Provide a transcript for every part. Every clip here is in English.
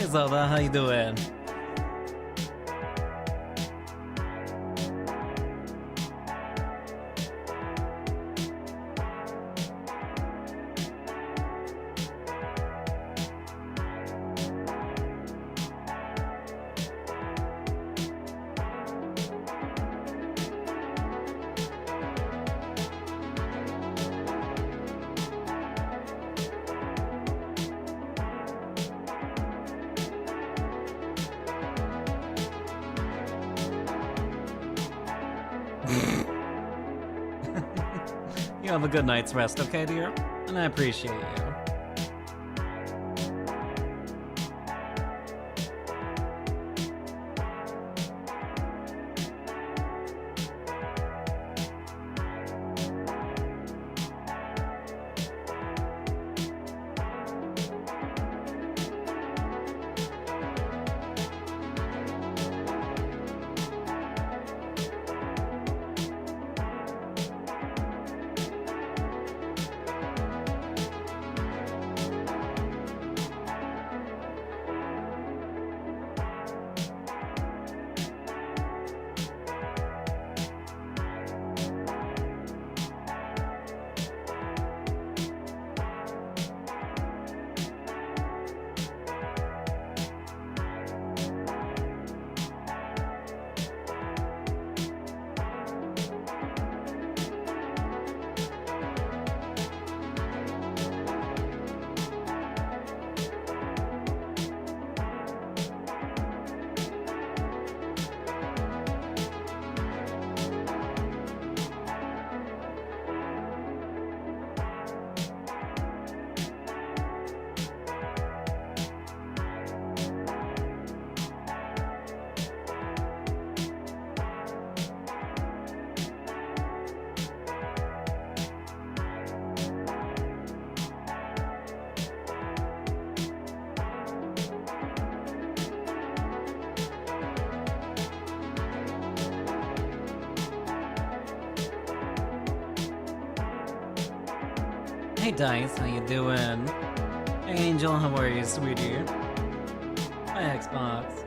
Hey Zelda, how you doing? You have a good night's rest, okay, dear? And I appreciate you. Hey Dice, how you doing? Hey Angel, how are you, sweetie? Hi Xbox.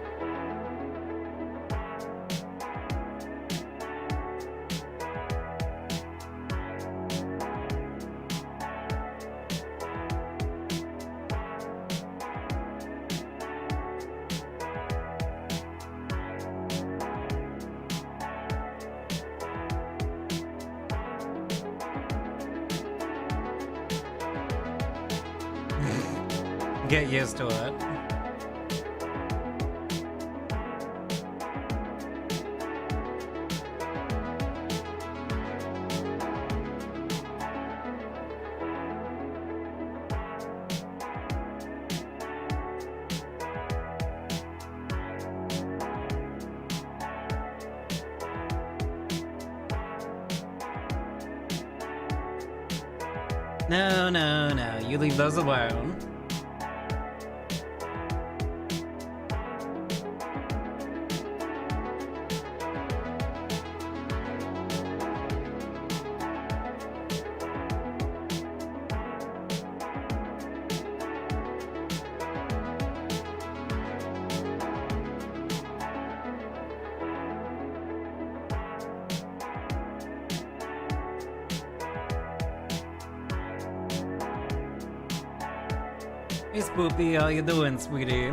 Get used to it. No, no, no, you leave those alone. Hey Spoopy, how you doing, sweetie?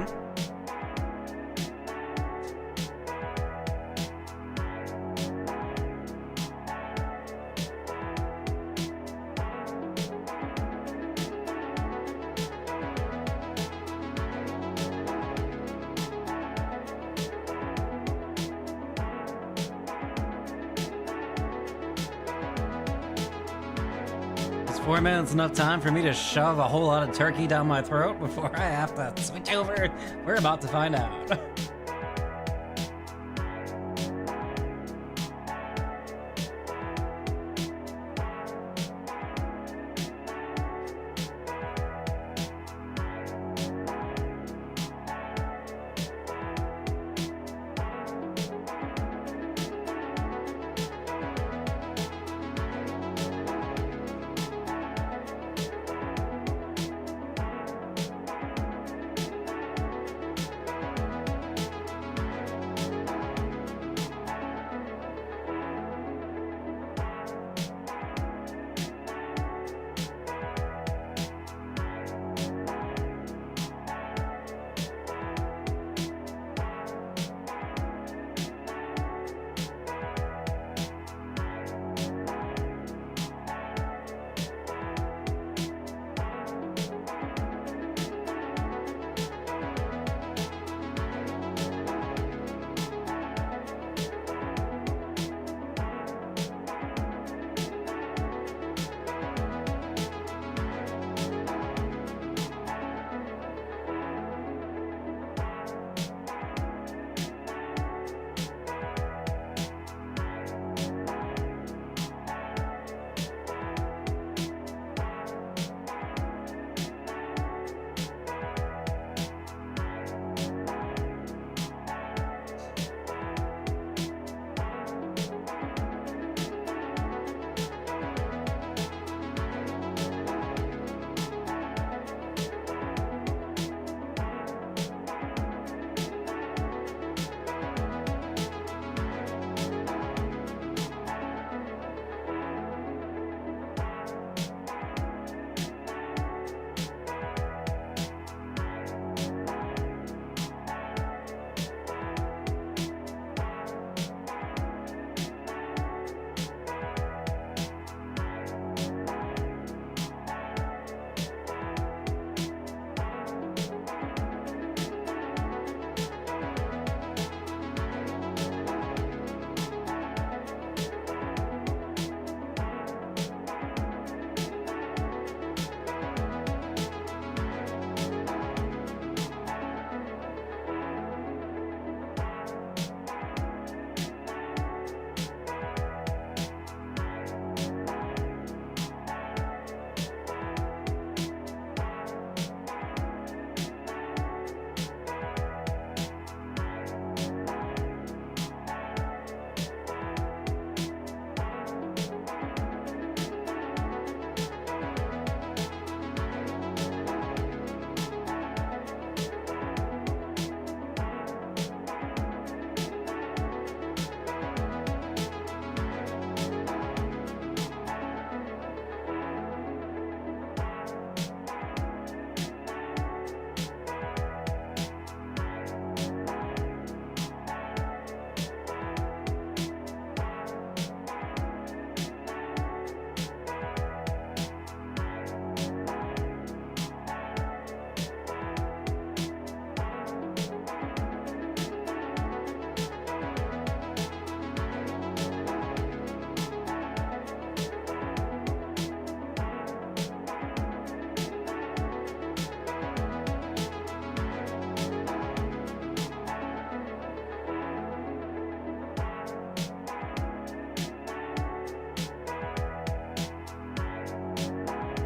Is 4 minutes enough time for me to shove a whole lot of turkey down my throat before I have to switch over? We're about to find out.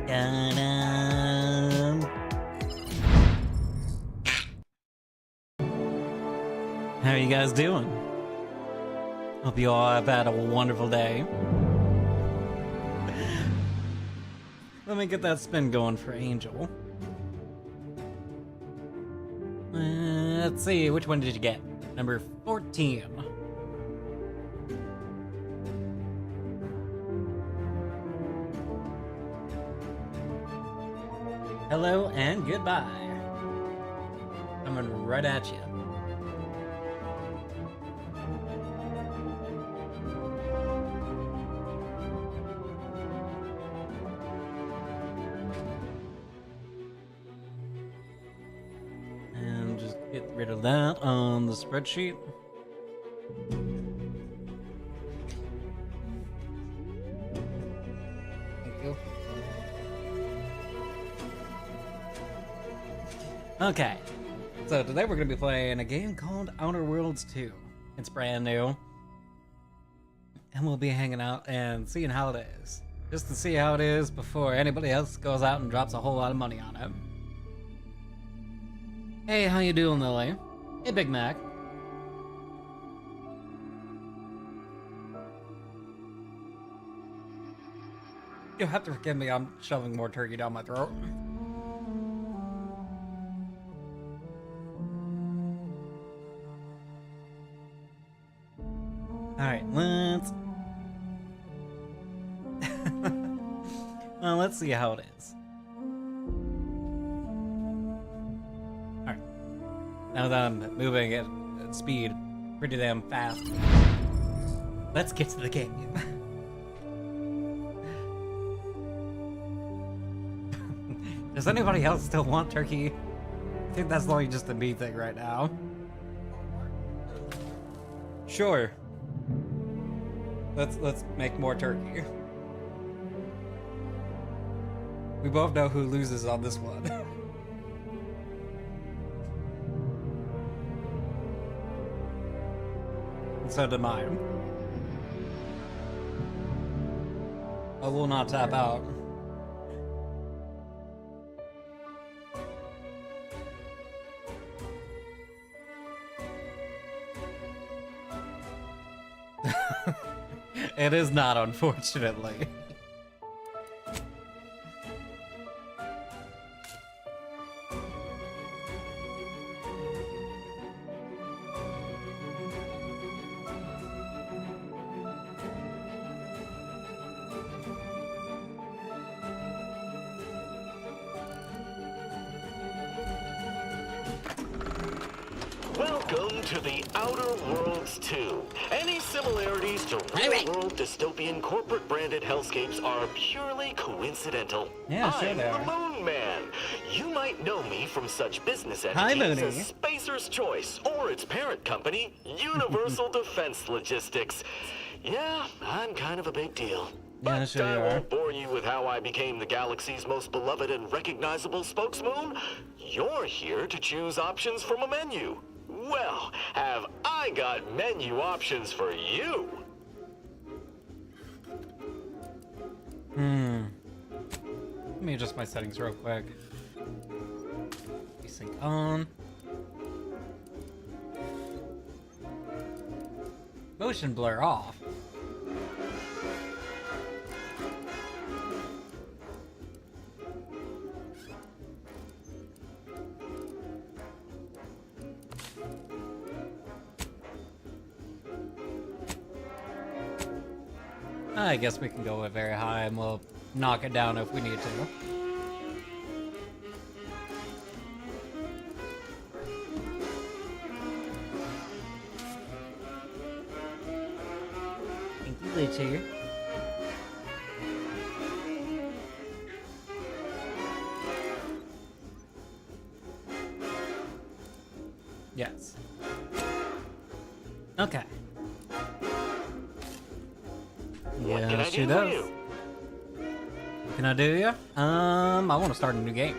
Got 'em. How are you guys doing? Hope you all have had a wonderful day. Let me get that spin going for Angel. Let's see, which one did you get? Number 14. Hello and goodbye. Coming right at you. And just get rid of that on the spreadsheet. Thank you. Okay, so today we're going to be playing a game called Outer Worlds 2. It's brand new. And we'll be hanging out and seeing how it is. Just to see how it is before anybody else goes out and drops a whole lot of money on it. Hey, how you doing, Lily? Hey, Big Mac. You'll have to forgive me, I'm shoving more turkey down my throat. Alright, let's see how it is. Alright. Now that I'm moving at speed pretty damn fast, let's get to the game. Does anybody else still want turkey? I think that's only just a me thing right now. Sure. Let's make more turkey. We both know who loses on this one. And so did mine. I will not tap out. It is not, unfortunately. Welcome to the Outer Worlds 2. Any similarities to real-world dystopian corporate-branded hellscapes are purely coincidental. Yeah, sure I'm they are. the Moon Man. You might know me from such business Hi, entities Moony. as Spacer's Choice or its parent company, Universal Defense Logistics. Yeah, I'm kind of a big deal. Yeah, But sure you I are. won't bore you with how I became the galaxy's most beloved and recognizable spokesmoon. You're here to choose options from a menu. Well, have I got menu options for you? Let me adjust my settings real quick. Desync on. Motion blur off. I guess we can go with very high and we'll knock it down if we need to. Thank you, Glitchy. Yes. Okay. What can I Yes, do she for does. you? Can I do ya? I want to start a new game.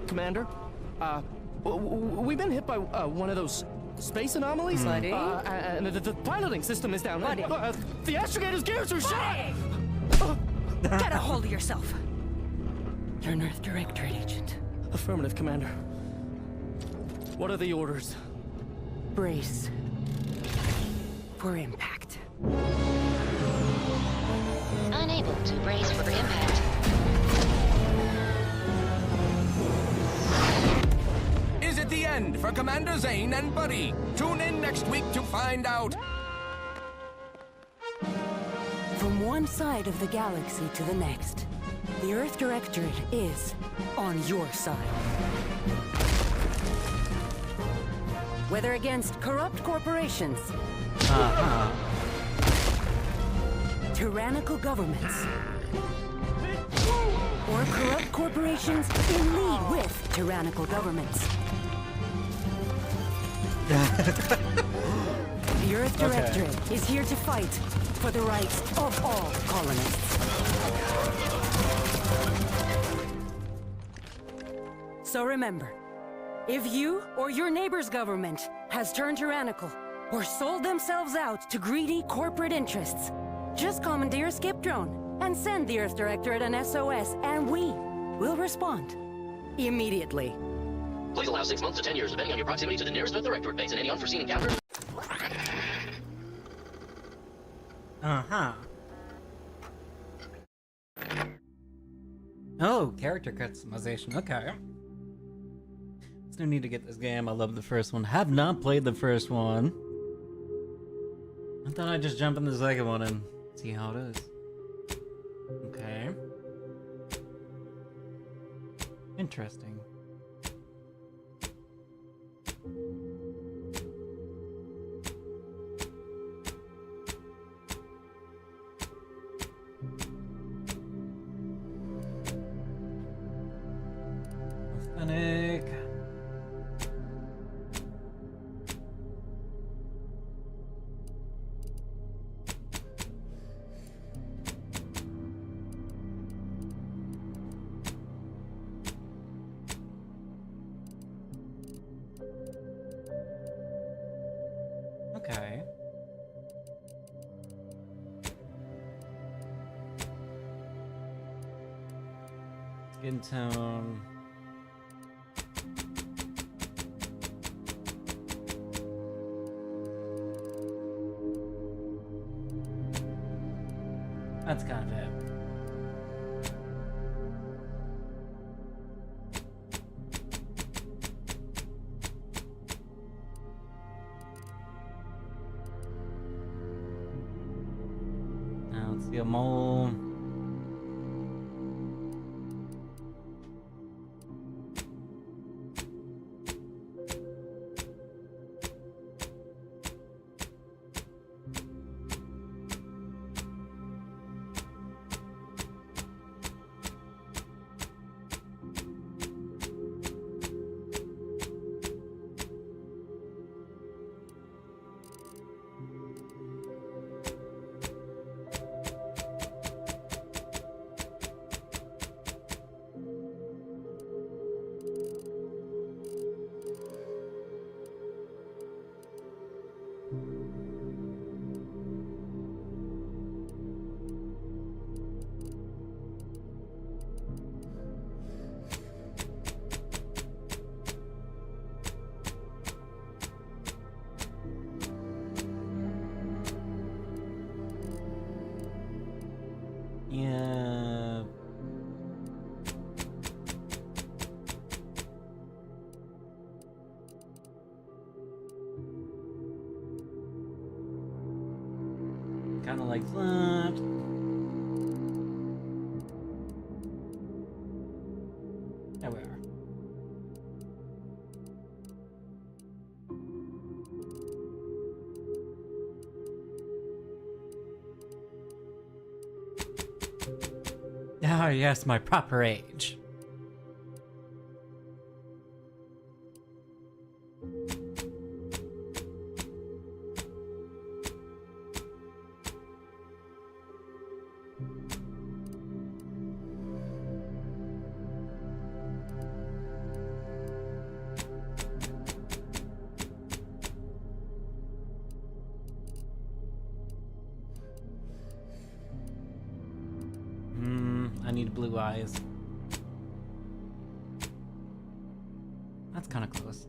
Commander, We've been hit by one of those space anomalies. Buddy? And the piloting system is down. Buddy? The astrogator's gears are shot! Get a hold of yourself. You're an Earth Directorate agent. Affirmative, Commander. What are the orders? Brace for impact. Unable to brace for impact. Is it the end for Commander Zane and Buddy? Tune in next week to find out. From one side of the galaxy to the next, the Earth Directorate is on your side. Whether against corrupt corporations, tyrannical governments, or corrupt corporations in league with tyrannical governments. The Earth Directorate is here to fight for the rights of all colonists. So remember, if you or your neighbor's government has turned tyrannical or sold themselves out to greedy corporate interests, just commandeer a skip drone and send the Earth Directorate an SOS, and we will respond immediately. Please allow 6 months to 10 years, depending on your proximity to the nearest Earth Directorate base and any unforeseen encounters. Oh, character customization. Okay. There's no need to get this game. I love the first one. Have not played the first one. I thought I'd just jump in the second one and see how it is. Okay. Interesting. Authentic. Okay. Skin tone. That's kind of it. Now let's see a mole. Yeah. Kind of like that. There we are. Ah, yes, my proper age. blue eyes. That's kind of close.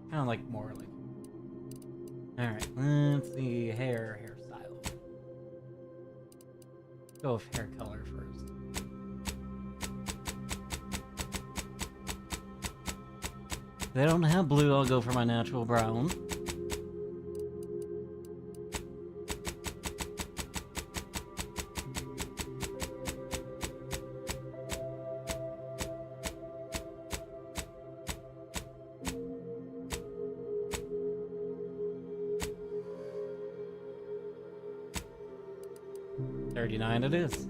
Kind of like more like. All right, let's see hairstyle. Go with hair color first. If they don't have blue, I'll go for my natural brown. $39 it is.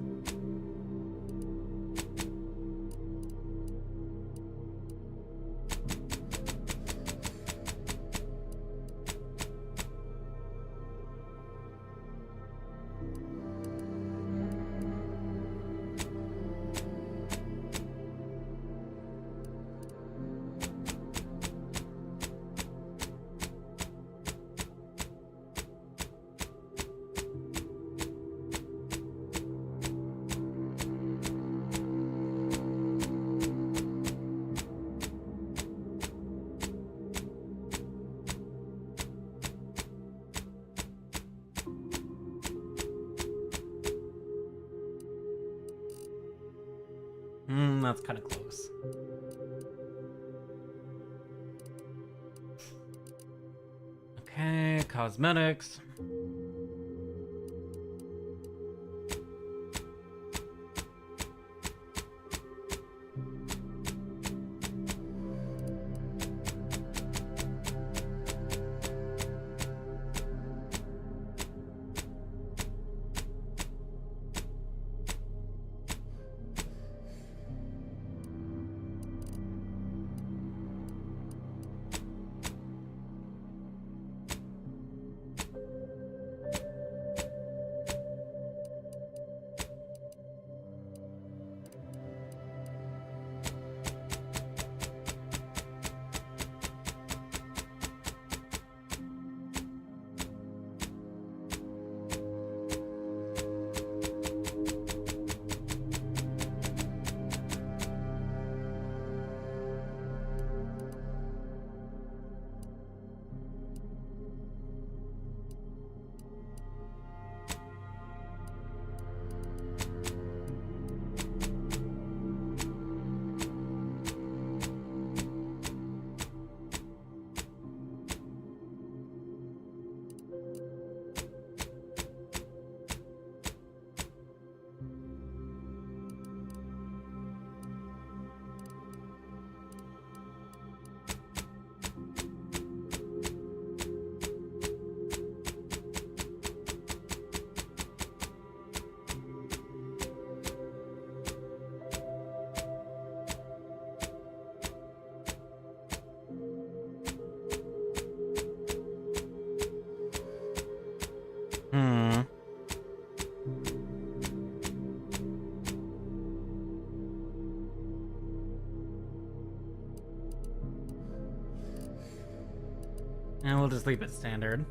That's kind of close. Okay, cosmetics. And we'll just leave it standard.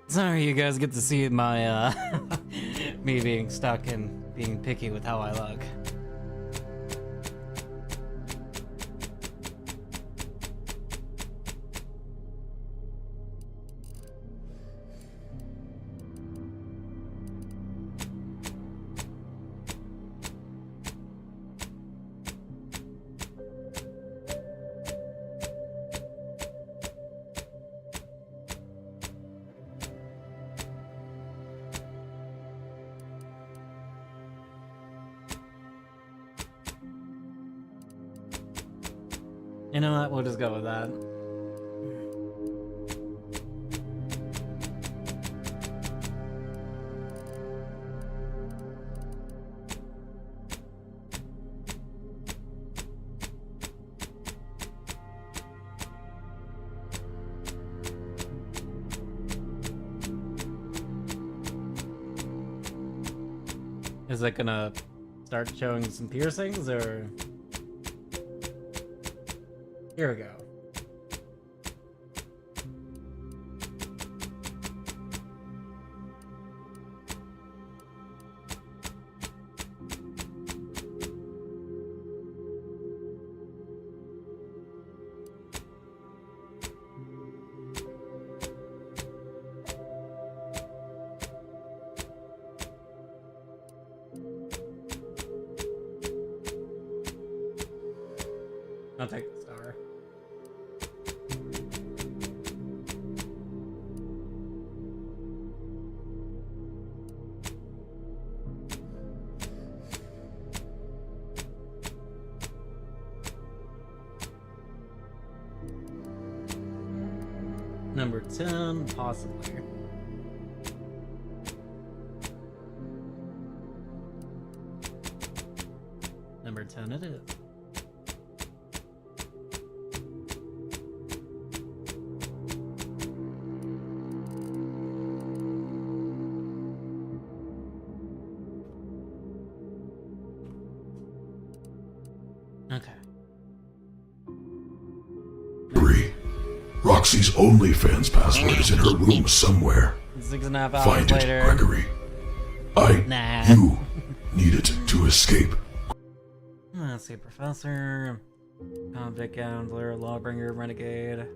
Sorry, you guys get to see my, me being stuck and being picky with how I look. You know what? We'll just go with that. Is it gonna start showing some piercings, or... Here we go. I'll take the star. Number 10, possibly. Number 10 it is. Okay. Roxy's OnlyFans password is in her room somewhere. 6.5 hours Find later. it, Gregory. You need it to escape. Let's see, Professor, Convict Gambler, Lawbringer, Renegade.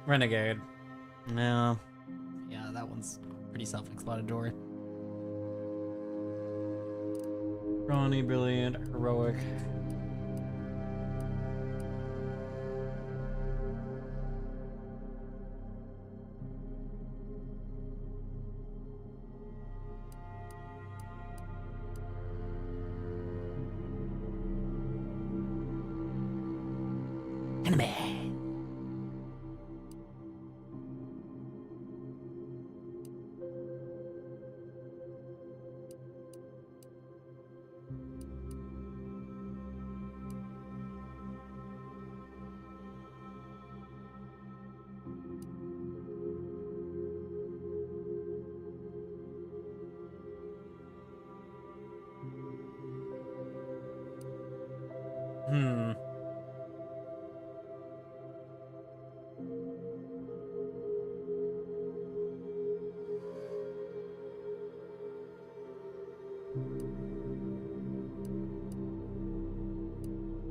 Renegade. No. Yeah, that one's pretty self-explanatory. Ronnie, brilliant, heroic. Enemy.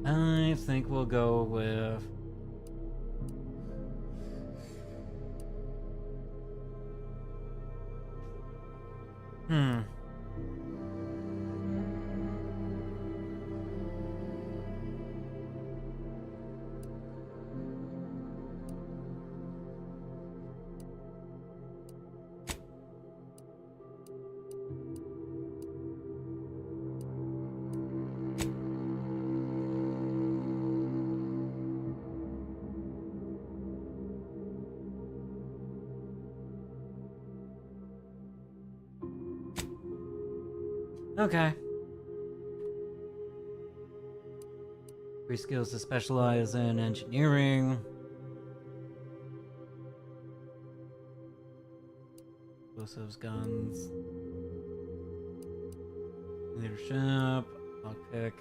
I think we'll go with... Okay. Free skills to specialize in engineering. Explosives, guns. Leadership. Lockpick.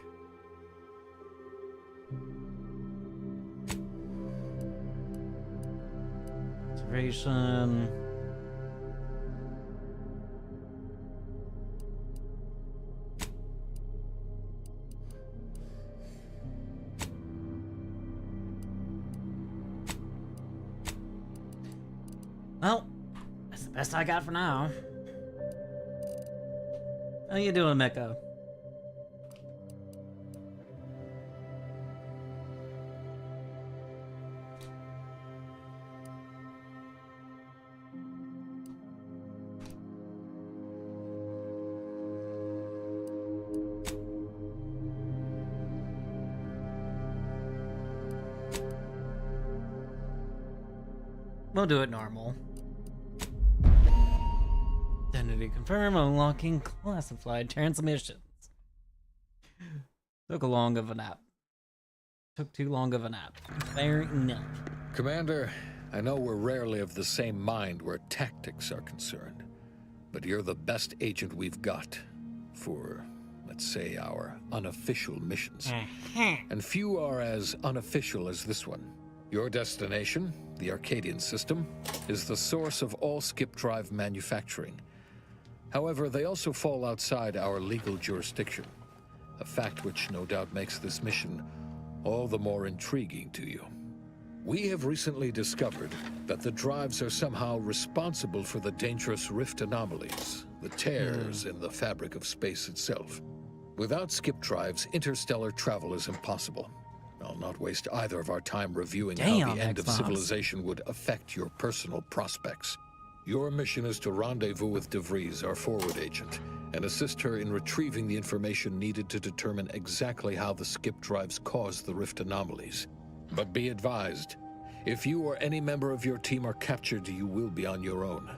Observation. Well, that's the best I got for now. How you doing, Mecha? We'll do it normal. Identity confirm, unlocking classified transmissions. Took too long of a nap. Fair enough. Commander, I know we're rarely of the same mind where tactics are concerned, but you're the best agent we've got for, let's say, our unofficial missions. And few are as unofficial as this one. Your destination, the Arcadian system, is the source of all skip drive manufacturing. However, they also fall outside our legal jurisdiction, a fact which no doubt makes this mission all the more intriguing to you. We have recently discovered that the drives are somehow responsible for the dangerous rift anomalies, the tears in the fabric of space itself. Without skip drives, interstellar travel is impossible. I'll not waste either of our time reviewing how the end of civilization would affect your personal prospects. Your mission is to rendezvous with De Vries, our forward agent, and assist her in retrieving the information needed to determine exactly how the skip drives cause the rift anomalies. But be advised, if you or any member of your team are captured, you will be on your own.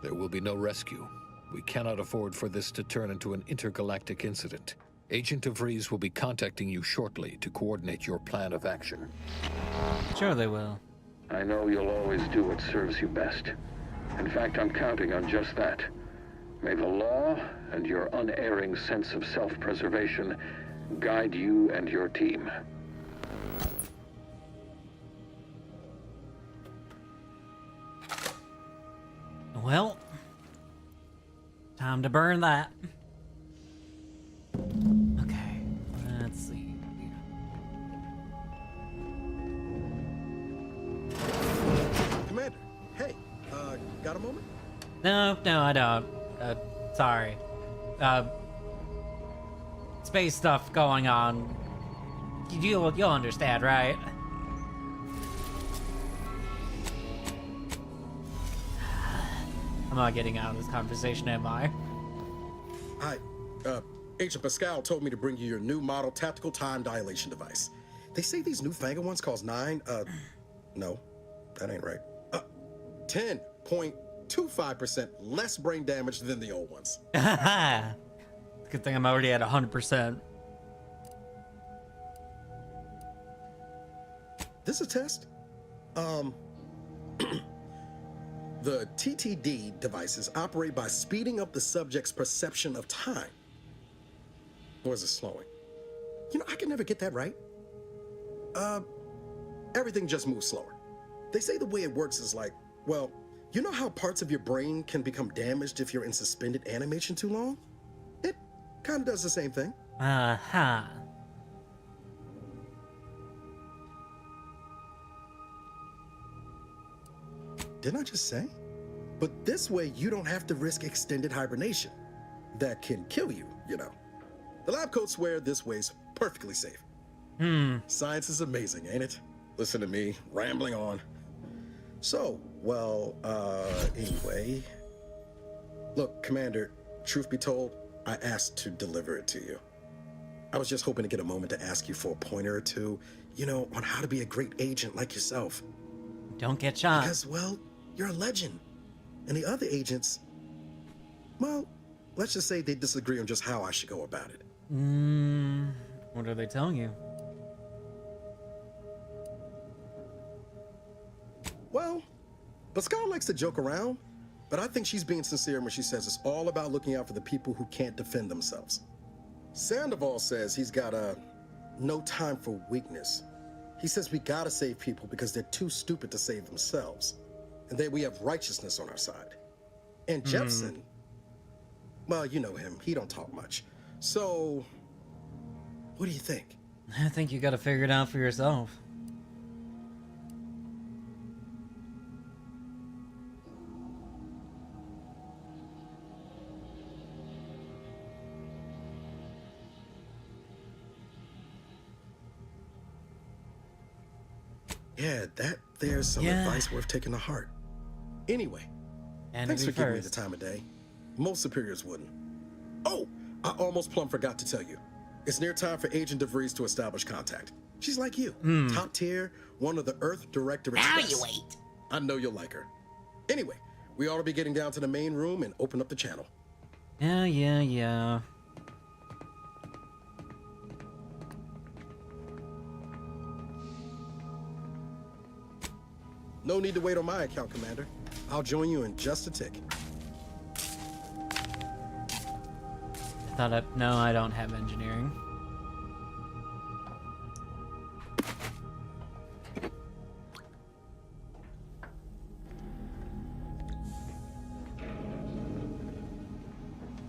There will be no rescue. We cannot afford for this to turn into an intergalactic incident. Agent De Vries will be contacting you shortly to coordinate your plan of action. Sure they will. I know you'll always do what serves you best. In fact, I'm counting on just that. May the law and your unerring sense of self-preservation guide you and your team. Well, time to burn that. Okay, let's see. Commander, hey, got a moment? No, I don't. Sorry. Space stuff going on. You'll understand, right? I'm not getting out of this conversation, am I? Hi, Agent Pascal told me to bring you your new model tactical time dilation device. They say these newfangled ones cause no, that ain't right. 10.25% less brain damage than the old ones. Good thing I'm already at 100%. This is a test. The TTD devices operate by speeding up the subject's perception of time. Or is it slowing? You know, I can never get that right. Everything just moves slower. They say the way it works is like, well, you know how parts of your brain can become damaged if you're in suspended animation too long? It kind of does the same thing. Uh-huh. Didn't I just say? But this way, you don't have to risk extended hibernation. That can kill you, you know. The lab coats swear this way's perfectly safe. Science is amazing, ain't it? Listen to me, rambling on. So, well, anyway. Look, Commander, truth be told, I asked to deliver it to you. I was just hoping to get a moment to ask you for a pointer or two, you know, on how to be a great agent like yourself. Don't get shot. Because, well, you're a legend. And the other agents, well, let's just say they disagree on just how I should go about it. What are they telling you? Well, Pascal likes to joke around, but I think she's being sincere when she says it's all about looking out for the people who can't defend themselves. Sandoval says he's got no time for weakness. He says we gotta save people because they're too stupid to save themselves. And then we have righteousness on our side. And Jepson, well, you know him, he don't talk much. So, what do you think? I think you gotta figure it out for yourself. Yeah, there's some advice worth taking to heart. Anyway, thanks for giving me the time of day. Most superiors wouldn't. Oh, I almost plumb forgot to tell you. It's near time for Agent DeVries to establish contact. She's like you, top tier, one of the Earth Directorate's Now best. you wait. I know you'll like her. Anyway, we ought to be getting down to the main room and open up the channel. Yeah. No need to wait on my account, Commander. I'll join you in just a tick. No, I don't have engineering.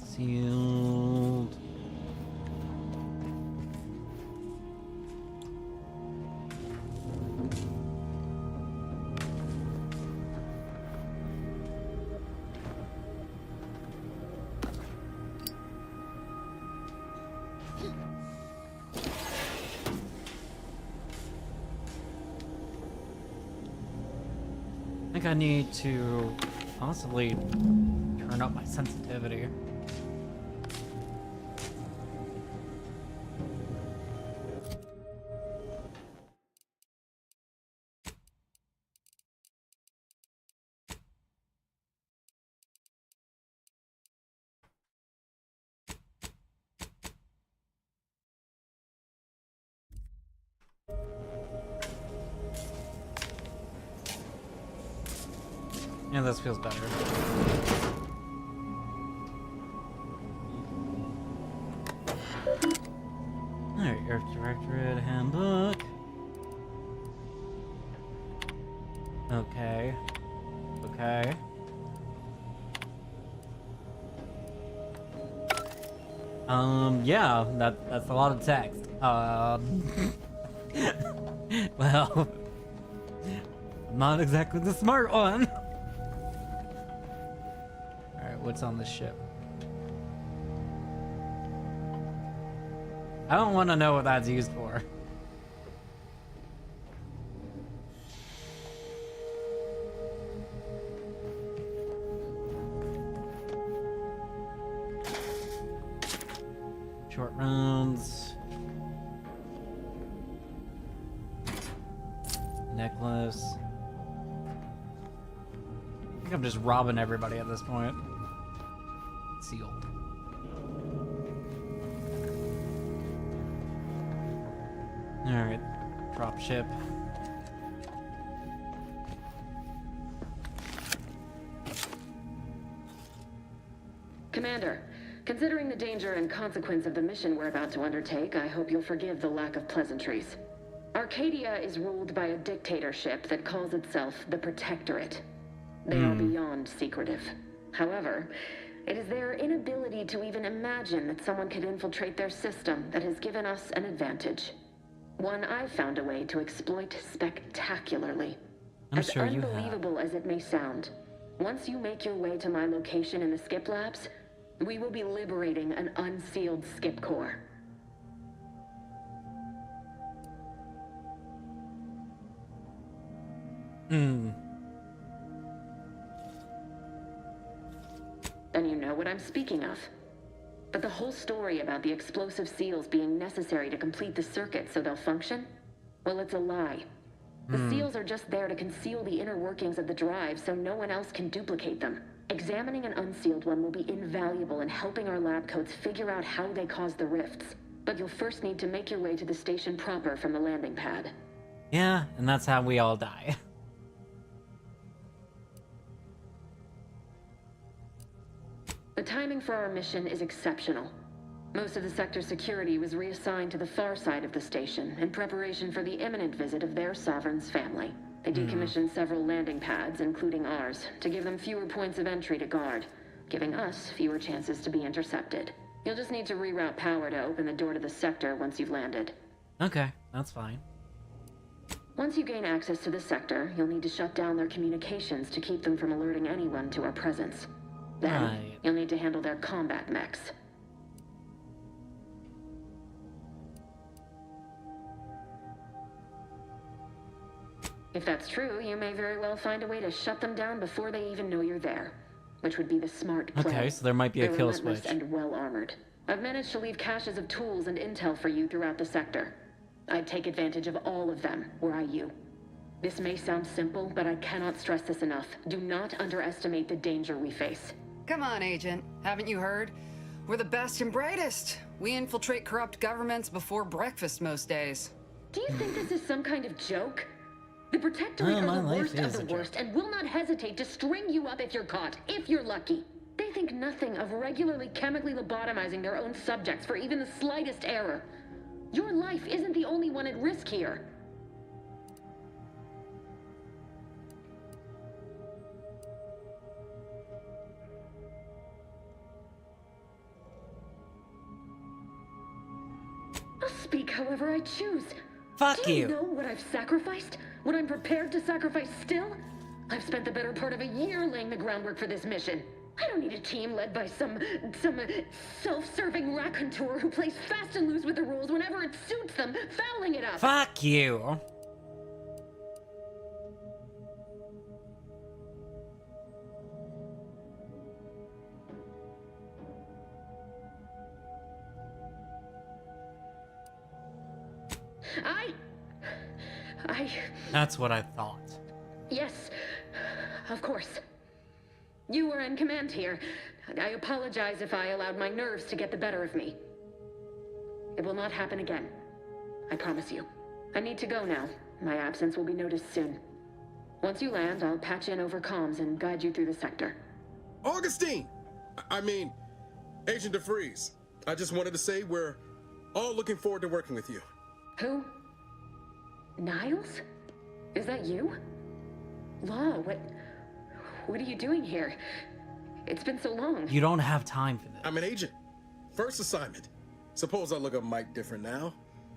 Sealed. I think I need to possibly turn up my sensitivity. Yeah, this feels better. Alright, Earth Directorate Handbook. Okay. Yeah, that's a lot of text. Well, I'm not exactly the smart one. Alright, what's on this ship? I don't want to know what that's used for. Short rounds. Necklace. I think I'm just robbing everybody at this point. Sealed. Alright. Drop ship. Commander, considering the danger and consequence of the mission we're about to undertake, I hope you'll forgive the lack of pleasantries. Arcadia is ruled by a dictatorship that calls itself the Protectorate. They are beyond secretive. However, it is their inability to even imagine that someone could infiltrate their system that has given us an advantage. One I've found a way to exploit spectacularly. I'm as sure you have. unbelievable as it may sound, once you make your way to my location in the skip labs, we will be liberating an unsealed skip core. And you know what I'm speaking of. But the whole story about the explosive seals being necessary to complete the circuit so they'll function? Well, it's a lie. The seals are just there to conceal the inner workings of the drive so no one else can duplicate them. Examining an unsealed one will be invaluable in helping our lab coats figure out how they caused the rifts. But you'll first need to make your way to the station proper from the landing pad. Yeah, and that's how we all die. The timing for our mission is exceptional. Most of the sector's security was reassigned to the far side of the station in preparation for the imminent visit of their sovereign's family. They decommissioned several landing pads, including ours, to give them fewer points of entry to guard, giving us fewer chances to be intercepted. You'll just need to reroute power to open the door to the sector once you've landed. Okay, that's fine. Once you gain access to the sector, you'll need to shut down their communications to keep them from alerting anyone to our presence. Then, you'll need to handle their combat mechs. If that's true, you may very well find a way to shut them down before they even know you're there, which would be the smart play. Okay, so there might be a They're kill relentless switch. and well armored. I've managed to leave caches of tools and intel for you throughout the sector. I'd take advantage of all of them, were I you. This may sound simple, but I cannot stress this enough. Do not underestimate the danger we face. Come on, Agent. Haven't you heard? We're the best and brightest. We infiltrate corrupt governments before breakfast most days. Do you think this is some kind of joke? The Protectorate are the worst of the worst and will not hesitate to string you up if you're caught, if you're lucky. They think nothing of regularly chemically lobotomizing their own subjects for even the slightest error. Your life isn't the only one at risk here. I'll speak however I choose. Fuck Do you you. know what I've sacrificed? What I'm prepared to sacrifice still? I've spent the better part of a year laying the groundwork for this mission. I don't need a team led by some self-serving raconteur who plays fast and loose with the rules whenever it suits them, fouling it up. Fuck you. That's what I thought. Yes, of course. You were in command here. I apologize if I allowed my nerves to get the better of me. It will not happen again. I promise you. I need to go now. My absence will be noticed soon. Once you land, I'll patch in over comms and guide you through the sector. Augustine! I mean, Agent DeFreeze. I just wanted to say we're all looking forward to working with you. Who? Niles? Is that you? Law, what are you doing here? It's been so long. You don't have time for this. I'm an agent. First assignment. Suppose I look a mite different now.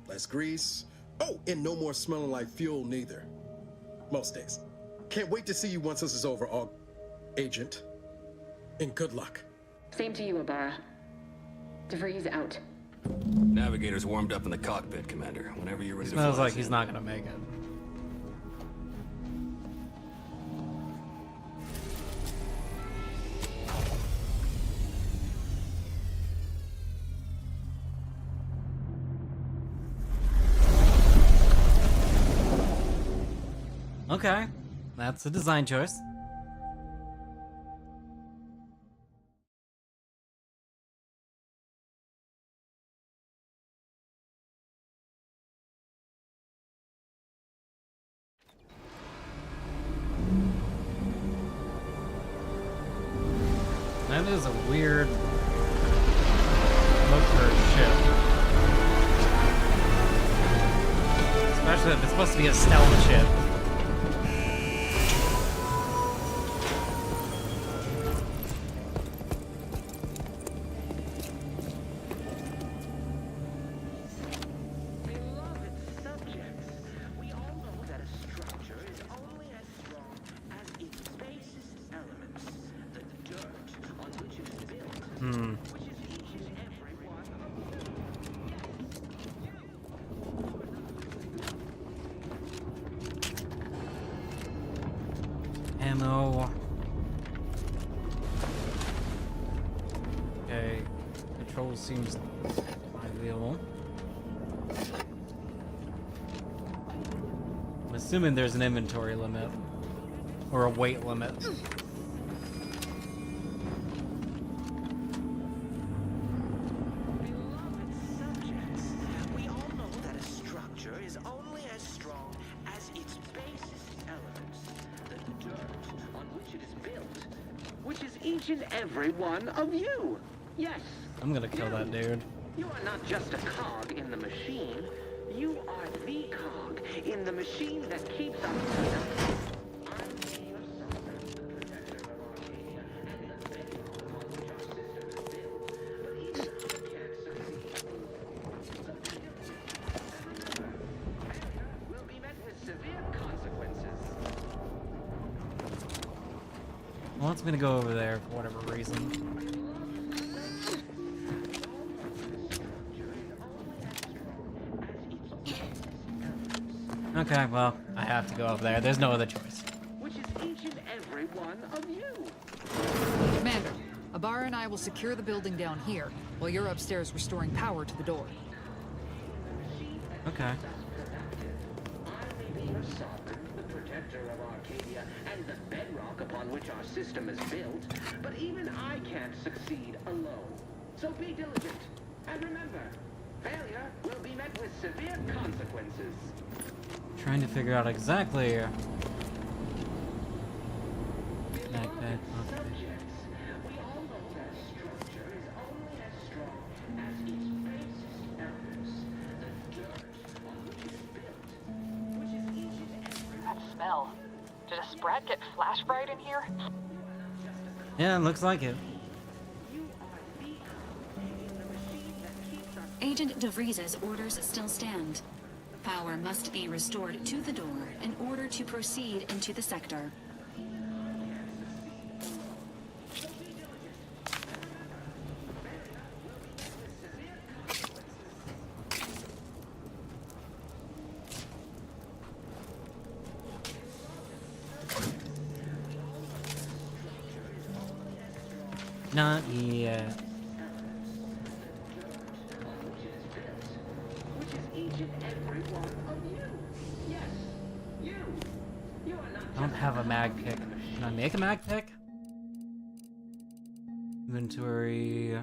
Less grease. Oh, and no more smelling like fuel neither. Most days. Can't wait to see you once this is over, Agent. And good luck. Same to you, Ibarra. DeFreeze out. Navigator's warmed up in the cockpit, Commander. Whenever you're ready to fly. Smells like he's not gonna make it. Okay, that's a design choice. That is a weird look for a ship. Especially if it's supposed to be a stealth ship. Ammo. Okay, control seems ideal. I'm assuming there's an inventory limit or a weight limit. each and every one of you. Yes. I'm gonna kill that dude. You are not just a cog in the machine. You are the cog in the machine that keeps us. Well, it's gonna go over there for whatever reason. Okay, well, I have to go over there. There's no other choice. Which is each and every one of you. Commander, Abara and I will secure the building down here, while you're upstairs restoring power to the door. Okay. The protector of Arcadia and the bedrock upon which our system is built, but even I can't succeed alone. So be diligent, and remember, failure will be met with severe consequences. Trying to figure out exactly. That smell. Did a sprat get flash fried in here? Yeah, it looks like it. Agent DeVries's orders still stand. Power must be restored to the door in order to proceed into the sector. Not yet. I don't have a mag pick. Can I make a mag pick? Inventory.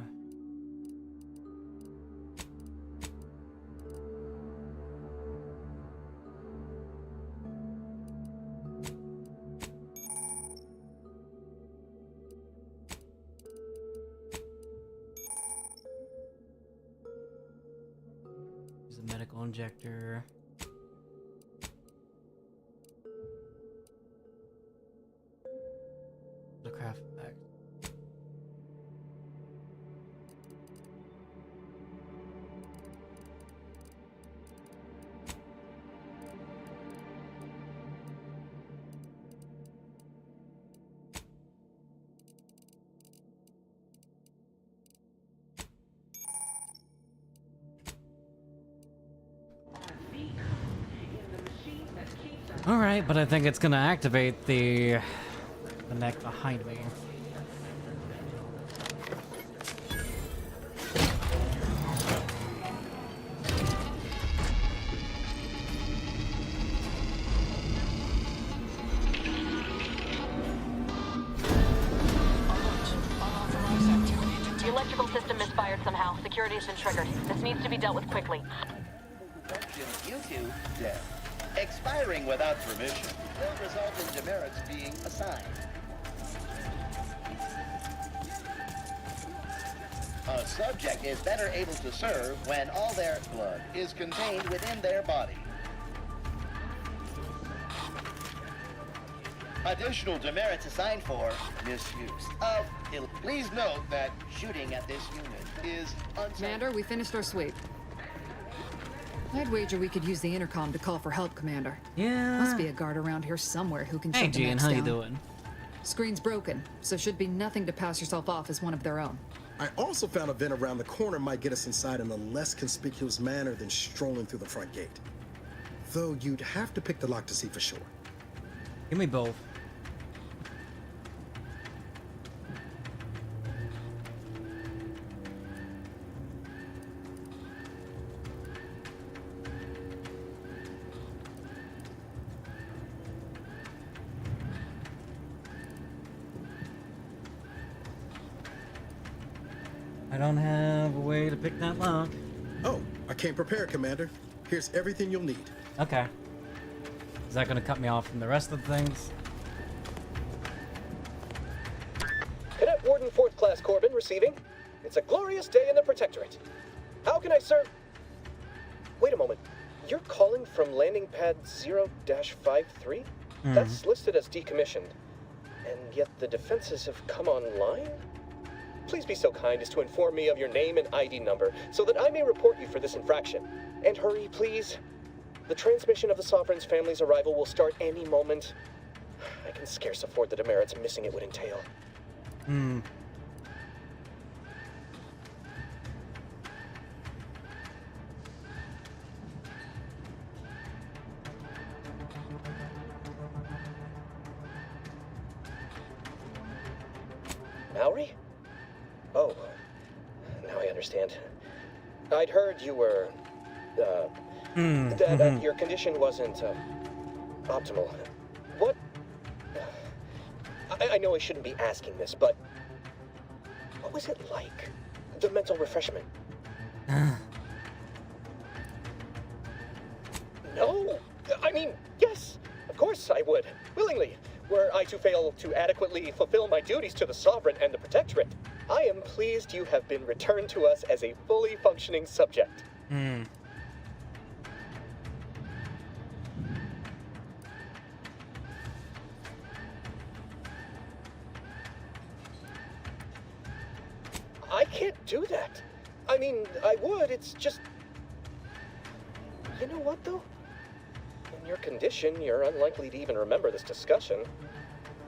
There's a medical injector. The craft bag. All right, but I think it's gonna activate the neck behind me. The electrical system misfired somehow. Security has been triggered. This needs to be dealt with quickly. You two, death. Expiring without permission will result in demerits being assigned. A subject is better able to serve when all their blood is contained within their body. Additional demerits assigned for misuse of Please note that shooting at this unit is unsafe. Commander, we finished our sweep. I'd wager we could use the intercom to call for help, Commander. Yeah. Must be a guard around here somewhere who can Hey, shut the Jean, mechs how down. you doing? Screen's broken, so should be nothing to pass yourself off as one of their own. I also found a vent around the corner might get us inside in a less conspicuous manner than strolling through the front gate. Though you'd have to pick the lock to see for sure. Give me both. I don't have a way to pick that lock. Oh, I came prepared, Commander. Here's everything you'll need. Okay. Is that going to cut me off from the rest of the things? Cadet 4th Class Corbin receiving. It's a glorious day in the Protectorate. How can I serve? Wait a moment. You're calling from landing pad 0-53? That's listed as decommissioned. And yet the defenses have come online? Please be so kind as to inform me of your name and ID number so that I may report you for this infraction. And hurry, please. The transmission of the Sovereign's family's arrival will start any moment. I can scarce afford the demerits missing it would entail. Maori? Oh, now I understand. I'd heard you were, that your condition wasn't, optimal. What? I know I shouldn't be asking this, but what was it like? The mental refreshment? No! I mean, yes! Of course I would. Willingly. Were I to fail to adequately fulfill my duties to the Sovereign and the Protectorate, I am pleased you have been returned to us as a fully functioning subject. I can't do that. I mean, I would, it's just... You know what, though? In your condition, you're unlikely to even remember this discussion.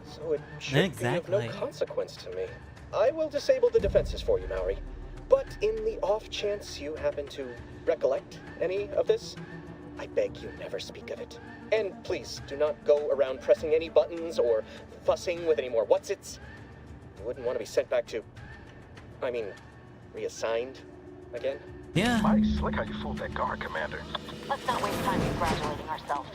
So it should be of no consequence to me. I will disable the defenses for you, Maori. But in the off chance you happen to recollect any of this, I beg you never speak of it. And please, do not go around pressing any buttons or fussing with any more whatsits. You wouldn't want to be sent back to... I mean, reassigned again? Yeah. Mighty slick how you fooled that guard, Commander. Let's not waste time congratulating ourselves.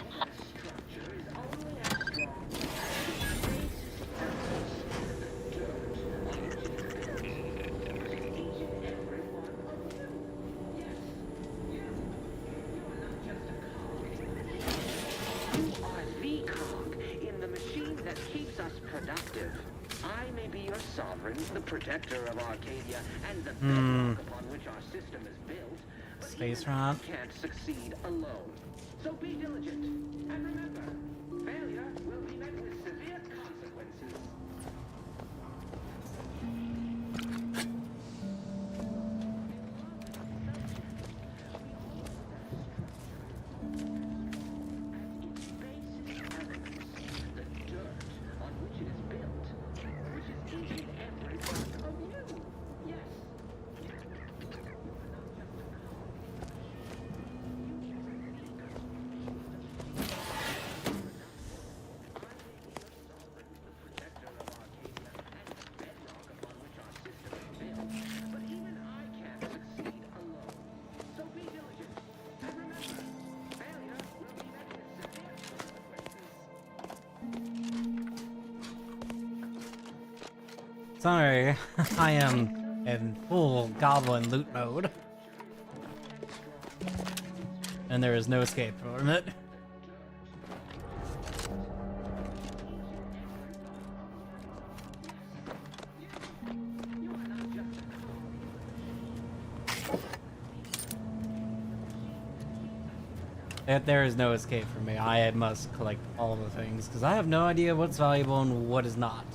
I may be your sovereign, the protector of Arcadia, and the bedrock upon which our system is built. But Space Rock can't succeed alone. So be diligent, and remember, failure will be met with severe consequences. Sorry, I am in full goblin loot mode. And there is no escape from it. There is no escape for me. I must collect all the things, because I have no idea what's valuable and what is not.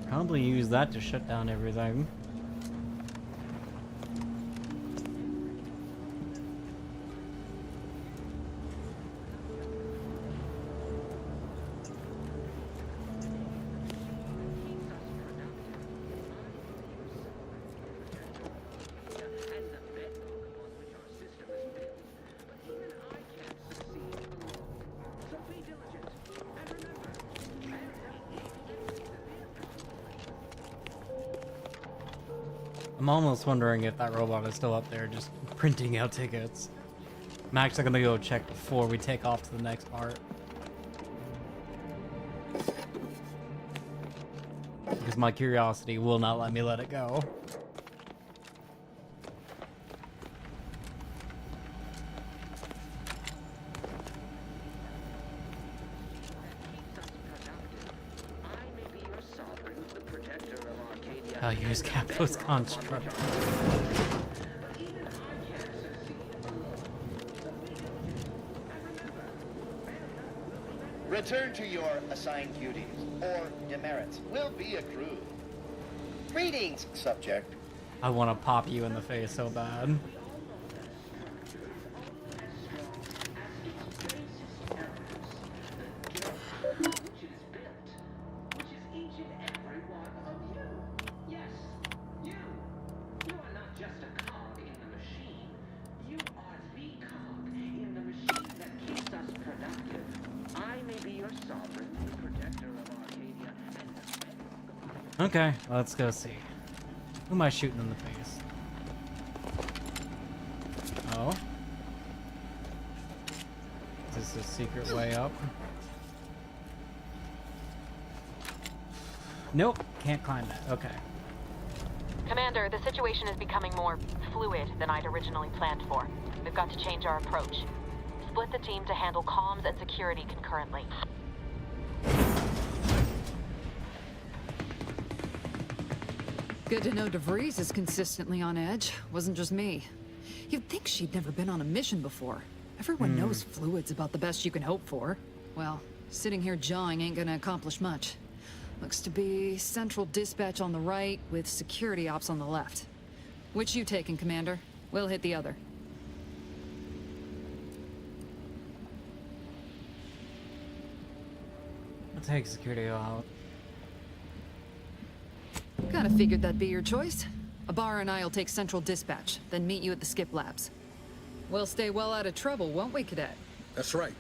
Probably use that to shut down everything. I'm almost wondering if that robot is still up there just printing out tickets. I'm actually gonna go check before we take off to the next part. Because my curiosity will not let me let it go. I'll use Capo's construct. Return to your assigned duties, or demerits will be accrued. Greetings, subject. I want to pop you in the face so bad. Okay, let's go see. Who am I shooting in the face? Oh. Is this a secret way up? Nope, can't climb that. Okay. Commander, the situation is becoming more fluid than I'd originally planned for. We've got to change our approach. Split the team to handle comms and security concurrently. Good to know DeVries is consistently on edge. Wasn't just me. You'd think she'd never been on a mission before. Everyone knows fluid's about the best you can hope for. Well, sitting here jawing ain't gonna accomplish much. Looks to be central dispatch on the right with security ops on the left. Which you taking, Commander? We'll hit the other. I'll take security out. Kinda figured that'd be your choice. Ibarra and I'll take central dispatch, then meet you at the skip labs. We'll stay well out of trouble, won't we, Cadet? That's right.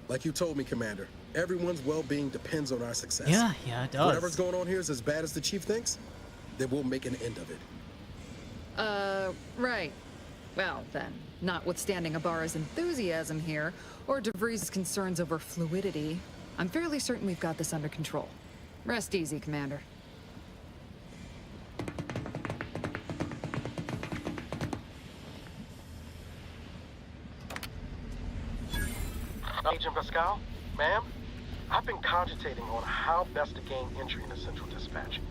Like you told me, Commander. Everyone's well-being depends on our success. Yeah, it does. Whatever's going on here is as bad as the Chief thinks, then we'll make an end of it. Right. Well, then, notwithstanding Ibarra's enthusiasm here, or DeVries' concerns over fluidity, I'm fairly certain we've got this under control. Rest easy, Commander. Agent Pascal, ma'am, I've been cogitating on how best to gain entry into Central Dispatch.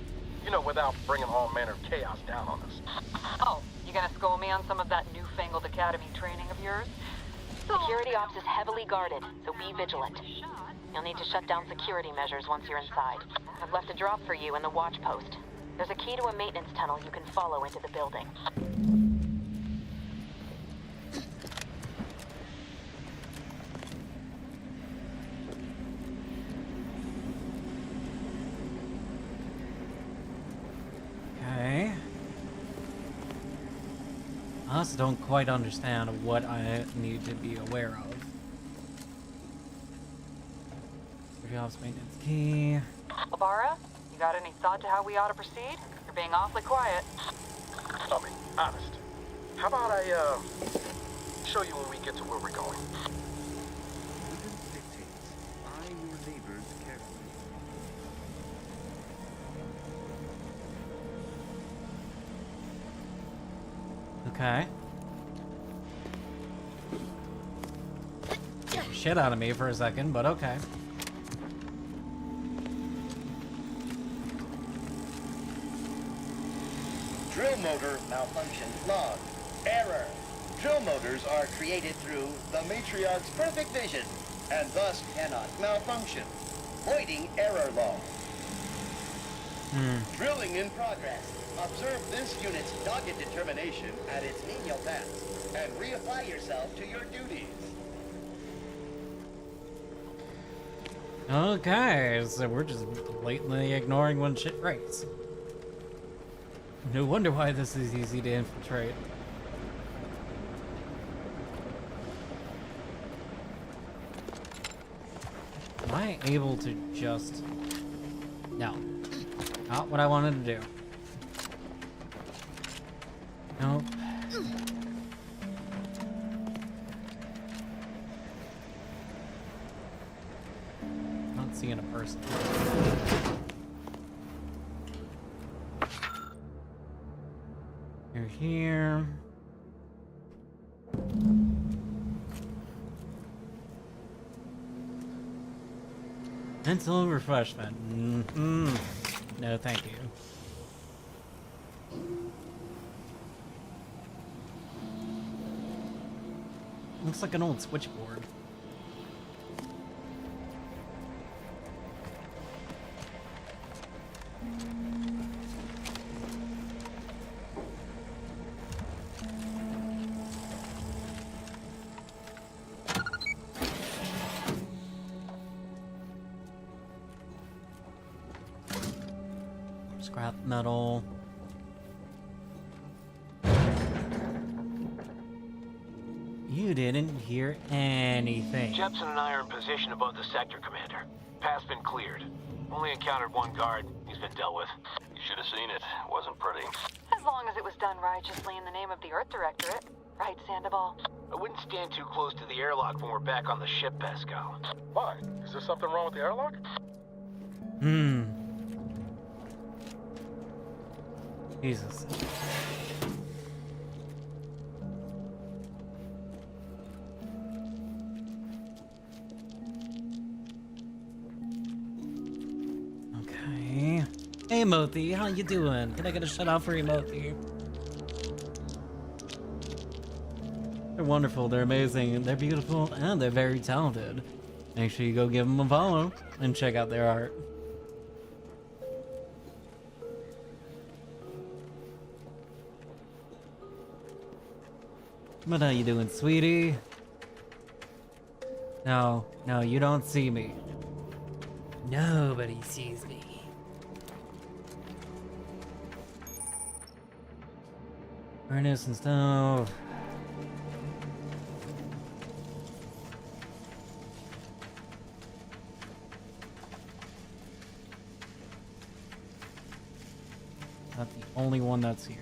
You know, without bringing all manner of chaos down on us. Oh, you gonna school me on some of that newfangled academy training of yours? Security ops is heavily guarded, so be vigilant. You'll need to shut down security measures once you're inside. I've left a drop for you in the watch post. There's a key to a maintenance tunnel you can follow into the building. Okay. I also don't quite understand what I need to be aware of. Security ops maintenance key. Ibarra, you got any thought to how we ought to proceed? You're being awfully quiet. I mean, honest. How about I, show you when we get to where we're going? Okay. Shit out of me for a second, but okay. Drill motor malfunction log. Error. Drill motors are created through the Matriarch's perfect vision, and thus cannot malfunction. Voiding error log. Drilling in progress. Observe this unit's dogged determination at its menial tasks, and reapply yourself to your duties. Okay, so we're just blatantly ignoring when shit breaks. No wonder why this is easy to infiltrate. Am I able to just... No. Not what I wanted to do. Nope. Not seeing a person. here. Mental refreshment. No, thank you. Looks like an old switchboard. Scrap metal. You didn't hear anything. Jepson and I are in position above the sector, Commander. Path's been cleared. Only encountered one guard. He's been dealt with. You should have seen it. Wasn't pretty. As long as it was done righteously in the name of the Earth Directorate. Right, Sandoval? I wouldn't stand too close to the airlock when we're back on the ship, Pesco. Why? Is there something wrong with the airlock? Jesus. Okay. Hey, Mothi, how you doing? Can I get a shout out for you, Mothi? They're wonderful, they're amazing, they're beautiful, and they're very talented. Make sure you go give them a follow and check out their art. But how you doing, sweetie? No, you don't see me. Nobody sees me. Furnace and stove. Not the only one that's here.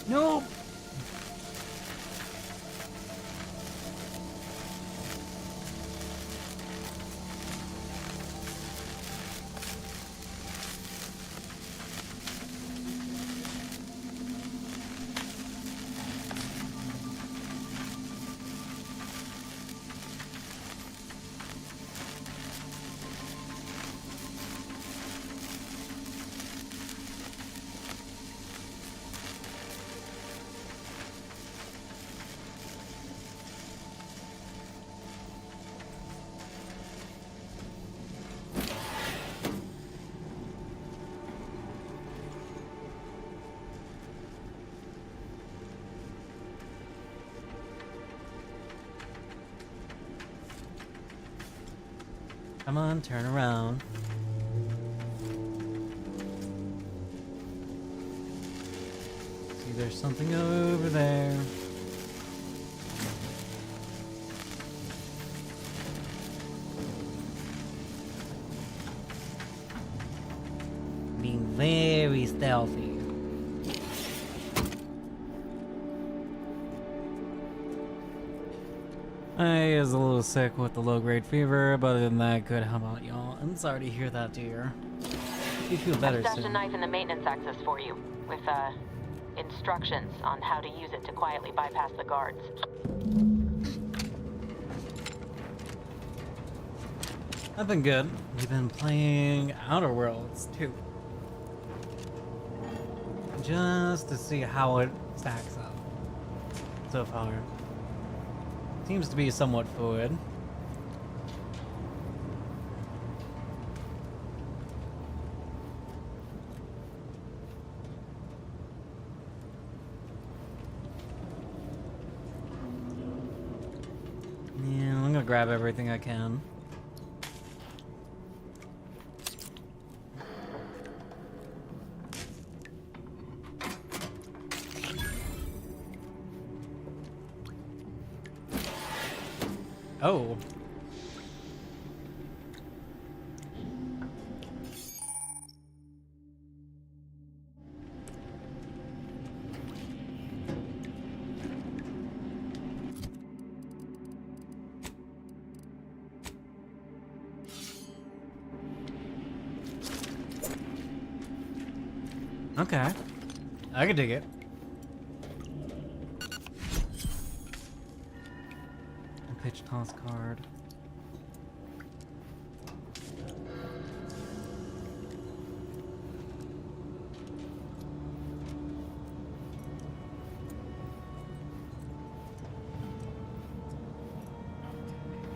No. Come on, turn around. See, there's something over there. Being very stealthy. I was a little sick with the low-grade fever, but other than that, good. How about y'all? I'm sorry to hear that, dear. You feel better I stashed soon. a knife in the maintenance access for you, with instructions on how to use it to quietly bypass the guards. I've been good. We've been playing Outer Worlds too, just to see how it stacks up so far. Seems to be somewhat fluid. Yeah, I'm gonna grab everything I can. Oh. Okay. I can dig it. A pitch toss card.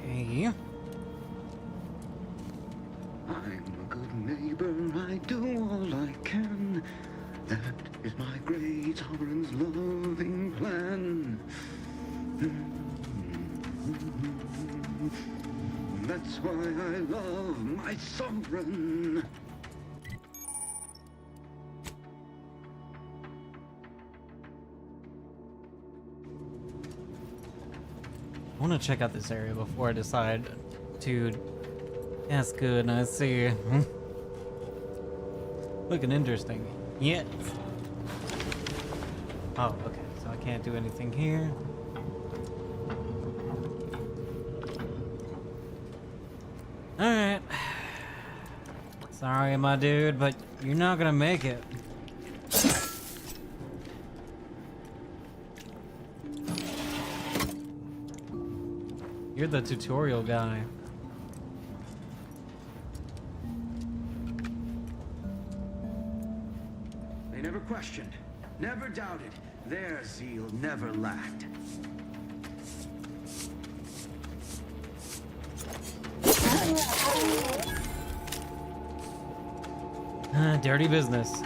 Hey. I'm a good neighbor, I do all I can. That is my great sovereign's loving plan. That's why I love my sovereign. I want to check out this area before I decide to... That's good, I see. Looking interesting. Yes. Oh, okay, so I can't do anything here. Alright. Sorry, my dude, but you're not gonna make it. You're the tutorial guy. They never questioned, never doubted. Their zeal never lacked. Dirty business.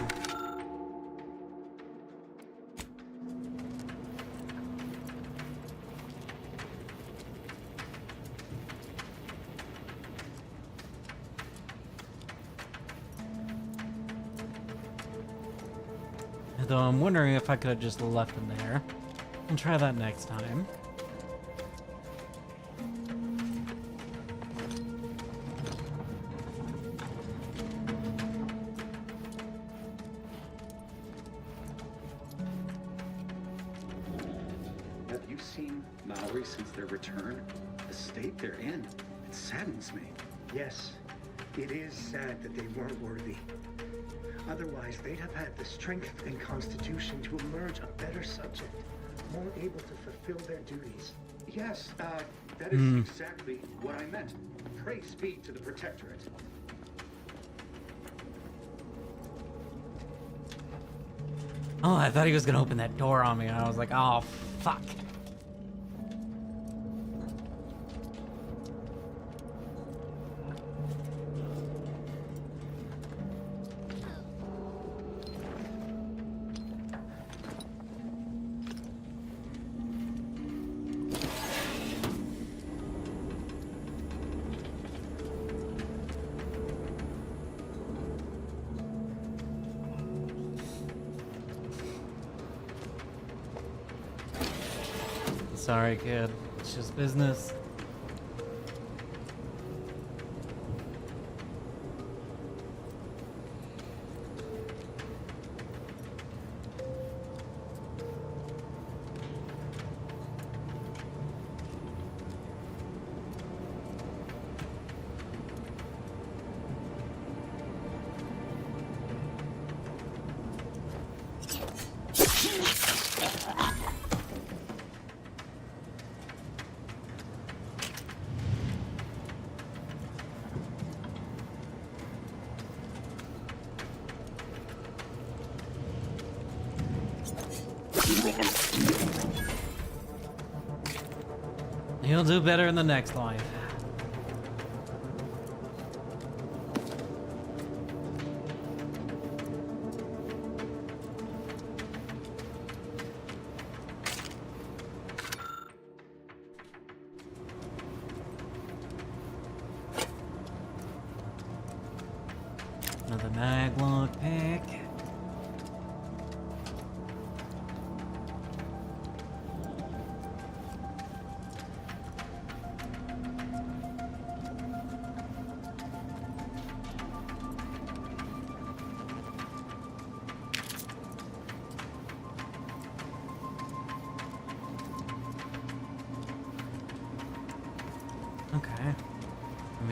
Though I'm wondering if I could have just left him there. I'll try that next time. Have you seen Maori since their return? The state they're in, it saddens me. Yes, it is sad that they weren't worthy. Otherwise, they'd have had the strength and constitution to emerge a better subject, more able to fulfill their duties. Yes, that is exactly what I meant. Praise be to the Protectorate. Oh, I thought he was gonna open that door on me, and I was like, oh, fuck. Sorry, kid. It's just business. He'll do better in the next life. Another maglock pick.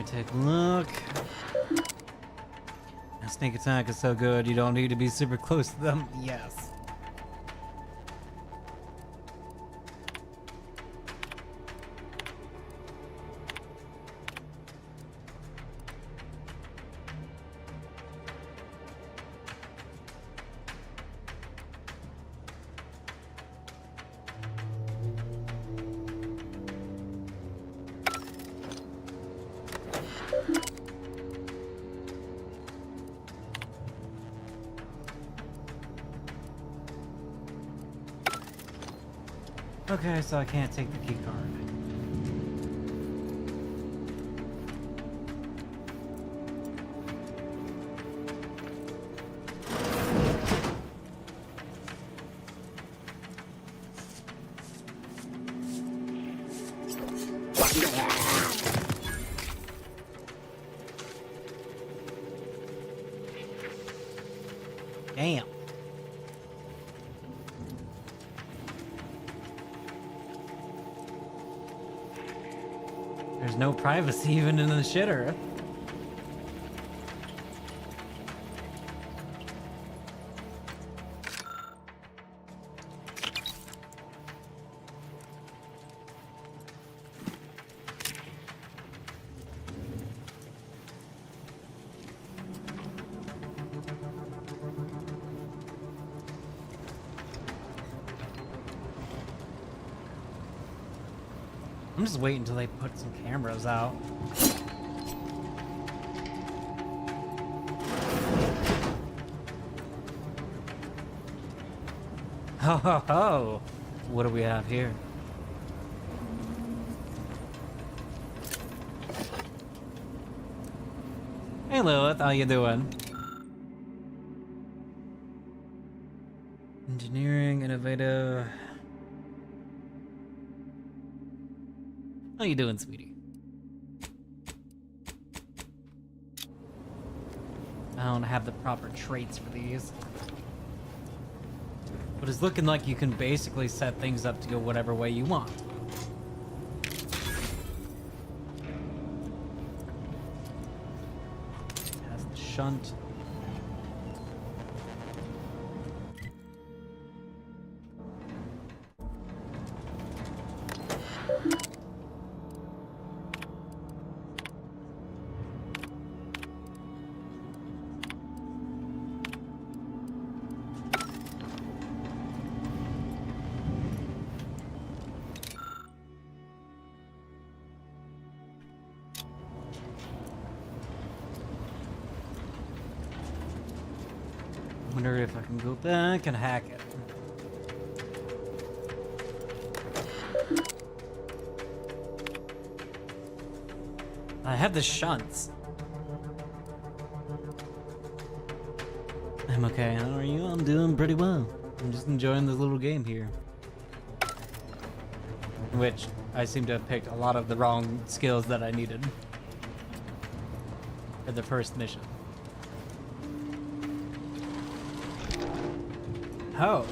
take a look. That sneak attack is so good, you don't need to be super close to them. Yes. Okay, so I can't take the key card. Damn. There's no privacy even in the shitter. I'm just waiting until they put some cameras out. Ho ho ho! What do we have here? Hey Lilith, how you doing? Engineering, innovative. How you doing, sweetie? I don't have the proper traits for these. But it's looking like you can basically set things up to go whatever way you want. Has the shunt. Wonder if I can go back and hack it. I have the shunts. I'm okay. How are you? I'm doing pretty well. I'm just enjoying this little game here. In which I seem to have picked a lot of the wrong skills that I needed for the first mission. Oh.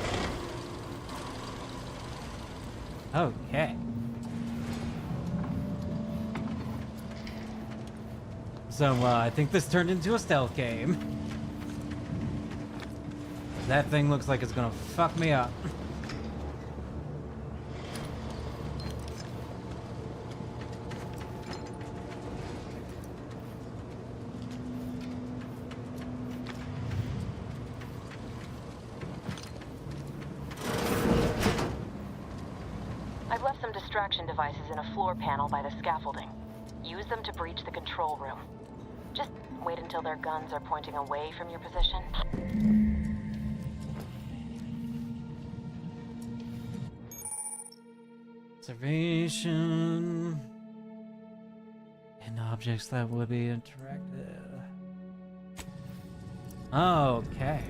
Okay. So, I think this turned into a stealth game. That thing looks like it's gonna fuck me up. Distraction devices in a floor panel by the scaffolding. Use them to breach the control room. Just wait until their guns are pointing away from your position. Observation. And objects that would be interactive. Okay.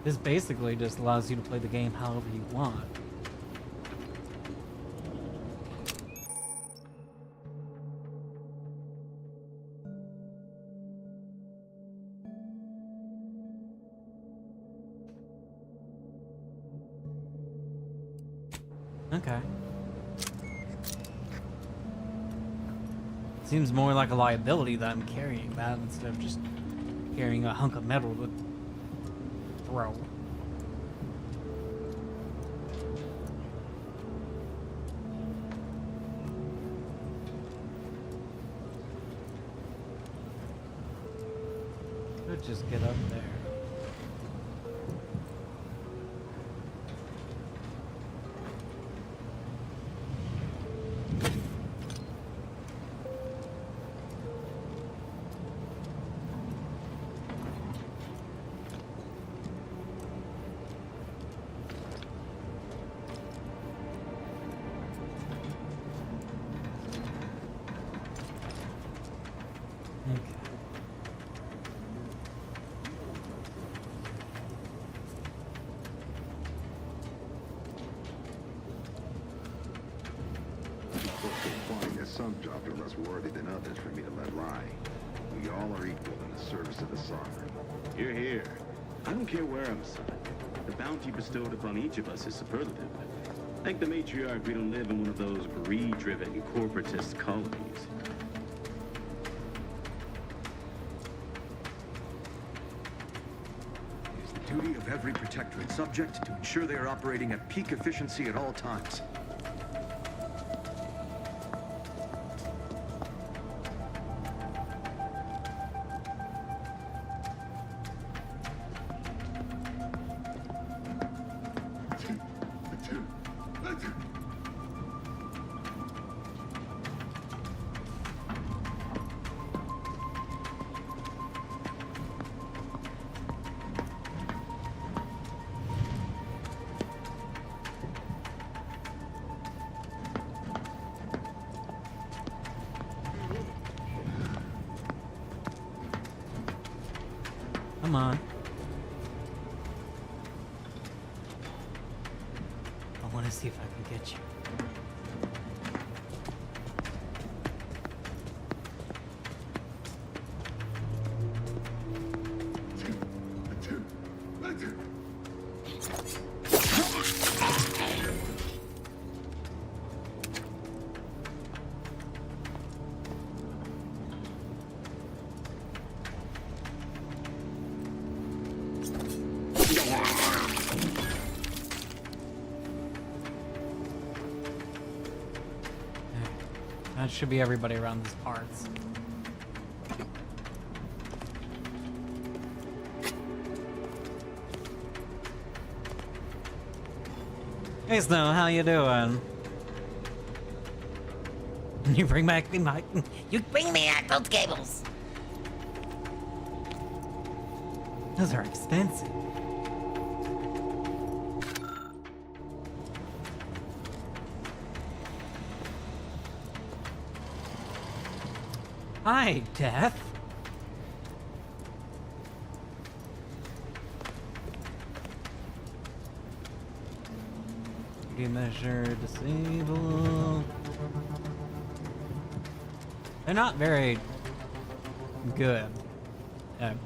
This basically just allows you to play the game however you want. Okay. Seems more like a liability that I'm carrying that instead of just carrying a hunk of metal to throw. Let's just get up there. Some jobs are less worthy than others for me to let lie. We all are equal in the service of the sovereign. Hear, hear. I don't care where I'm assigned. The bounty bestowed upon each of us is superlative. Thank the matriarch we don't live in one of those greed-driven corporatist colonies. It is the duty of every protectorate subject to ensure they are operating at peak efficiency at all times. Come on. I want to see if I can get you. That should be everybody around these parts. Hey Snow, how you doing? You bring back the mic. You bring me back those cables. Those are expensive. Hi, Death. Measure disable. They're not very good at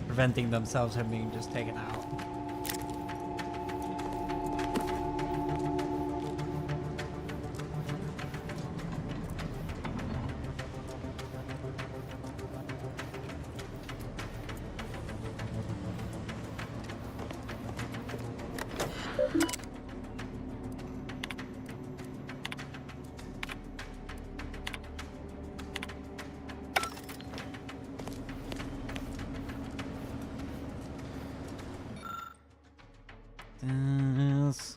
preventing themselves from being just taken out. Yes.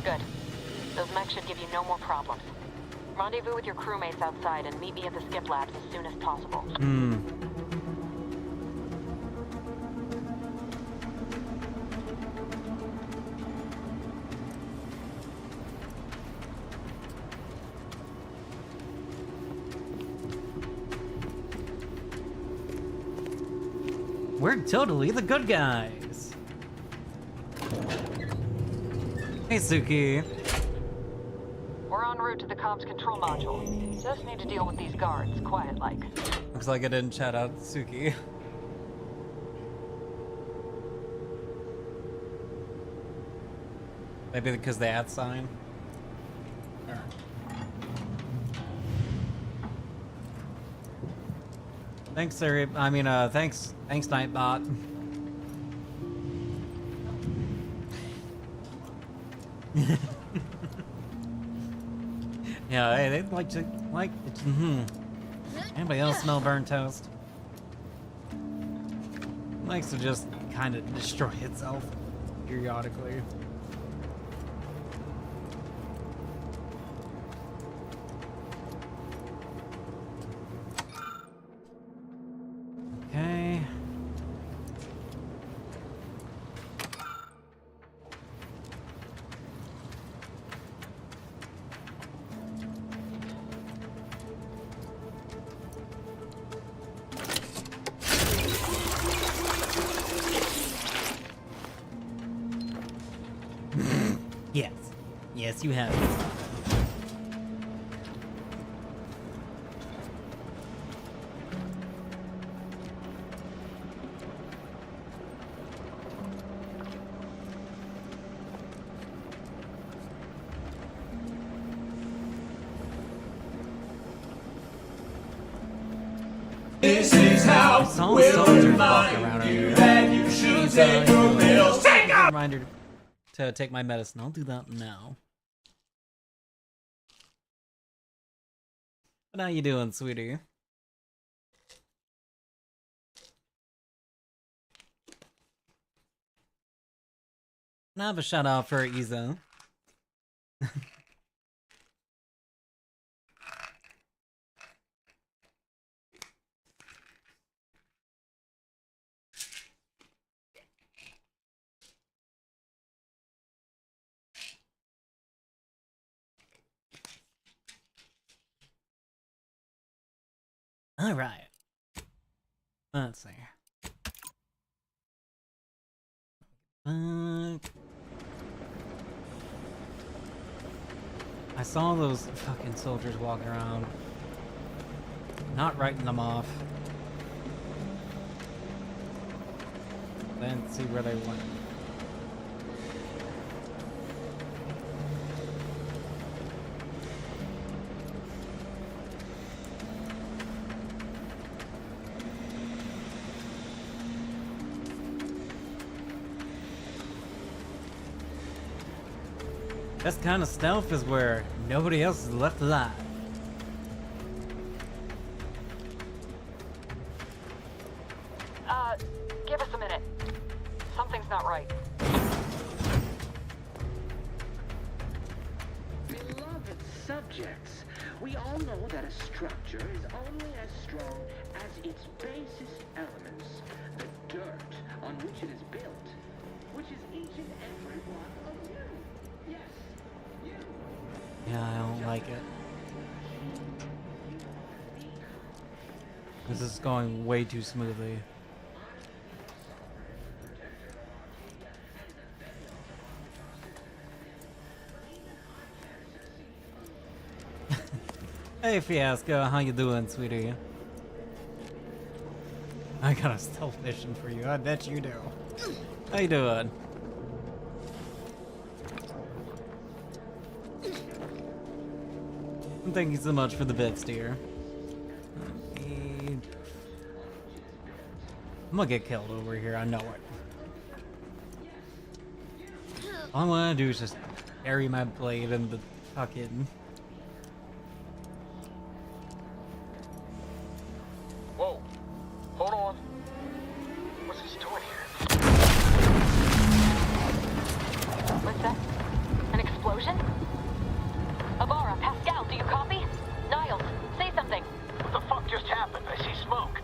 Good. Those mechs should give you no more problems. Rendezvous with your crewmates outside and meet me at the skip labs as soon as possible. We're totally the good guys. Hey, Suki. We're en route to the comms control module. Just need to deal with these guards, quiet-like. Looks like I didn't shout out Suki. Maybe because the @ sign. Or... Thanks, Siri. I mean, thanks, Nightbot. Yeah, hey, they'd like to Anybody else smell burnt toast? Likes to just kind of destroy itself periodically. Okay. Yes. Yes, you have. This is how we'll remind you that you should take your pills. Take up! Reminder to take my medicine. I'll do that now. What are you doing, sweetie? Can I have a shout out for Iza? All right. Let's see. I saw those fucking soldiers walking around. Not writing them off. Then see where they went. This kind of stealth is where nobody else is left alive. Give us a minute. Something's not right. Beloved subjects, we all know that a structure is only as strong as its basest elements, the dirt on which it is built, which is each and every one of you. Yes, you. Yeah, I don't like it. This is going way too smoothly. Hey Fiasco, how you doing, sweetie? I got a stealth mission for you, I bet you do. How you doing? Thank you so much for the bits, dear. I'm gonna get killed over here, I know it. All I wanna do is just bury my blade in the fucking... Whoa. Hold on. What's this doing here? What's that? An explosion? Avara, Pascal, do you copy? Niles, say something. What the fuck just happened? I see smoke.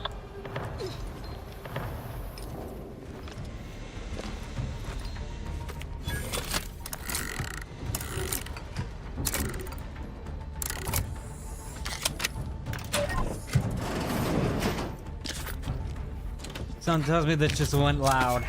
Something tells me this just went loud.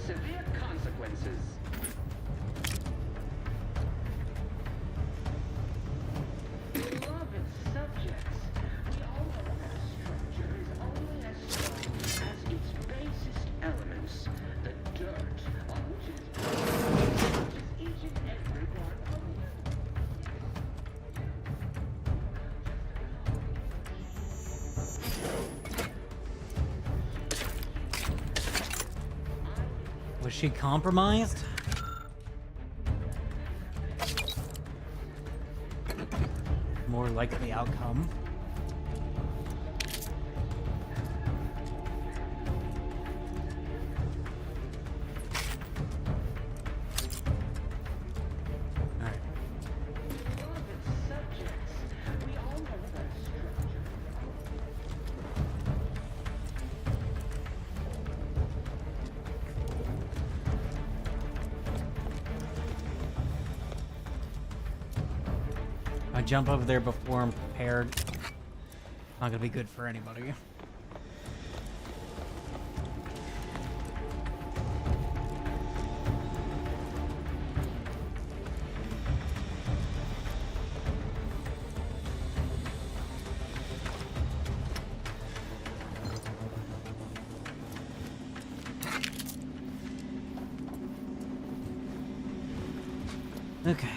Severe consequences. Beloved subjects, we all know that a structure is only as strong as its basest elements, the dirt on which it is built, which is each and every one of you. Was she compromised? More likely outcome. Alright. I jump over there before I'm prepared. Not gonna be good for anybody. Okay.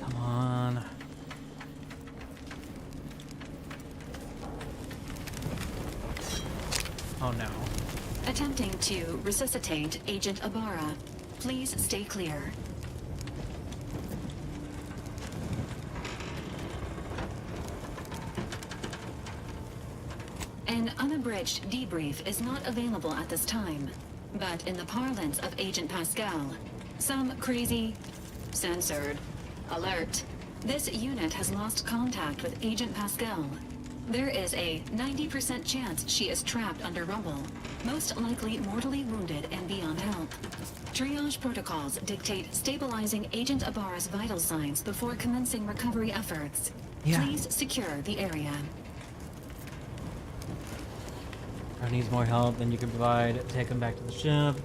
Come on. Oh no. Attempting to resuscitate Agent Ibarra. Please stay clear. An unabridged debrief is not available at this time, but in the parlance of Agent Pascal, some crazy, censored, alert. This unit has lost contact with Agent Pascal. There is a 90% chance she is trapped under rubble, most likely mortally wounded and beyond help. Triage protocols dictate stabilizing Agent Ibarra's vital signs before commencing recovery efforts. Yeah. Please secure the area. If needs more help than you can provide, take him back to the ship.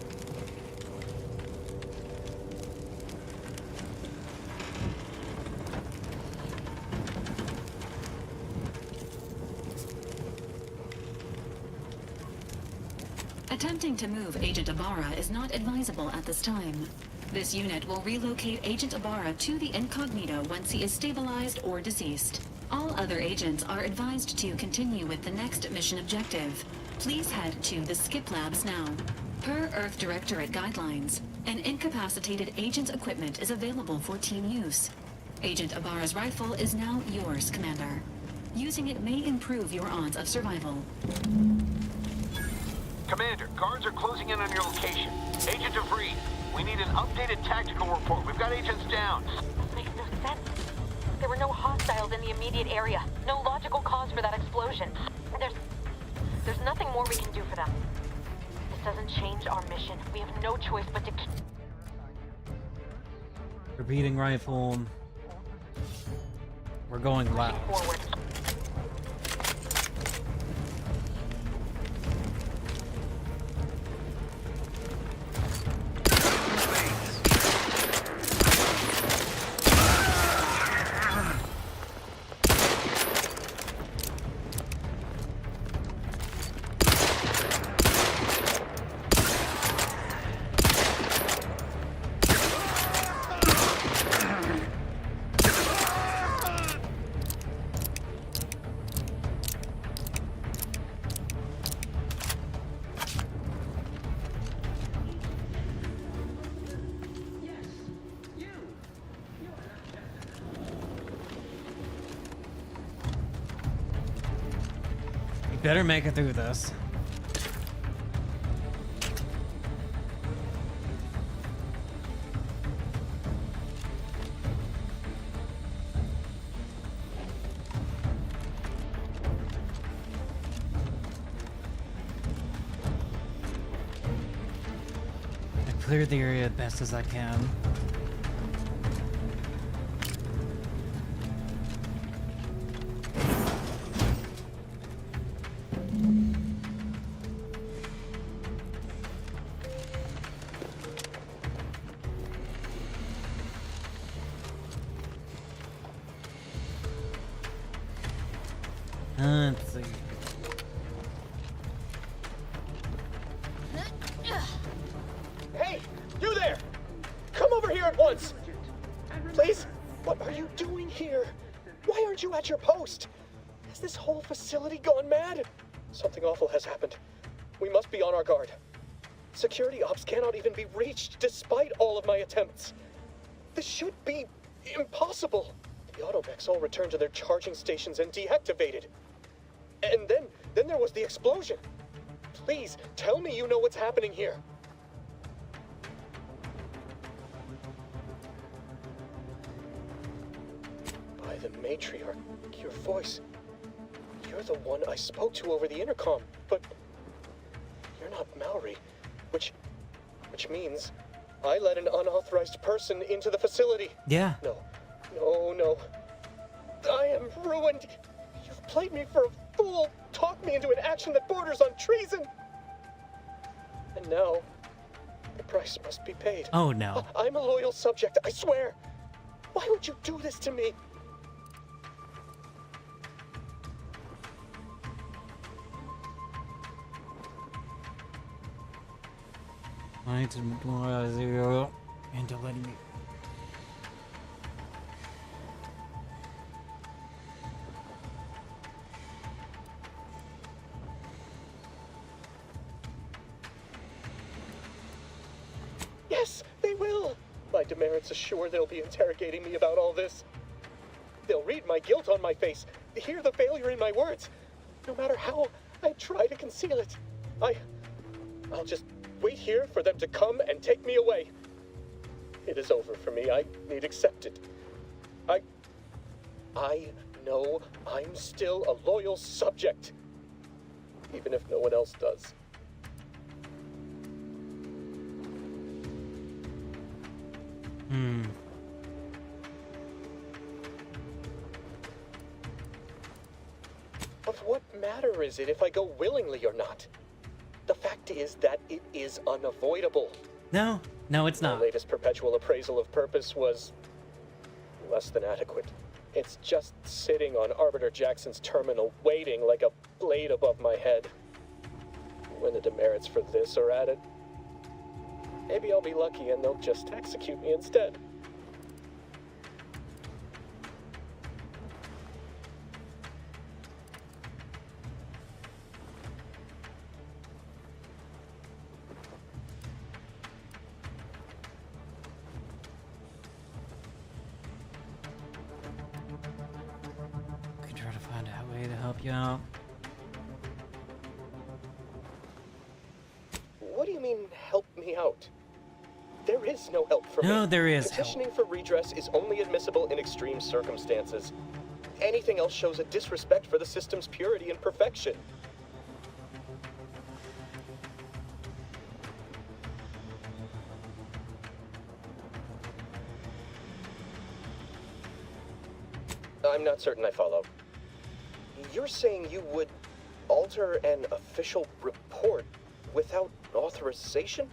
Attempting to move Agent Ibarra is not advisable at this time. This unit will relocate Agent Ibarra to the incognito once he is stabilized or deceased. All other agents are advised to continue with the next mission objective. Please head to the Skip Labs now. Per Earth Directorate guidelines, an incapacitated agent's equipment is available for team use. Agent Ibarra's rifle is now yours, Commander. Using it may improve your odds of survival. Commander, guards are closing in on your location. Agent DeVries, we need an updated tactical report. We've got agents down. This makes no sense. There were no hostiles in the immediate area. No logical cause for that explosion. There's nothing more we can do for them. This doesn't change our mission. We have no choice but to keep... Repeating rifle. We're going loud. forward. Better make it through this. clear the area as best as I can. Let's see. Hey, you there! Come over here at once! Please, what are you doing here? Why aren't you at your post? Has this whole facility gone mad? Something awful has happened. We must be on our guard. Security ops cannot even be reached despite all of my attempts. This should be impossible. The automechs all returned to their charging stations and deactivated. And then there was the explosion. Please, tell me you know what's happening here. By the matriarch, your voice. You're the one I spoke to over the intercom, but you're not Maori, which means I let an unauthorized person into the facility. Yeah. No. I am ruined. You've played me for a fool, talked me into an action that borders on treason. And now, the price must be paid. Oh no. I'm a loyal subject, I swear. Why would you do this to me? I need to demoralize you into letting me. Yes, they will. My demerits assure they'll be interrogating me about all this. They'll read my guilt on my face, hear the failure in my words. No matter how I try to conceal it, I'll just wait here for them to come and take me away. It is over for me. I need accept it. I know I'm still a loyal subject, even if no one else does. Of what matter is it if I go willingly or not? The fact is that it is unavoidable. No, it's not. My latest perpetual appraisal of purpose was less than adequate. It's just sitting on Arbiter Jackson's terminal, waiting like a blade above my head. When the demerits for this are added, maybe I'll be lucky and they'll just execute me instead. You know. What do you mean, help me out? There is no help for me. No, there is Petitioning for redress is only admissible in extreme circumstances. Anything else shows a disrespect for the system's purity and perfection. I'm not certain I follow. You're saying you would alter an official report without authorization?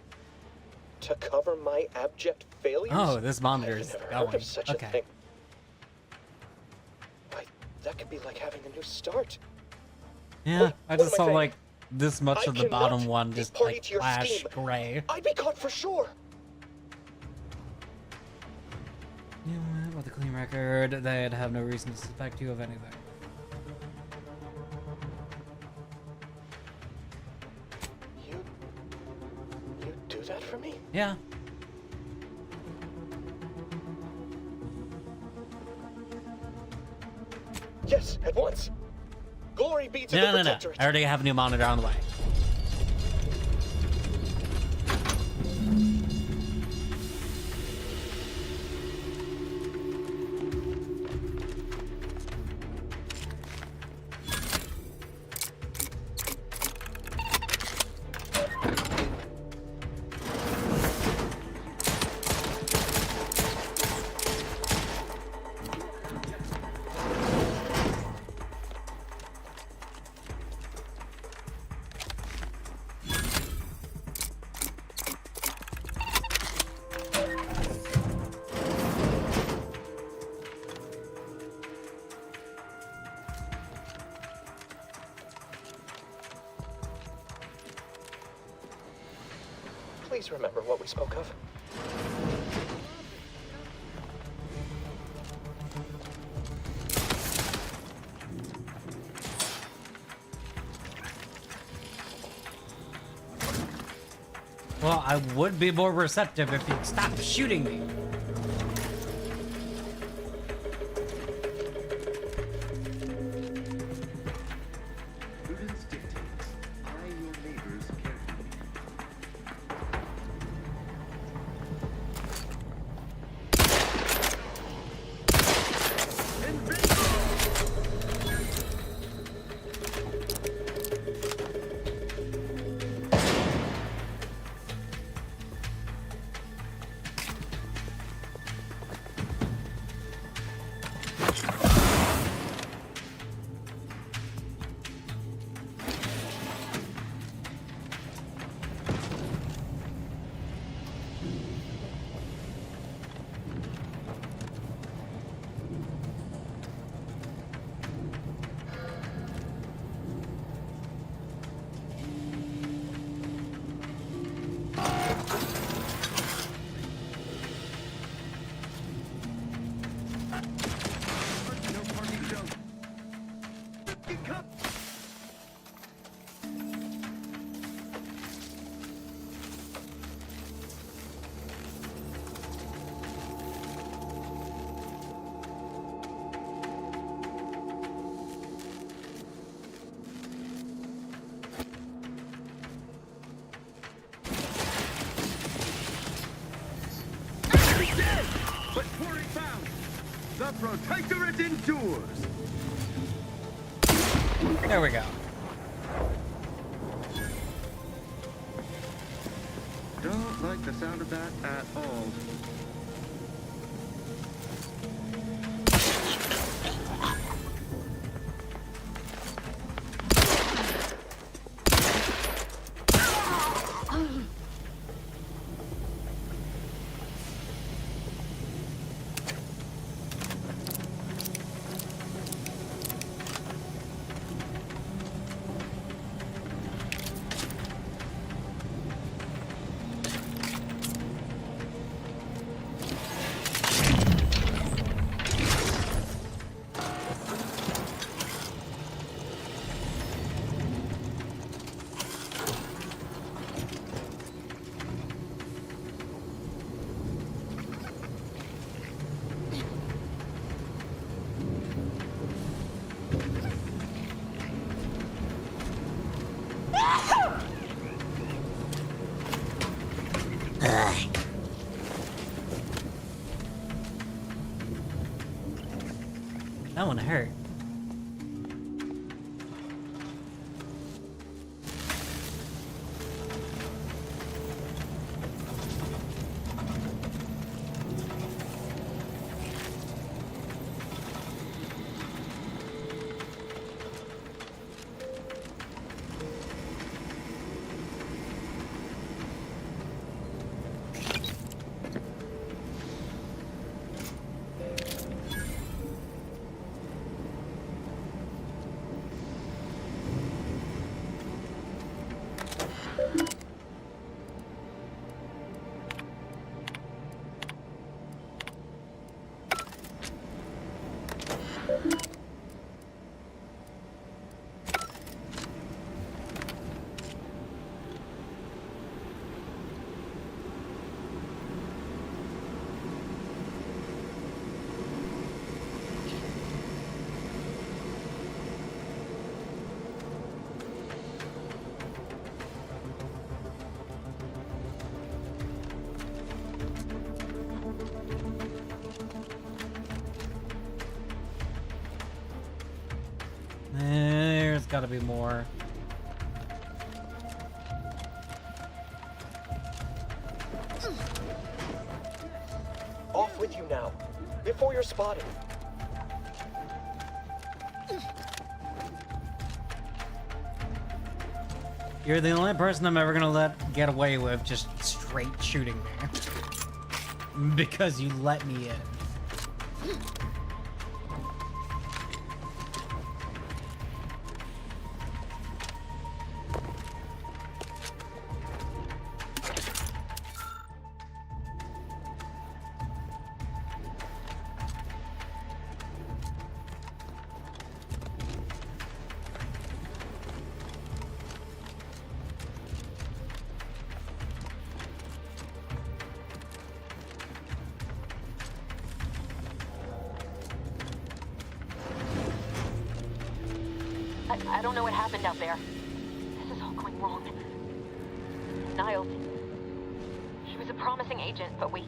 To cover my abject failures? Oh, this monitor's I've never going. heard of such a thing. That could be like having a new start. Yeah, Wait, I what just am I saw saying? like this much of the bottom one be just party like to your flash scheme. gray. I'd be caught for sure. You know what? With a clean record, they'd have no reason to suspect you of anything. You do that for me? Yeah. Yes, at once. Glory be to the No. Protectorate. I already have a new monitor on the way. Please remember what we spoke of. Well, I would be more receptive if you'd stop shooting me. Prudence dictates, eye your neighbors carefully. But quarry found! The Protectorate endures! There we go. Don't like the sound of that at all. That one hurt. There's gotta be more. Off with you now, before you're spotted. You're the only person I'm ever gonna let get away with just straight shooting me. Because you let me in. I don't know what happened out there. This is all going wrong. Niles. He was a promising agent, but we've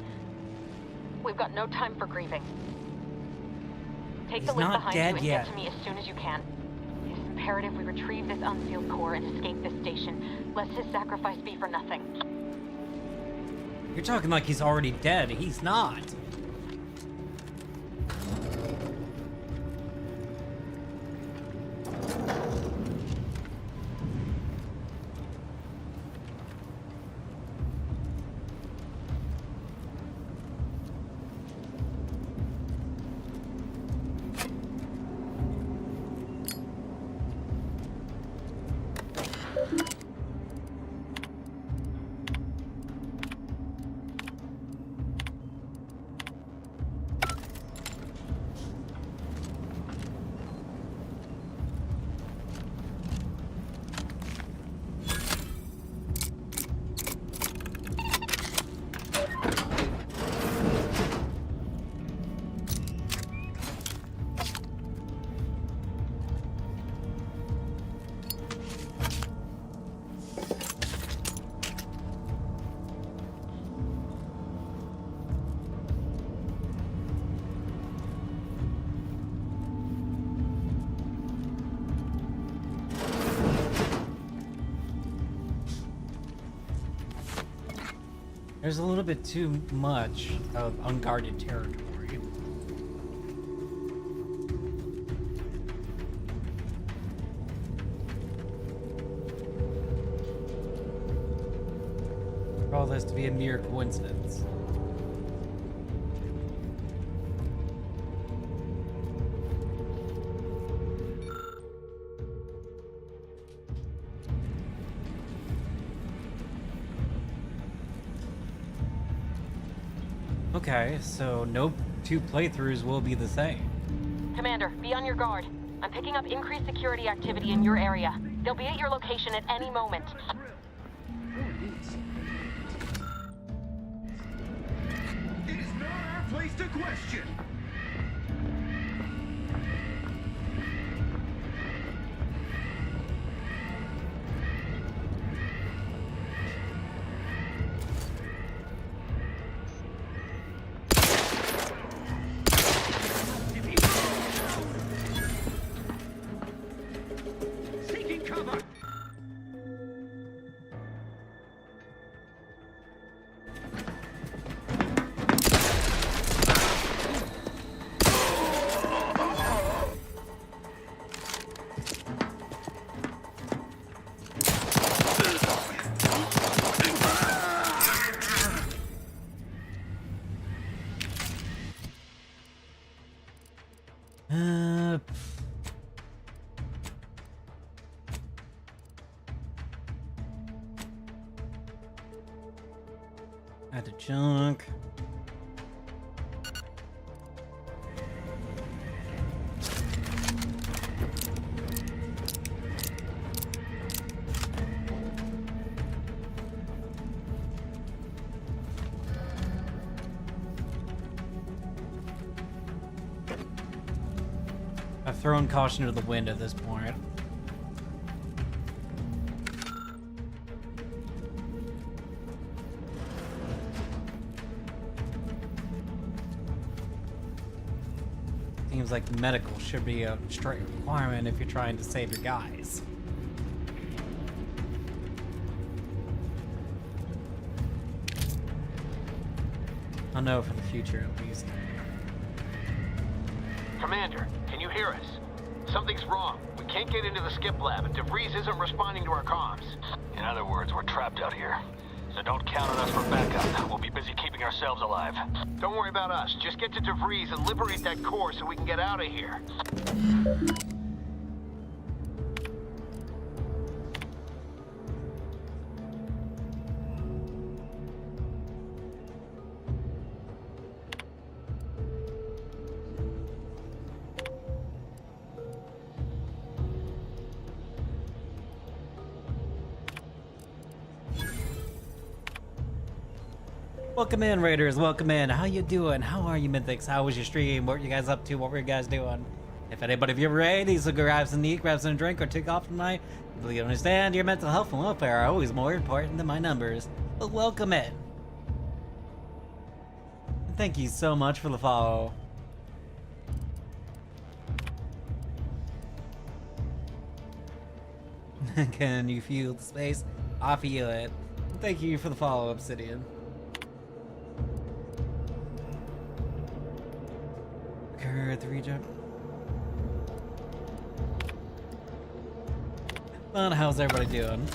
got no time for grieving. Take the link behind you and get to me as soon as you can. It is imperative we retrieve this unsealed core and escape this station, lest his sacrifice be for nothing. You're talking like he's already dead. He's not. There's a little bit too much of unguarded territory. For all this to be a mere coincidence. Okay, so no two playthroughs will be the same. Commander, be on your guard. I'm picking up increased security activity in your area. They'll be at your location at any moment. It is not our place to question. Add to junk. I've thrown caution to the wind at this point. Seems like medical should be a straight requirement if you're trying to save your guys. I know for the future at least. Commander, can you hear us? Something's wrong. We can't get into the skip lab, and DeVries isn't responding to our comms. In other words, we're trapped out here. So don't count on us for backup. We'll be busy keeping ourselves alive. Don't worry about us. Just get to DeVries and liberate that core so we can get out of here. Welcome in, Raiders. Welcome in. How you doing? How are you, Mythics? How was your stream? What were you guys up to? What were you guys doing? If anybody of your raid needs to grab some meat, grab some drink, or take off tonight, please understand your mental health and welfare are always more important than my numbers. But welcome in. And thank you so much for the follow. Can you feel the space? I feel it. Thank you for the follow, Obsidian. Curd 3 jump. Well, how's everybody doing?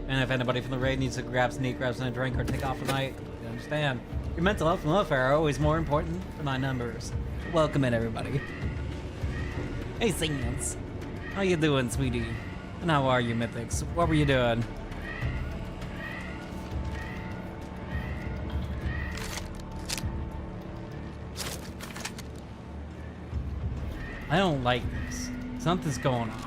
And if anybody from the raid needs to grab sneak, grab some drink, or take off tonight, you understand. Your mental health and welfare are always more important than my numbers. Welcome in, everybody. Hey, Singans. How you doing, sweetie? And how are you, Mythics? What were you doing? I don't like this. Something's going on.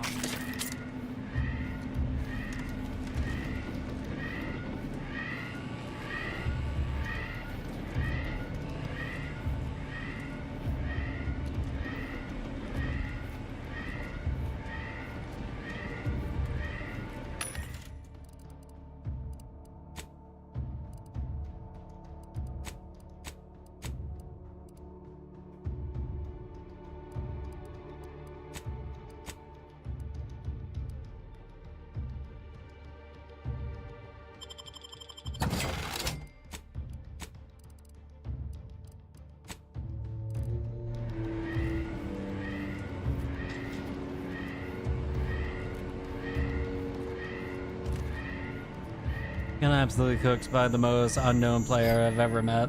I'm absolutely cooked by the most unknown player I've ever met.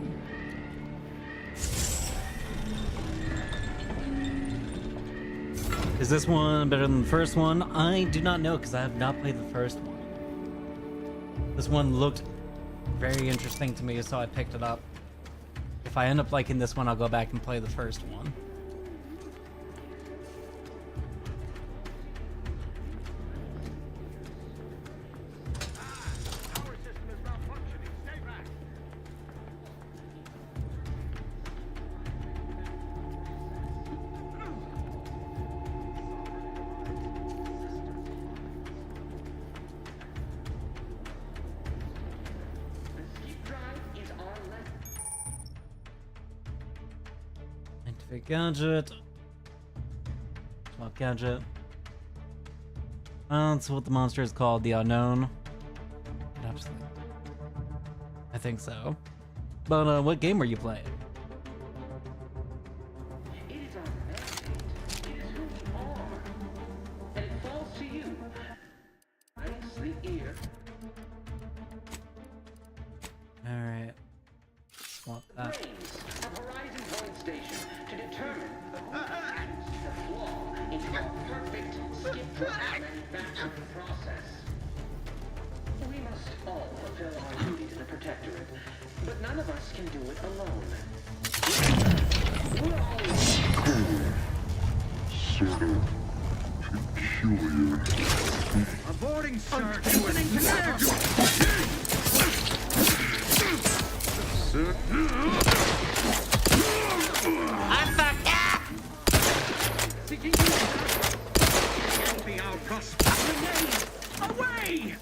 Is this one better than the first one? I do not know because I have not played the first one. This one looked very interesting to me, so I picked it up. If I end up liking this one, I'll go back and play the first one. Gadget. Swap gadget. That's what the monster is called, the unknown. Absolutely. I think so. But what game were you playing? It is our mandate. It is who we are. And it falls to you. Eyes, the ear. Alright. Swap that. Of Horizon Point Station to determine the flaw into a perfect skip drive manufacturing process. We must all fulfill our duty to the Protectorate, but none of us can do it alone. We're always Sort of peculiar. Aborting, sir. I'm fucked up! Can't be our prospect. Away!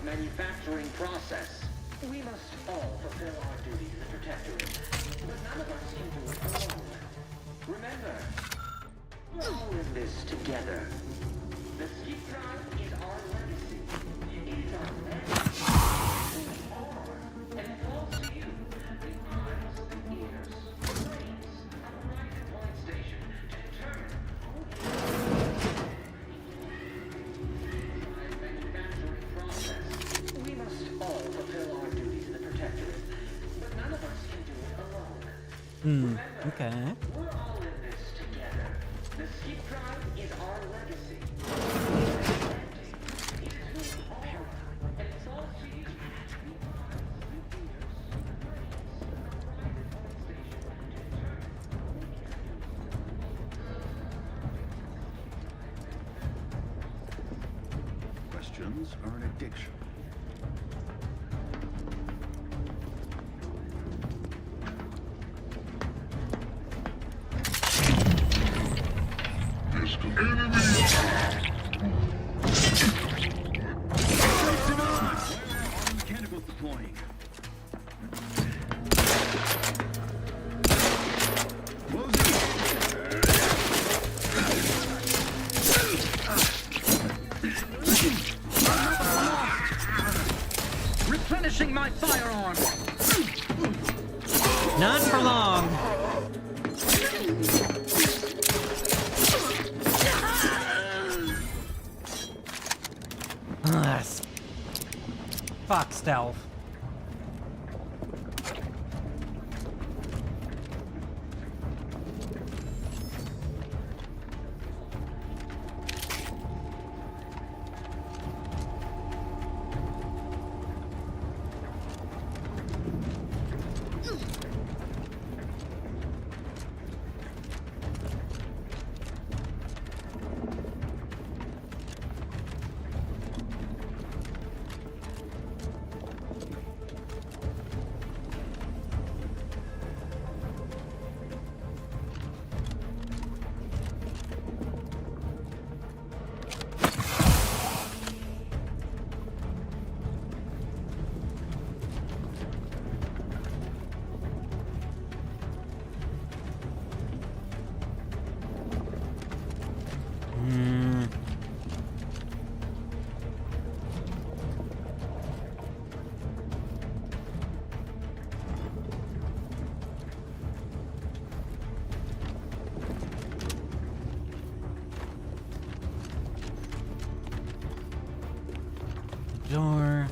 manufacturing process. We must all fulfill our duty to the Protectorate, but none of us can do it alone. Remember, we're all in this together. The skip drive is our legacy. It is our legacy. Who we are, and it falls to you. The eyes, the ears, the brains of Horizon Point Station to determine who manufacturing process. We must all fulfill our duty to the Protectorate, but none of us can do it alone. Okay. We're all in this together. The skip drive our legacy. It is who all, and it's all to you. Questions are an addiction. Mechanicals deploying. Replenishing my firearm. Not for long. Fuck stealth. Door.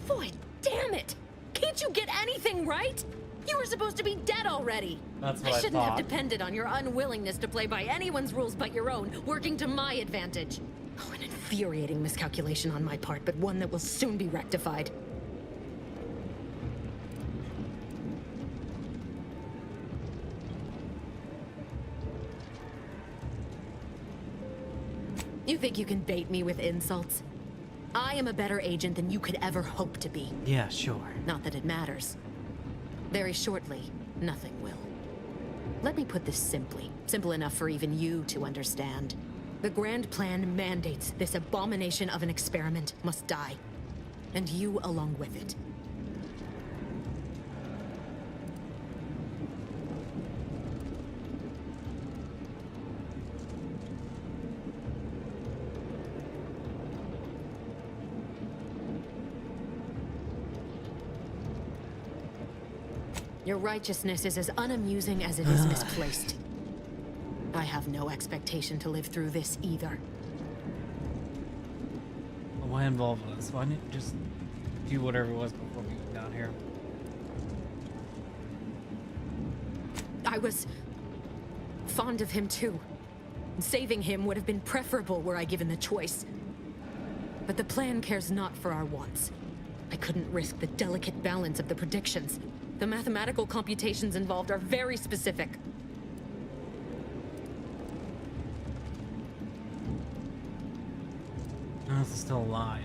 Boy, damn it! Can't you get anything right? You were supposed to be dead already. That's what I shouldn't have thought. depended on your unwillingness to play by anyone's rules but your own, working to my advantage. Oh, an infuriating miscalculation on my part, but one that will soon be rectified. You think you can bait me with insults? I am a better agent than you could ever hope to be. Yeah, sure. Not that it matters. Very shortly, nothing will. Let me put this simply. Simple enough for even you to understand. The grand plan mandates this abomination of an experiment must die. And you along with it. Your righteousness is as unamusing as it is misplaced. I have no expectation to live through this either. Why involve us? Why didn't you just do whatever it was before we got down here? I was fond of him too. Saving him would have been preferable were I given the choice. But the plan cares not for our wants. I couldn't risk the delicate balance of the predictions. The mathematical computations involved are very specific. Earth is still alive.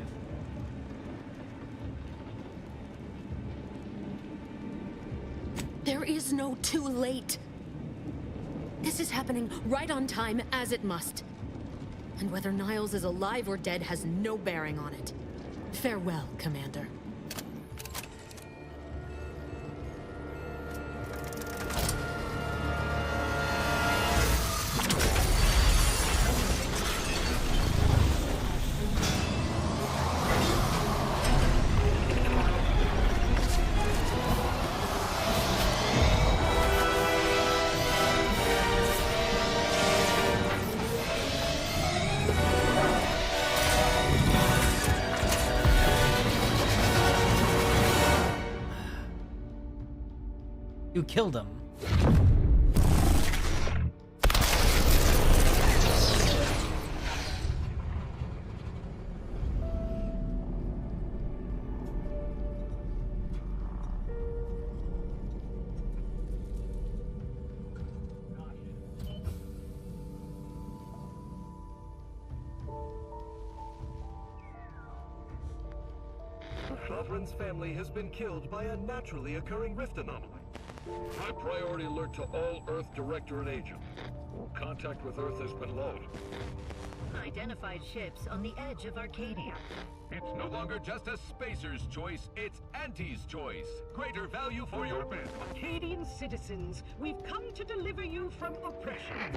There is no too late. This is happening right on time, as it must. And whether Niles is alive or dead has no bearing on it. Farewell, Commander. who killed him. Sovereign's family has been killed by a naturally occurring rift anomaly. High priority alert to all Earth Directorate agents. Contact with Earth has been low. Identified ships on the edge of Arcadia. It's no longer just a spacer's choice, it's Auntie's choice. Greater value for your men. Arcadian citizens, we've come to deliver you from oppression.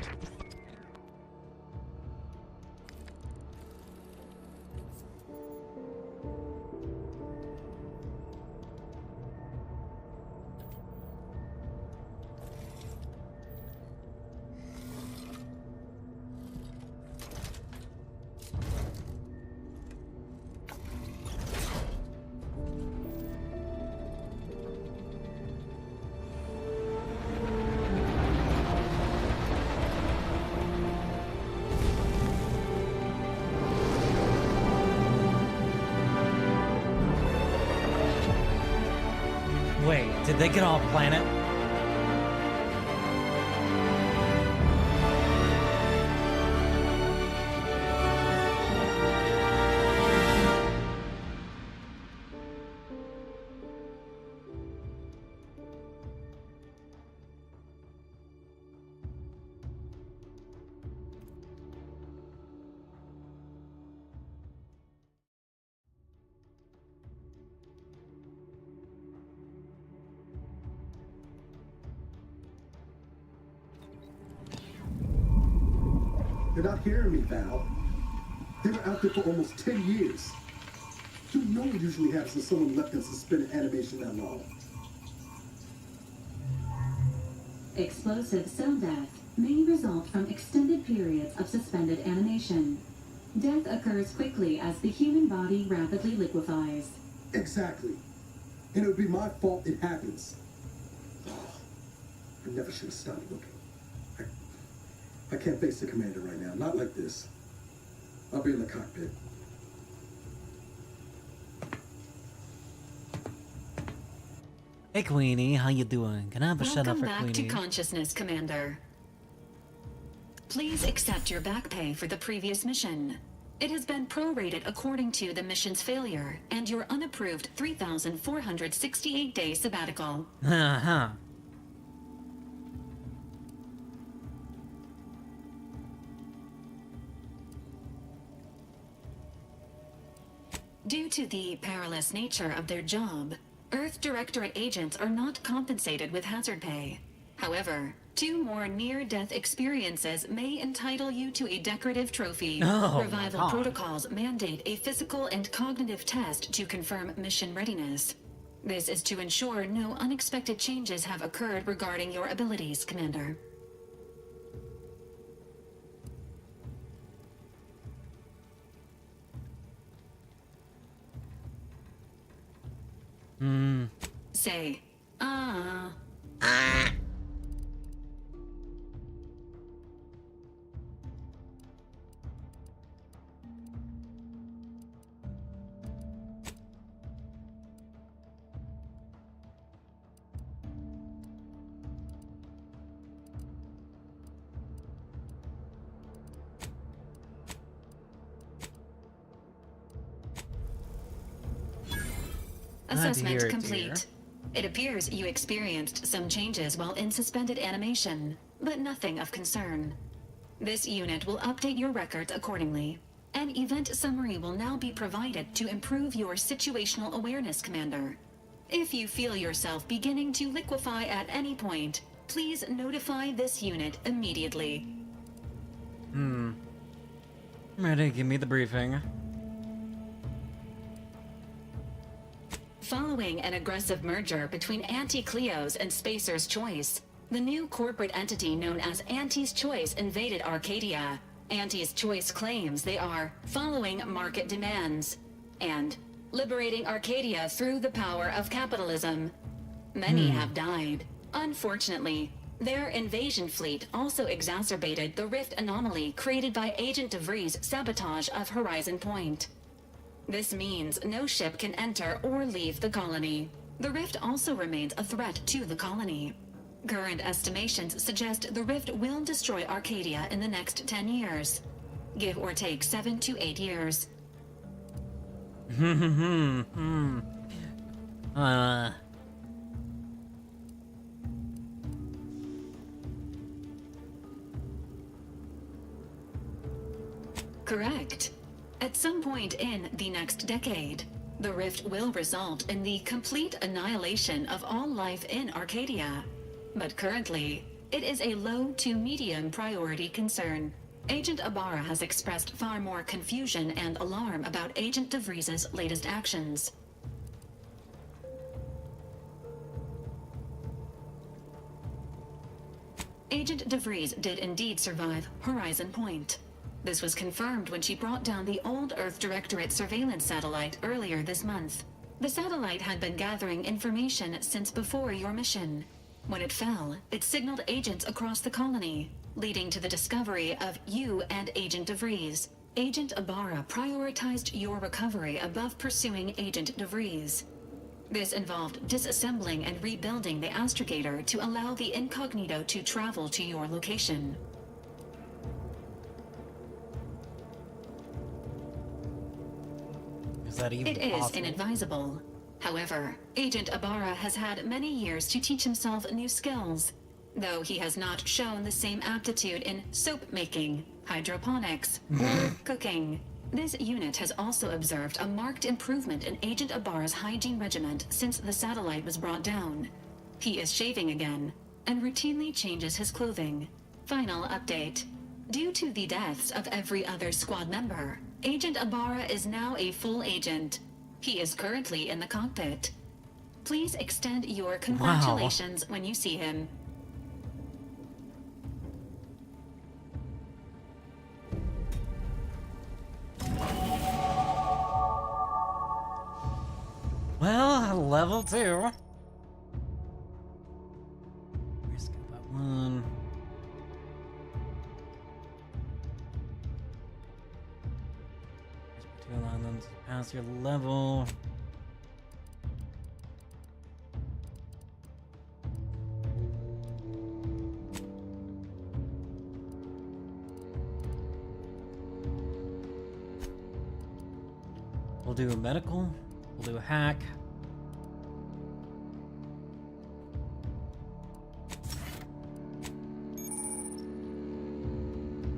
Wait, did they get off planet? They're not hearing me, Val. They were out there for almost 10 years. You know what usually happens when someone left in suspended animation that long. Explosive cell death may result from extended periods of suspended animation. Death occurs quickly as the human body rapidly liquefies. Exactly. And it would be my fault it happens. I never should have stopped looking. I can't face the commander right now. Not like this. I'll be in the cockpit. Hey, Queenie, how you doing? Can I have a shut up for Welcome back Queenie? to consciousness, Commander. Please accept your back pay for the previous mission. It has been prorated according to the mission's failure and your unapproved 3,468-day sabbatical. Uh-huh. Due to the perilous nature of their job, Earth Directorate agents are not compensated with hazard pay. However, 2 more near-death experiences may entitle you to a decorative trophy. Oh, Revival my God. protocols mandate a physical and cognitive test to confirm mission readiness. This is to ensure no unexpected changes have occurred regarding your abilities, Commander. Say, Assessment dear, complete. dear. It appears you experienced some changes while in suspended animation, but nothing of concern. This unit will update your records accordingly. An event summary will now be provided to improve your situational awareness, Commander. If you feel yourself beginning to liquefy at any point, please notify this unit immediately. Ready, give me the briefing. Following an aggressive merger between Anti-Cleo's and Spacer's Choice, the new corporate entity known as Auntie's Choice invaded Arcadia. Auntie's Choice claims they are following market demands and liberating Arcadia through the power of capitalism. Many have died. Unfortunately, their invasion fleet also exacerbated the rift anomaly created by Agent DeVries' sabotage of Horizon Point. This means no ship can enter or leave the colony. The rift also remains a threat to the colony. Current estimations suggest the rift will destroy Arcadia in the next 10 years. Give or take 7 to 8 years. Correct. At some point in the next decade, the rift will result in the complete annihilation of all life in Arcadia. But currently, it is a low to medium priority concern. Agent Ibarra has expressed far more confusion and alarm about Agent DeVries' latest actions. Agent DeVries did indeed survive Horizon Point. This was confirmed when she brought down the old Earth Directorate surveillance satellite earlier this month. The satellite had been gathering information since before your mission. When it fell, it signaled agents across the colony, leading to the discovery of you and Agent DeVries. Agent Ibarra prioritized your recovery above pursuing Agent DeVries. This involved disassembling and rebuilding the astrogator to allow the incognito to travel to your location. Is that even It is possible? inadvisable. However, Agent Ibarra has had many years to teach himself new skills, though he has not shown the same aptitude in soap making, hydroponics, or cooking. This unit has also observed a marked improvement in Agent Ibarra's hygiene regimen since the satellite was brought down. He is shaving again, and routinely changes his clothing. Final update. Due to the deaths of every other squad member, Agent Ibarra is now a full agent. He is currently in the cockpit. Please extend your congratulations when you see him. Well, level 2. Risk about 1. Two islands. Pass your level. We'll do a medical. We'll do a hack.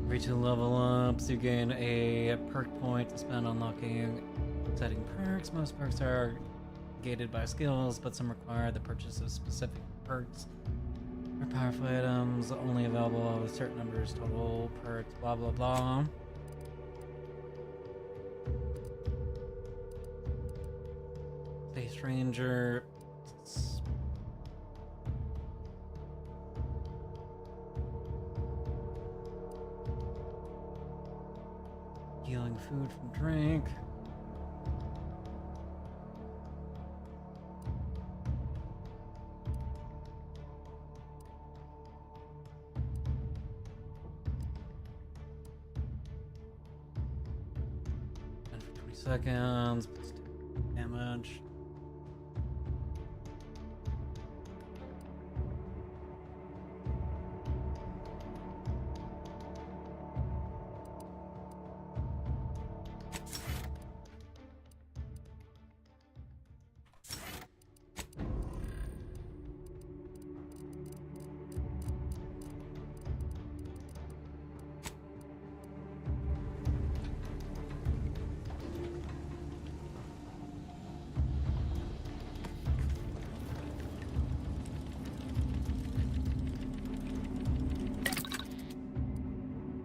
Every 2 level ups, you gain a perk point to spend unlocking setting perks. Most perks are gated by skills, but some require the purchase of specific perks. For powerful items, only available with certain numbers total perks, blah blah blah. Space Ranger. Healing food from drink. And for 20 seconds, plus 2 damage.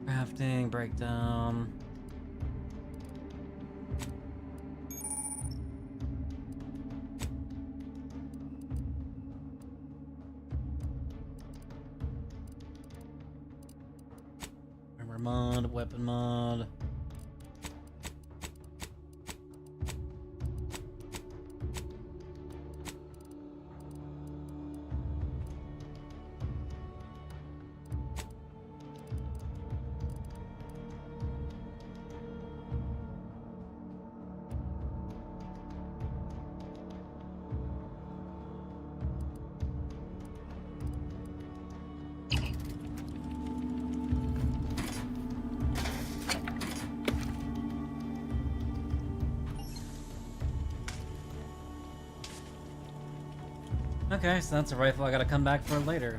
Crafting, breakdown. Armor mod, weapon mod. Okay, so that's a rifle I gotta come back for later.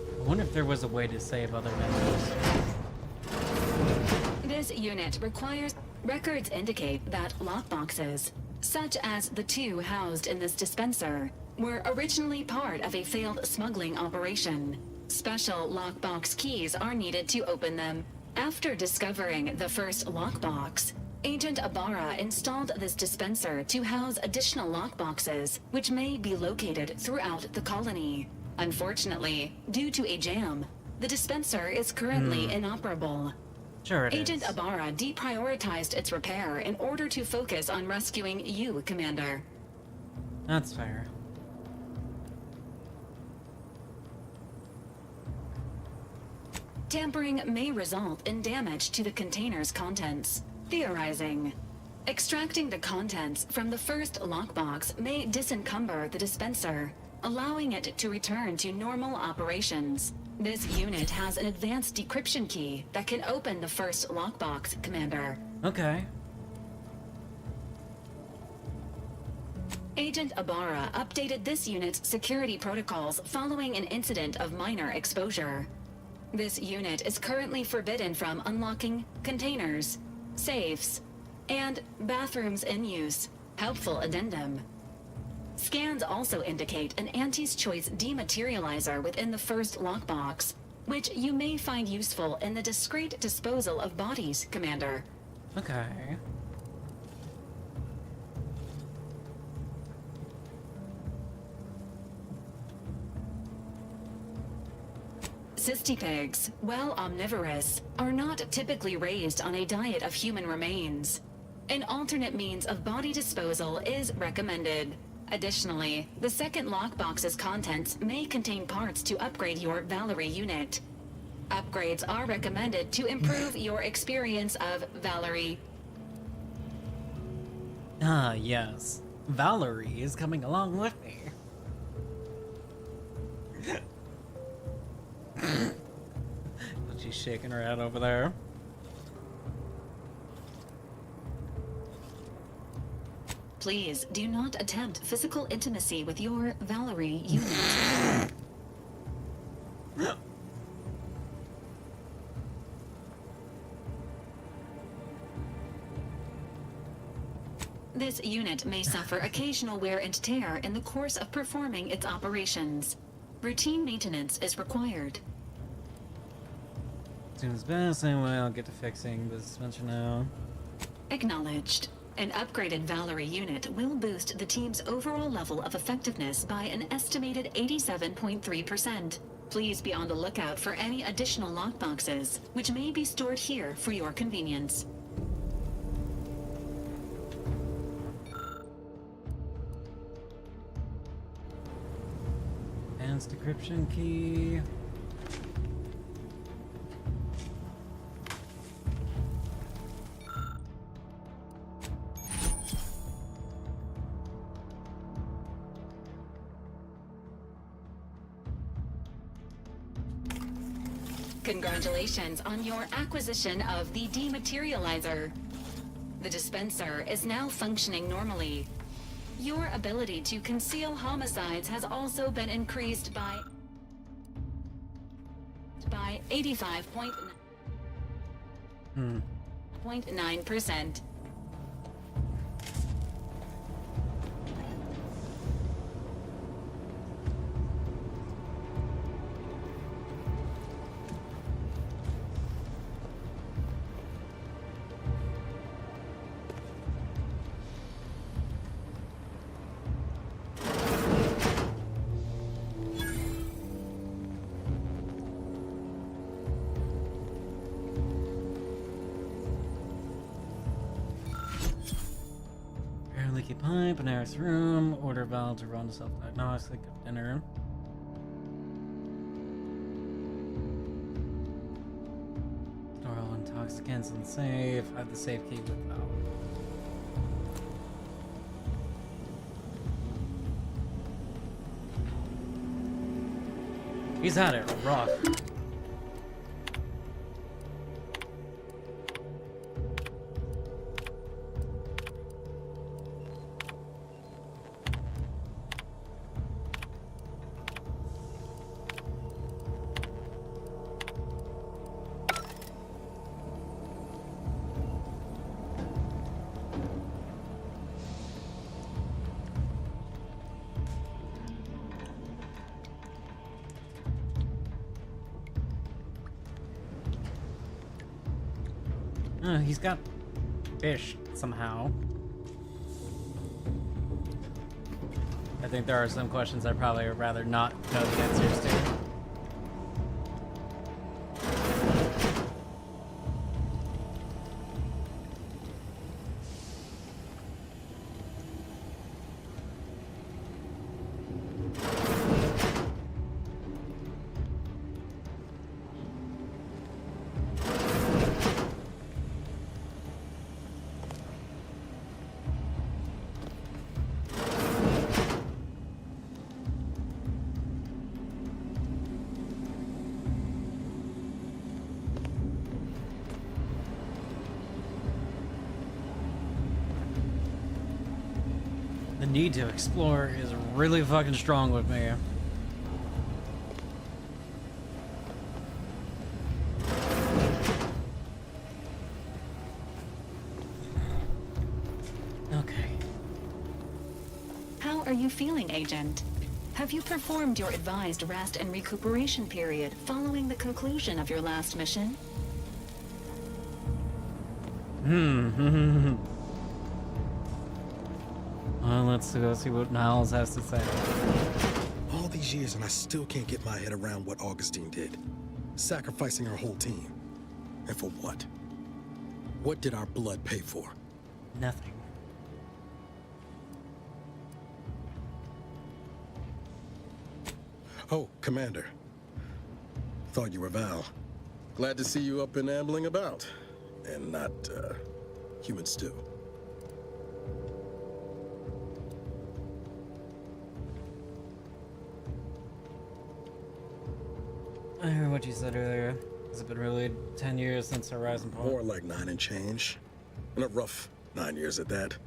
I wonder if there was a way to save other members. This unit requires... Records indicate that lockboxes, such as the two housed in this dispenser, were originally part of a failed smuggling operation. Special lockbox keys are needed to open them. After discovering the first lockbox, Agent Ibarra installed this dispenser to house additional lockboxes, which may be located throughout the colony. Unfortunately, due to a jam, the dispenser is currently inoperable. Sure it Agent is. Ibarra deprioritized its repair in order to focus on rescuing you, Commander. That's fair. Tampering may result in damage to the container's contents. Theorizing. Extracting the contents from the first lockbox may disencumber the dispenser, allowing it to return to normal operations. This unit has an advanced decryption key that can open the first lockbox, Commander. Okay. Agent Ibarra updated this unit's security protocols following an incident of minor exposure. This unit is currently forbidden from unlocking containers, safes, and bathrooms in use. Helpful addendum. Scans also indicate an Auntie's Choice dematerializer within the first lockbox, which you may find useful in the discreet disposal of bodies, Commander. Okay. Cystipegs, while omnivorous, are not typically raised on a diet of human remains. An alternate means of body disposal is recommended. Additionally, the second lockbox's contents may contain parts to upgrade your Valerie unit. Upgrades are recommended to improve your experience of Valerie. Ah, yes. Valerie is coming along with me. She's shaking her head over there. Please do not attempt physical intimacy with your Valerie unit. This unit may suffer occasional wear and tear in the course of performing its operations. Routine maintenance is required. As soon as best, anyway, I'll get to fixing the suspension now. Acknowledged. An upgraded Valerie unit will boost the team's overall level of effectiveness by an estimated 87.3%. Please be on the lookout for any additional lockboxes, which may be stored here for your convenience. Advanced decryption key. Congratulations on your acquisition of the dematerializer. The dispenser is now functioning normally. Your ability to conceal homicides has also been increased by 85.9%. Leaky pipe, an air's room, order valve to run self-diagnostic of dinner. Store all intoxicants and safe. I have the safe key with valve. He's had it rough. He's got fish somehow. I think there are some questions I'd probably rather not know the answers to. The need to explore is really fucking strong with me. Okay. How are you feeling, Agent? Have you performed your advised rest and recuperation period following the conclusion of your last mission? Let's see what Niles has to say. All these years and I still can't get my head around what Augustine did. Sacrificing her whole team. And for what? What did our blood pay for? Nothing. Oh, Commander. Thought you were Val. Glad to see you up and ambling about. And not, human stew. I heard what you said earlier. Has it been really 10 years since Horizon Point? More like 9 and change. And a rough 9 years at that.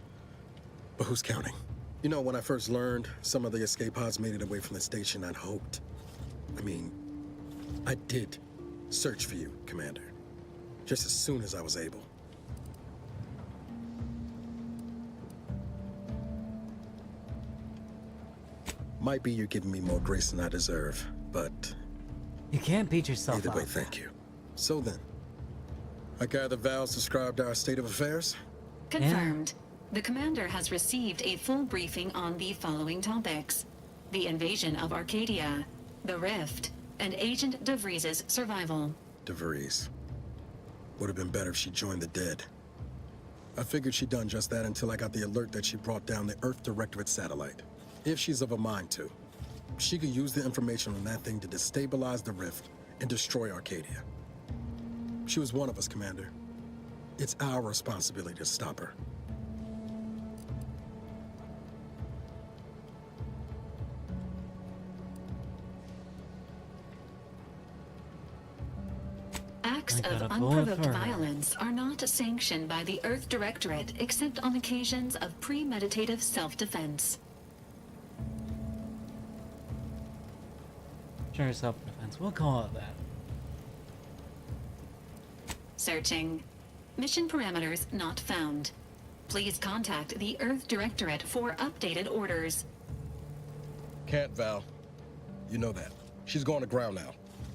But who's counting? You know, when I first learned some of the escape pods made it away from the station, I'd hoped. I did search for you, Commander. Just as soon as I was able. Might be you're giving me more grace than I deserve, but... You can't beat yourself Either up. way, thank you. So then, I gather Val's described our state of affairs? Confirmed. The Commander has received a full briefing on the following topics: the invasion of Arcadia, the Rift, and Agent DeVries's survival. DeVries. Would have been better if she joined the dead. I figured she'd done just that until I got the alert that she brought down the Earth Directorate satellite. If she's of a mind to, she could use the information on that thing to destabilize the Rift and destroy Arcadia. She was one of us, Commander. It's our responsibility to stop her. Acts of unprovoked violence are not sanctioned by the Earth Directorate except on occasions of premeditative self-defense. Sure, self-defense. We'll call it that. Searching. Mission parameters not found. Please contact the Earth Directorate for updated orders. Can't, Val. You know that. She's going to ground now.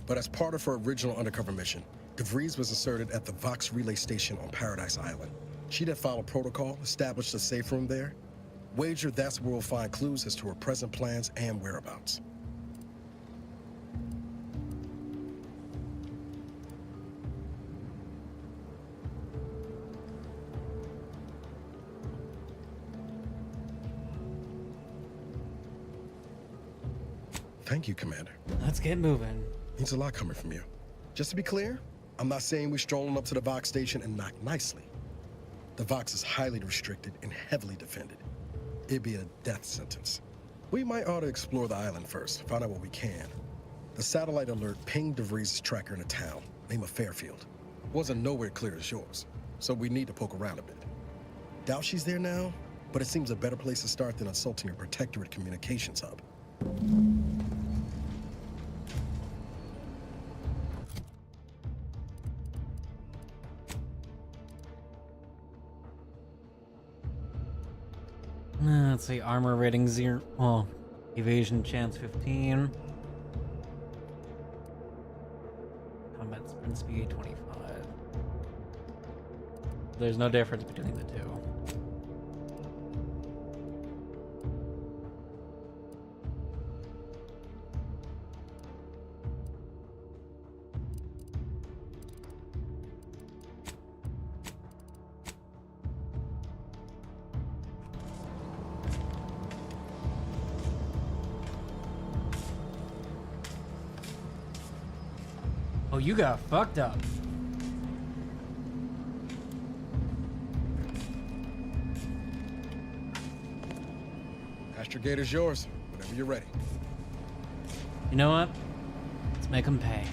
But as part of her original undercover mission, DeVries was inserted at the Vox Relay Station on Paradise Island. She'd have followed protocol, established a safe room there. Wager that's where we'll find clues as to her present plans and whereabouts. Thank you, Commander. Let's get moving. Means a lot coming from you. Just to be clear, I'm not saying we're strolling up to the Vox station and knock nicely. The Vox is highly restricted and heavily defended. It'd be a death sentence. We might ought to explore the island first, find out what we can. The satellite alert pinged DeVries' tracker in a town, name of Fairfield. Wasn't nowhere clear as yours, so we need to poke around a bit. Doubt she's there now, but it seems a better place to start than assaulting her Protectorate communications hub. Let's see, armor rating 0. Well, evasion chance 15. Combat sprint speed 25. There's no difference between the two. Oh, you got fucked up. Astrogator's yours, whenever you're ready. You know what? Let's make them pay.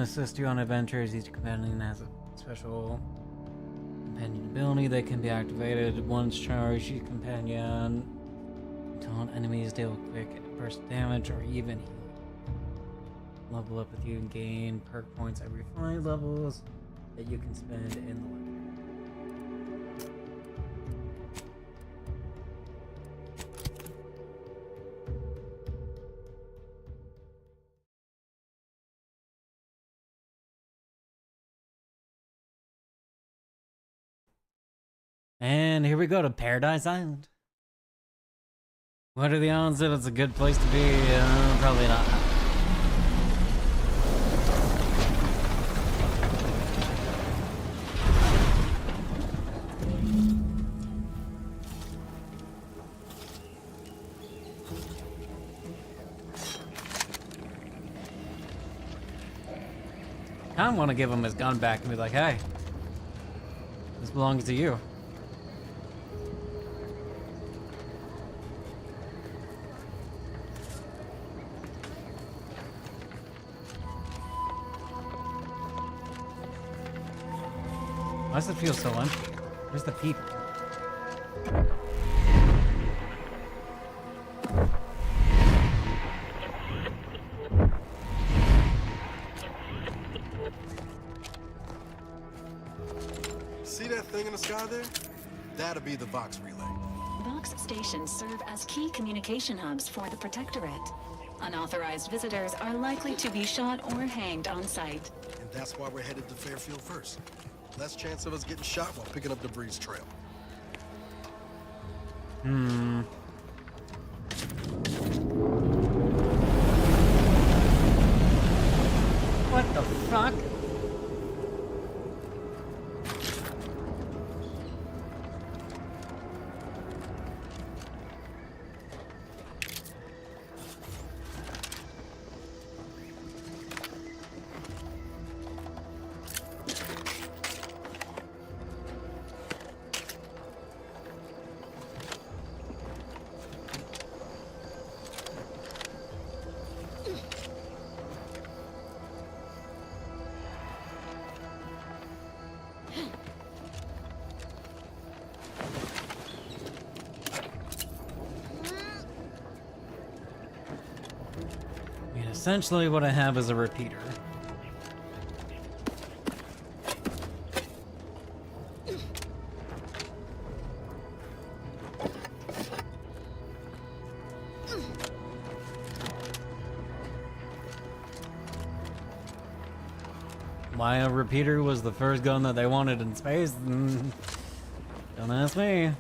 Assist you on adventures. Each companion has a special companion ability that can be activated once charged. Each companion until enemies deal quick burst damage or even heal. Level up with you and gain perk points every 5 levels that you can spend in the library. And here we go to Paradise Island. What are the odds that it's a good place to be? Probably not. I want to give him his gun back and be like, hey, this belongs to you. Why does it feel so empty? Where's the people? See that thing in the sky there? That'll be the Vox relay. Vox stations serve as key communication hubs for the Protectorate. Unauthorized visitors are likely to be shot or hanged on sight. And that's why we're headed to Fairfield first. Less chance of us getting shot while picking up debris trail. What the fuck? Essentially what I have is a repeater. Why a repeater was the first gun that they wanted in space? Don't ask me.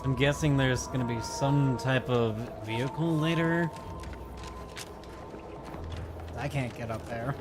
I'm guessing there's gonna be some type of vehicle later. I can't get up there.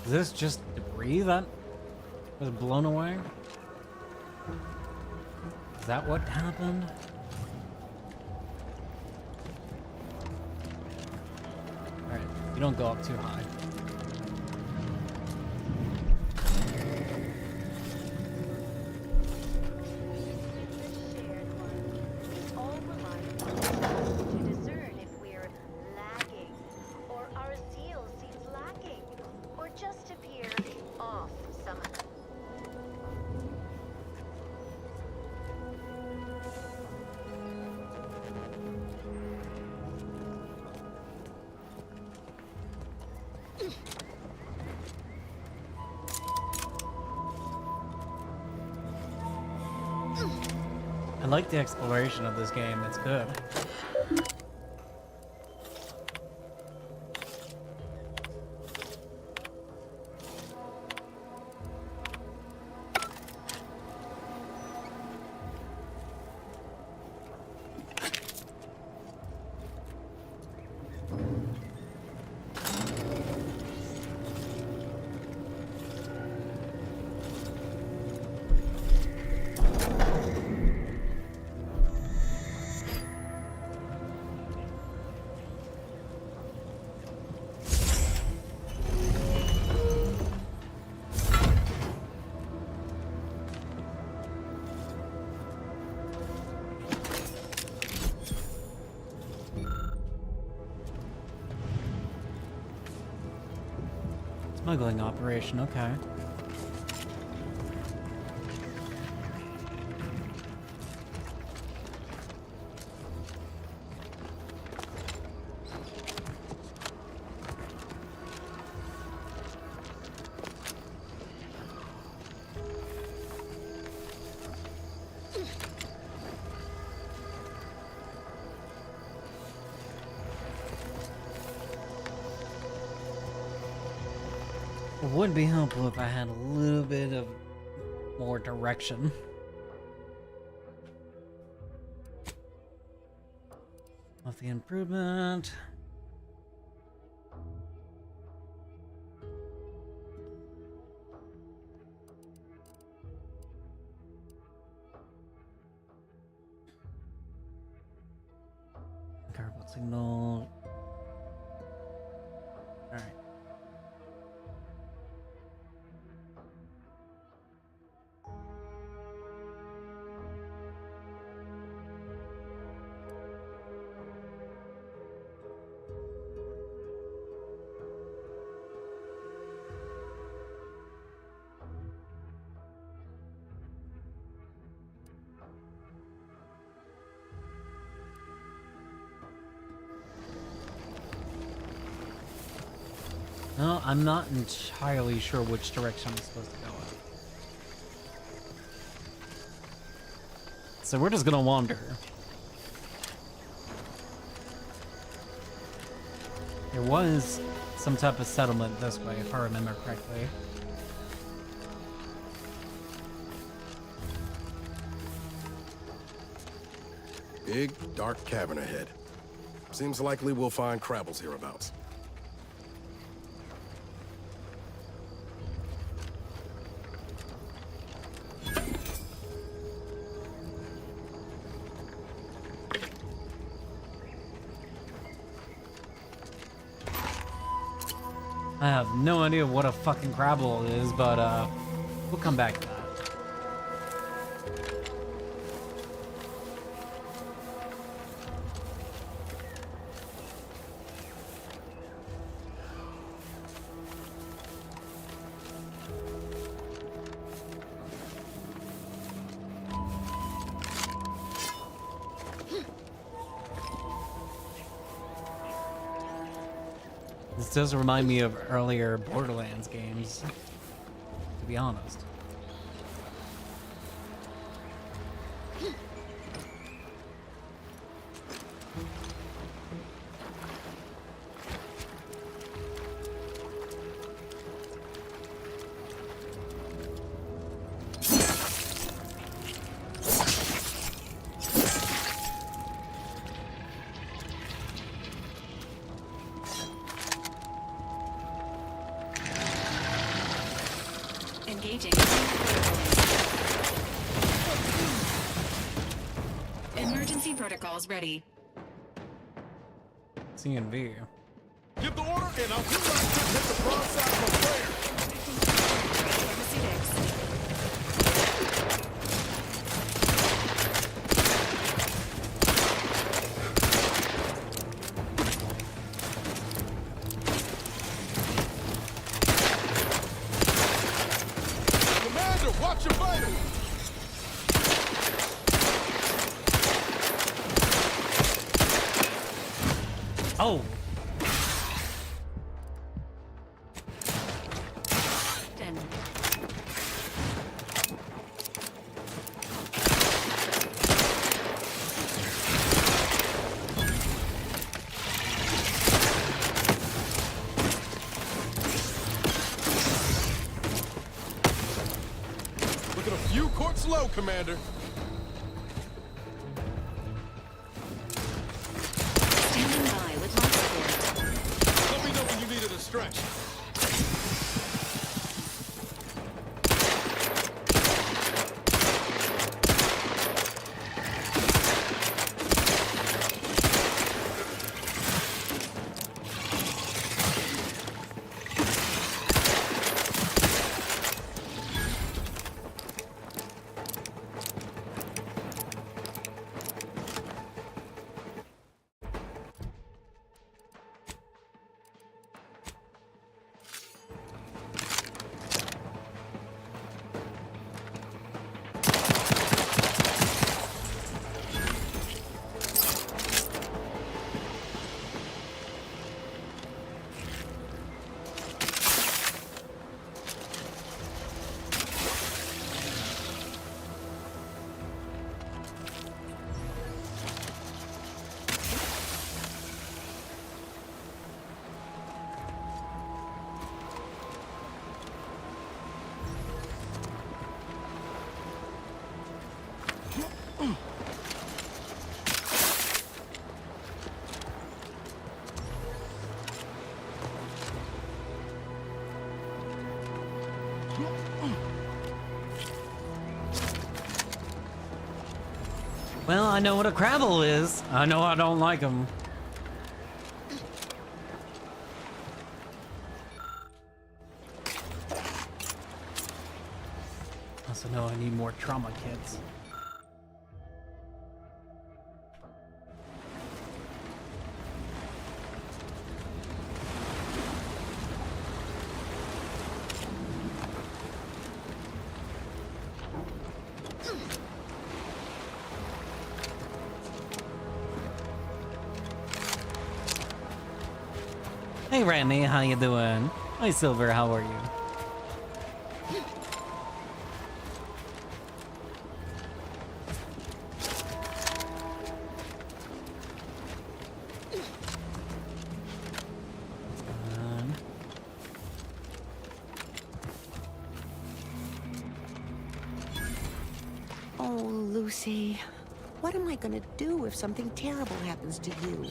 Is this just debris that was blown away? Is that what happened? Alright, you don't go up too high. I like the exploration of this game, it's good. Smuggling operation, okay. It would be helpful if I had a little bit of more direction. Of the improvement. Garbled signal. All right. No, I'm not entirely sure which direction I'm supposed to go in. So we're just gonna wander. There was some type of settlement this way, if I remember correctly. Big, dark cavern ahead. Seems likely we'll find Crabbles hereabouts. I have no idea what a fucking Crabble is, but we'll come back to that. This does remind me of earlier Borderlands games, to be honest. Engaging. Emergency protocols ready. C&V. Give the order and I'll come back to hit the broadside of a flare. Commander, watch your vitals. Oh. Looking a few quarts low, Commander. Standing by with life support. Let me know when you needed a stretch. Well, I know what a Crabble is. I know I don't like them. Also know I need more trauma kits. Hey Remy, how you doing? Hi Silver, how are you? Lucy. What am I gonna do if something terrible happens to you?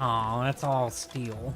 Oh, that's all steel.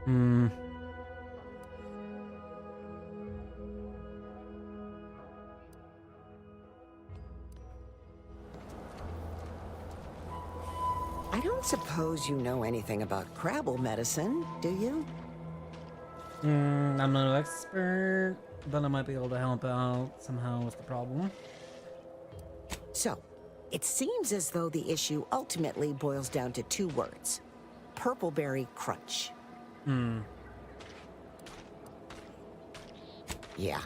Hmm. I don't suppose you know anything about Crabble medicine, do you? I'm not an expert, but I might be able to help out somehow with the problem. So, it seems as though the issue ultimately boils down to 2 words. Purpleberry crunch. Yeah.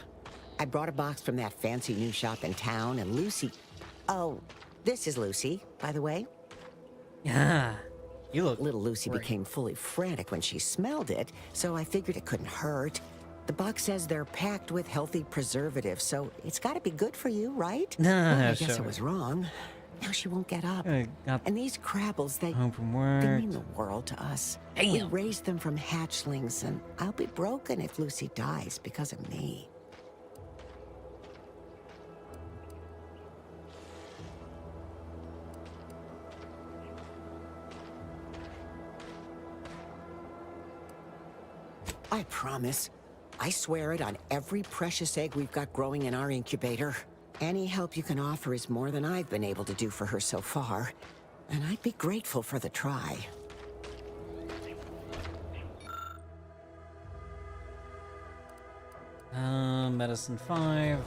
I brought a box from that fancy new shop in town, and Lucy... Oh, this is Lucy, by the way. Yeah. You look Little Lucy great. became fully frantic when she smelled it, so I figured it couldn't hurt. The box says they're packed with healthy preservatives, so it's got to be good for you, right? Nah, Well, I guess I sure. was wrong. Now she won't get up. And these Crabbles, they mean the world to us. We Damn. raised them from hatchlings, and I'll be broken if Lucy dies because of me. I promise. I swear it on every precious egg we've got growing in our incubator. Any help you can offer is more than I've been able to do for her so far. And I'd be grateful for the try. Medicine 5.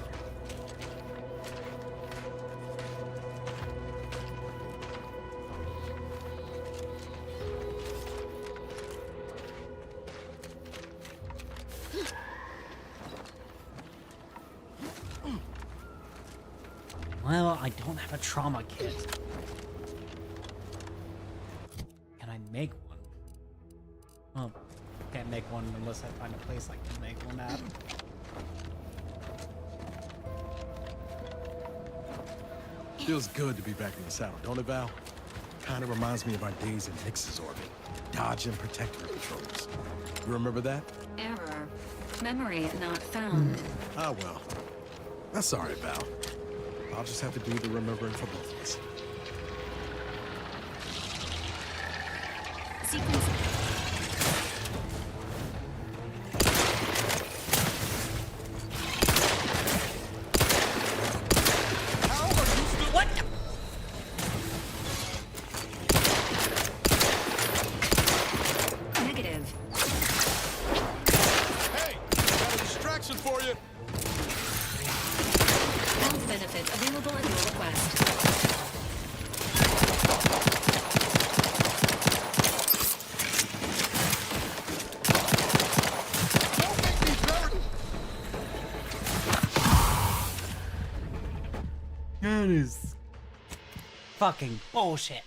Well, I don't have a trauma kit. Can I make one? Well, can't make one unless I find a place I can make one at. Feels good to be back in the saddle, don't it, Val? Kind of reminds me of our days in Nix's orbit, dodging protector patrols. You remember that? Error. Memory not found. Ah, well. That's all right, Val. I'll just have to do the remembering for both of us. Sequence. What? Negative. Hey, got a distraction for you. Health benefits available at your request. That is fucking bullshit.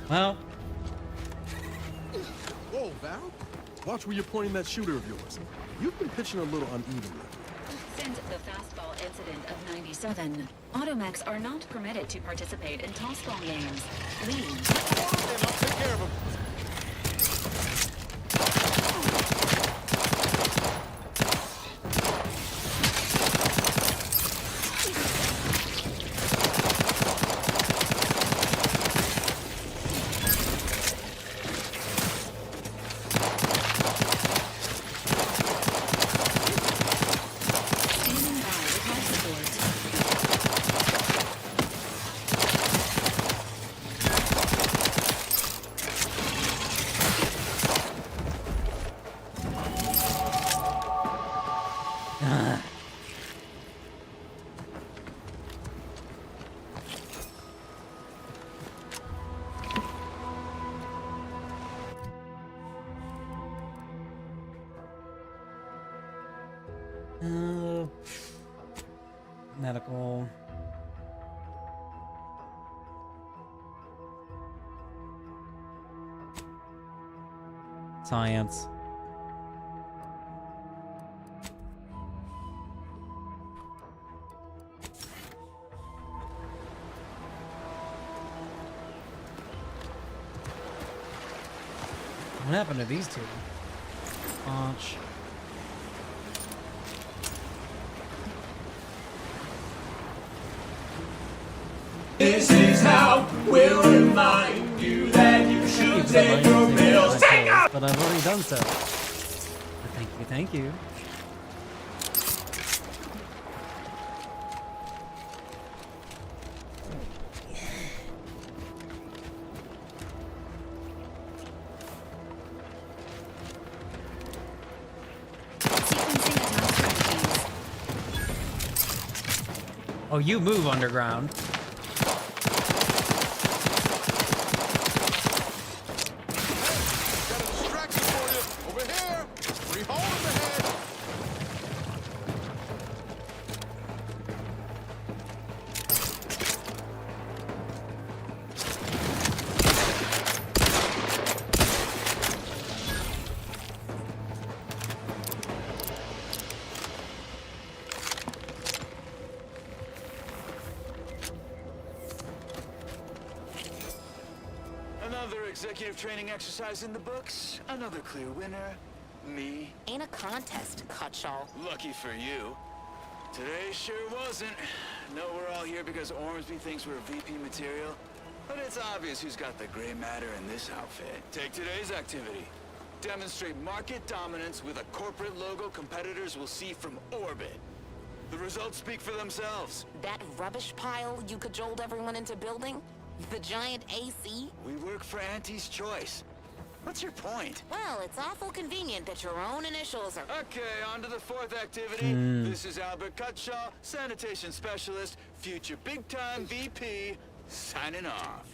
Well, Whoa, Val. Watch where you're pointing that shooter of yours. You've been pitching a little unevenly. Since the fastball incident of '97, Automechs are not permitted to participate in tossball games. Leave. I'll take care of him. medical. Science. What happened to these two? Launch. This is how we'll remind you that you should take your pills. Take up! But I've already done so. Thank you, thank you. Oh, you move underground. Another executive training exercise in the books. Another clear winner. Me. Ain't a contest, Cutshaw. Lucky for you. Today sure wasn't. No, we're all here because Ormsby thinks we're VP material. But it's obvious who's got the gray matter in this outfit. Take today's activity. Demonstrate market dominance with a corporate logo competitors will see from orbit. The results speak for themselves. That rubbish pile you cajoled everyone into building? The giant AC? We work for Auntie's Choice. What's your point? Well, it's awful convenient that your own initials are... Okay, on to the fourth activity. This is Albert Cutshaw, sanitation specialist, future big-time VP, signing off.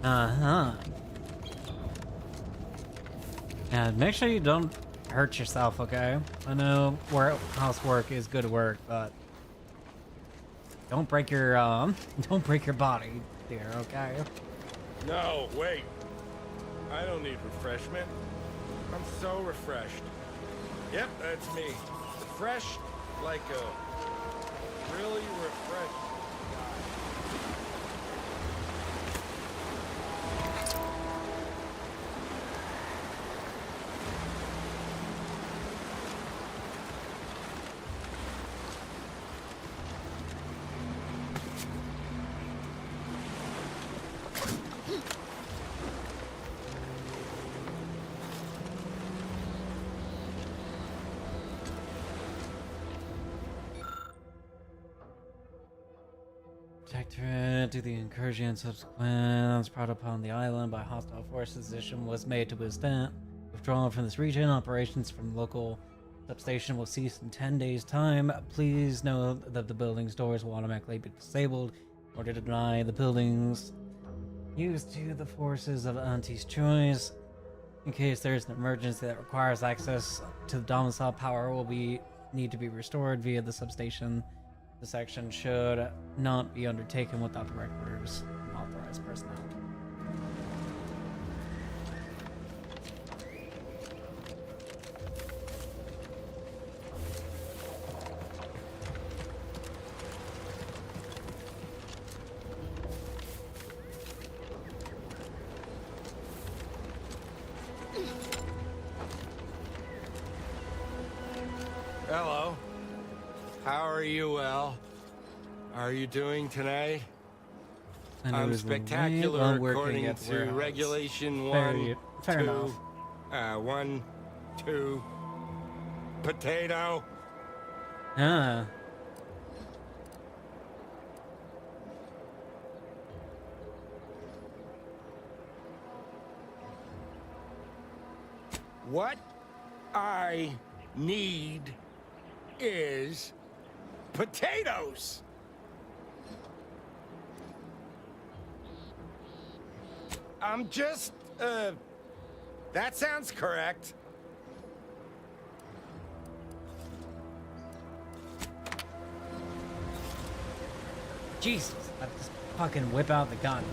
Uh-huh. And make sure you don't hurt yourself, okay? I know housework is good work, but don't break your body, dear, okay? No, wait. I don't need refreshment. I'm so refreshed. Yep, that's me. Refreshed like a really refreshed. Protectorate to the incursion and subsequent brought upon the island by hostile forces. Decision was made to withstand withdrawal from this region. Operations from local substation will cease in 10 days' time. Please note that the building's doors will automatically be disabled in order to deny the buildings used to the forces of Auntie's Choice. In case there is an emergency that requires access to the domicile, power will need to be restored via the substation. The section should not be undertaken without the directors and authorized personnel. Hello. How are you, Al? Are you doing tonight? I'm spectacular according to regulation Fair enough. 1, 2, potato. Ah. What I need is potatoes. I'm just, that sounds correct. Jesus, I just fucking whip out the gun.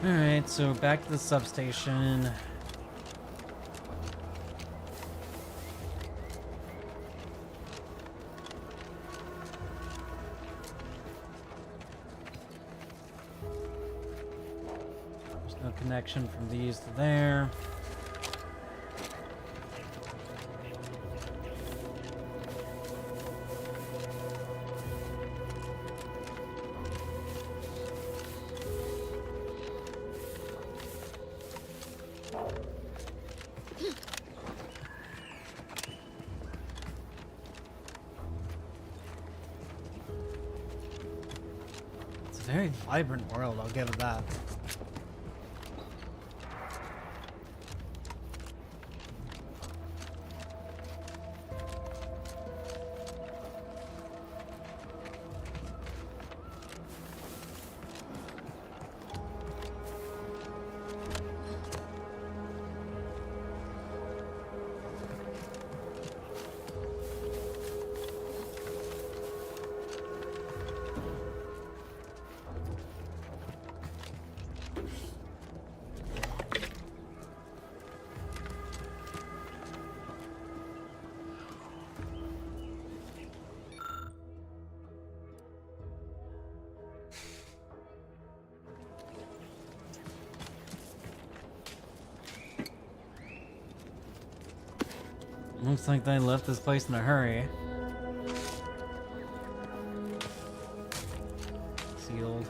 Alright, so back to the substation. There's no connection from these to there. Very vibrant world, I'll give it that. Looks like they left this place in a hurry. Sealed.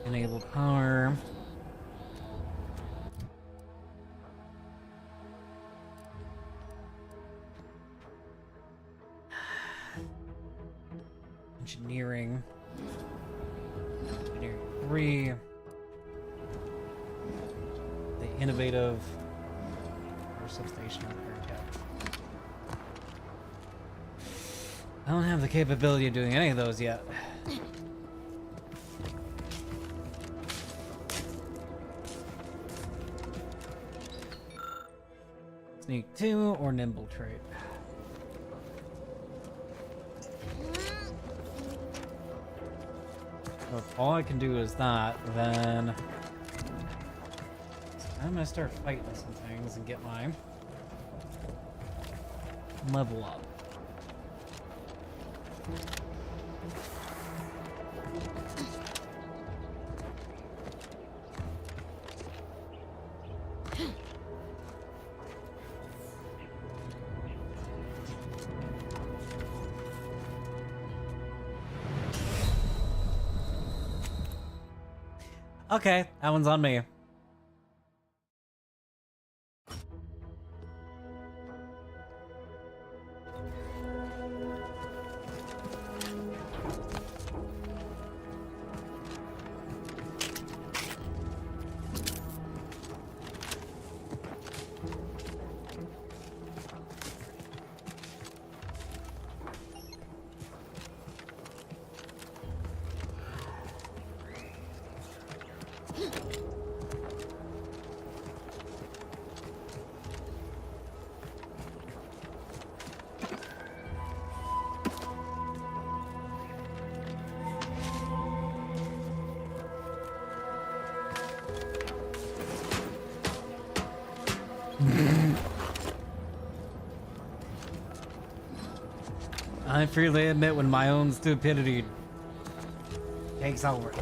Enable power. Engineering. Engineering 3. The innovative power substation repair kit. I don't have the capability of doing any of those yet. Sneak 2 or nimble trait. So if all I can do is that, then I'm gonna start fighting some things and get my level up. Okay, that one's on me. I freely admit when my own stupidity takes over.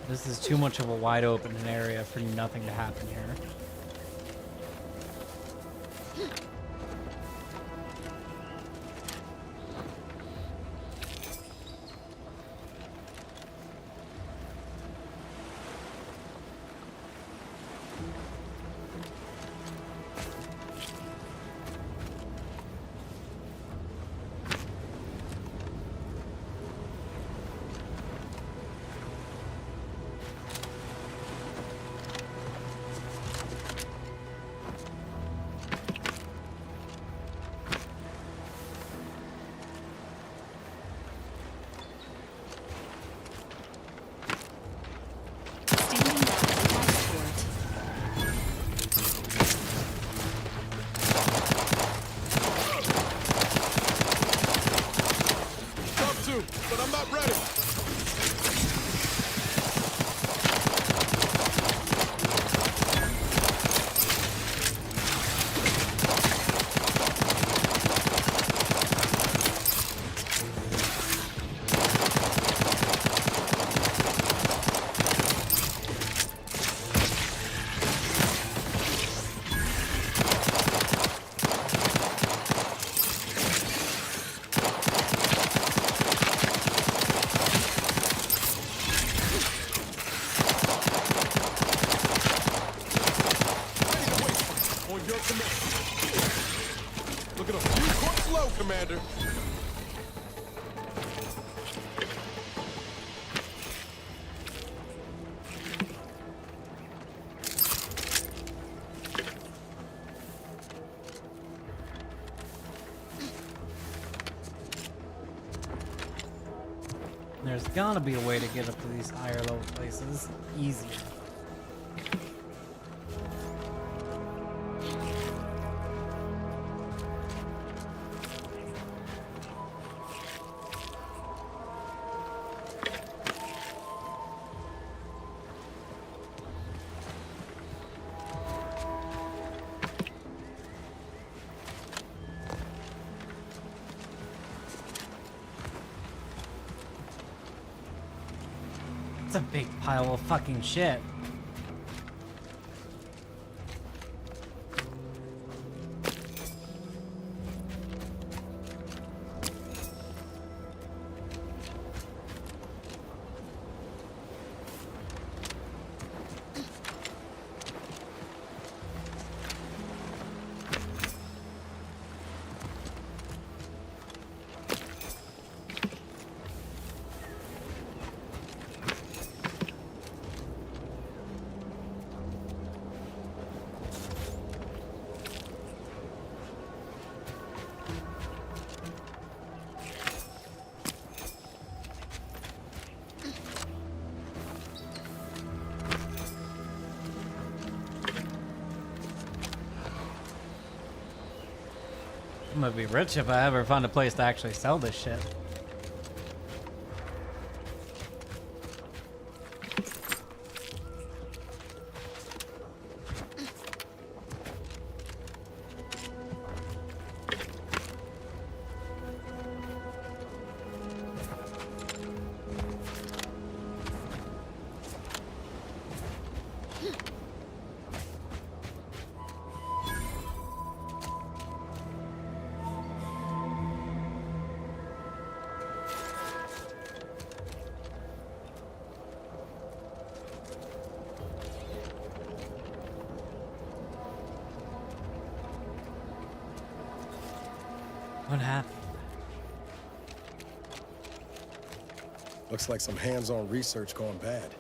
This is too much of a wide open area for nothing to happen here. But I'm not ready. Look at him. You caught slow, Commander. There's gotta be a way to get up to these higher level places easier. It's a big pile of fucking shit. I'm gonna be rich if I ever find a place to actually sell this shit. What happened? Looks like some hands-on research gone bad.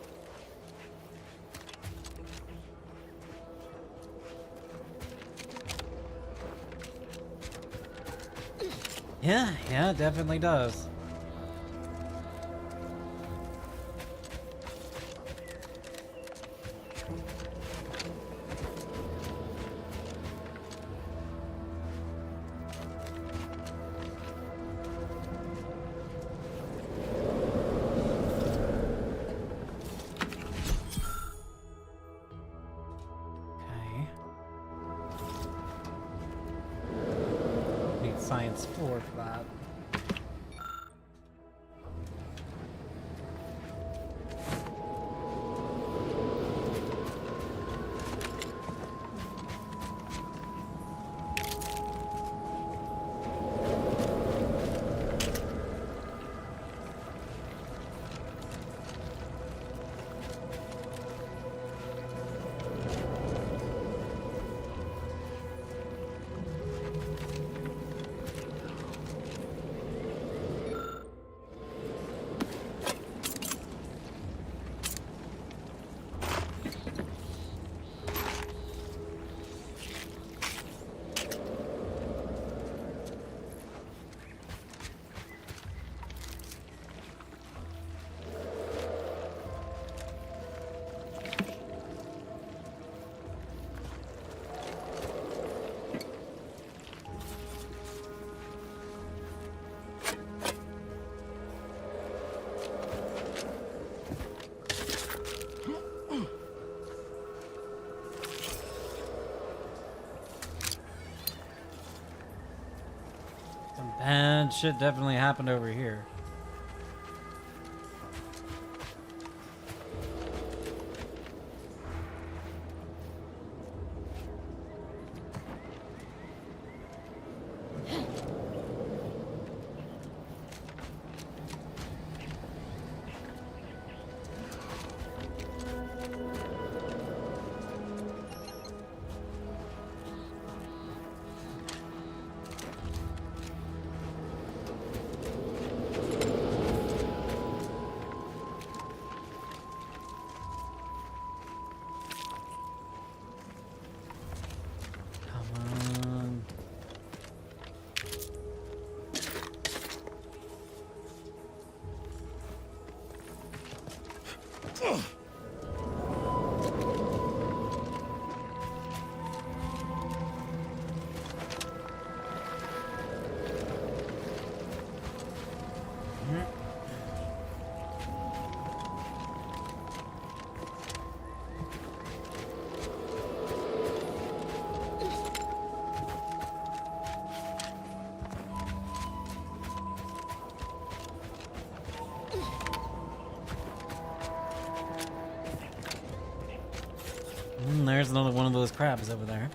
Yeah, it definitely does. Science 4 for that. Some bad shit definitely happened over here. There's another one of those crabs over there.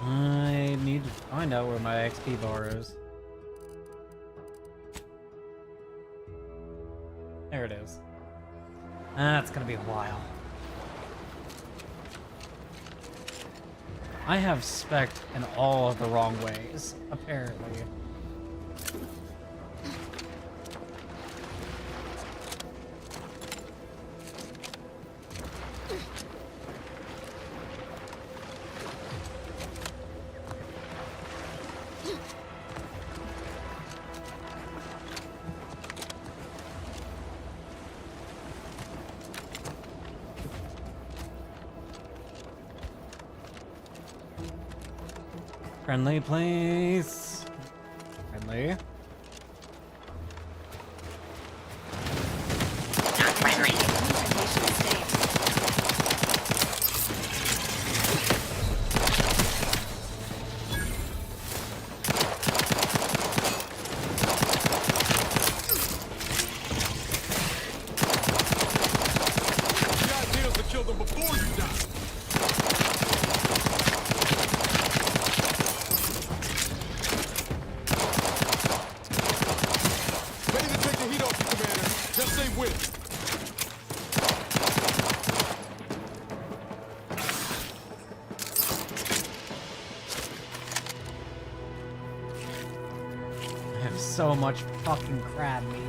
I need to find out where my XP bar is. There it is. That's gonna be a while. I have spec'd in all of the wrong ways, apparently. Friendly place. Friendly. Not friendly. The idea is to kill them before you die. Ready to take the heat off you, Commander. Just say when. I have so much fucking crab meat.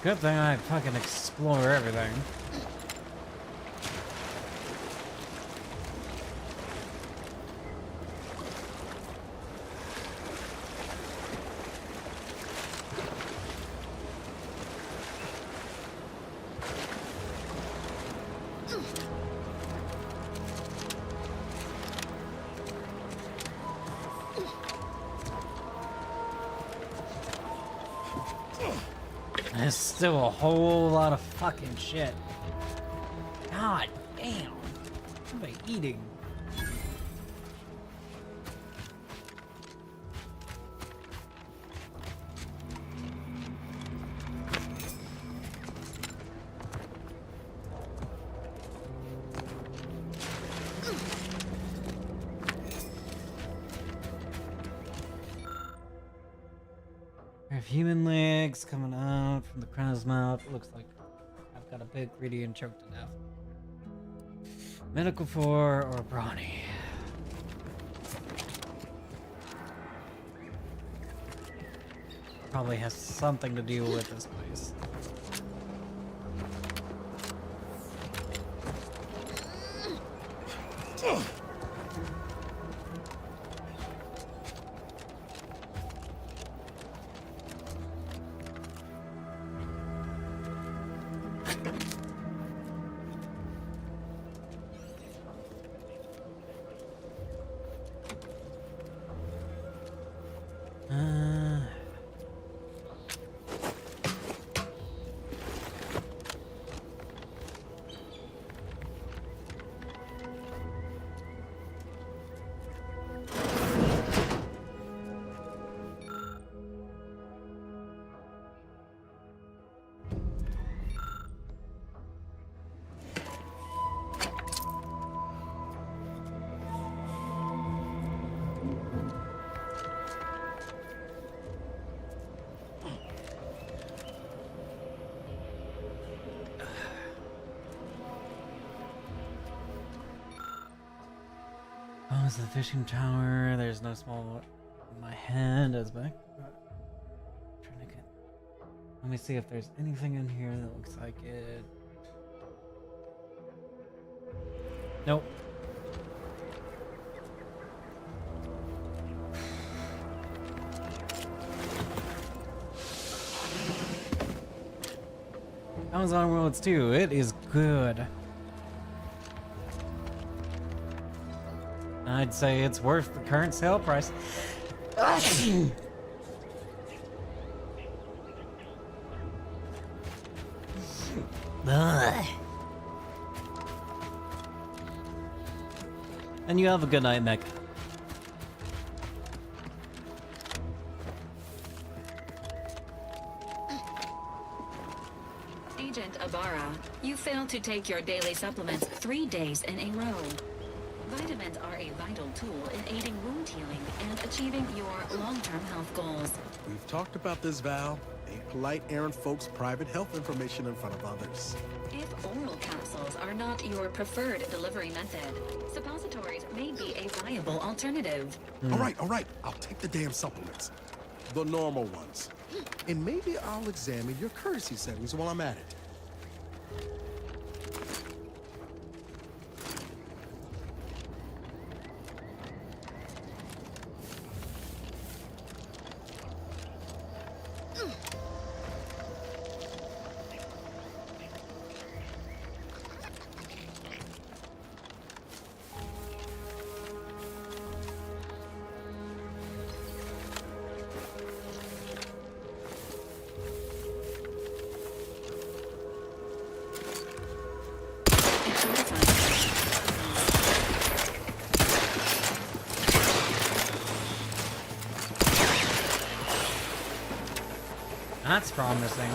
Good thing I fucking explore everything. There's still a whole lot of fucking shit. God damn. What am I eating? We have human legs coming out from the crow's mouth. It looks like I've got a big greedy and choked to death. Medical 4 or brawny. Probably has something to do with this place. Oh, it's the fishing tower. There's no small. My hand is back. Trying to get. Let me see if there's anything in here that looks like it. Nope. Amazon Worlds 2. It is good. I'd say it's worth the current sale price. And you have a good night, Mech. Agent Ibarra, you failed to take your daily supplements 3 days in a row. Vitamins are a vital tool in aiding wound healing and achieving your long-term health goals. We've talked about this, Val. Ain't polite airing folks' private health information in front of others. If oral capsules are not your preferred delivery method, suppositories may be a viable alternative. All right. I'll take the damn supplements. The normal ones. And maybe I'll examine your courtesy settings while I'm at it. That's promising.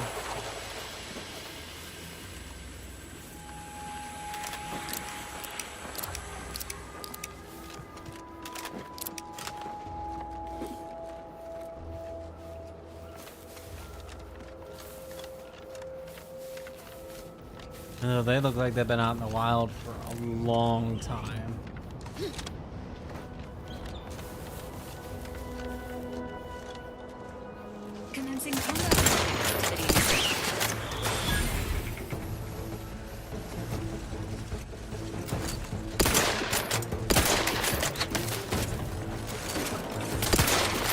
Oh, they look like they've been out in the wild for a long time. Commencing combat activities.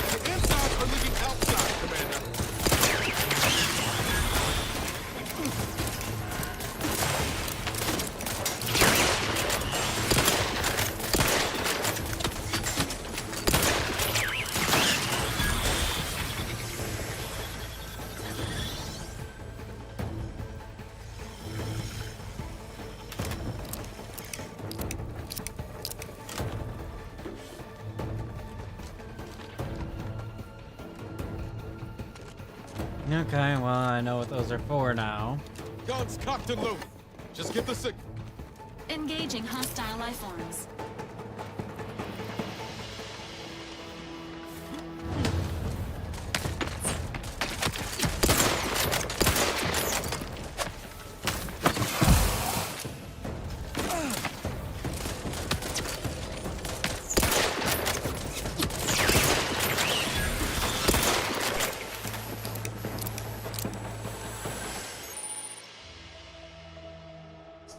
The insides are leaking outside, Commander. Okay, well, I know what those are for now. Guns cocked and loaded. Just get the signal. Engaging hostile life forms.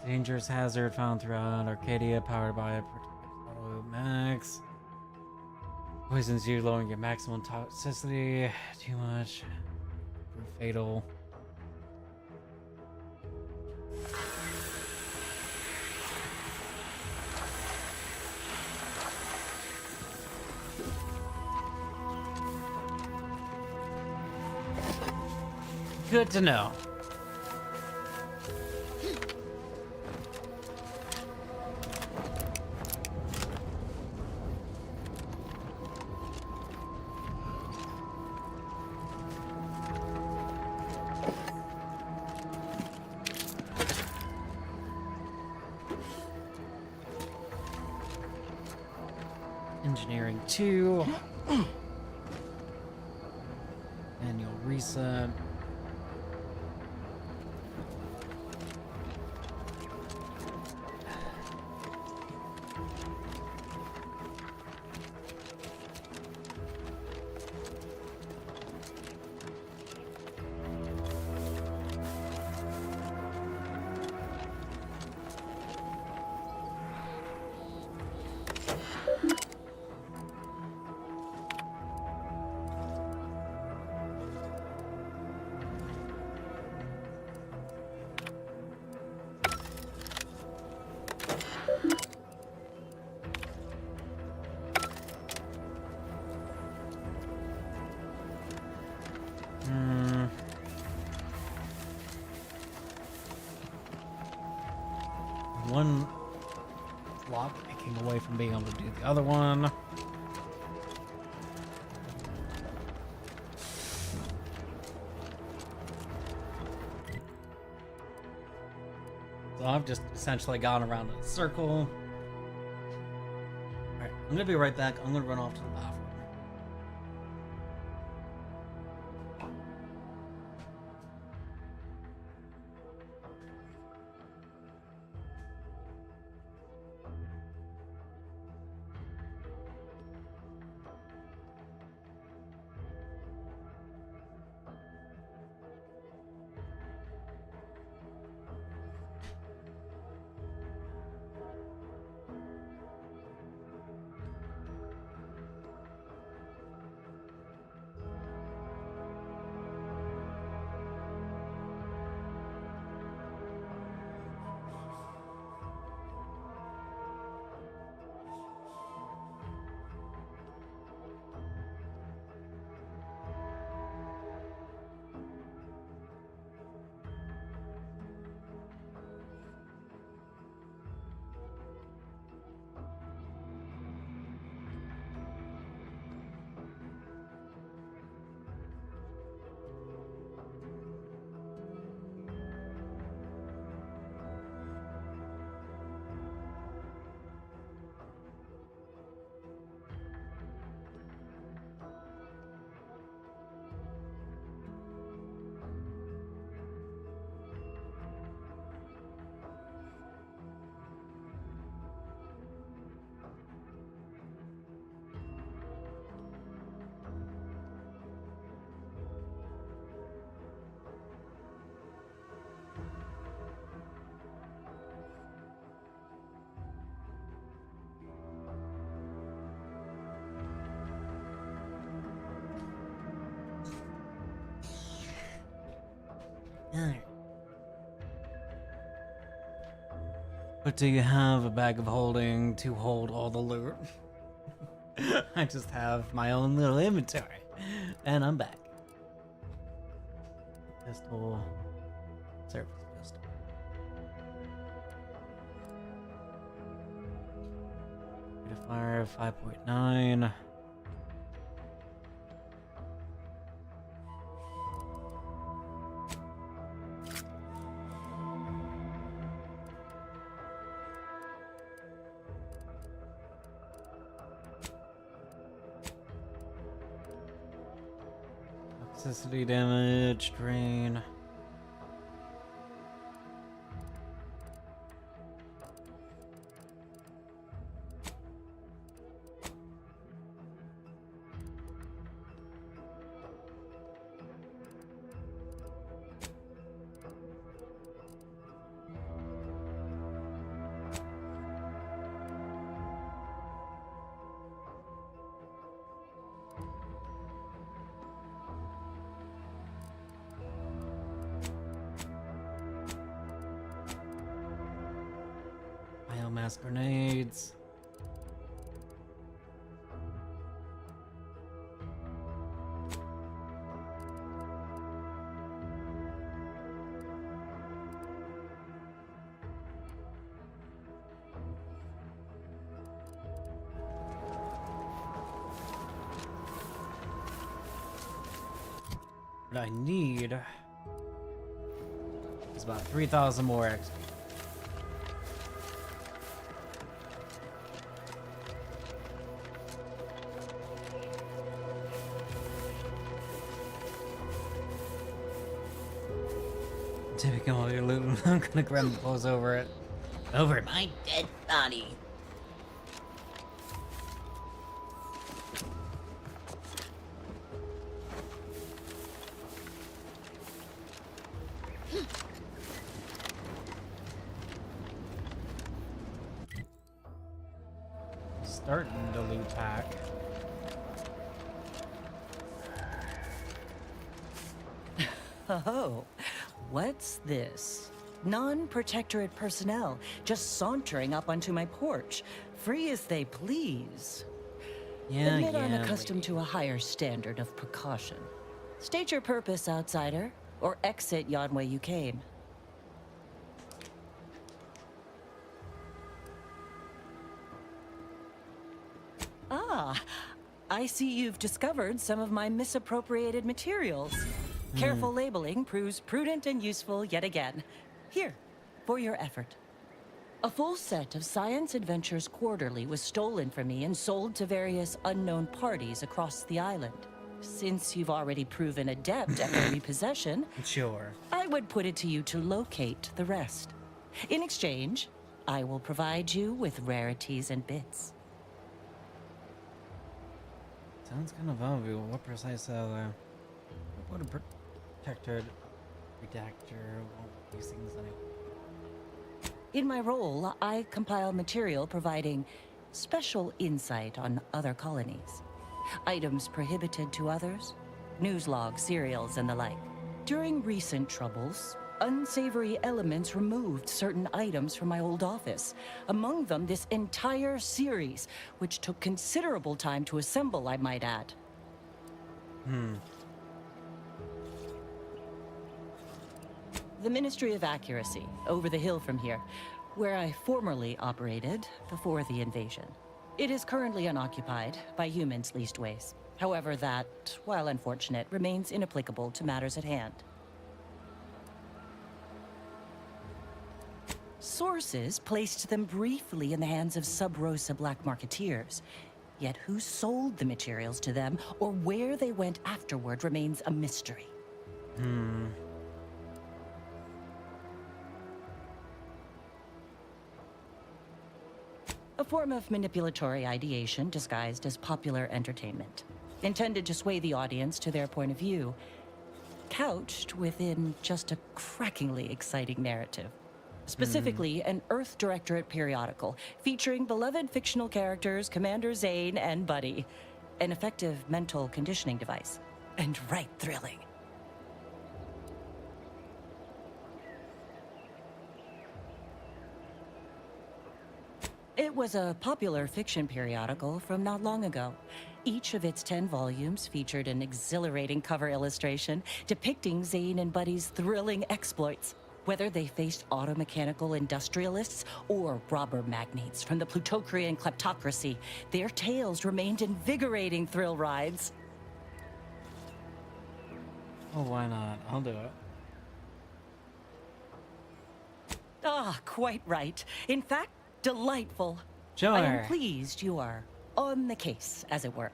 Dangerous hazard found throughout Arcadia, powered by a max. Poisons you, lowering your maximum toxicity. Too much. Fatal. Good to know. Engineering 2. Annual reset. One lock picking away from being able to do the other one. So I've just essentially gone around in a circle. Alright, I'm gonna be right back. I'm gonna run off to the bathroom. But do you have a bag of holding to hold all the loot? I just have my own little inventory. And I'm back. Pistol. Surface pistol. Rate of fire 5.9. Toxicity damage, drain. Biomass grenades. What I need is about 3,000 more XP. Taking all your loot. I'm gonna grab the clothes over it. Over my dead body. Starting the loot pack. Oh, what's this? Non-protectorate personnel just sauntering up onto my porch, free as they please. Admit I'm accustomed to a higher standard of precaution. State your purpose, outsider, or exit yon way you came. Ah, I see you've discovered some of my misappropriated materials. Careful labeling proves prudent and useful yet again. Here, for your effort. A full set of Science Adventures Quarterly was stolen from me and sold to various unknown parties across the island. Since you've already proven adept at their repossession, sure, I would put it to you to locate the rest. In exchange, I will provide you with rarities and bits. Sounds kind of obvious. What precise what a protected redactor won't these things anyway. In my role, I compile material providing special insight on other colonies. Items prohibited to others, news logs, serials, and the like. During recent troubles, unsavory elements removed certain items from my old office. Among them, this entire series, which took considerable time to assemble, I might add. The Ministry of Accuracy, over the hill from here, where I formerly operated before the invasion. It is currently unoccupied by humans leastways. However, that, while unfortunate, remains inapplicable to matters at hand. Sources placed them briefly in the hands of Sub-Rosa black marketeers. Yet who sold the materials to them or where they went afterward remains a mystery. A form of manipulatory ideation disguised as popular entertainment, intended to sway the audience to their point of view, couched within just a crackingly exciting narrative. Specifically, an Earth Directorate periodical featuring beloved fictional characters Commander Zane and Buddy. An effective mental conditioning device. And right thrilling. It was a popular fiction periodical from not long ago. Each of its 10 volumes featured an exhilarating cover illustration depicting Zane and Buddy's thrilling exploits. Whether they faced automechanical industrialists or robber magnates from the Plutocrian kleptocracy, their tales remained invigorating thrill rides. Oh, why not? I'll do it. Ah, quite right. In fact, delightful. Sure. I am pleased you are on the case, as it were.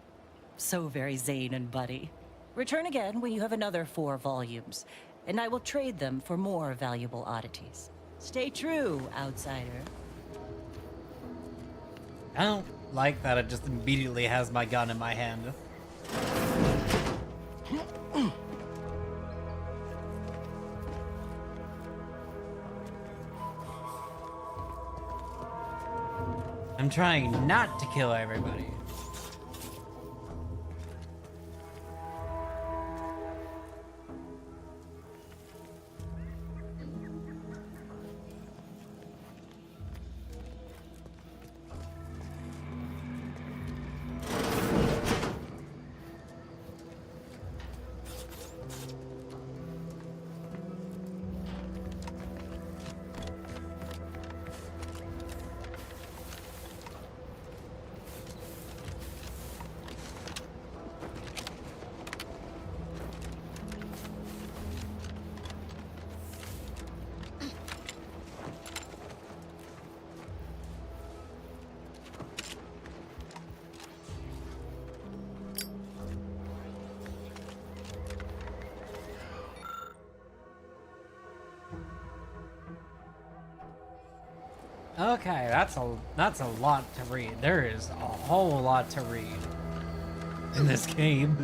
So very Zane and Buddy. Return again when you have another 4 volumes, and I will trade them for more valuable oddities. Stay true, outsider. I don't like that it just immediately has my gun in my hand. I'm trying not to kill everybody. Okay, that's a lot to read. There is a whole lot to read in this game.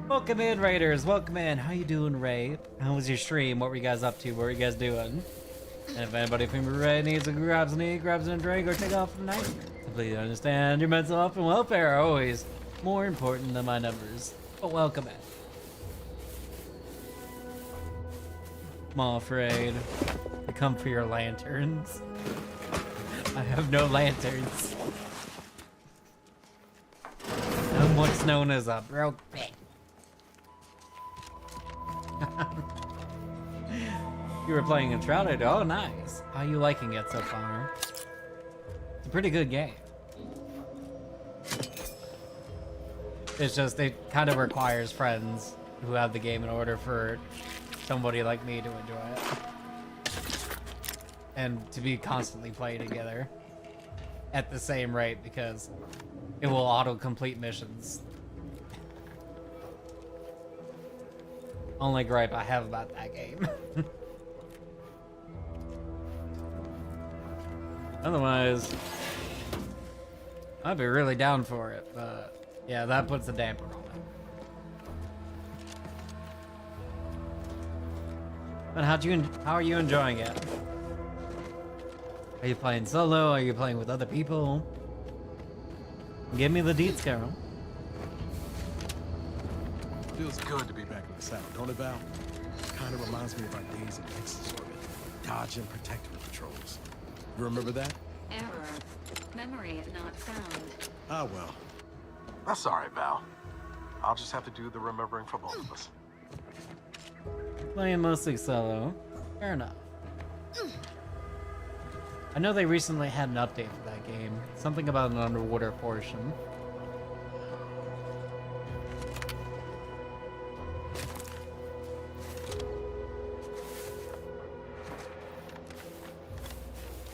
Welcome in, Raiders. Welcome in. How you doing, Ray? How was your stream? What were you guys up to? What were you guys doing? And if anybody from Ray needs a grabs a drink, or take off for the night, completely understand your mental health and welfare are always more important than my numbers. But welcome in. Small afraid. I come for your lanterns. I have no lanterns. I'm what's known as a broke bitch. You were playing Enshrouded? Oh, nice. How are you liking it so far? It's a pretty good game. It's just, it kind of requires friends who have the game in order for somebody like me to enjoy it. And to be constantly playing together at the same rate, because it will auto-complete missions. Only gripe I have about that game. Otherwise, I'd be really down for it, but yeah, that puts a damper on it. But how are you enjoying it? Are you playing solo? Are you playing with other people? Give me the deets, Carol. Feels good to be back in the saddle, don't it, Val? Kind of reminds me of our days in Nix's orbit, dodge and protectorate patrols. You remember that? Error. Memory not found. Ah, well. That's all right, Val. I'll just have to do the remembering for both of us. Playing mostly solo. Fair enough. I know they recently had an update for that game. Something about an underwater portion.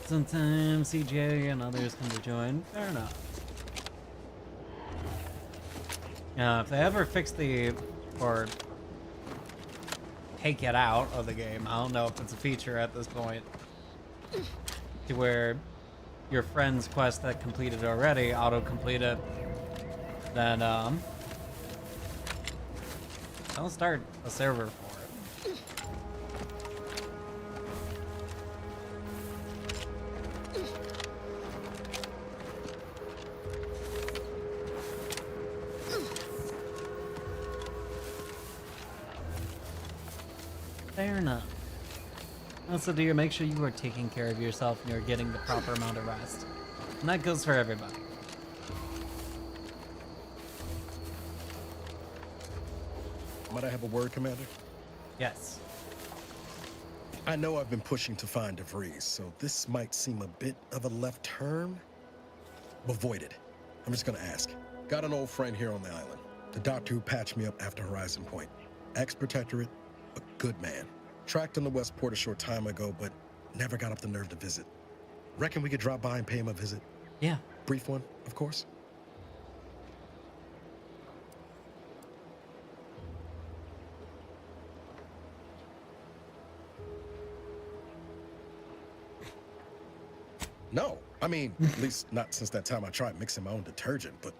Sometimes CJ and others come to join. Fair enough. If they ever fix or take it out of the game, I don't know if it's a feature at this point, to where your friend's quest that completed already auto-complete it, then I'll start a server for it. Fair enough. Also, dear, make sure you are taking care of yourself and you're getting the proper amount of rest. And that goes for everybody. Might I have a word, Commander? Yes. I know I've been pushing to find DeVries, so this might seem a bit of a left turn. Avoid it. I'm just gonna ask. Got an old friend here on the island. The doctor who patched me up after Horizon Point. Ex-protectorate, a good man. Tracked on the Westport a short time ago, but never got up the nerve to visit. Reckon we could drop by and pay him a visit? Yeah. Brief one, of course. No, I mean, at least not since that time I tried mixing my own detergent, but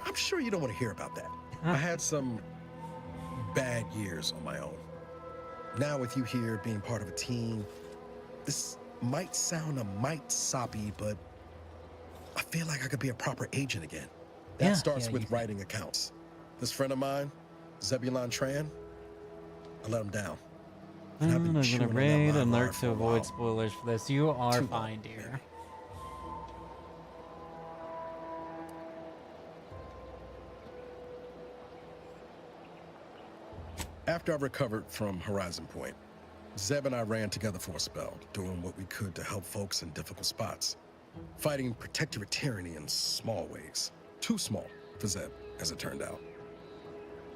I'm sure you don't want to hear about that. I had some bad years on my own. Now with you here being part of a team, this might sound a mite soppy, but I feel like I could be a proper agent again. That starts with writing accounts. This friend of mine, Zebulon Tran, I let him down. And I've been I'm chewing gonna on that raid live and wire lurk for to a avoid while. spoilers for this. You are Too fine, long, dear. After I recovered from Horizon Point, Zeb and I ran together for a spell, doing what we could to help folks in difficult spots. Fighting protectorate tyranny in small ways. Too small for Zeb, as it turned out.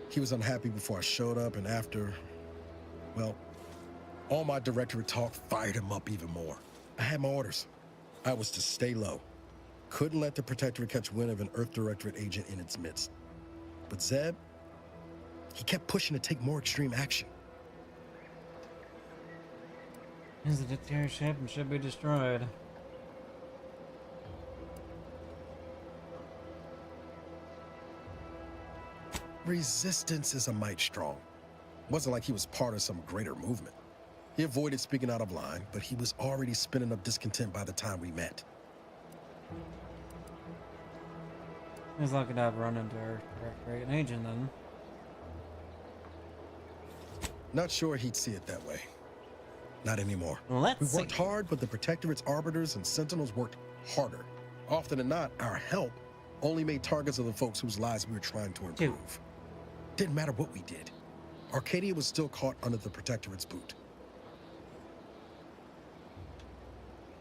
He was unhappy before I showed up, and after, well, all my directorate talk fired him up even more. I had my orders. I was to stay low. Couldn't let the protectorate catch wind of an Earth Directorate agent in its midst. But Zeb, he kept pushing to take more extreme action. Is a dictatorship and should be destroyed. Resistance is a mite strong. Wasn't like he was part of some greater movement. He avoided speaking out of line, but he was already spinning up discontent by the time we met. He's lucky to have run into our Directorate agent then. Not sure he'd see it that way. Not anymore. Let's We worked hard, but the Protectorate's arbiters and sentinels worked harder. Often than not, our help only made targets of the folks whose lives we were trying to improve. Didn't matter what we did. Arcadia was still caught under the Protectorate's boot.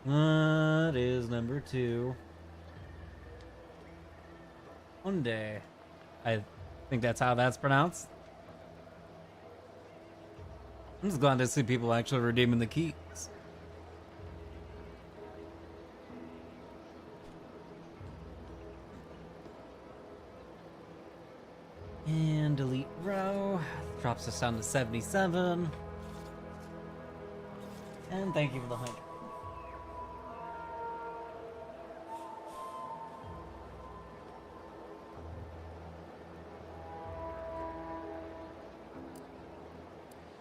That is number 2. One day. I think that's how that's pronounced. I'm just glad to see people actually redeeming the keys. And delete row. Drops us down to 77. And thank you for the 100.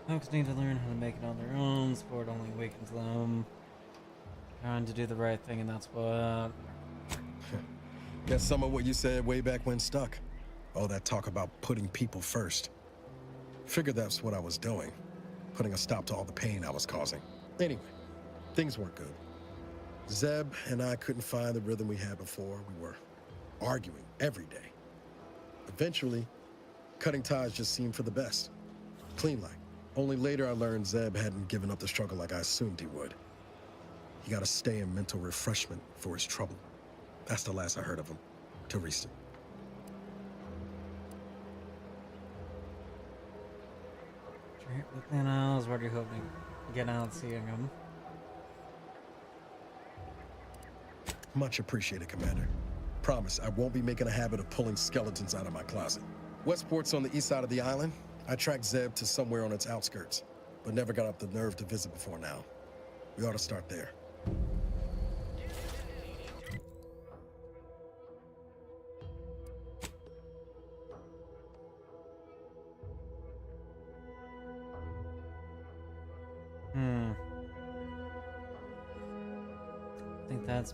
Folks need to learn how to make it on their own. Sport only weakens them. Trying to do the right thing, and that's what... Guess some of what you said way back when stuck. All that talk about putting people first. Figured that's what I was doing. Putting a stop to all the pain I was causing. Anyway, things weren't good. Zeb and I couldn't find the rhythm we had before. We were arguing every day. Eventually, cutting ties just seemed for the best. Clean like. Only later I learned Zeb hadn't given up the struggle like I assumed he would. He got to stay in mental refreshment for his trouble. That's the last I heard of him, till recent. Within hours, what are you hoping to get out seeing him? Much appreciated, Commander. Promise, I won't be making a habit of pulling skeletons out of my closet. Westport's on the east side of the island. I tracked Zeb to somewhere on its outskirts, but never got up the nerve to visit before now. We ought to start there. I think that's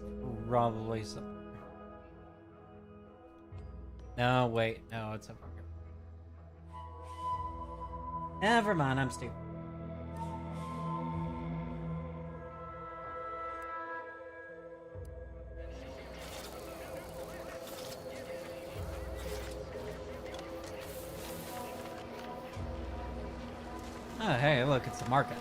probably something. No, wait. No, it's over here. Never mind, I'm stupid. Oh, hey, look, it's a market.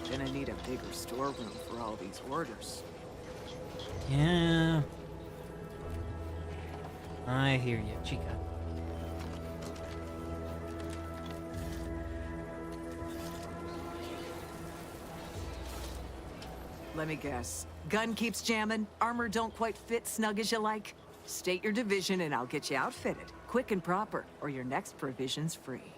Gonna need a bigger storeroom for all these orders. Yeah. I hear you, Chica. Let me guess. Gun keeps jamming, armor don't quite fit snug as you like. State your division and I'll get you outfitted. Quick and proper, or your next provision's free.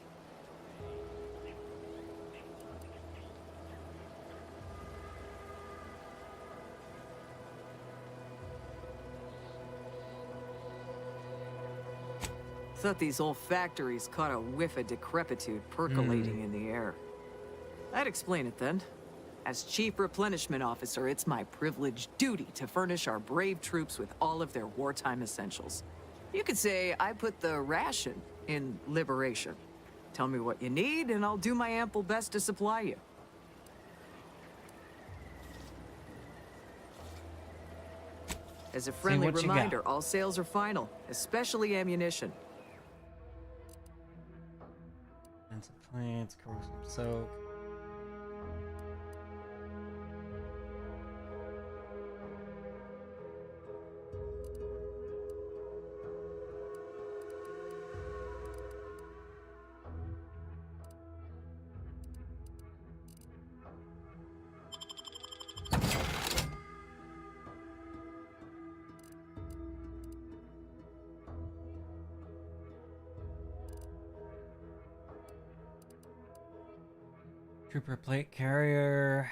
Thought these old factories caught a whiff of decrepitude percolating in the air. I'd explain it then. As Chief Replenishment Officer, it's my privileged duty to furnish our brave troops with all of their wartime essentials. You could say I put the ration in liberation. Tell me what you need, and I'll do my ample best to supply you. As a friendly reminder, all sales are final, especially ammunition. Defensive plants, corrosive soak. Trooper plate carrier.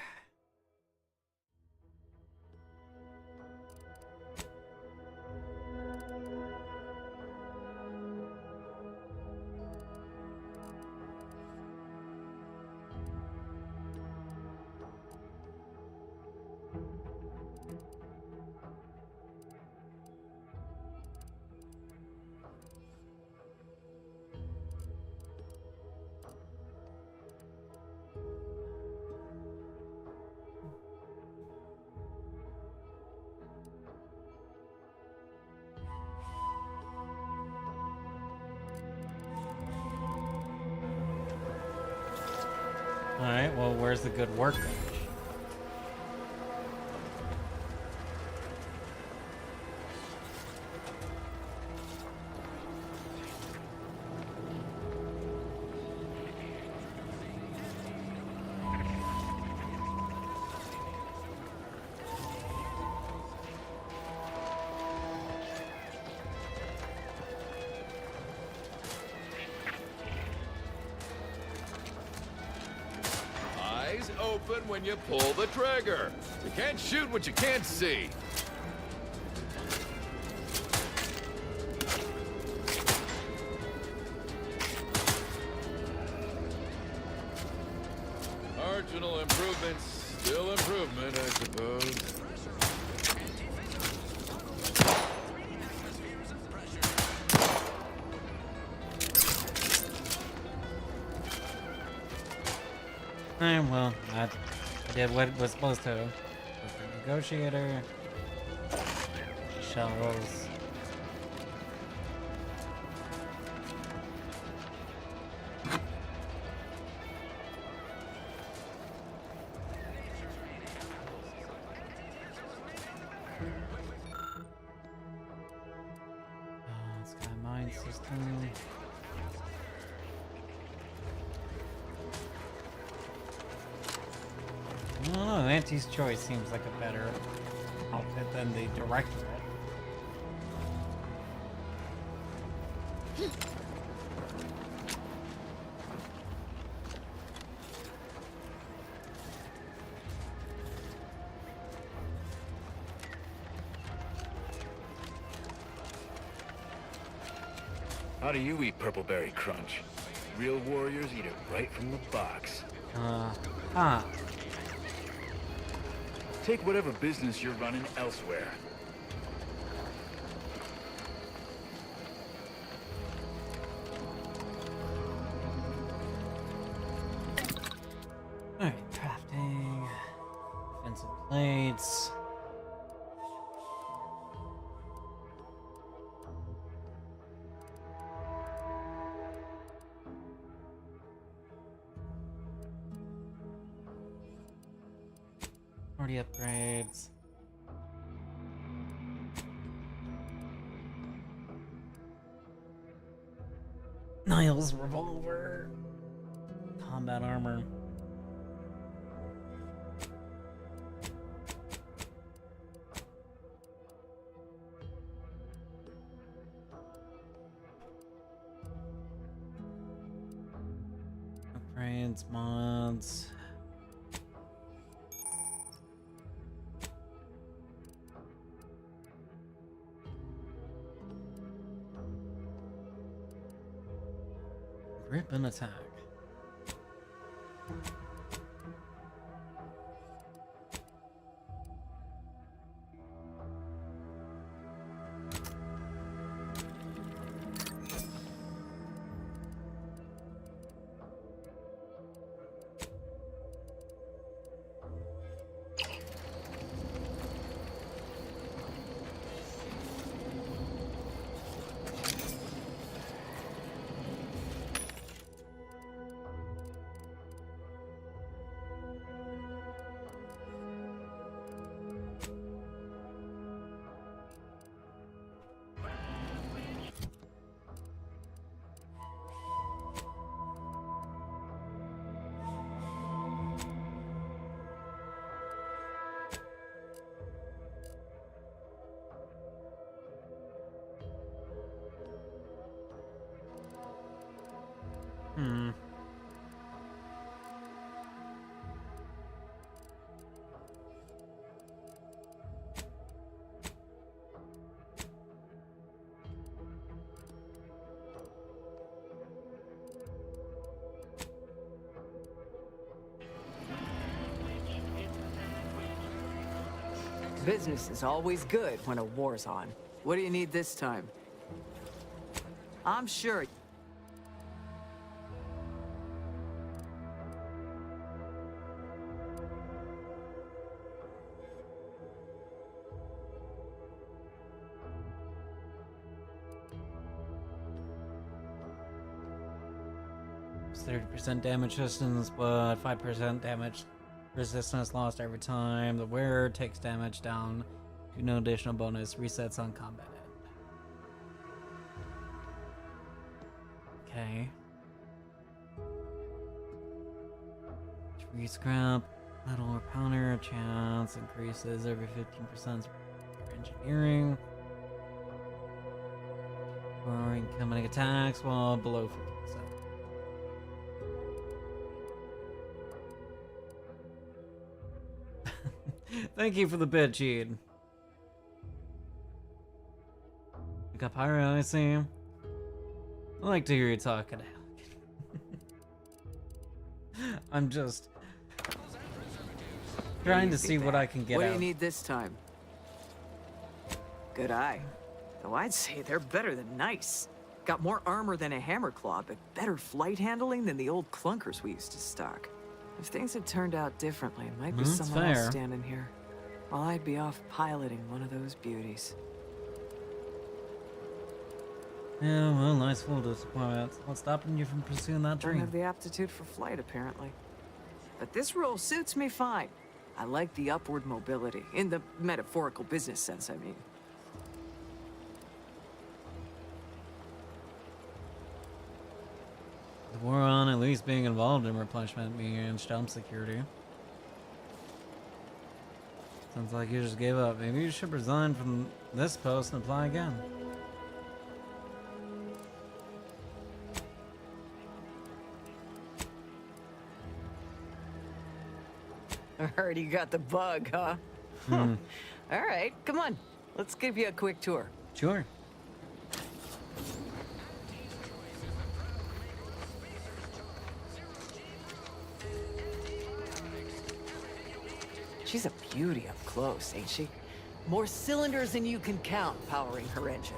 Alright, well, where's the good workbench? Open when you pull the trigger. You can't shoot what you can't see. Marginal improvements, still improvement, I suppose. Well, I did what it was supposed to. Perfect negotiator. Shells. Sky mine system. I don't know, Auntie's Choice seems like a better outfit than the Directorate. How do you eat Purpleberry Crunch? Real warriors eat it right from the box. Take whatever business you're running elsewhere. Alright, crafting. Defensive plates. Party upgrades. Niles revolver. Combat armor. Upgrades, mods. Grip and attack. Business is always good when a war's on. What do you need this time? I'm sure. It's 30% damage resistance, but 5% damage resistance lost every time the wearer takes damage down to no additional bonus, resets on combat end. Okay. Tree scrap, metal or powder, chance increases every 15% for engineering. Or incoming attacks while below 50%. Thank you for the bit, Gene. You got pyro, I see. I like to hear you talking. I'm just trying to see what I can get out. What do you need this time? Good eye. Though I'd say they're better than nice. Got more armor than a hammerclaw, but better flight handling than the old clunkers we used to stock. If things had turned out differently, it might be someone else standing here. While I'd be off piloting one of those beauties. Yeah, well, nice full disappointment. What's stopping you from pursuing that dream? I have the aptitude for flight, apparently. But this role suits me fine. I like the upward mobility, in the metaphorical business sense, I mean. The war on at least being involved in replenishment means jump security. Sounds like you just gave up. Maybe you should resign from this post and apply again. I heard you got the bug, huh? All right, come on. Let's give you a quick tour. Sure. She's a beauty up close, ain't she? More cylinders than you can count powering her engines.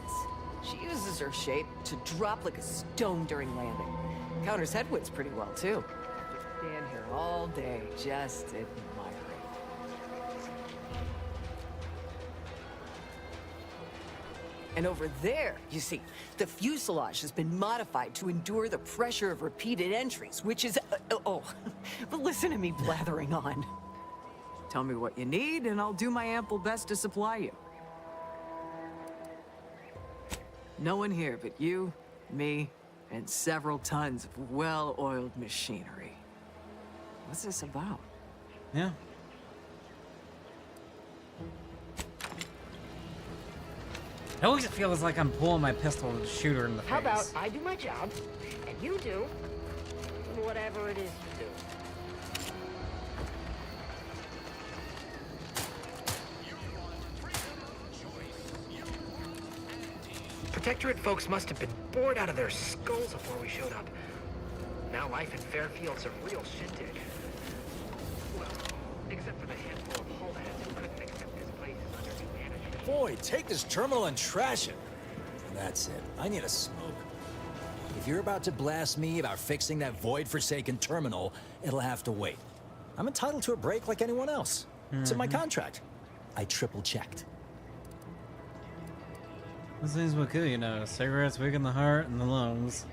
She uses her shape to drop like a stone during landing. Counters headwinds pretty well, too. Stand here all day, just admiring. And over there, you see, the fuselage has been modified to endure the pressure of repeated entries, which is... oh, but listen to me blathering on. Tell me what you need, and I'll do my ample best to supply you. No one here but you, me, and several tons of well-oiled machinery. What's this about? Yeah. It always feels like I'm pulling my pistol to shoot her in the face. How about I do my job, and you do whatever it is you do. Protectorate folks must have been bored out of their skulls before we showed up. Now life in Fairfield's a real shindig. Well, except for the handful of hull heads who couldn't accept this place under new management. Boy, take this terminal and trash it. That's it. I need a smoke. If you're about to blast me about fixing that void-forsaken terminal, it'll have to wait. I'm entitled to a break like anyone else. It's in my contract. I triple-checked. Those things will kill you now. Cigarettes weaken the heart and the lungs.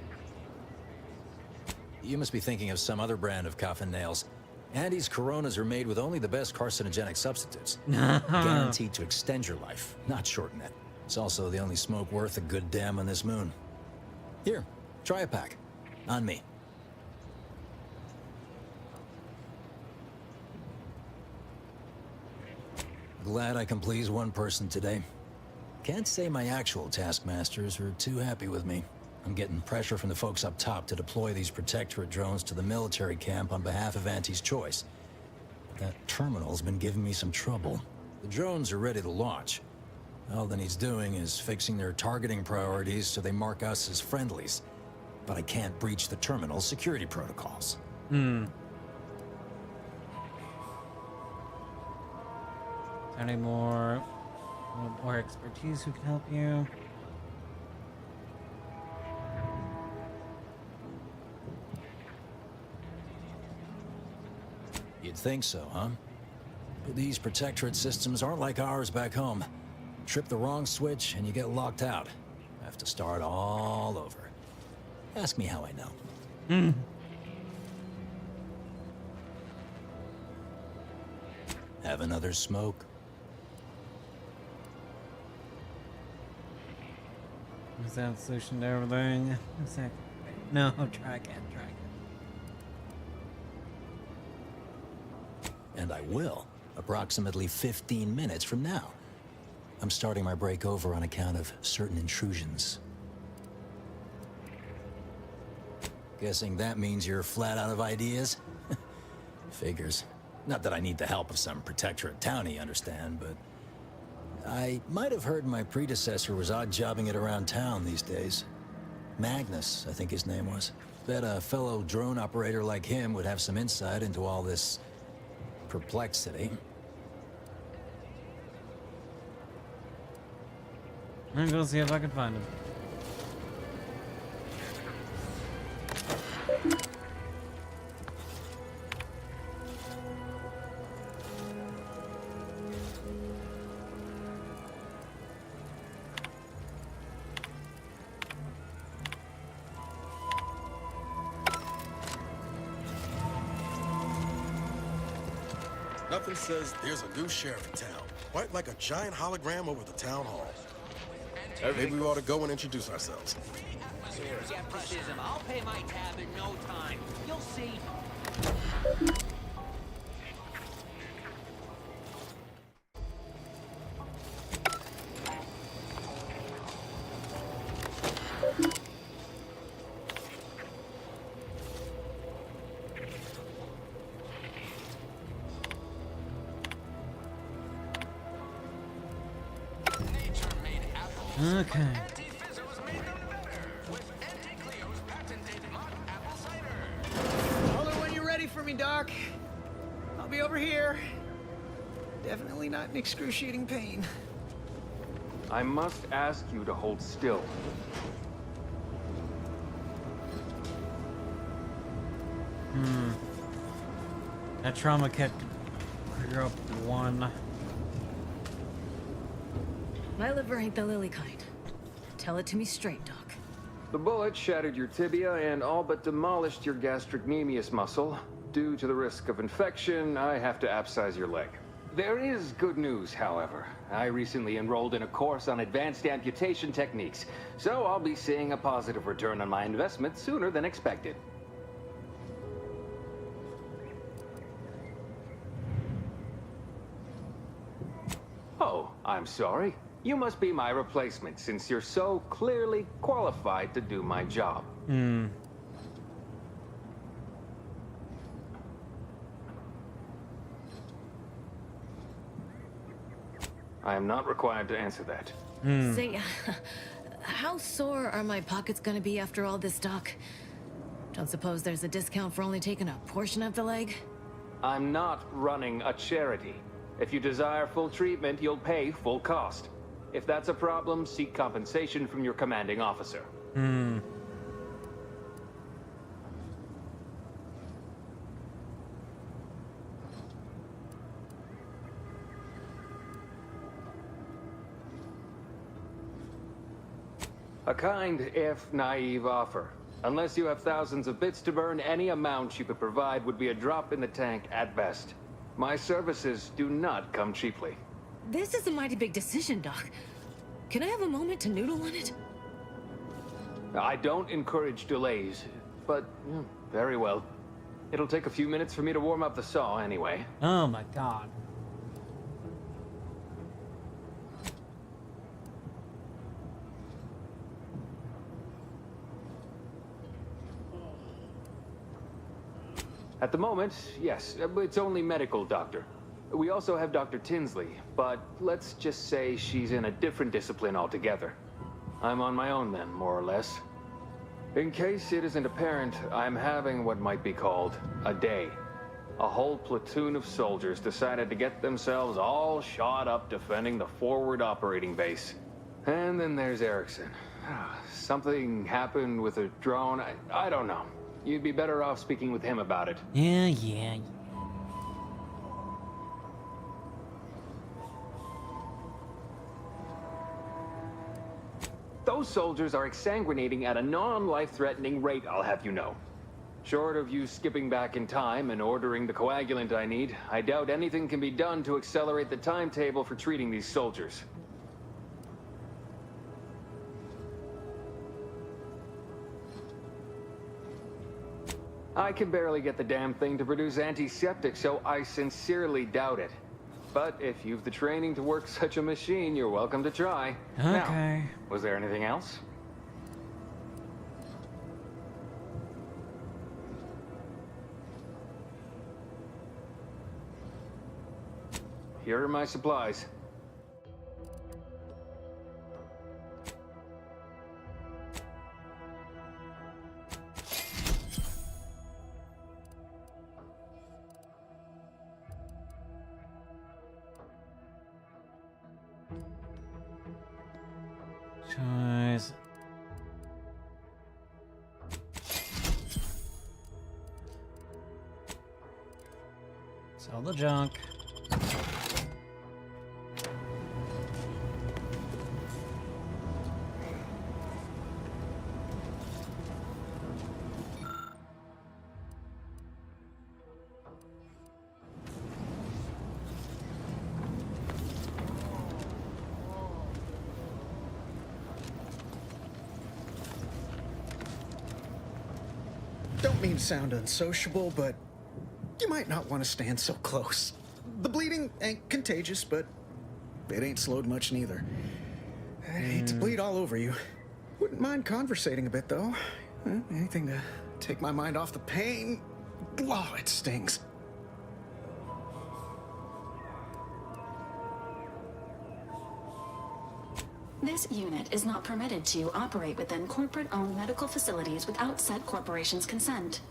You must be thinking of some other brand of coffin nails. Andy's Coronas are made with only the best carcinogenic substitutes. Guaranteed to extend your life, not shorten it. It's also the only smoke worth a good damn on this moon. Here, try a pack. On me. Glad I can please one person today. Can't say my actual taskmasters are too happy with me. I'm getting pressure from the folks up top to deploy these Protectorate drones to the military camp on behalf of Auntie's choice. That terminal's been giving me some trouble. The drones are ready to launch. All that he's doing is fixing their targeting priorities so they mark us as friendlies. But I can't breach the terminal's security protocols. Any more expertise who can help you? You'd think so, huh? But these Protectorate systems aren't like ours back home. Trip the wrong switch and you get locked out. Have to start all over. Ask me how I know. Have another smoke? Is that the solution to everything? No, try again. And I will, approximately 15 minutes from now. I'm starting my break over on account of certain intrusions. Guessing that means you're flat out of ideas? Figures. Not that I need the help of some Protectorate townie, understand, but... I might have heard my predecessor was odd-jobbing it around town these days. Magnus, I think his name was. Bet a fellow drone operator like him would have some insight into all this... perplexity. I'm gonna go see if I can find him. Nothing says there's a new sheriff in town. Quite like a giant hologram over the town hall. Maybe we ought to go and introduce ourselves. Skepticism. I'll pay my tab in no time. You'll see. Okay. Holler when you're ready for me, Doc. I'll be over here. Definitely not in excruciating pain. I must ask you to hold still. That trauma kit grew up one. My liver ain't the lily kind. Tell it to me straight, Doc. The bullet shattered your tibia and all but demolished your gastrocnemius muscle. Due to the risk of infection, I have to abscise your leg. There is good news, however. I recently enrolled in a course on advanced amputation techniques, so I'll be seeing a positive return on my investment sooner than expected. Oh, I'm sorry. You must be my replacement, since you're so clearly qualified to do my job. I am not required to answer that. Say, how sore are my pockets gonna be after all this, Doc? Don't suppose there's a discount for only taking a portion of the leg? I'm not running a charity. If you desire full treatment, you'll pay full cost. If that's a problem, seek compensation from your commanding officer. A kind, if naive, offer. Unless you have thousands of bits to burn, any amount you could provide would be a drop in the tank at best. My services do not come cheaply. This is a mighty big decision, Doc. Can I have a moment to noodle on it? I don't encourage delays, but very well. It'll take a few minutes for me to warm up the saw anyway. Oh my god. At the moment, yes, it's only medical, Doctor. We also have Dr. Tinsley, but let's just say she's in a different discipline altogether. I'm on my own then, more or less. In case it isn't apparent, I'm having what might be called a day. A whole platoon of soldiers decided to get themselves all shot up defending the forward operating base. And then there's Erickson. Something happened with a drone. I don't know. You'd be better off speaking with him about it. Yeah. Those soldiers are exsanguinating at a non-life-threatening rate, I'll have you know. Short of you skipping back in time and ordering the coagulant I need, I doubt anything can be done to accelerate the timetable for treating these soldiers. I can barely get the damn thing to produce antiseptic, so I sincerely doubt it. But if you've the training to work such a machine, you're welcome to try. Okay. Now, was there anything else? Here are my supplies. Choice. Sell the junk. Don't mean to sound unsociable, but you might not want to stand so close. The bleeding ain't contagious, but it ain't slowed much neither. I'd hate to bleed all over you. Wouldn't mind conversating a bit, though. Anything to take my mind off the pain. Oh, it stings. This unit is not permitted to operate within corporate-owned medical facilities without said corporation's consent.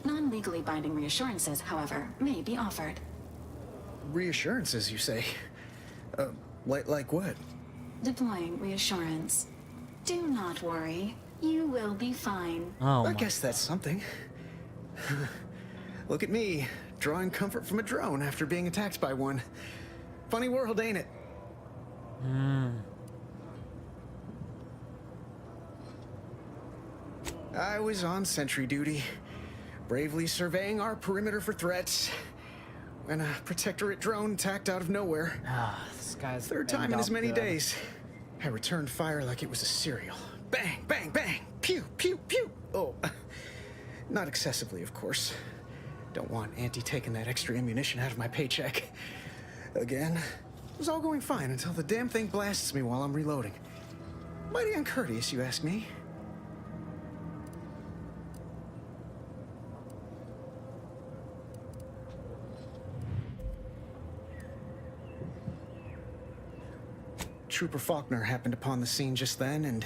Non-legally binding reassurances, however, may be offered. Reassurances, you say? Like what? Deploying reassurance. Do not worry. You will be fine. Oh, I guess that's something. Look at me, drawing comfort from a drone after being attacked by one. Funny world, ain't it? I was on sentry duty, bravely surveying our perimeter for threats, when a Protectorate drone attacked out of nowhere. This guy's third time in as many days. I returned fire like it was a cereal. Bang, bang, bang! Pew, pew, pew! Oh, not excessively, of course. Don't want Auntie taking that extra ammunition out of my paycheck. Again, it was all going fine until the damn thing blasts me while I'm reloading. Mighty uncourteous, you ask me. Trooper Faulkner happened upon the scene just then and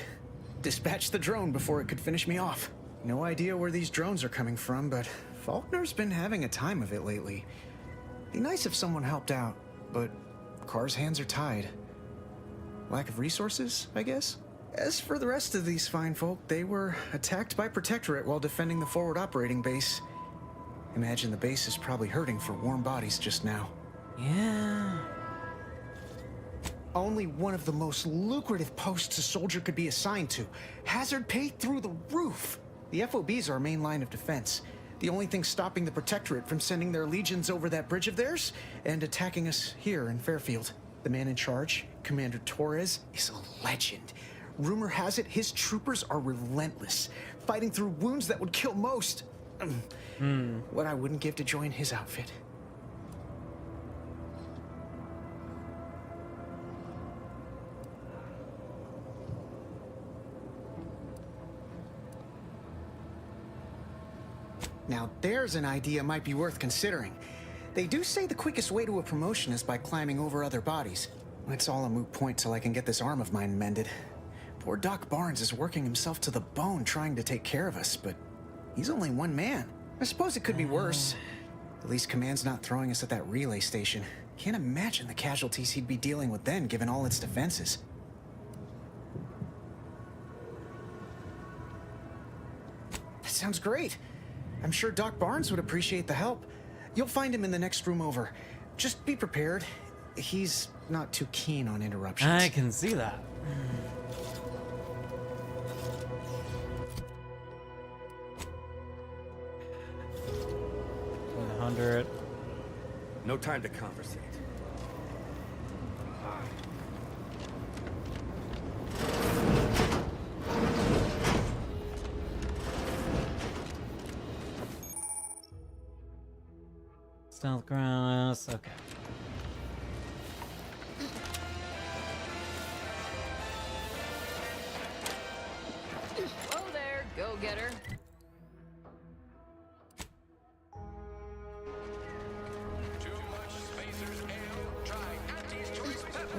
dispatched the drone before it could finish me off. No idea where these drones are coming from, but Faulkner's been having a time of it lately. Be nice if someone helped out, but Carr's hands are tied. Lack of resources, I guess? As for the rest of these fine folk, they were attacked by Protectorate while defending the forward operating base. Imagine the base is probably hurting for warm bodies just now. Yeah. Only one of the most lucrative posts a soldier could be assigned to. Hazard pay through the roof. The FOBs are our main line of defense. The only thing stopping the Protectorate from sending their legions over that bridge of theirs and attacking us here in Fairfield. The man in charge, Commander Torres, is a legend. Rumor has it his troopers are relentless, fighting through wounds that would kill most. What I wouldn't give to join his outfit. Now there's an idea might be worth considering. They do say the quickest way to a promotion is by climbing over other bodies. It's all a moot point till I can get this arm of mine mended. Poor Doc Barnes is working himself to the bone trying to take care of us, but he's only one man. I suppose it could be worse. At least Command's not throwing us at that relay station. Can't imagine the casualties he'd be dealing with then, given all its defenses. That sounds great. I'm sure Doc Barnes would appreciate the help. You'll find him in the next room over. Just be prepared. He's not too keen on interruptions. I can see that. 100. No time to conversate. Stealth cross. Okay. Whoa there, go-getter.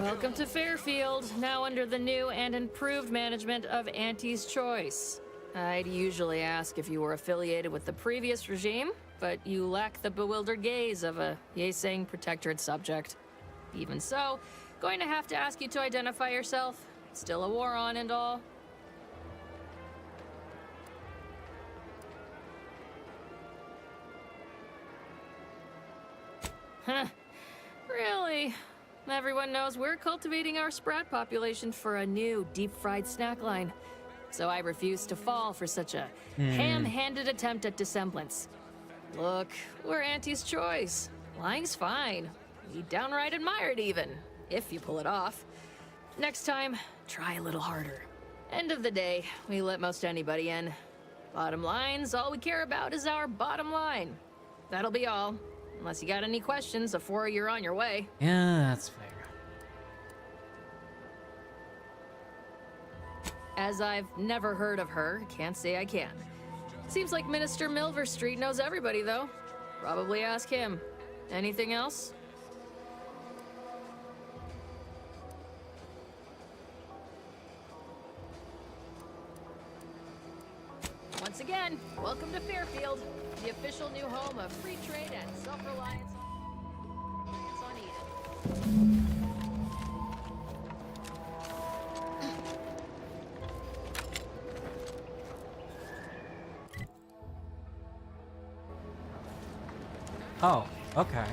Welcome to Fairfield, now under the new and improved management of Auntie's Choice. I'd usually ask if you were affiliated with the previous regime, but you lack the bewildered gaze of a yay-saying Protectorate subject. Even so, going to have to ask you to identify yourself. Still a war on and all. Huh. Really? Everyone knows we're cultivating our sprat population for a new deep-fried snack line. So I refuse to fall for such a ham-handed attempt at dissemblance. Look, we're Auntie's Choice. Lying's fine. We downright admire it even, if you pull it off. Next time, try a little harder. End of the day, we let most anybody in. Bottom line's all we care about is our bottom line. That'll be all. Unless you got any questions before you're on your way. Yeah, that's fair. As I've never heard of her, can't say I can. Seems like Minister Milverstreet knows everybody, though. Probably ask him. Anything else? Once again, welcome to Fairfield, the official new home of free trade and self-reliance on Oh, okay.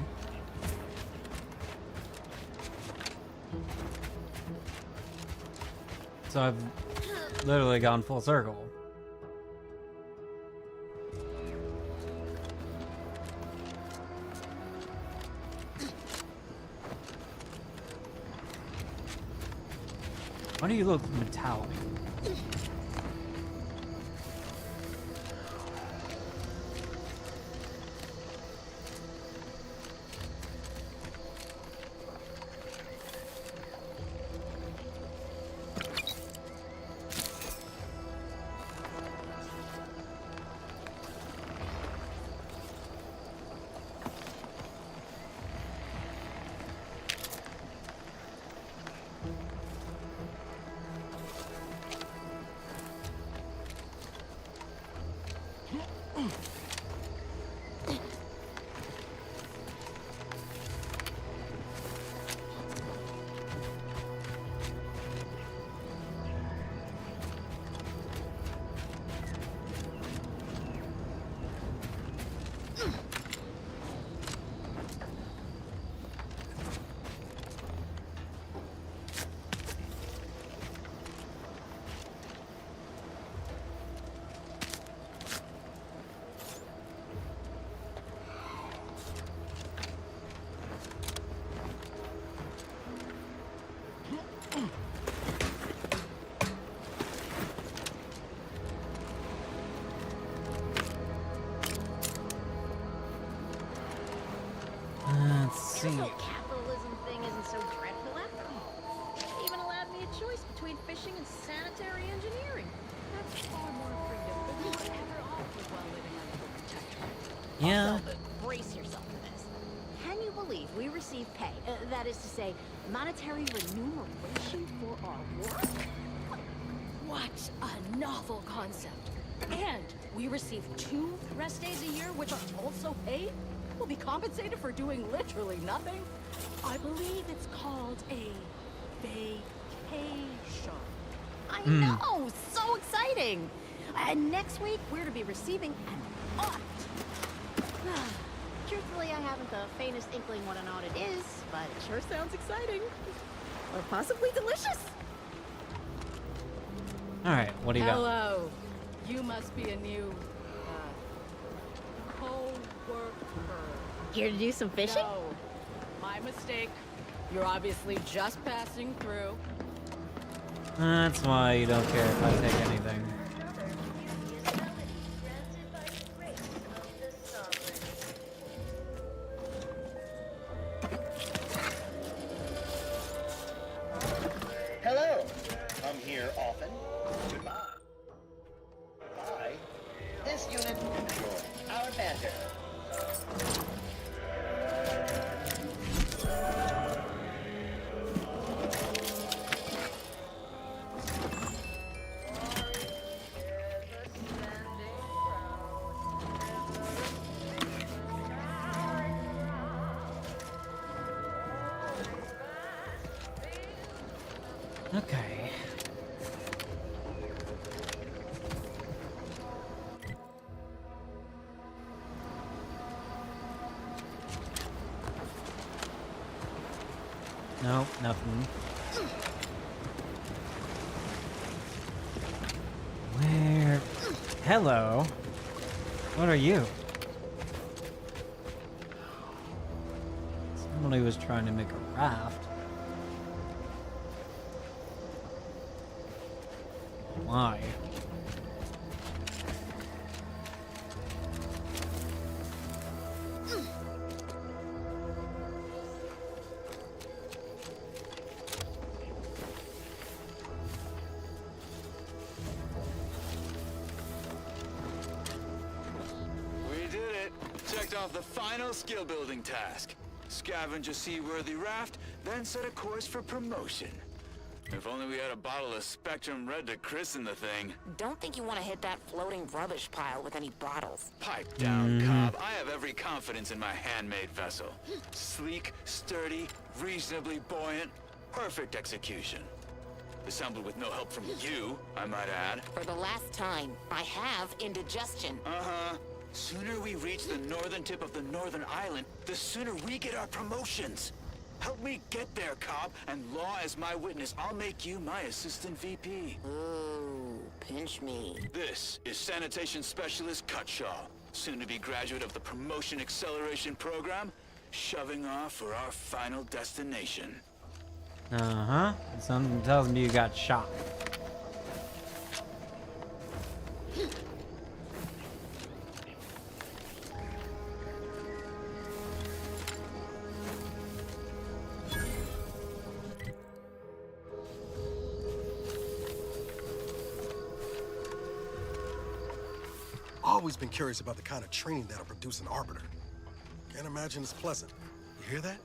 So I've literally gone full circle. Why do you look metallic? Let's see. This whole capitalism thing isn't so dreadful after all. It even allowed me a choice between fishing and sanitary engineering. That's far more freedom than we were ever offered while living under the protectorate. Yeah. Also, brace yourself for this. Can you believe we receive pay? That is to say, monetary remuneration for our work? What a novel concept. And we receive 2 rest days a year, which are also paid? We'll be compensated for doing literally nothing? I believe it's called a vacation. I know! So exciting! And next week, we're to be receiving an audit. Truthfully, I haven't the faintest inkling what an audit is, but it sure sounds exciting. Or possibly delicious. Alright, what do you got? Hello. You must be a new, co-worker. Here to do some fishing? No. My mistake. You're obviously just passing through. That's why you don't care if I take anything. Hello. Come here often. Goodbye. Bye. This unit, our banter. Okay. Nope, nothing. Where? Hello. What are you? Somebody was trying to make a raft. Why? We did it. Checked off the final skill building task. Scavenge a seaworthy raft, then set a course for promotion. If only we had a bottle of Spectrum Red to christen the thing. Don't think you want to hit that floating rubbish pile with any bottles. Pipe down, Cobb. I have every confidence in my handmade vessel. Sleek, sturdy, reasonably buoyant, perfect execution. Assembled with no help from you, I might add. For the last time, I have indigestion. Uh-huh. Sooner we reach the northern tip of the northern island, the sooner we get our promotions. Help me get there, Cobb, and law as my witness, I'll make you my assistant VP. Ooh, pinch me. This is Sanitation Specialist Cutshaw, soon-to-be graduate of the Promotion Acceleration Program, shoving off for our final destination. Uh-huh. Something tells me you got shot. Always been curious about the kind of training that'll produce an arbiter. Can't imagine it's pleasant. You hear that?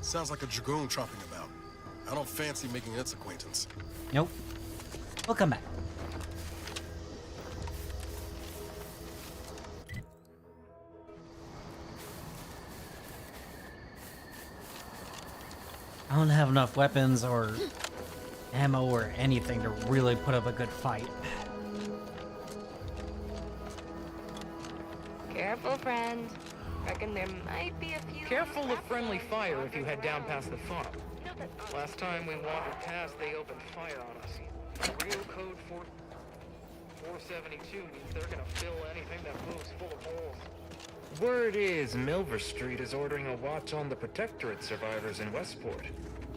Sounds like a dragoon tromping about. I don't fancy making its acquaintance. Nope. We'll come back. I don't have enough weapons or ammo or anything to really put up a good fight. Careful, friend. Reckon there might be a few... Careful of friendly fire if you head down past the farm. Last time we wandered past, they opened fire on us. Real code 472 means they're gonna fill anything that moves full of holes. Word is Milver Street is ordering a watch on the Protectorate survivors in Westport.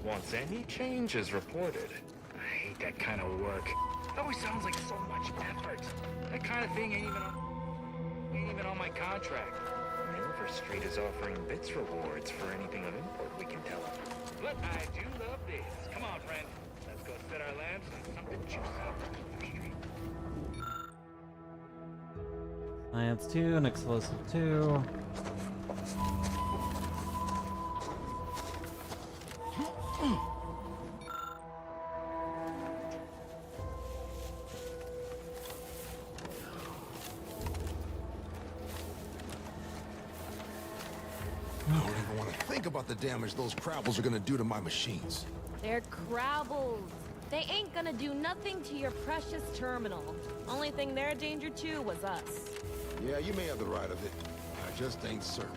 Once any change is reported. I hate that kind of work. It always sounds like so much effort. That kind of thing ain't even on my contract. Milver Street is offering bits rewards for anything of import we can tell them. But I do love this. Come on, friend. Let's go set our lamps on something juicy. Science 2 and Explosive 2. I don't even want to think about the damage those Crabbles are gonna do to my machines. They're Crabbles. They ain't gonna do nothing to your precious terminal. Only thing they're a danger to was us. Yeah, you may have the right of it. I just ain't certain.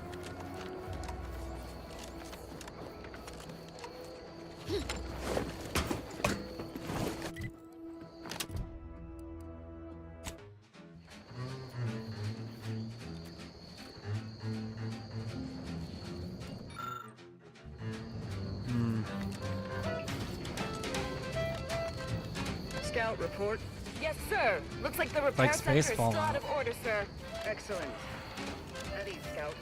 Scout report. Yes, sir. Looks like the repair Like center is space still falling. out of order, sir. Excellent. At ease, Scout.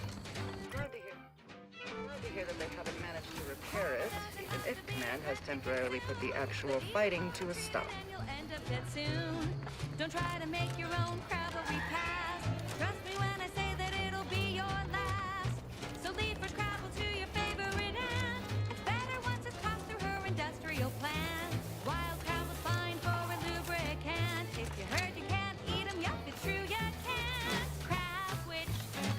Glad to hear that they haven't managed to repair it, even if Command has temporarily put the actual fighting to a stop. You'll end up dead soon. Don't try to make your own Crabblery pass. Trust me when I say that it'll be your last. So leave for Crabble to your favorite aunt. It's better once it's passed through her industrial plan. Wild Crabble's fine for a lubricant. If you heard you can't eat 'em, yup, it's true you can't. Crab Witch,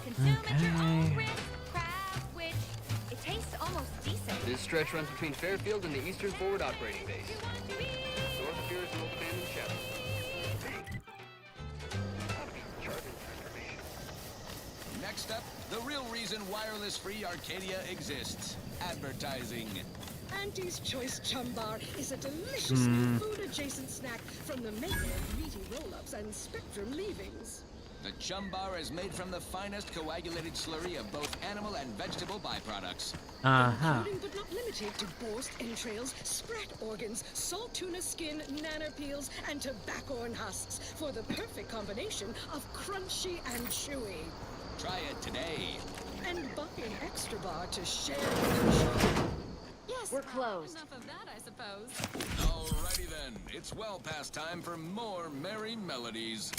consume at your own risk. Crab Witch, it tastes almost decent. This stretch runs between Fairfield and the Eastern Forward Operating Base. North appears an old abandoned shadow. Next up, the real reason wireless-free Arcadia exists. Advertising. Auntie's Choice Chum Bar is a delicious new food-adjacent snack from the maker of meaty roll-ups and Spectrum leavings. The Chum Bar is made from the finest coagulated slurry of both animal and vegetable byproducts. Including but not limited to borscht entrails, sprat organs, salt tuna skin, nanner peels, and tobacco husks for the perfect combination of crunchy and chewy. Try it today. And buy an extra bar to share with the show. Yes, we're closed. Enough of that, I suppose. Alrighty then, it's well past time for more merry melodies.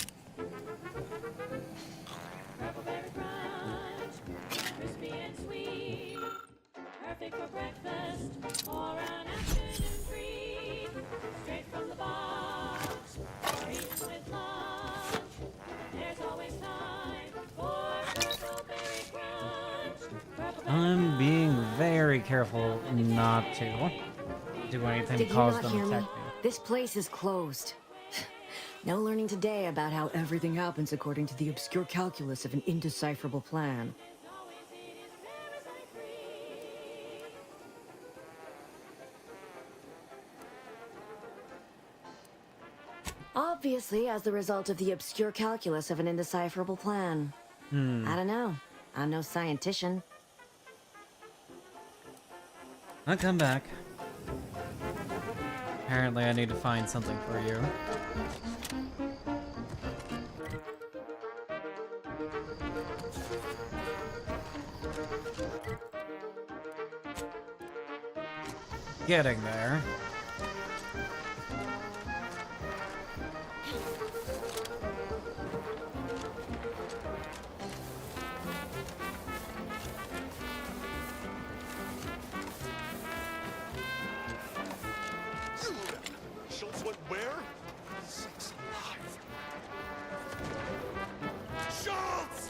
Appleberry crunch, crispy and sweet, perfect for breakfast or an afternoon treat. very careful not to do anything to Did you cause not them hear to me? attack me. This place is closed. No learning today about how everything happens according to the obscure calculus of an indecipherable plan. Obviously, as the result of the obscure calculus of an indecipherable plan. I don't know. I'm no scientician. I'll come back. Apparently I need to find something for you. Getting there. Schultz went where? Sakes alive. Schultz!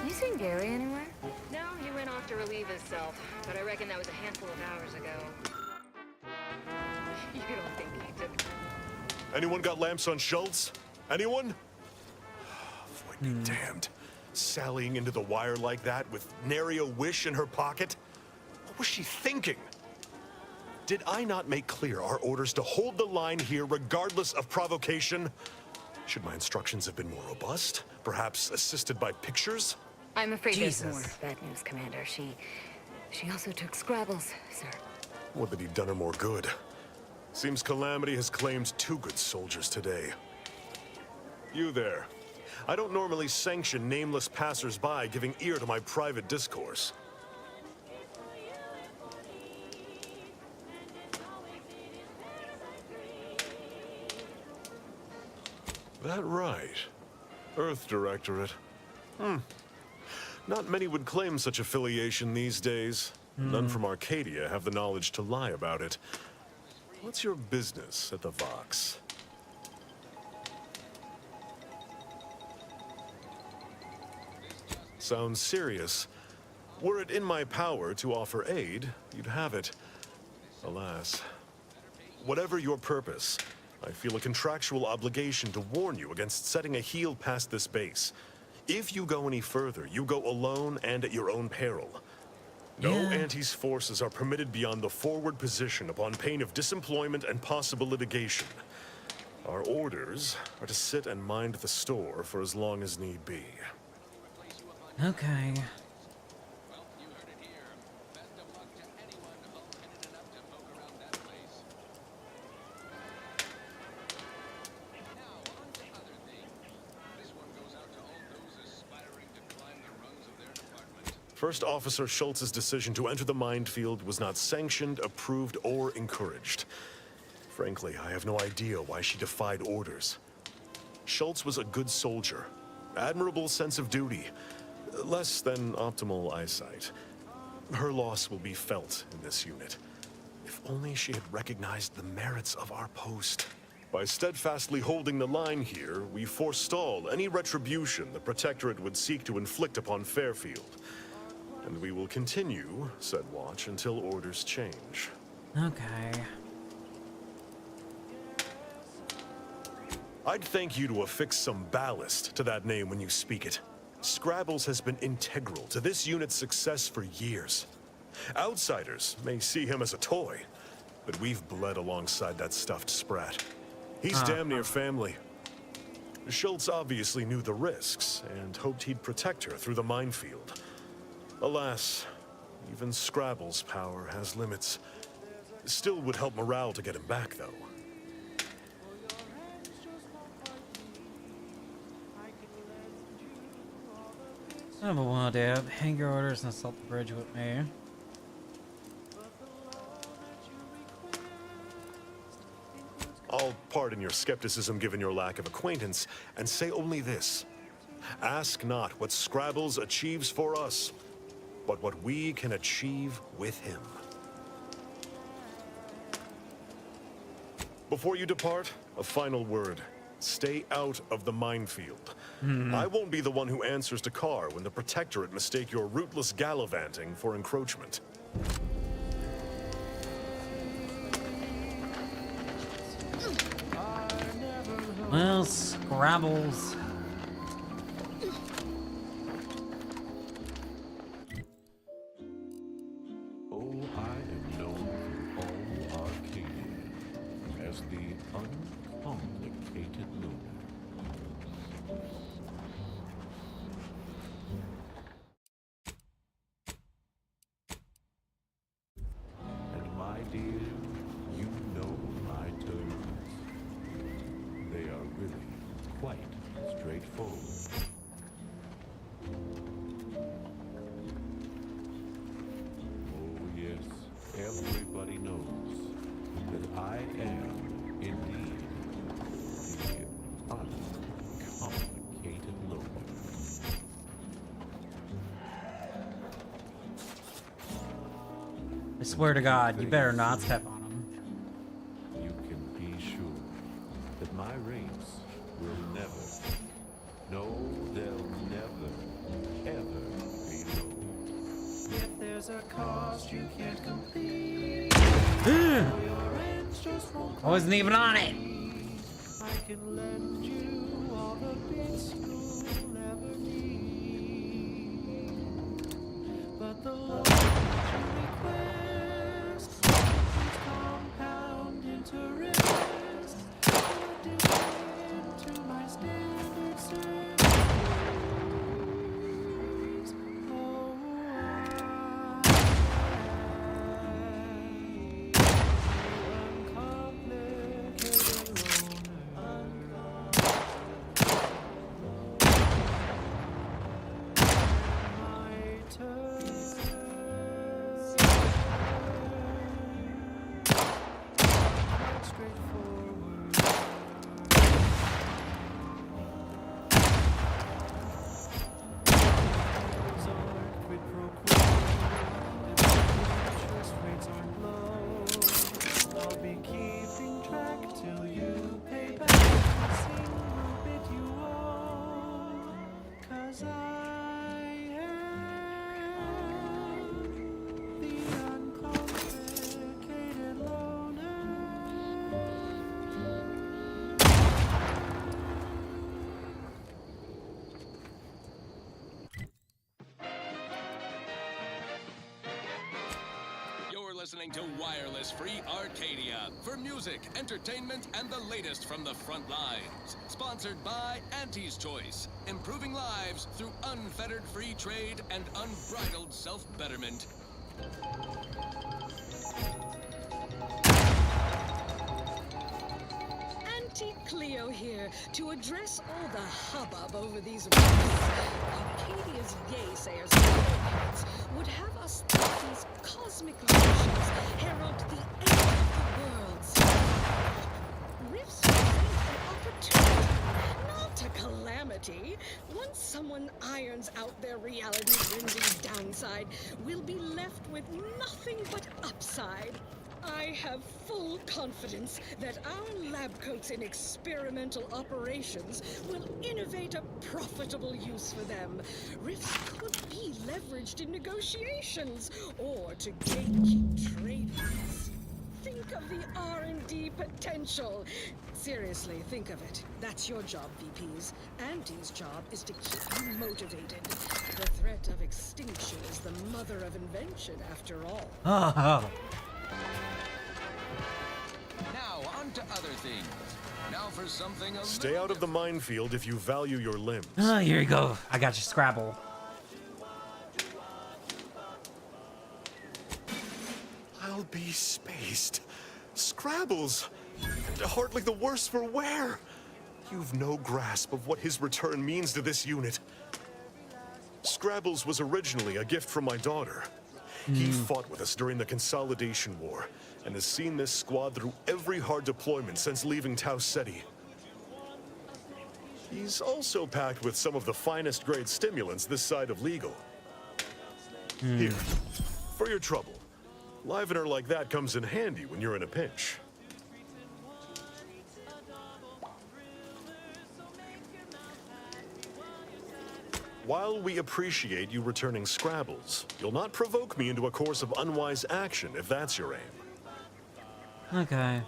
You seen Gary anywhere? No, he went off to relieve himself, but I reckon that was a handful of hours ago. You don't think he took... Anyone got lamps on Schultz? Anyone? Void be damned. Sallying into the wire like that with nary a wish in her pocket? What was she thinking? Did I not make clear our orders to hold the line here regardless of provocation? Should my instructions have been more robust? Perhaps assisted by pictures? I'm afraid Jesus. there's more bad news, Commander. She also took Scrabbles, sir. Would that he'd done her more good. Seems Calamity has claimed 2 good soldiers today. You there. I don't normally sanction nameless passers-by giving ear to my private discourse. That right. Earth Directorate. Not many would claim such affiliation these days. None from Arcadia have the knowledge to lie about it. What's your business at the Vox? Sounds serious. Were it in my power to offer aid, you'd have it. Alas. Whatever your purpose, I feel a contractual obligation to warn you against setting a heel past this base. If you go any further, you go alone and at your own peril. No Anti's forces are permitted beyond the forward position upon pain of disemployment and possible litigation. Our orders are to sit and mind the store for as long as need be. Okay. First Officer Schultz's decision to enter the minefield was not sanctioned, approved, or encouraged. Frankly, I have no idea why she defied orders. Schultz was a good soldier, admirable sense of duty, less than optimal eyesight. Her loss will be felt in this unit. If only she had recognized the merits of our post. By steadfastly holding the line here, we forestall any retribution the Protectorate would seek to inflict upon Fairfield. And we will continue said watch until orders change. Okay. I'd thank you to affix some ballast to that name when you speak it. Scrabbles has been integral to this unit's success for years. Outsiders may see him as a toy, but we've bled alongside that stuffed sprat. He's damn near family. Schultz obviously knew the risks and hoped he'd protect her through the minefield. Alas, even Scrabble's power has limits. Still would help morale to get him back, though. Number 1, Deb. Hang your orders and assault the bridge with me. I'll pardon your skepticism given your lack of acquaintance, and say only this. Ask not what Scrabbles achieves for us, but what we can achieve with him. Before you depart, a final word. Stay out of the minefield. I won't be the one who answers to Carr when the Protectorate mistake your rootless gallivanting for encroachment. Well, Scrabbles. Oh, I am known through all Arcadia as the uncomplicated loner. And my dear, you know my terms. They are really quite straightforward. Oh yes, everybody knows that I am indeed the uncomplicated loner. I swear to God, you better not step on him. You can be sure that my rates will never, no, they'll never, ever be low. If there's a cost you can't complete, I wasn't even on it. I can lend you all the bits you'll ever need. But the loan that you request compound interest. To my standard service. Oh, Listening to Wireless Free Arcadia for music, entertainment, and the latest from the front lines. Sponsored by Auntie's Choice, improving lives through unfettered free trade and unbridled self-betterment. Auntie Cleo here to address all the hubbub over these words. Arcadia's naysayers would have us think these cosmic illusions herald the end of the worlds. Rifts present an opportunity, not a calamity. Once someone irons out their reality-rending downside, we'll be left with nothing but upside. I have full confidence that our lab coats in experimental operations will innovate a profitable use for them. Rifts could be leveraged in negotiations or to gatekeep trade-offs. Think of the R&D potential. Seriously, think of it. That's your job, VPs. Auntie's job is to keep you motivated. The threat of extinction is the mother of invention, after all. Oh. Now, on to other things. Now for something a Stay out of the minefield if you value your limbs. Oh, here you go. I got you, Scrabble. I'll be spaced. Scrabbles! And hardly the worse for wear. You've no grasp of what his return means to this unit. Scrabbles was originally a gift from my daughter. He fought with us during the Consolidation War, and has seen this squad through every hard deployment since leaving Tau Ceti. He's also packed with some of the finest grade stimulants this side of legal. Here, for your trouble. Livener like that comes in handy when you're in a pinch. While we appreciate you returning Scrabbles, you'll not provoke me into a course of unwise action if that's your aim. Okay.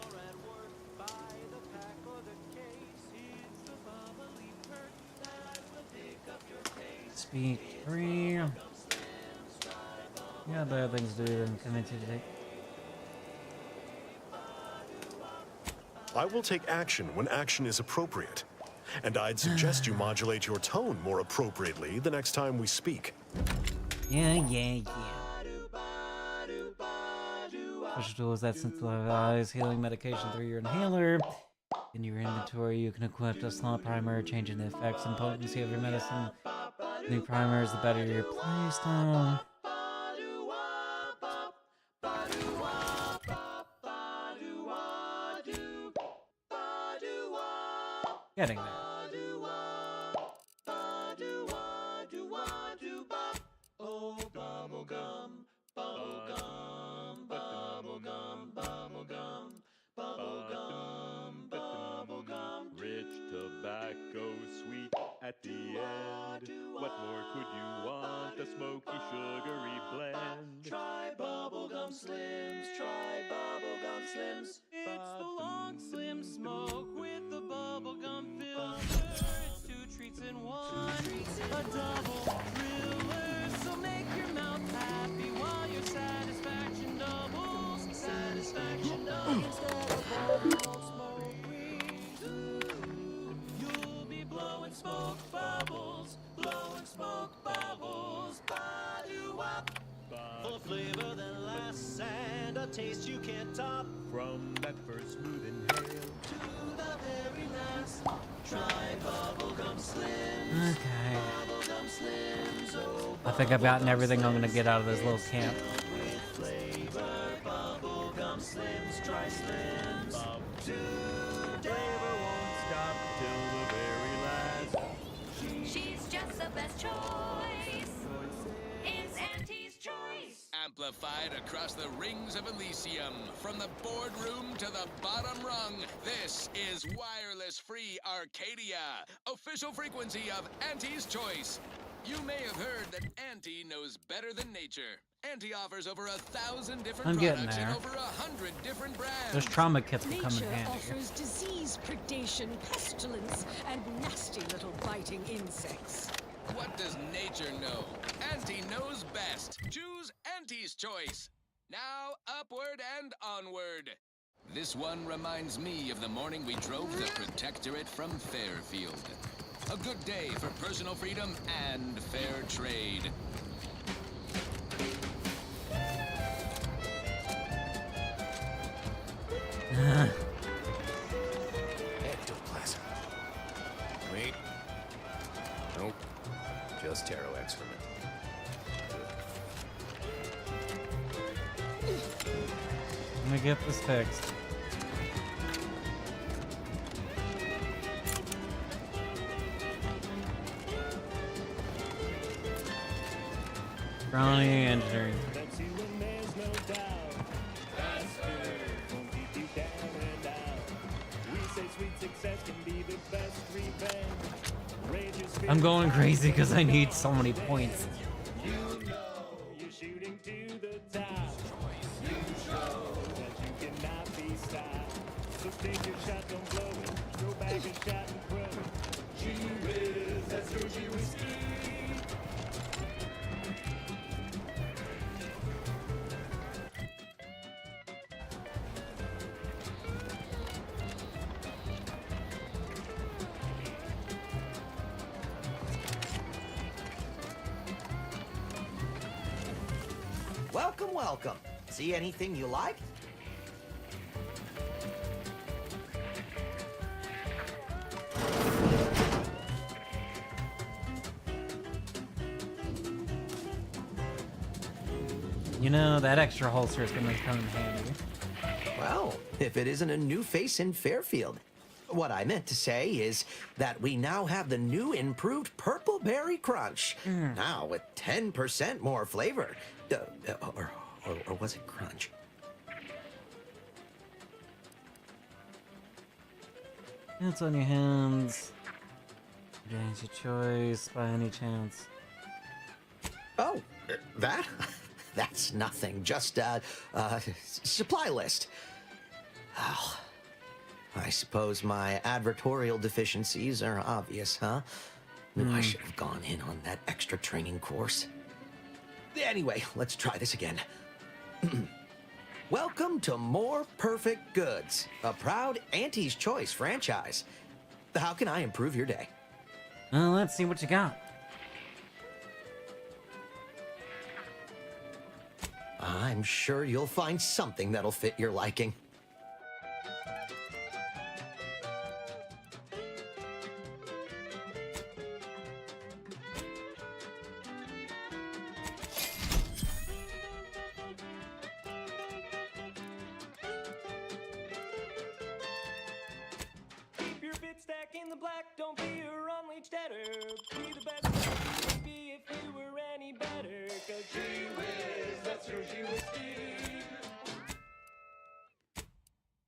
Speed 3. You got better things to do than commit today. I will take action when action is appropriate. And I'd suggest you modulate your tone more appropriately the next time we speak. Yeah. Special tools that synthesize healing medication through your inhaler. In your inventory, you can equip a slot primer, changing the effects and potency of your medicine. New primers, the better your playstyle. Getting there. Oh, bubblegum, bubblegum, bubblegum, bubblegum, bubblegum, bubblegum. Rich tobacco, sweet at the end. What more could you want? A smoky, sugary blend. Try bubblegum slims. Try bubblegum slims. It's the long slim smoke with the bubblegum filter. It's 2 treats in one. A double thriller. So make your mouth happy while your satisfaction doubles. Satisfaction doubles. Instead of bubblegum smoke rings, you'll be blowing smoke bubbles. Blowing smoke bubbles. Ba-do-wop. Full of flavor that lasts and a taste you can't top. From that first smooth inhale to the very last. Try bubblegum slims. Okay. Bubblegum slims. Oh, I think I've gotten everything I'm gonna get out of this little camp. with flavor. Bubblegum slims. Try slims. Today won't stop till the very last. She's just the best choice. It's Auntie's choice. Amplified across the rings of Elysium, from the boardroom to the bottom rung, this is Wireless Free Arcadia, official frequency of Auntie's Choice. You may have heard that Auntie knows better than nature. Auntie offers over 1,000 different I'm getting products in there. over 100 different brands. Those trauma kits will come in Nature handy. offers disease, predation, pestilence, and nasty little biting insects. What does nature know? Auntie knows best. Choose Auntie's Choice. Now, upward and onward. This one reminds me of the morning we drove the Protectorate from Fairfield. A good day for personal freedom and fair trade. Ectoplasm. Wait. Nope. Just tarot excrement. Let me get this fixed. Brownie engineering. That's you when there's no doubt. That's good. Won't keep you down and out. We say sweet success can be the best revenge. Raise your spirits. I'm going crazy because I need so many points. You know you're shooting to the top. You show that you cannot be stopped. So take your shot, don't blow it. Throw back a shot and throw it. Gee whiz, that's your G whiskey. Welcome, welcome. See anything you like? You know, that extra holster is going to come in handy. Well, if it isn't a new face in Fairfield. What I meant to say is that we now have the new improved Purple Berry Crunch. Now with 10% more flavor. Or was it crunch? Hands on your hands. Change your choice by any chance. Oh, that? That's nothing. Just supply list. Oh, I suppose my advertorial deficiencies are obvious, huh? Knew I should have gone in on that extra training course. Anyway, let's try this again. Welcome to More Perfect Goods, a proud Auntie's Choice franchise. How can I improve your day? Well, let's see what you got. I'm sure you'll find something that'll fit your liking. Keep your bit stack in the black, don't be a unleashed debtor. Be the best you could be if you were any better. Cause gee whiz, that's your gee whiz Steve.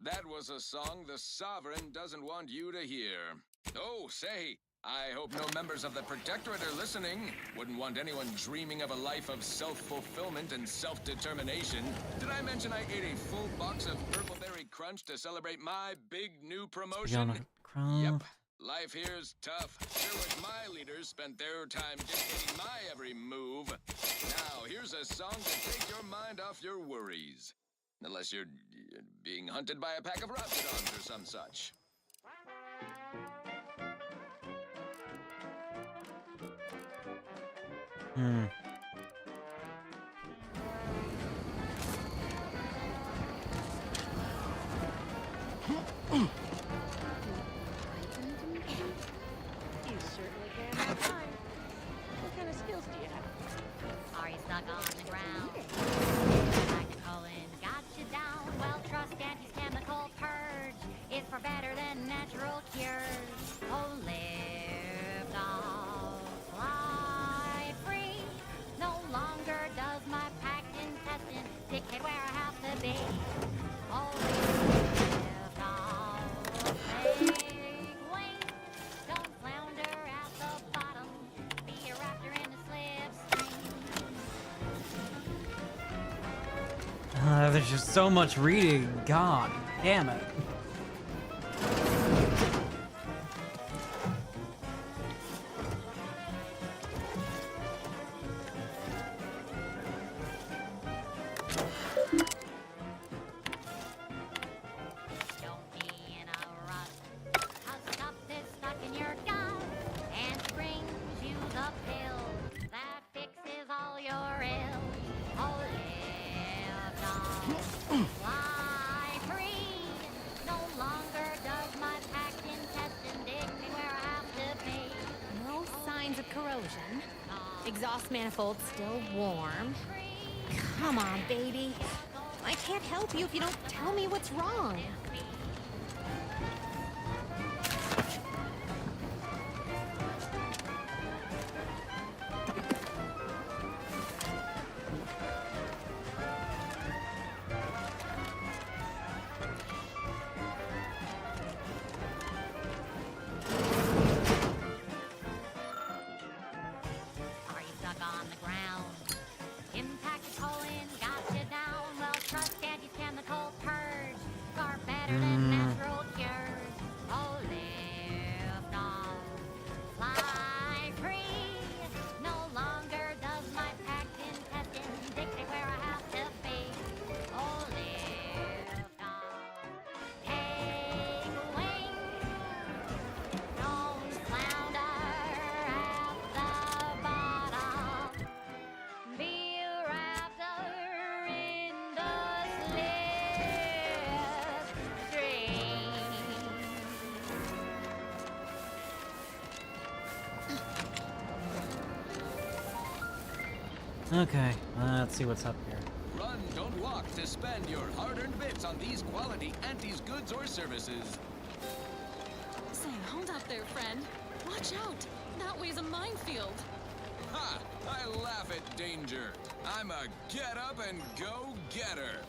That was a song the Sovereign doesn't want you to hear. Oh, say, I hope no members of the Protectorate are listening. Wouldn't want anyone dreaming of a life of self-fulfillment and self-determination. Did I mention I ate a full box of Purple Berry Crunch to celebrate my big new promotion? Yep. Life here's tough. Sure wish my leaders spent their time dictating my every move. Now, here's a song to take your mind off your worries. Unless you're being hunted by a pack of raptidons or some such. You certainly can have fun. What kind of skills do you have? Are you stuck on the ground? Like a colon got you down. Well, trust Auntie's chemical purge is for better than natural cures. Oh, live off, fly free. No longer does my packed intestine dictate where I have to be. Oh, live off, big wings. Don't flounder at the bottom. Be a raptor in a slipstream. There's just so much reading. God damn it. Don't be in a rut. Cause stuff is stuck in your gut and brings you the pill that fixes all your ills. Oh, live on, fly free. No longer does my packed intestine dictate where I have to be. No signs of corrosion. Exhaust manifold still warm. Come on, baby. I can't help you if you don't tell me what's wrong. Are you stuck on the ground? Impacted colon got you down. Well, trust Auntie's chemical purge. Far better than natural cures. Oh, live on, fly free. No longer does my packed intestine dictate where I have to be. Oh, live on, take wing. Don't flounder at the bottom. Be a raptor in the slipstream. Okay, let's see what's up here. Run, don't walk to spend your hard-earned bits on these quality Auntie's goods or services. Say, hold up there, friend. Watch out. That way's a minefield. Ha! I laugh at danger. I'm a get-up-and-go-getter.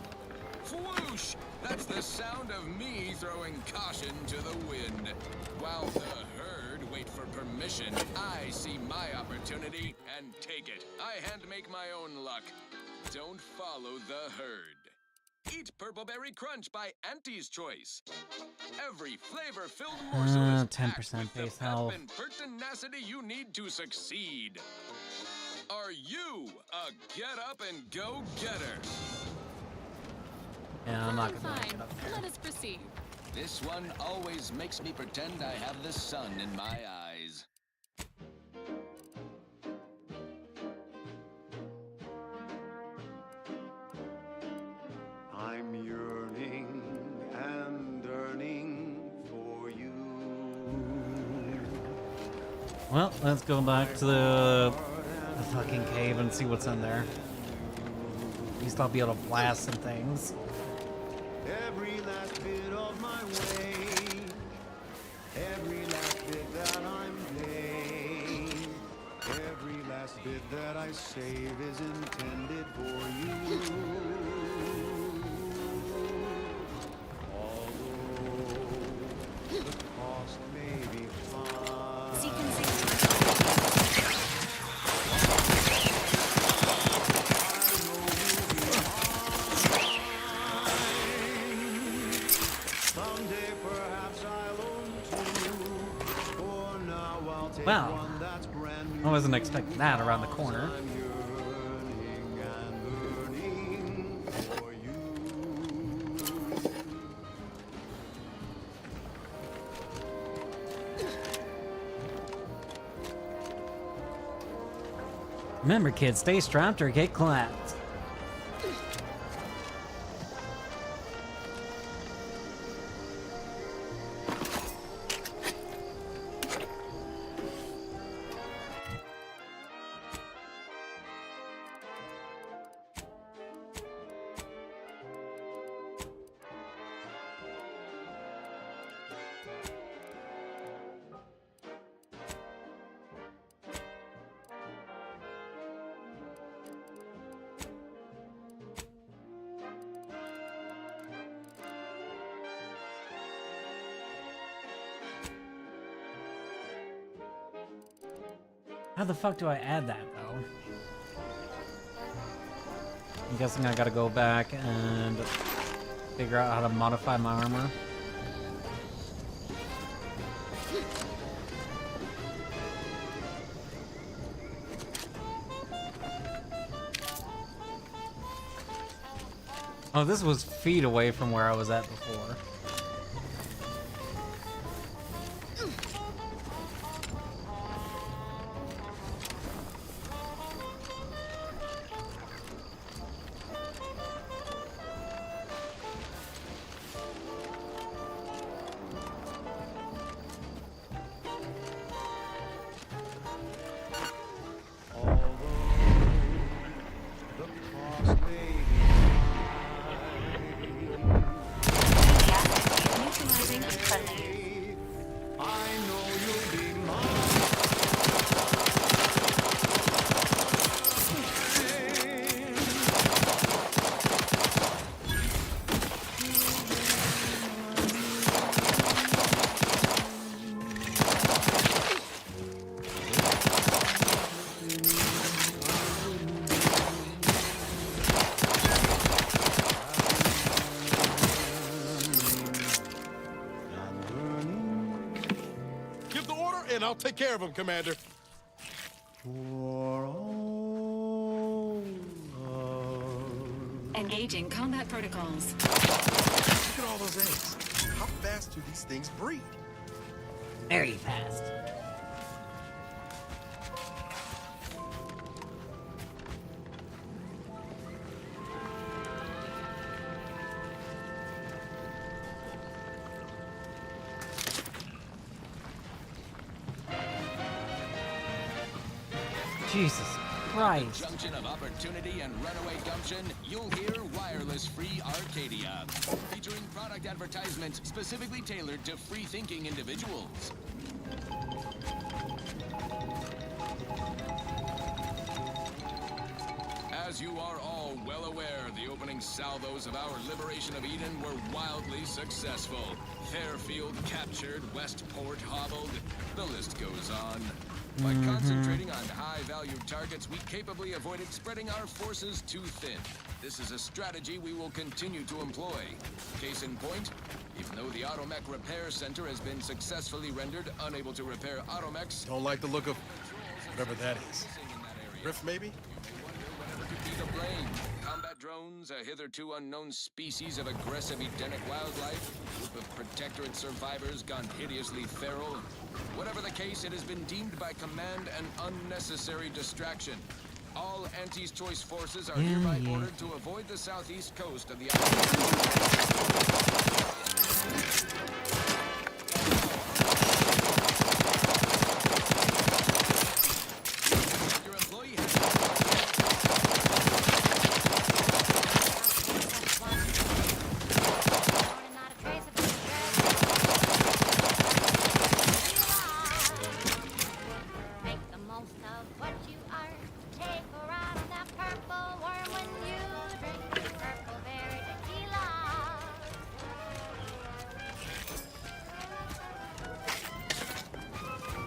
Whoosh! That's the sound of me throwing caution to the wind. While the herd wait for permission, I see my opportunity and take it. I hand make my own luck. Don't follow the herd. Eat Purple Berry Crunch by Auntie's Choice. Every flavor-filled morsel is 10% base health. and pertinacity you need to succeed. Are you a get-up-and-go-getter? Yeah, I'm not gonna Fine. Let us proceed. This one always makes me pretend I have the sun in my eyes. I'm yearning and yearning for you. Well, let's go back to the fucking cave and see what's in there. At least I'll be able to blast some things. Every last bit of my way, every last bit that I'm paying, every last bit that I save is intended for you. Although the cost may be high. Wow, I wasn't expecting that around the corner. Remember, kids, stay strapped or get clapped. How the fuck do I add that, though? I'm guessing I gotta go back and figure out how to modify my armor. Oh, this was feet away from where I was at before. And I'll take care of him, Commander. Engaging combat protocols. Look at all those eggs. How fast do these things breed? Very fast. Jesus Christ. At the junction of opportunity and runaway gumption, you'll hear Wireless Free Arcadia, featuring product advertisements specifically tailored to free-thinking individuals. As you are all well aware, the opening salvos of our Liberation of Eden were wildly successful. Fairfield captured, Westport hobbled, the list goes on. By concentrating on high-value targets, we capably avoided spreading our forces too thin. This is a strategy we will continue to employ. Case in point, even though the Automech Repair Center has been successfully rendered unable to repair automechs... Don't like the look of whatever that is. Rift, maybe? Could be to blame. Combat drones, a hitherto unknown species of aggressive Edenic wildlife, group of Protectorate survivors gone hideously feral. Whatever the case, it has been deemed by command an unnecessary distraction. All Auntie's Choice forces are hereby ordered to avoid the southeast coast of the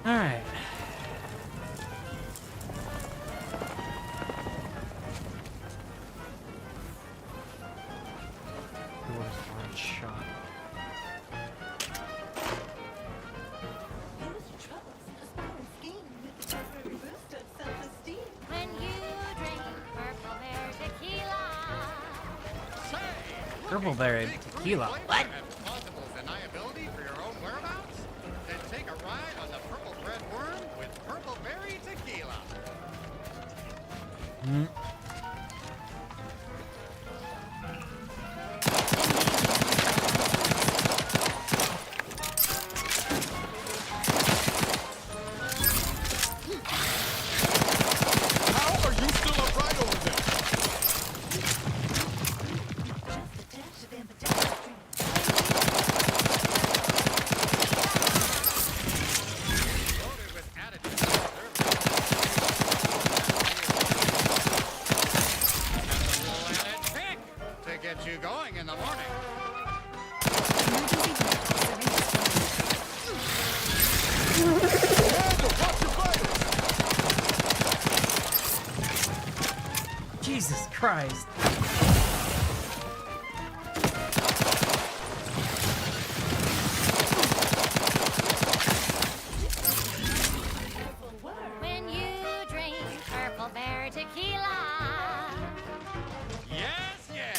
Alright. Doors aren't shut. When you drink Purple Bear tequila. Purple berry tequila. What? Possible deniability for your own whereabouts? Then take a ride on the Purple Bread Worm with Purple Berry Tequila. How are you still upright over there? To get you going in the morning. Jesus Christ. When you drink Purple Bear tequila. Yes, yes.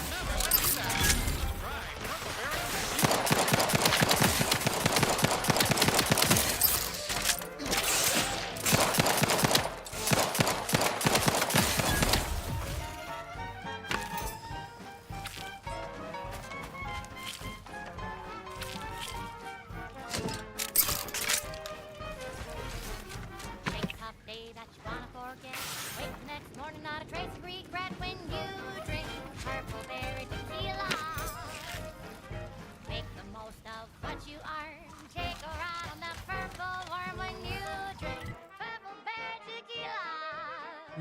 Never let you down. Try Purple Berry Take a tough day that you wanna forget. Wake the next morning, not a trace of regret when you drink Purple Berry tequila. Make the most of what you earn. Take a ride on that purple worm when you drink Purple Berry tequila.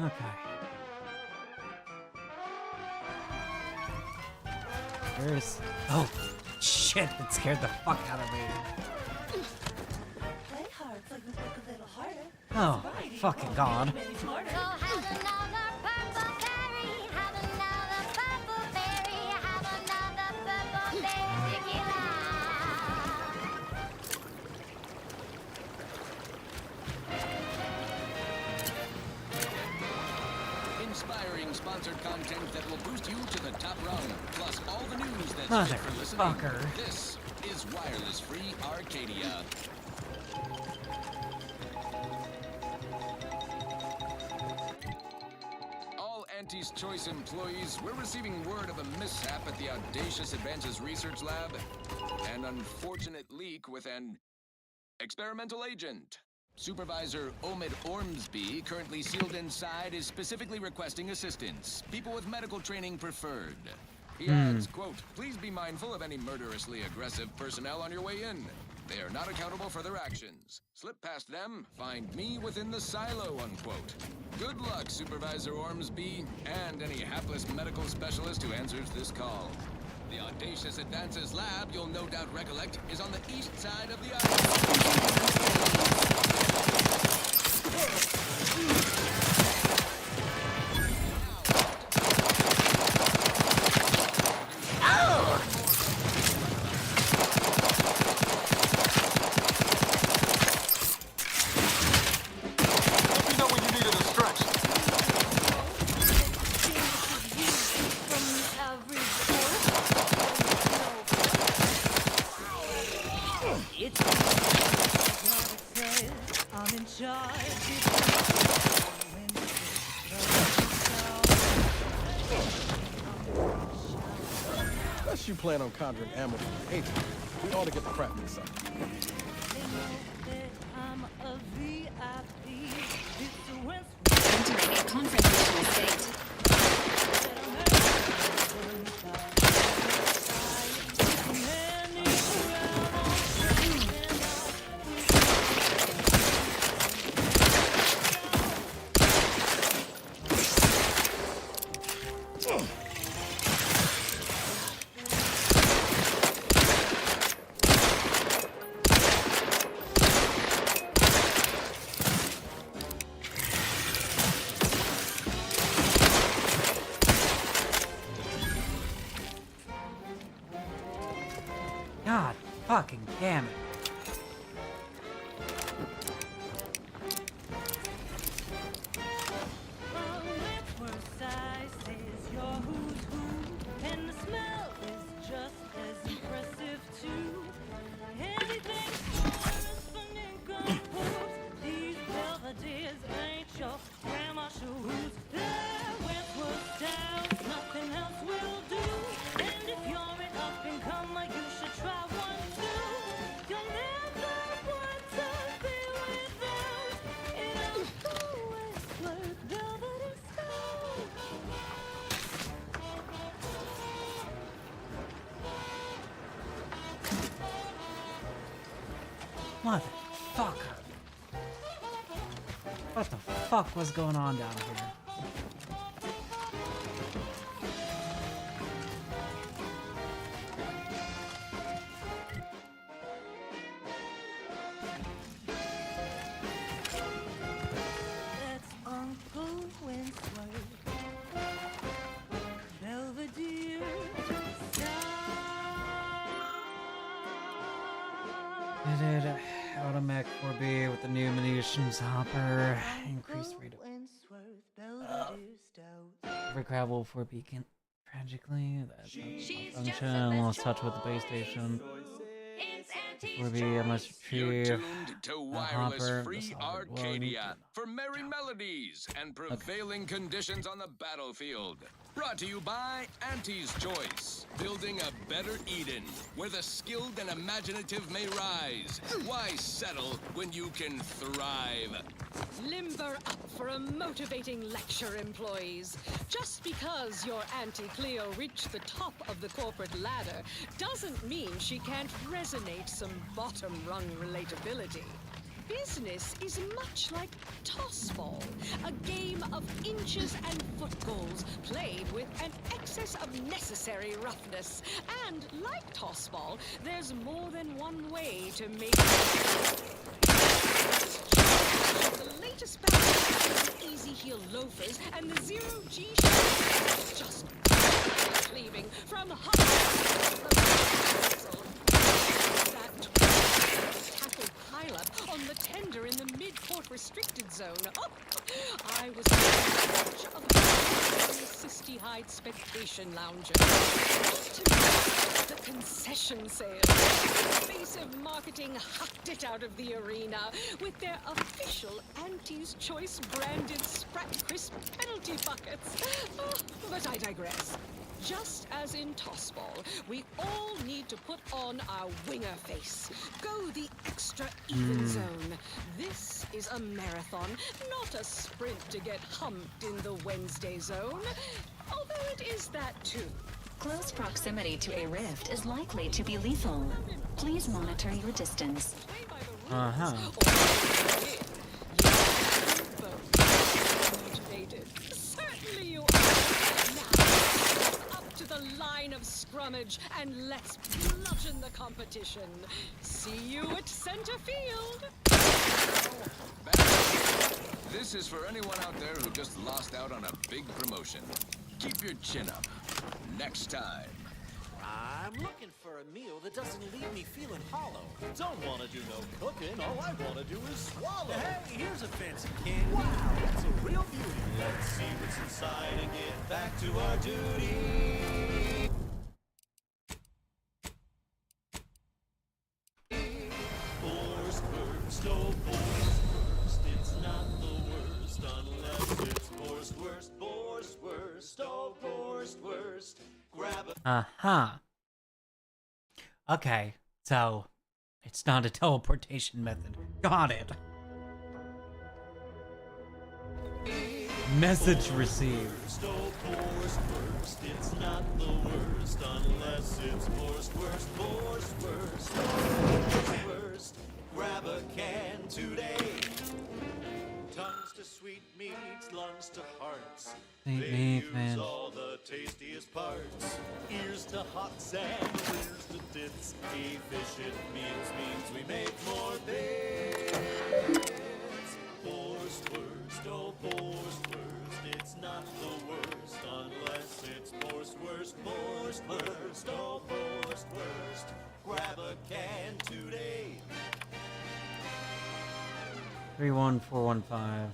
Okay. Where's... Oh, shit, that scared the fuck out of me. Play hard so you work a little harder. Oh, fucking God. So have another purple berry, have another purple berry, have another purple berry tequila. inspiring sponsored content that will boost you to the top rung, plus all the news that's fit for listening. Motherfucker. This is Wireless Free Arcadia. All Auntie's Choice employees, we're receiving word of a mishap at the Audacious Advances Research Lab. An unfortunate leak with an experimental agent. Supervisor Omid Ormsby, currently sealed inside, is specifically requesting assistance. People with medical training preferred. He adds, quote, "Please be mindful of any murderously aggressive personnel on your way in. They are not accountable for their actions. Slip past them, find me within the silo," unquote. Good luck, Supervisor Ormsby, and any hapless medical specialist who answers this call. The Audacious Advances Lab, you'll no doubt recollect, is on the east side of the I'm in charge. Unless you plan on conjuring ammo from your agent, we ought to get the crap mixed up. I'm a VIP. Entering a confrontational state. God fucking damn it. Motherfucker. What the fuck was going on down here? That's Uncle Winsworth. Belvedere. Automech 4B with the new munitions hopper. Increased rate of every gravel 4B can tragically. That's function. Lost touch with the base station. 4B, I must retrieve to the hopper. Wireless-Free Arcadia for merry melodies and prevailing conditions on the battlefield. Brought to you by Auntie's Choice, building a better Eden, where the skilled and imaginative may rise. Why settle when you can thrive? Limber up for a motivating lecture, employees. Just because your Auntie Cleo reached the top of the corporate ladder doesn't mean she can't resonate some bottom-rung relatability. Business is much like tossball, a game of inches and foot goals played with an excess of necessary roughness. And like tossball, there's more than one way to make it. The latest battle of the easy heel loafers and the zero-G just cleaving from hot tackle pileup on the tender in the mid-port restricted zone. Oh, I was such a Sisty Hyde spectation lounger. Not to mention the concession sale. Pervasive marketing hucked it out of the arena with their official Auntie's Choice branded Sprat Crisp penalty buckets. Oh, but I digress. Just as in Tossball, we all need to put on our winger face. Go the extra even zone. This is a marathon, not a sprint to get humped in the Wednesday zone. Although it is that too. Close proximity to a rift is likely to be lethal. Please monitor your distance. Motivated. Certainly you are. Now, up to the line of scrummage and let's bludgeon the competition. See you at center field. This is for anyone out there who just lost out on a big promotion. Keep your chin up. Next time. I'm looking for a meal that doesn't leave me feeling hollow. Don't want to do no cooking. All I want to do is swallow. Hey, here's a fancy candy. Wow, it's a real beauty. Let's see what's inside and get back to our duty. Force first, oh force first. It's not the worst unless it's forced worst. Force worst, oh forced worst. Grab a Okay, so it's not a teleportation method. Got it. Message received. It's not the worst unless it's forced worst, forced worst, forced worst. Grab a can today. Tongues to sweet meats, lungs to hearts. They use all the tastiest parts. Ears to hot sand, ears to tits. Efficient meals means we make more bits. Forced worst, oh forced worst. It's not the worst unless it's forced worst, forced worst, oh forced worst. Grab a can today. 31415.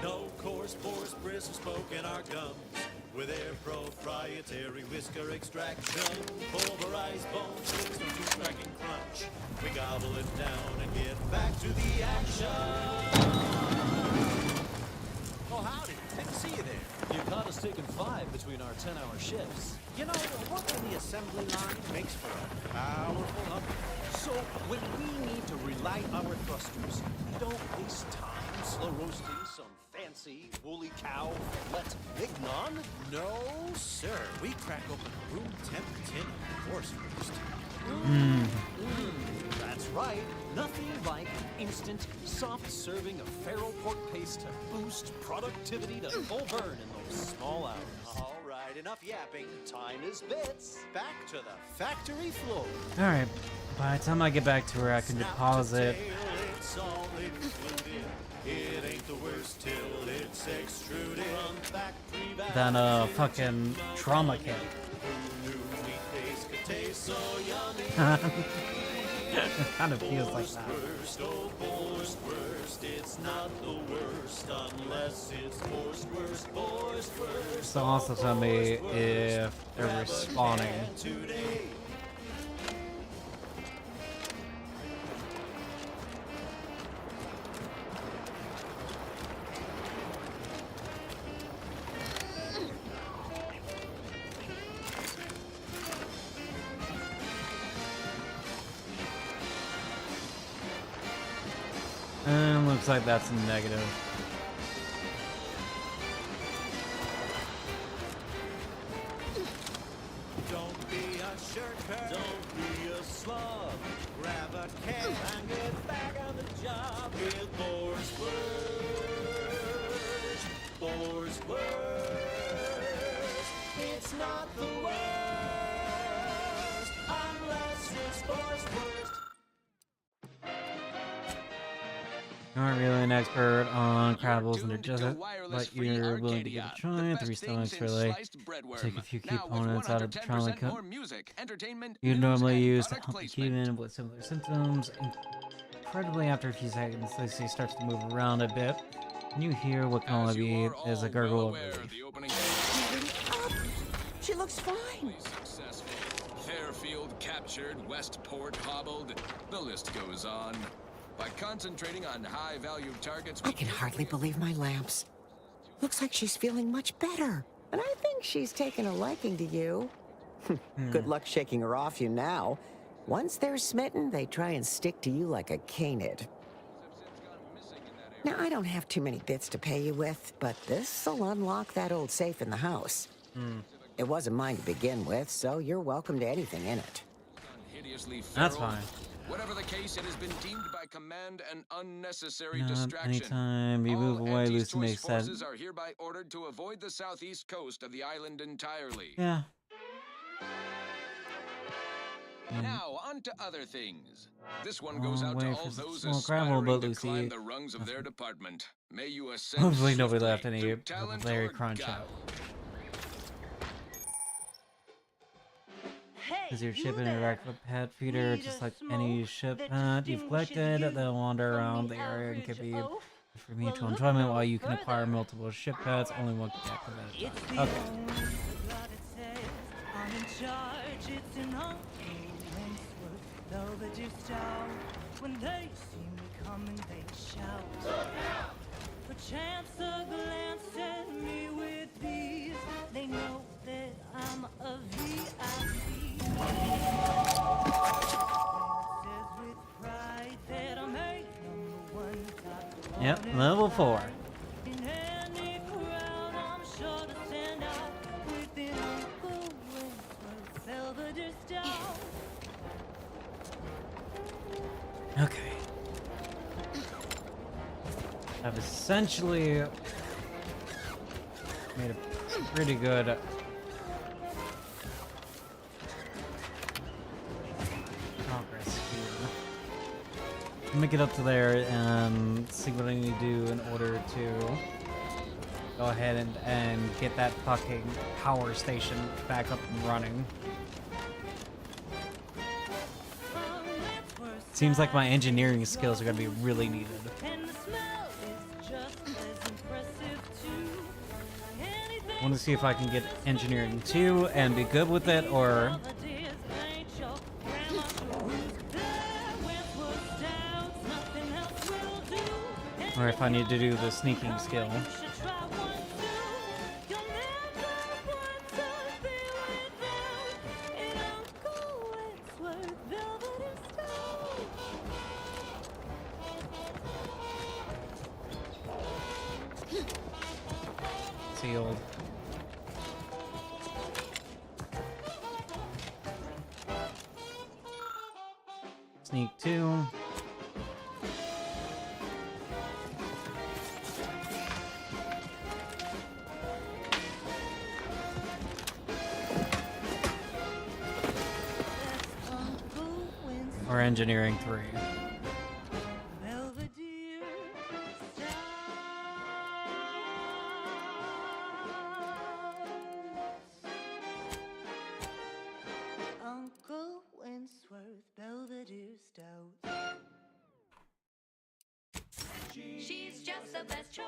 No coarse force bristles smoke in our gums. With their proprietary whisker extraction, pulverized bones, no tooth cracking crunch. We gobble it down and get back to the action. Oh, howdy. Good to see you there. You caught us taking 5 between our 10-hour shifts. You know, working the assembly line makes for a powerful hump. So, when we need to relight our thrusters, we don't waste time slow roasting some fancy woolly cow fillet mignon. No, sir. We crack open a room temp tin of course first. That's right. Nothing like instant, soft serving of farrow pork paste to boost productivity to full burn in those small hours. All right, enough yapping. Time is bits. Back to the factory floor. Alright, by the time I get back to where I can deposit. It's all included. It ain't the worst till it's extruded. Than fucking trauma kit. It kind of feels like that. It's not the worst unless it's forced worst, forced worst. So also tell me if they're respawning. And looks like that's negative. Don't be a shirker. Don't be a slob. Grab a can and get back on the job with force worst. Force worst. It's not the worst unless it's force worst. You aren't really an expert on crabbles and their desert, but you're willing to give it a try. 3 stomachs really. Take a few key components out of the trauma cut you normally use to help a human with similar symptoms. Incredibly, after a few seconds, Lucy starts to move around a bit. And you hear what can only be as a gurgle of relief. She looks fine. Fairfield captured, Westport hobbled. The list goes on. By concentrating on high-value targets... I can hardly believe my lamps. Looks like she's feeling much better. And I think she's taken a liking to you. Good luck shaking her off you now. Once they're smitten, they try and stick to you like a canid. Now, I don't have too many bits to pay you with, but this'll unlock that old safe in the house. It wasn't mine to begin with, so you're welcome to anything in it. That's fine. Whatever the case, it has been deemed by command an unnecessary Not distraction. anytime you move away, Lucy makes sense. Forces are hereby ordered to avoid the southeast coast of the island entirely. Yeah. Now, on to other things. This one goes out to all those gravel, but aspiring to Lucy. climb the rungs of their department. May you ascend Hopefully nobody swiftly left any through talent Larry or Crunch guile. out. Because your ship interact with pet feeder, just like any ship pet you've collected, they'll wander around the area and can be for mutual enjoyment. While you can acquire multiple ship pets, only one can get them at a time. Okay. I'm in charge, it's an uncle Belvedere style. When they see me coming, they shout. Perchance a glance at me with these, they know that I'm a VIP. Says with pride that I'm a #1 top. Yep, level 4. In any crowd, I'm sure to stand out within Uncle Wentworth Belvedere style. Okay. I've essentially made a pretty good progress here. Let me get up to there and see what I need to do in order to go ahead and get that fucking power station back up and running. Seems like my engineering skills are gonna be really needed. I want to see if I can get engineering 2 and be good with it, or if I need to do the sneaking skill. Sealed. Sneak 2. Or engineering 3. Uncle Wentworth Belvedere Stout. She's just the best choice.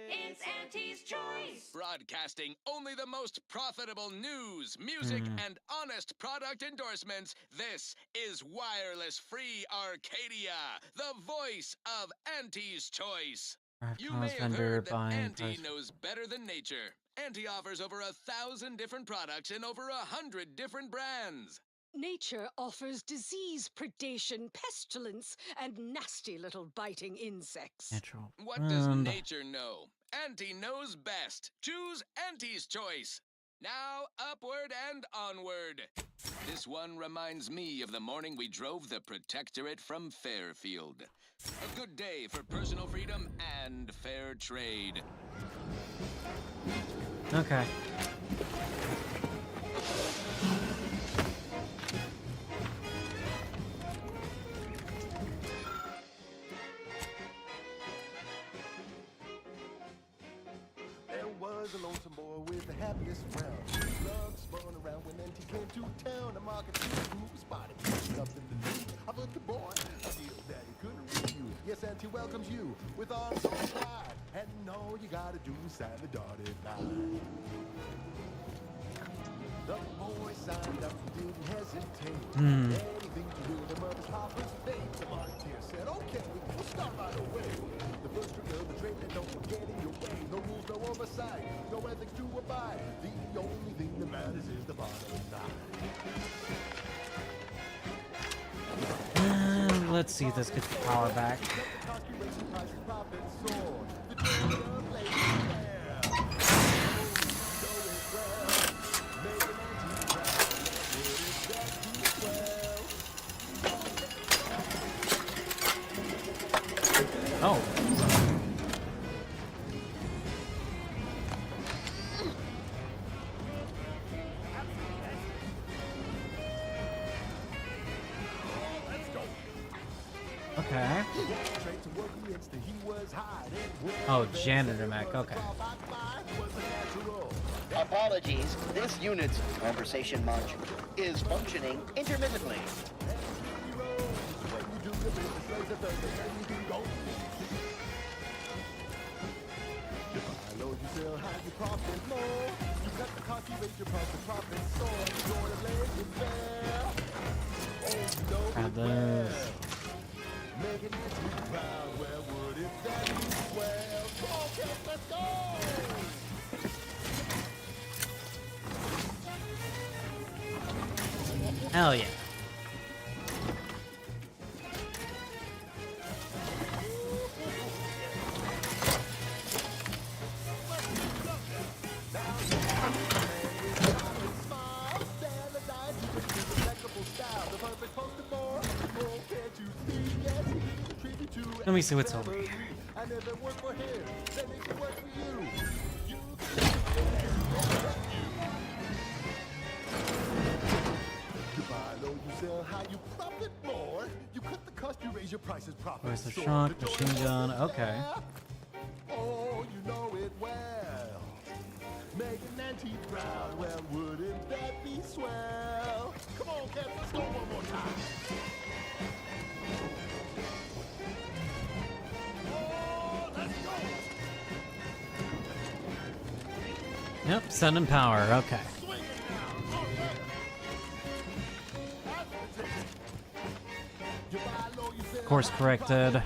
It's Auntie's choice. Broadcasting only the most profitable news, music, and honest product endorsements. This is Wireless Free Arcadia, the voice of Auntie's Choice. You may have heard that Auntie knows better than nature. Auntie offers over 1,000 different products in over 100 different brands. Nature offers disease, predation, pestilence, and nasty little biting insects. Natural. What does nature know? Auntie knows best. Choose Auntie's Choice. Now, upward and onward. This one reminds me of the morning we drove the Protectorate from Fairfield. A good day for personal freedom and fair trade. Okay. a lonesome boy with the happiest frown. Love spun around when Auntie came to town. A market who spotted you up in the news. I put the boy, a deal that he couldn't refuse. Yes, Auntie welcomes you with arms open wide. And all you gotta do is sign the dotted line. The boy signed up and didn't hesitate. Anything to do with the mother's Harper's fate. The volunteer said, okay, we'll start right away. The first rule of the trade that don't get in your way. No rules, no oversight, no ethics to abide. The only thing that matters is the bottom line. Let's see if this gets the power back. Oh. Okay. Oh, janitor mech. Okay. Apologies. This unit's conversation module is functioning intermittently. Grab this. Hell yeah. Let me see what's over here. Where's the shock, machine gun? Okay. Oh, you know it well. Make an Auntie proud. Well, wouldn't that be swell? Come on, Cap, let's go one more time. Oh, let's go. Yep, sun and power. Okay. Course corrected.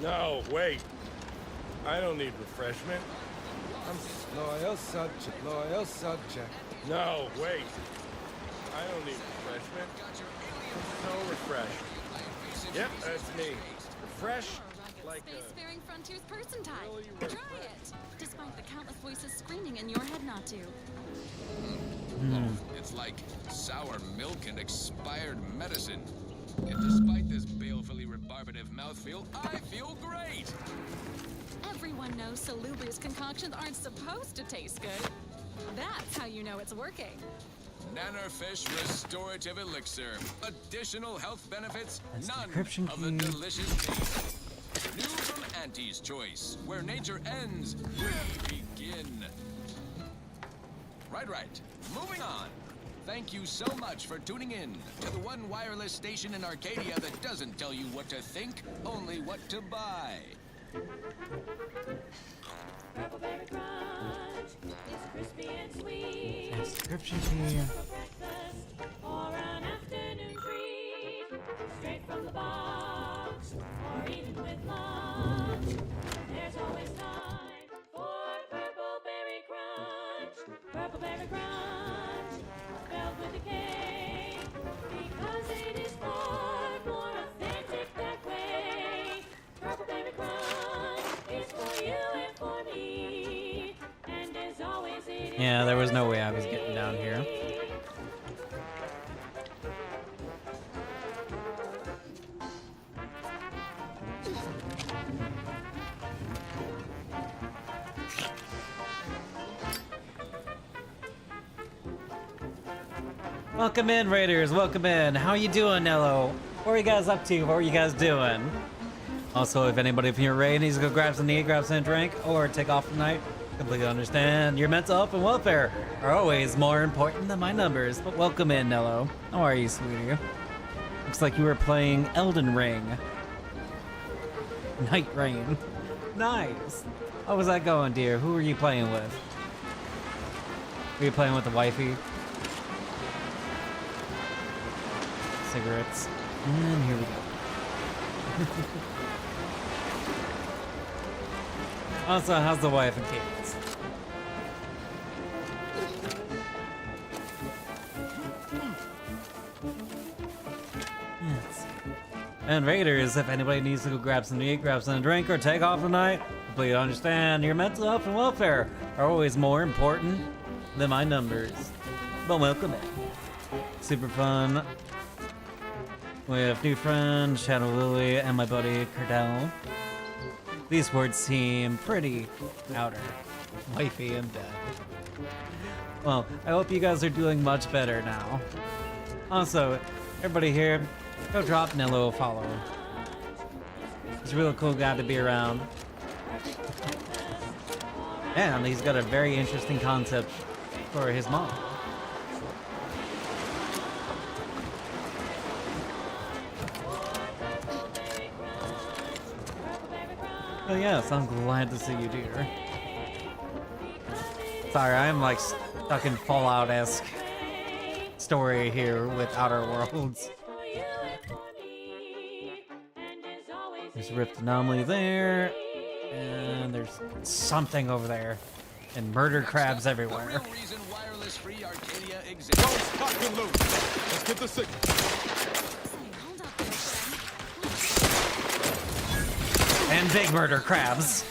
No, wait. I don't need refreshment. I'm loyal subject. No, wait. I don't need refreshment. No refresh. Yep, that's me. Refresh like a... Spacefaring Frontiers person type. Try it. Despite the countless voices screaming in your head not to. It's like sour milk and expired medicine. Yet despite this balefully rebarbative mouthfeel, I feel great! Everyone knows salubrious concoctions aren't supposed to taste good. That's how you know it's working. Nannerfish Restorative Elixir. Additional health benefits, That's none the of the delicious taste. New from Auntie's Choice, where nature ends, we begin. Right. Moving on. Thank you so much for tuning in to the one wireless station in Arcadia that doesn't tell you what to think, only what to buy. Purple-berry crunch, it's crispy and sweet. Subscription fee. For breakfast or an afternoon treat. Straight from the box or even with lunch. There's always time for Purple-berry crunch. Purple-berry crunch, spelled with a K. Because it is far more authentic that way. Purple-berry crunch is for you and for me. And as always, Yeah, there was no way I was getting down here. Welcome in, Raiders. Welcome in. How you doing, Nello? What are you guys up to? What are you guys doing? Also, if anybody from your raid needs to go grab some to eat, grab some drink, or take off tonight, completely understand. Your mental health and welfare are always more important than my numbers. But welcome in, Nello. How are you, sweetie? Looks like you were playing Elden Ring. Night Rain. Nice. How was that going, dear? Who were you playing with? Were you playing with the wifey? Cigarettes. And here we go. Also, how's the wife and kids? Yes. And Raiders, if anybody needs to go grab some to eat, grab some to drink, or take off tonight, completely understand. Your mental health and welfare are always more important than my numbers. But welcome in. Super fun. We have new friend, Shadow Lily, and my buddy, Cardell. These words seem pretty outer. Wifey and dead. Well, I hope you guys are doing much better now. Also, everybody here, go drop Nello a follow. He's a real cool guy to be around. And he's got a very interesting concept for his mom. Oh yes, I'm glad to see you, dear. Sorry, I'm like stuck in Fallout-esque story here with Outer Worlds. There's a Rift Anomaly there, and there's something over there, and murder crabs everywhere. The real reason wireless-free Arcadia exists. Lock and load. Let's get the signal. And big murder crabs.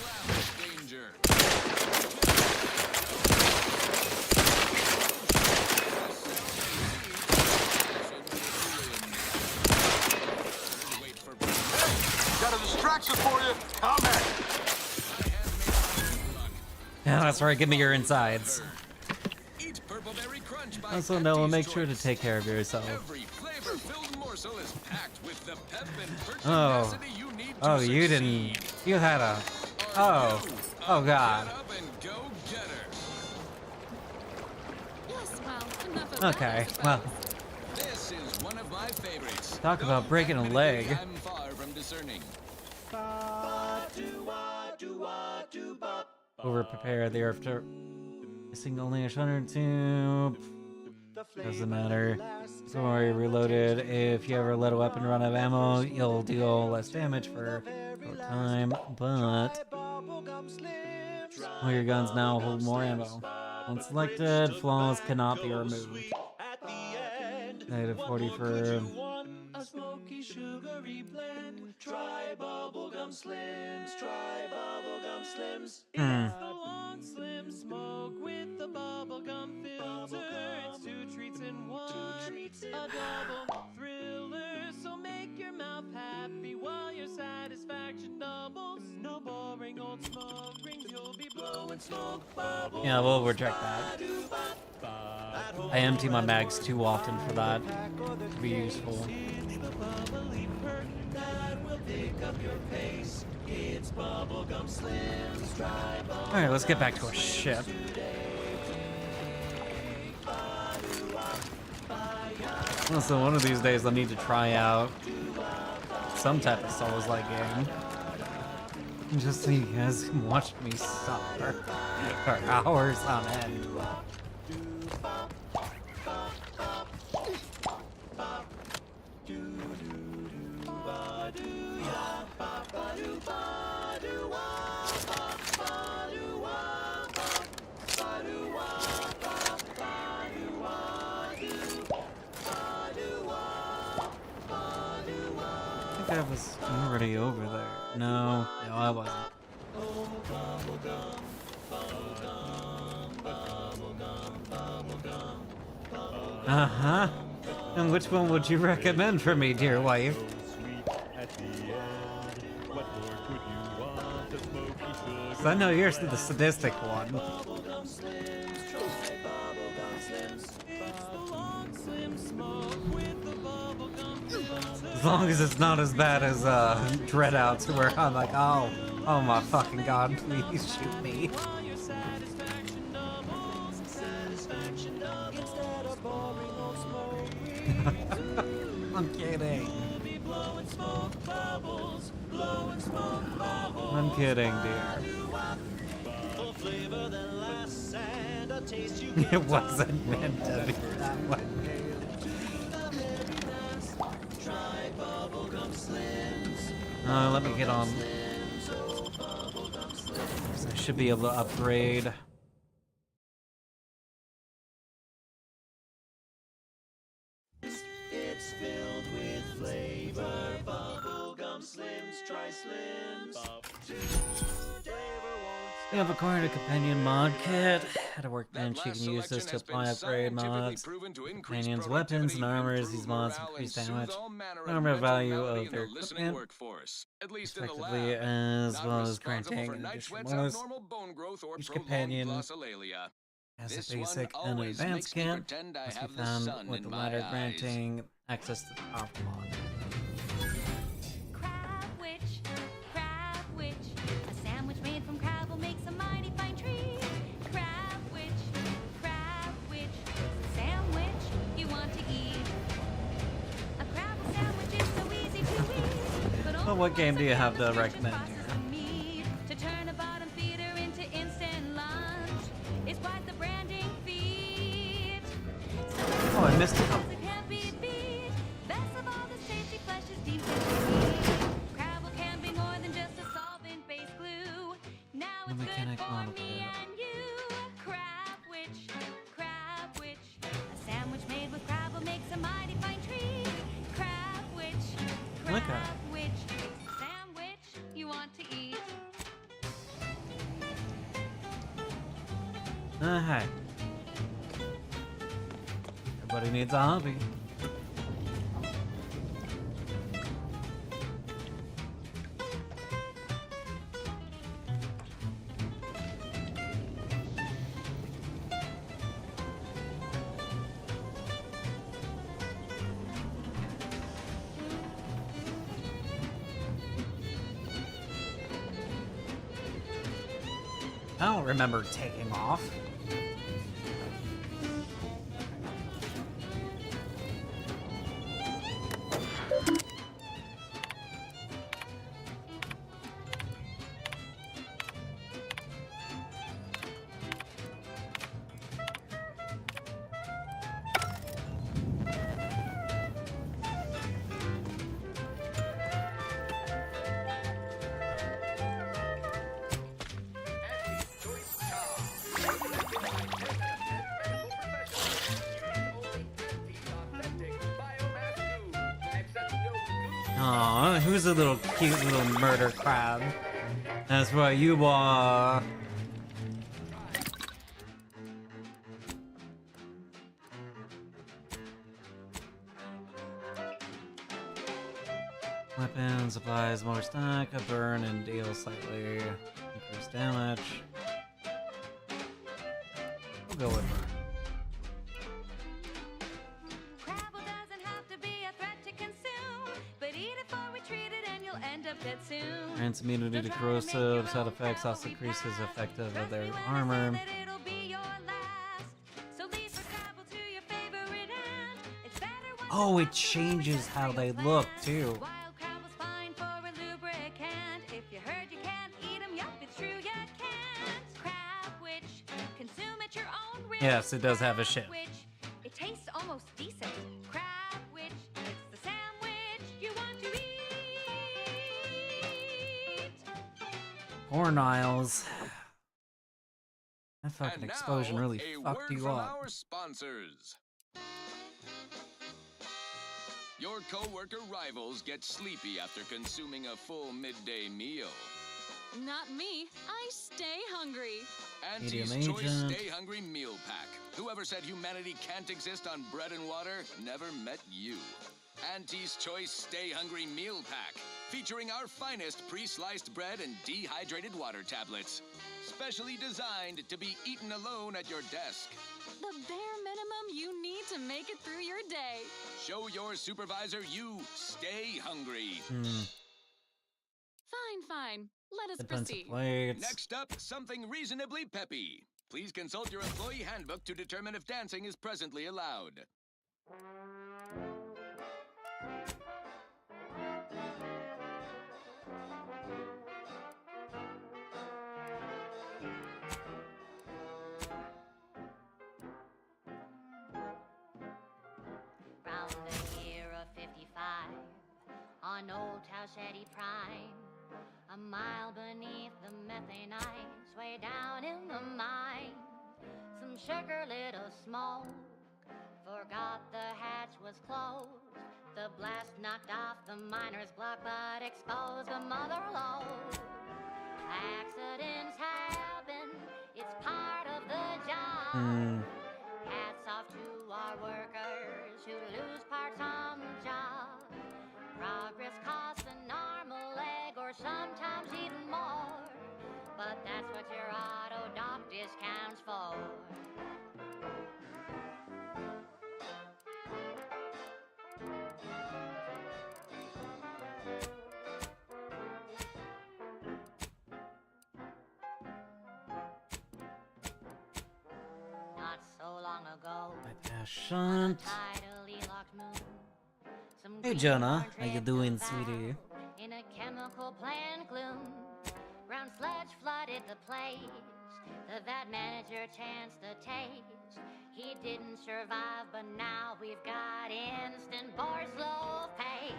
Got a distraction for you. Come at it. Yeah, that's right. Give me your insides. Also, Noah, make sure to take care of yourself. Oh. Oh, you didn't. You had a. Oh. Oh, God. Okay, well. Talk about breaking a leg. Over prepare the earth to missing only a shutter tube. Doesn't matter. Sorry, reloaded. If you ever let a weapon run out of ammo, you'll deal less damage for a time, but all your guns now hold more ammo. Once selected, flaws cannot be removed. Negative 40 for a smoky, sugary blend. Try bubblegum slims. Try bubblegum slims. It's the long slim smoke with the bubblegum filter. It's two treats in one. A double thriller. So make your mouth happy while your satisfaction doubles. No boring old smoke rings. You'll be blowing smoke bubbles. Yeah, we'll reject that. I empty my mags too often for that to be useful. Alright, let's get back to our ship. Also, one of these days I'll need to try out some type of Souls-like game. Just so you guys can watch me suffer for hours on end. I think I was already over there. No, I wasn't. Uh-huh. And which one would you recommend for me, dear wife? At the end, what more could you want? A smoky sugar. 'Cause I know you're the sadistic one. Bubblegum Slims, try Bubblegum Slims. It's the long slim smoke with the bubblegum filter. As long as it's not as bad as Dread Outs, where I'm like, oh my fucking god, please shoot me. Your satisfaction doubles, satisfaction doubles. Instead of boring old smoke, I'm kidding. you'll be blowing smoke bubbles, blowing smoke bubbles. I'm kidding, dear. For flavor that lasts and a taste you It can't wasn't meant to be that way. Try Bubblegum Slims. Let me get on. I should be able to upgrade. It's filled with flavor. Bubblegum Slims, try Slims. You have acquired a companion mod kit. At a workbench, you can use this to apply upgrade mods. Companions' weapons and armors. These mods increase damage, armor value of their equipment, respectively, as well as granting an additional bonus. Each companion has a basic and an advanced kit. Must be found with the latter granting access to the powerful mod. Crab witch, a sandwich made from crab will make some mighty fine treat. Crab witch, sandwich you want to eat. A crab sandwich is so easy to eat. But Well, what game do you have to recommend here? to turn a bottom feeder into instant lunch is quite the branding feat. Oh, I missed a couple. It can't be beat. Best of all, this tasty flesh is deemed to Crabble can be more than just a solvent-based glue. Now it's good for me and you. Crab witch, a sandwich made with crabble makes a mighty fine treat. Crab witch, sandwich you want to eat. Hi. Everybody needs a hobby. I don't remember taking off. Aw, who's a little cute little murder crab? That's what you are. Weapon supplies more stack, a burn and deal slightly increased damage. We'll go with burn. Crabble doesn't have to be a threat to consume, but eat it for we treat it and you'll end up dead soon. Grants immunity to corrosive side effects, also increases effective of their armor. It'll be your last. So leave for Crabble to your favorite end. It's better when Oh, it changes how they look too. wild Crabble's fine for a lubricant. If you heard you can't eat 'em, yup, it's true you can't. Crab witch, consume at your own risk. Yes, it does have a ship. Witch, it tastes almost decent. Crab witch, it's the sandwich you want to eat. Poor Niles. That fucking explosion really fucked you from up. our sponsors. Your coworker rivals get sleepy after consuming a full midday meal. Not me. I stay hungry. Auntie's Medium Choice agent. Stay Hungry Meal Pack. Whoever said humanity can't exist on bread and water never met you. Auntie's Choice Stay Hungry Meal Pack, featuring our finest pre-sliced bread and dehydrated water tablets. Specially designed to be eaten alone at your desk. The bare minimum you need to make it through your day. Show your supervisor you stay hungry. Fine. Let us The pencil proceed. plates. Next up, something reasonably peppy. Please consult your employee handbook to determine if dancing is presently allowed. Round the year of 55, on Old Towshetty Prime, a mile beneath the methane ice, way down in the mine, some sugar little smoke, forgot the hatch was closed. The blast knocked off the miner's block, but exposed the mother lode. Accidents happen, it's part of the job. Hats off to our workers who lose parts on the job. Progress costs an arm, a leg, or sometimes even more. But that's what your auto doc discounts for. Not so long ago, Passion. tidally locked moon, some Hey green Jonah, corn how you dripped doing, about sweetie? in a chemical plant gloom. Brown sludge flooded the place. The vat manager chanced a taste. He didn't survive, but now we've got instant Borslow paste.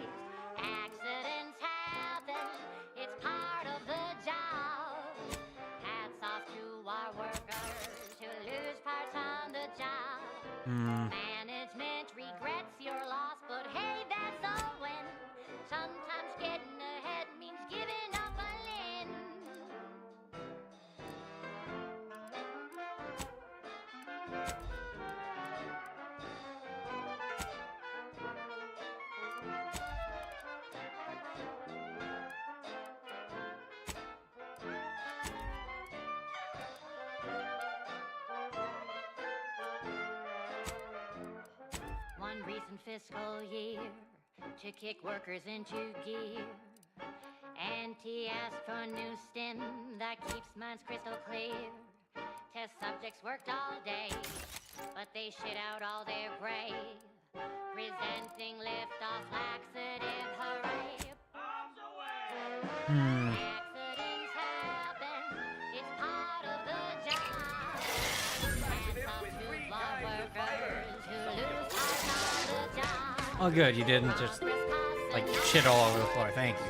Accidents happen, it's part of the job. Hats off to our workers who lose parts on the job. Management regrets your loss, but hey, that's a win. Sometimes getting ahead means giving up a limb. One recent fiscal year to kick workers into gear. Auntie asked for a new stim that keeps minds crystal clear. Test subjects worked all day, but they shit out all their gray. Presenting lift-off laxative, hooray. Accidents happen, it's part of the job. Hats off to law workers who lose parts on the job. Oh good, you didn't just like shit all over the floor. Thank you.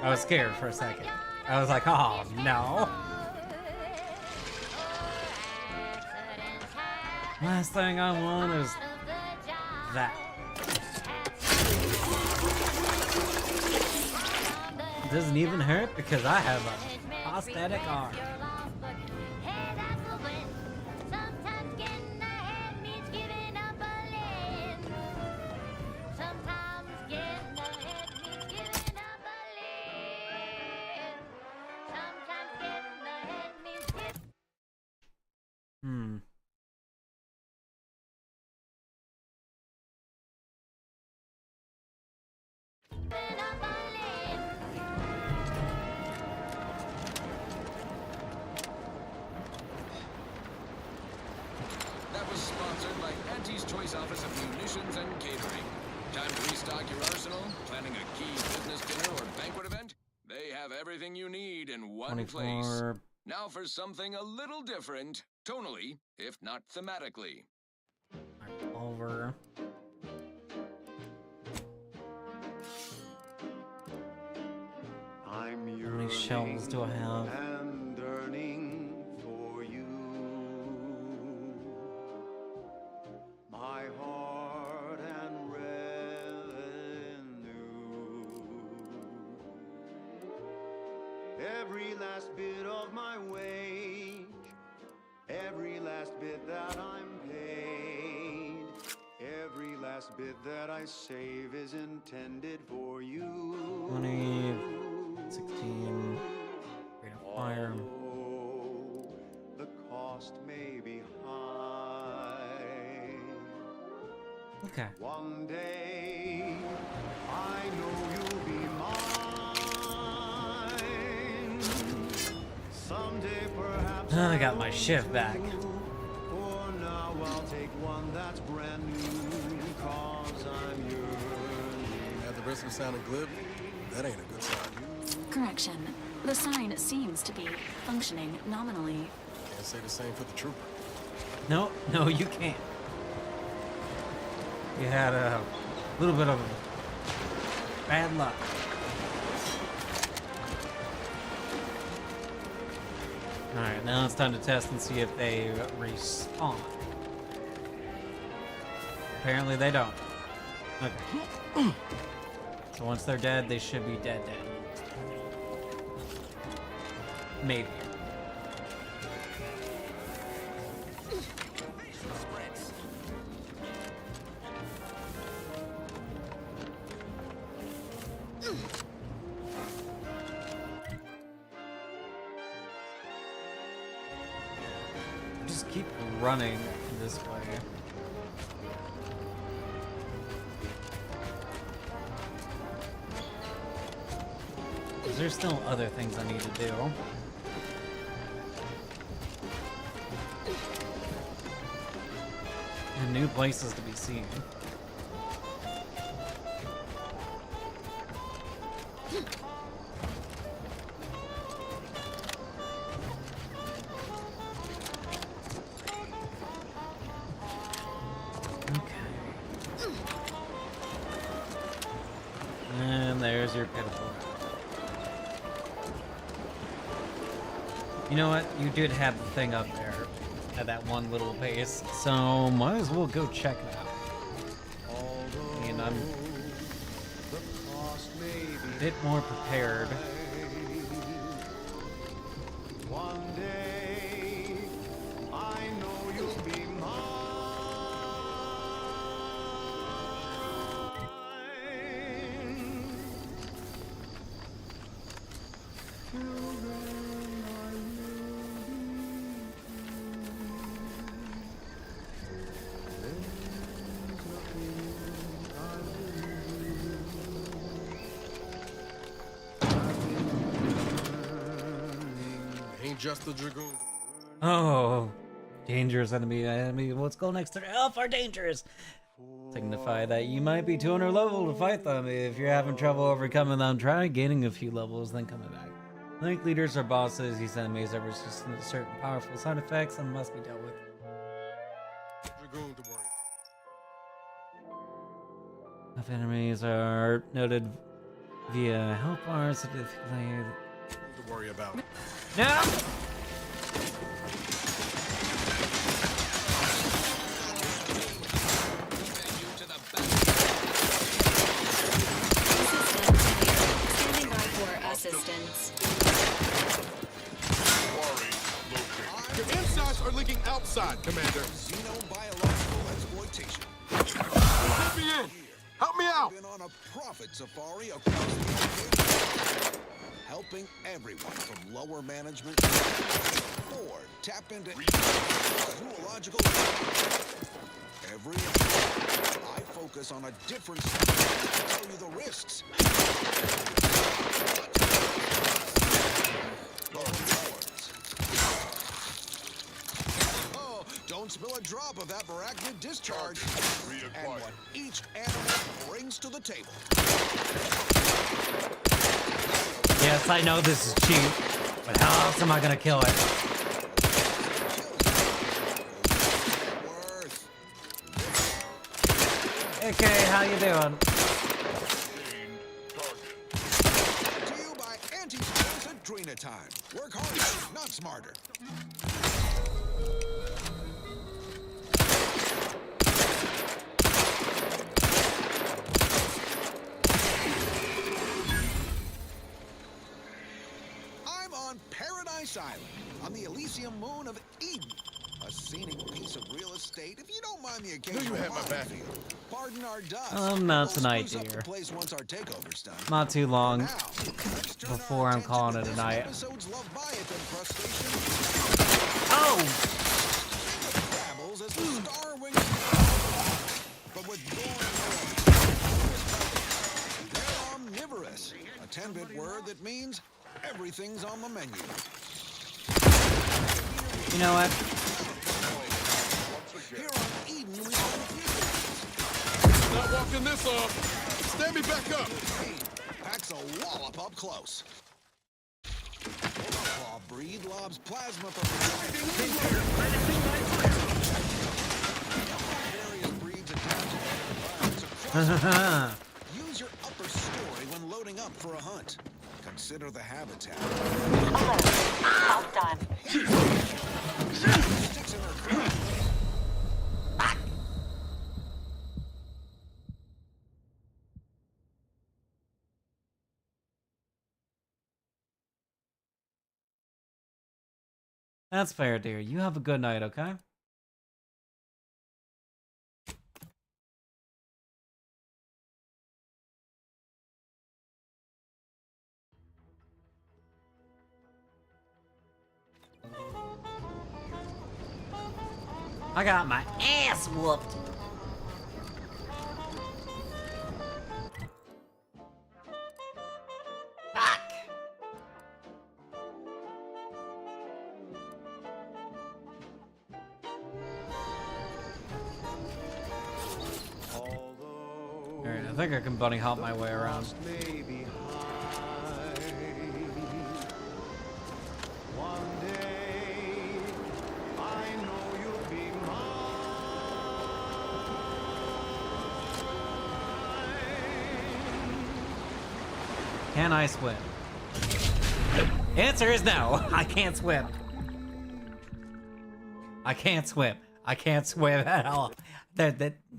I was scared for a second. I was like, oh no. Last thing I want is that. It doesn't even hurt because I have a prosthetic arm. Sometimes getting ahead means giving up a limb. Sometimes getting ahead means giving up a limb. Sometimes getting ahead means giving up a limb. That was sponsored by Auntie's Choice Office of Munitions and Catering. Time to restock your arsenal? Planning a key business dinner or banquet event? They have everything you need in one place. 24. Now for something a little different, tonally, if not thematically. Over. I'm How many shells do I have? and yearning for you. My heart and revenue. every last bit of my wage, every last bit that I'm paid, every last bit that I save is intended for you. 20, 16, rate of fire. Oh, the cost may be high. Okay. One day, I know you'll be mine. Someday, perhaps I got my shift back. For now, I'll take one that's brand new, 'cause I'm yearning. At the risk of sounding glib, that ain't a good sign. Correction. The sign seems to be functioning nominally. Can't say the same for the trooper. No, no, you can't. You had a little bit of bad luck. Alright, now it's time to test and see if they respawn. Apparently they don't. Okay. So once they're dead, they should be dead. Maybe. Just keep running this way. There's still other things I need to do. And new places to be seen. And there's your pitiful. You know what? You did have the thing up there at that one little base, so might as well go check it out. I mean, I'm a bit more prepared. One day, I know you'll be Ain't just the Dragoon. Oh, dangerous enemy. Let's go next to the elf are dangerous. Signify that you might be 200 level to fight them. If you're having trouble overcoming them, try gaining a few levels, then coming back. Like leaders or bosses, these enemies are resistant to certain powerful side effects and must be dealt with. Dragoon to worry. If enemies are noted via health bars, To worry about. No! Standing by for assistance. Your insides are leaking outside, Commander. Xenobiological exploitation. Let me in. Help me out. Been on a profit safari across the ocean, helping everyone from lower management to board tap into zoological. Every I focus on a different side to tell you the risks. Oh, don't spill a drop of that arachnid discharge. And what each animal brings to the table. Yes, I know this is cheap, but how else am I gonna kill it? Okay, how you doing? To you by anti-sports Adrena time. Work harder, not smarter. I'm mind the You occasional had my back. Pardon our dust. Not We'll tonight, spruce up dear. the place once our takeover's done. Not too long Now, let's turn our before I'm attention calling to it a this night. episode's Leviathan crustacean. Oh! Travels as the star-winged, but with they're omnivorous, a 10-bit word that means everything's on the menu. You know what? Here on Eden, we find Not walking this off. Stand me back up. packs a wallop up close. Claw breed lobs plasma from various breeds attached to environments across. Use your upper story when loading up for a hunt. Consider the habitat. House time. Sticks in her crop. That's fair, dear. You have a good night, okay? I got my ass whooped. Alright, I think I can bunny hop my way around. Can I swim? Answer is no. I can't swim. I can't swim. I can't swim at all.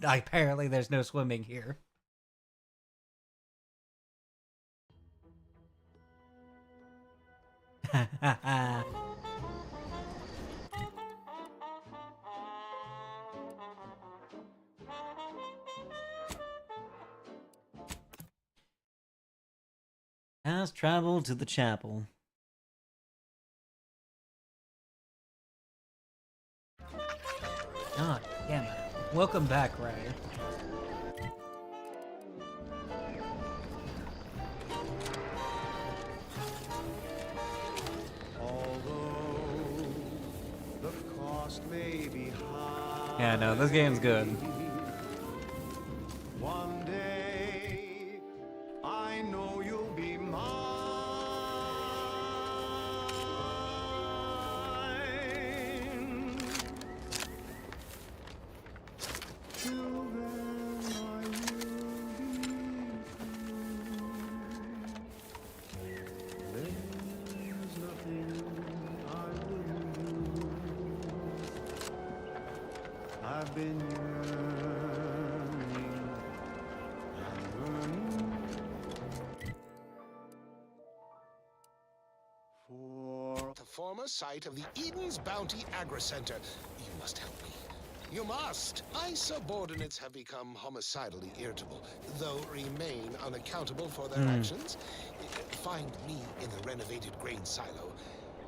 Apparently there's no swimming here. Has traveled to the chapel. God damn it. Welcome back, Ray. Although the cost may be high. Yeah, no, this game's good. One day I know you'll be mine. Till then I will be true. There's nothing I wouldn't do. I've been yearning and burning for The former site of the Eden's Bounty Agri-Center. You must help me. You must! My subordinates have become homicidally irritable, though remain unaccountable for their actions. Find me in the renovated grain silo.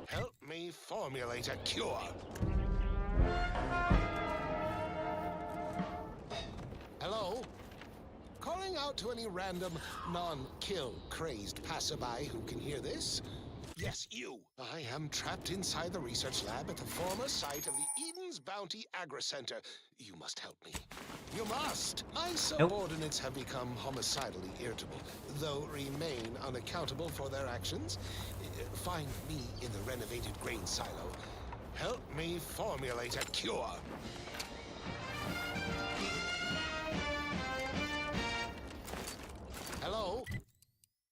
Help me formulate a cure. Hello? Calling out to any random, non-kill crazed passerby who can hear this? Yes, you. I am trapped inside the research lab at the former site of the Eden's Bounty Agri-Center. You must help me. You must! My subordinates have become homicidally irritable, though remain unaccountable for their actions. Find me in the renovated grain silo. Help me formulate a cure. Hello?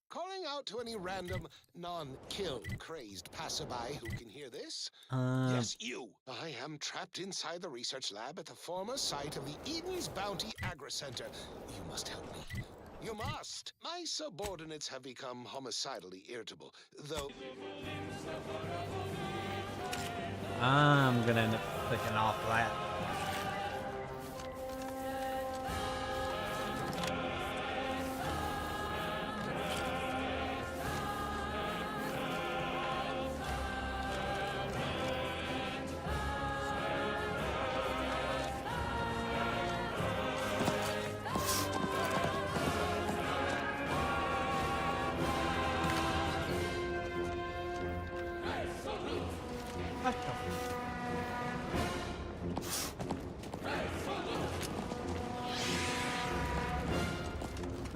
Calling out to any random, non-kill crazed passerby who can hear this? Yes, you. I am trapped inside the research lab at the former site of the Eden's Bounty Agri-Center. You must help me. You must. My subordinates have become homicidally irritable, though... I'm gonna end up clicking off that.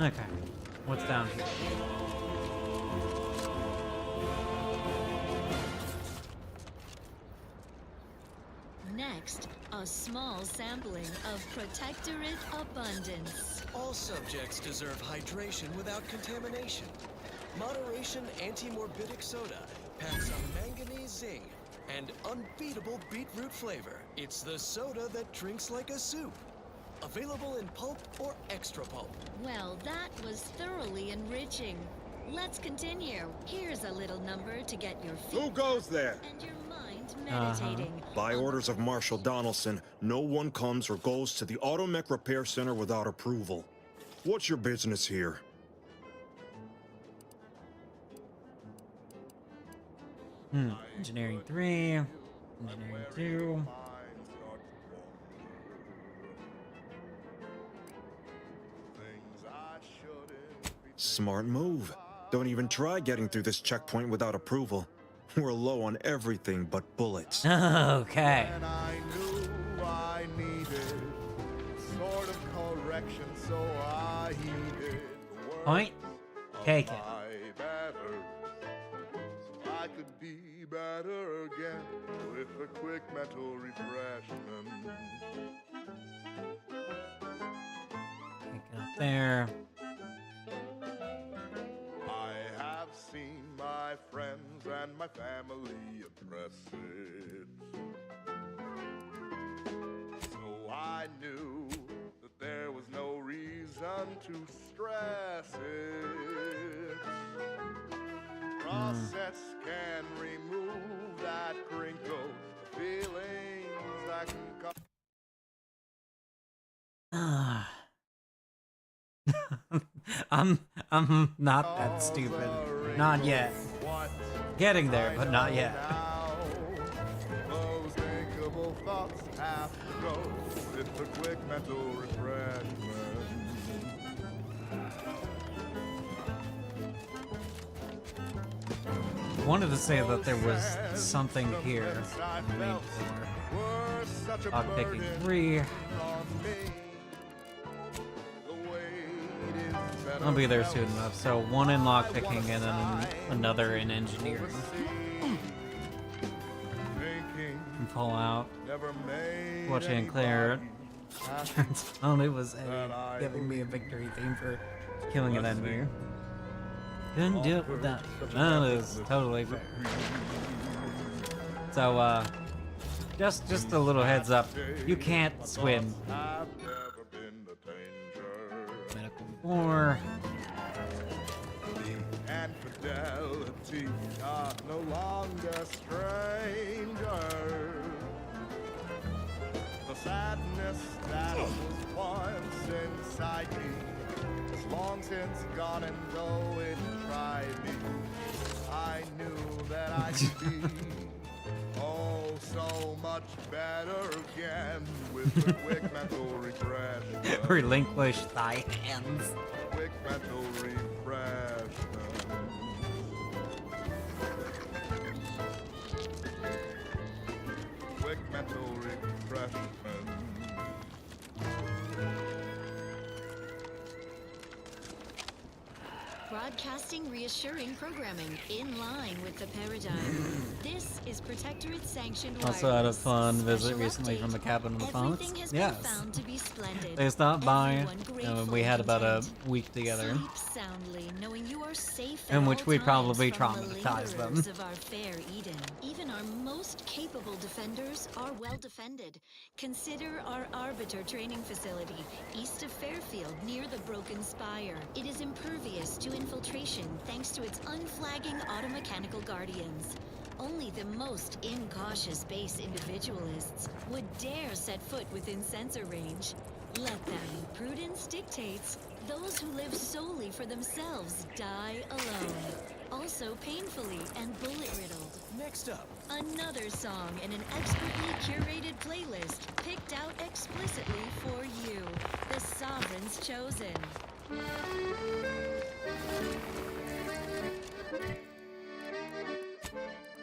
Okay. What's down here? Next, a small sampling of Protectorate Abundance. All subjects deserve hydration without contamination. Moderation anti-morbidic soda packs a manganese zing and unbeatable beetroot flavor. It's the soda that drinks like a soup. Available in pulp or extra pulp. Well, that was thoroughly enriching. Let's continue. Here's a little number to get your feet Who goes there? and your mind meditating. By orders of Marshal Donaldson, no one comes or goes to the Automech Repair Center without approval. What's your business here? Engineering 3, Engineering 2. Smart move. Don't even try getting through this checkpoint without approval. We're low on everything but bullets. Okay. And I knew I needed sort of correction, so I heeded the words Point taken. of my better, so I could be better again with a quick mental refreshment. Taken up there. I have seen my friends and my family address it, so I knew that there was no reason to stress it. Process can remove that crinkle, the feelings that can come. I'm not that stupid. Not yet. Getting there, but not yet. Those thinkable thoughts have to go with a quick mental refreshment. Wanted to say that there was something here on the main floor. Lockpicking 3. I'll be there soon enough. So one in lockpicking and then another in engineering. Can pull out. Watching Claire. Turns out it was Eddie giving me a victory theme for killing an enemy. Couldn't do it with that. That is totally fair. So just a little heads up. You can't swim. Medical 4. And fidelity are no longer strangers. The sadness that was once inside me is long since gone, and though it tried me, I knew that I could be oh so much better again with a quick mental refreshment. Relinquish thy hands. Quick mental refreshment. Quick mental refreshment. Broadcasting reassuring programming in line with the paradigm. This is Protectorate sanctioned Also had a fun visit Special recently from the Cabin of the Punks. Everything has Yes. been found to be splendid. They stopped by, Everyone and grateful we had and about a content. week together. Sleep soundly, knowing you are safe In at which all we times probably from the traumatized them. lingerers of our fair Eden. Even our most capable defenders are well defended. Consider our Arbiter training facility, east of Fairfield, near the Broken Spire. It is impervious to infiltration thanks to its unflagging automechanical guardians. Only the most incautious base individualists would dare set foot within sensor range. Let them. Prudence dictates. Those who live solely for themselves die alone. Also painfully and bullet-riddled. Next up, another song in an expertly curated playlist picked out explicitly for you. The Sovereign's Chosen.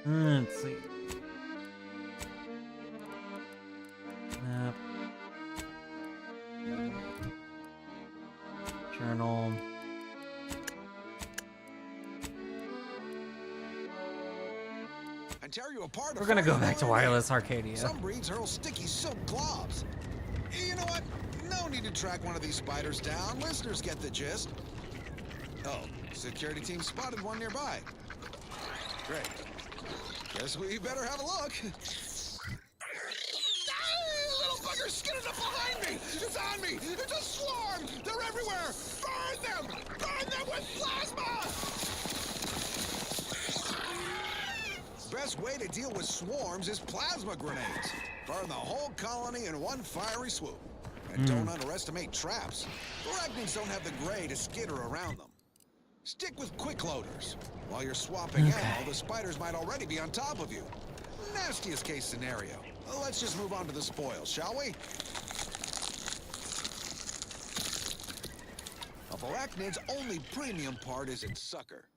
Let's see. Journal. and tear you apart. We're gonna go back to wireless Arcadia. Some breeds hurl sticky silk globs. You know what? No need to track one of these spiders down. Listeners get the gist. Oh, security team spotted one nearby. Great. Guess we better have a look. Little buggers, get it up behind me! It's on me! It's a swarm! They're everywhere! Burn them! Burn them with plasma! Best way to deal with swarms is plasma grenades. Burn the whole colony in one fiery swoop. And don't underestimate traps. Arachnids don't have the gray to skitter around them. Stick with quick loaders. While you're swapping ammo, the spiders might already be on top of you. Nastiest case scenario. Let's just move on to the spoils, shall we? Of Arachnid's only premium part is its sucker.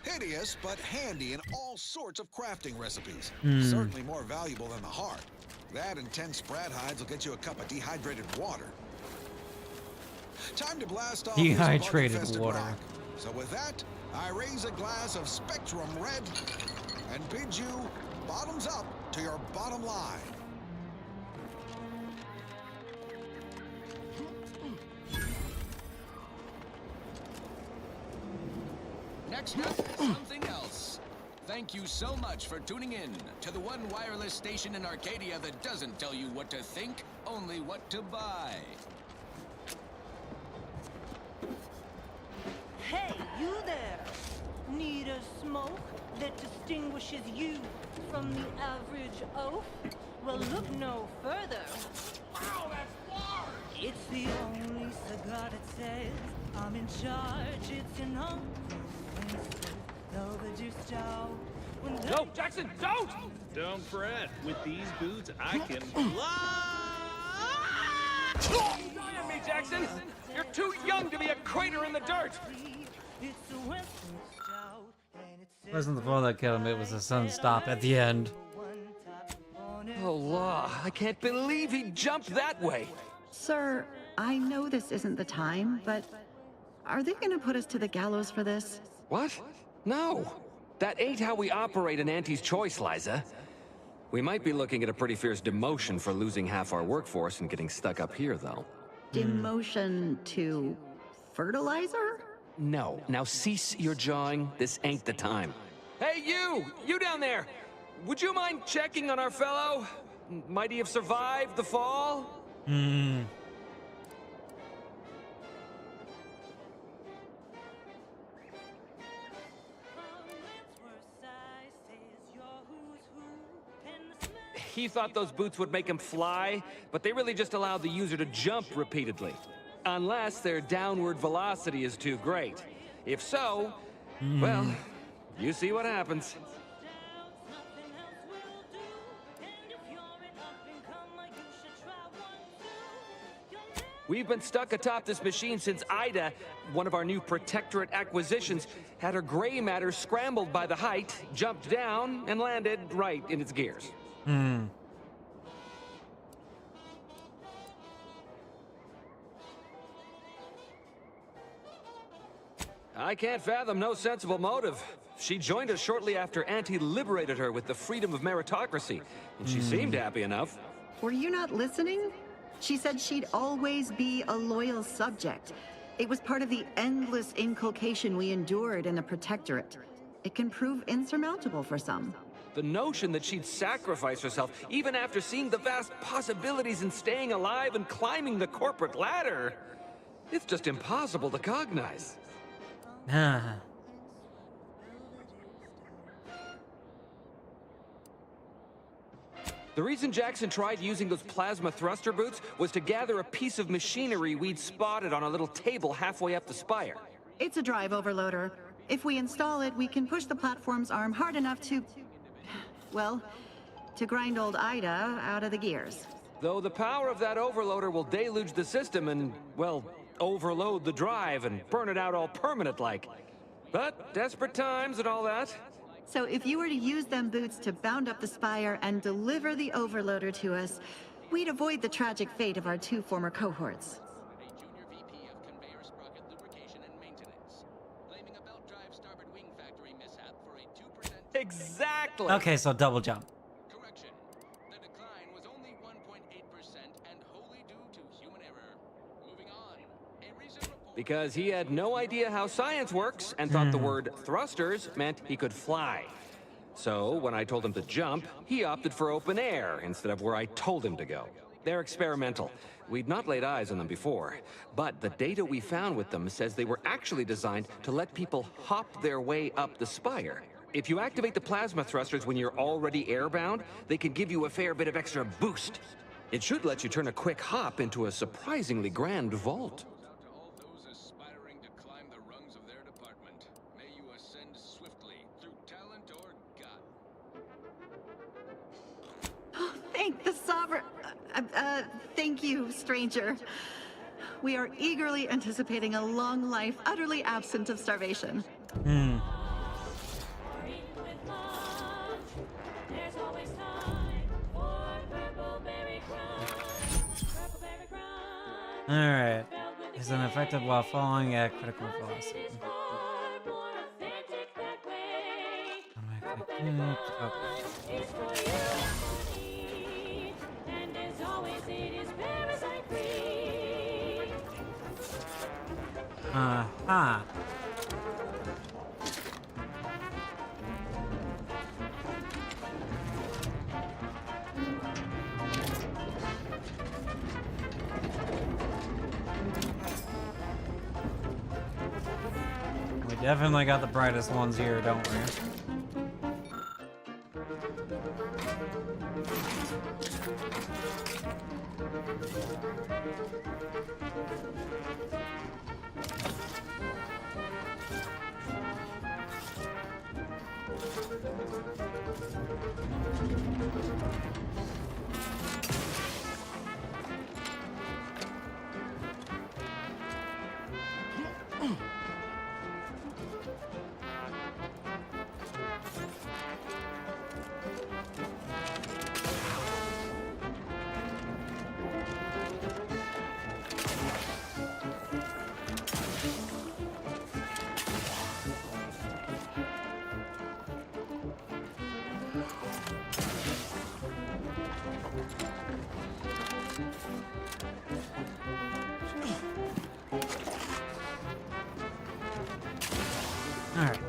Hideous, but handy in all sorts of crafting recipes. Certainly more valuable than the heart. That and 10 sprat hides will get you a cup of dehydrated water. Time to blast off dehydrated water. Rock. So with that, I raise a glass of Spectrum Red and bid you bottoms up to your bottom line. Next up, something else. Thank you so much for tuning in to the one wireless station in Arcadia that doesn't tell you what to think, only what to buy. Hey, you there! Need a smoke that distinguishes you from the average oaf? Well, look no further. Wow, that's large! It's the only cigar that says I'm in charge. It's an overdue stout. No, Jackson, don't! Don't fret. With these boots, I can fly! Fire me, Jackson! You're too young to be a crater in the dirt! It wasn't the phone that killed him, it was the sun stop at the end. Oh, law, I can't believe he jumped that way! Sir, I know this isn't the time, but are they gonna put us to the gallows for this? What? No! That ain't how we operate in Auntie's Choice, Liza. We might be looking at a pretty fierce demotion for losing half our workforce and getting stuck up here, though. Demotion to fertilizer? No. Now cease your jawing. This ain't the time. Hey, you! You down there! Would you mind checking on our fellow? Might he have survived the fall? He thought those boots would make him fly, but they really just allow the user to jump repeatedly. Unless their downward velocity is too great. If so, well, you see what happens. We've been stuck atop this machine since Ida, one of our new Protectorate acquisitions, had her gray matter scrambled by the height, jumped down, and landed right in its gears. I can't fathom no sensible motive. She joined us shortly after Auntie liberated her with the freedom of meritocracy, and she seemed happy enough. Were you not listening? She said she'd always be a loyal subject. It was part of the endless inculcation we endured in the Protectorate. It can prove insurmountable for some. The notion that she'd sacrifice herself, even after seeing the vast possibilities in staying alive and climbing the corporate ladder, it's just impossible to cognize. The reason Jackson tried using those plasma thruster boots was to gather a piece of machinery we'd spotted on a little table halfway up the spire. It's a drive overloader. If we install it, we can push the platform's arm hard enough to... well, to grind old Ida out of the gears. Though the power of that overloader will deluge the system and, well, overload the drive and burn it out all permanent-like. But desperate times and all that. So if you were to use them boots to bound up the spire and deliver the overloader to us, we'd avoid the tragic fate of our 2 former cohorts. Exactly. Okay, so double jump. Correction. The decline was only 1.8% and wholly due to human error. Moving on. A recent report... Because he had no idea how science works and thought the word thrusters meant he could fly. So, when I told him to jump, he opted for open air instead of where I told him to go. They're experimental. We'd not laid eyes on them before, but the data we found with them says they were actually designed to let people hop their way up the spire. If you activate the plasma thrusters when you're already airbound, they can give you a fair bit of extra boost. It should let you turn a quick hop into a surprisingly grand vault. aspiring to climb the rungs of their department. May you ascend swiftly through talent or gut. Thank the sovereign. Thank you, stranger. We are eagerly anticipating a long life, utterly absent of starvation. Or eaten with lunch. There's always time for purple berry crunch. Purple berry crunch. Alright. Is an effective while falling at critical velocity. It is far more authentic that way. Purple berry Okay. crunch is for you and for me. And as always, it is parasite free. Uh-huh. We definitely got the brightest ones here, don't we? Alright.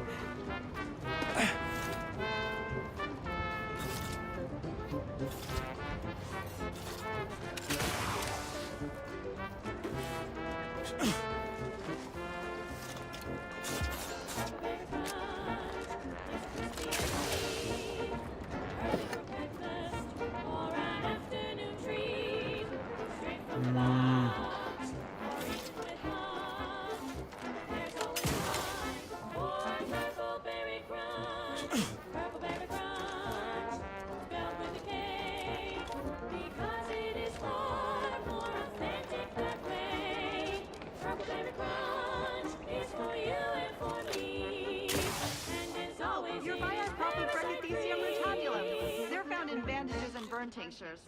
Your buyers problem Brachythesium rutabulum. They're found in bandages and burn tinctures.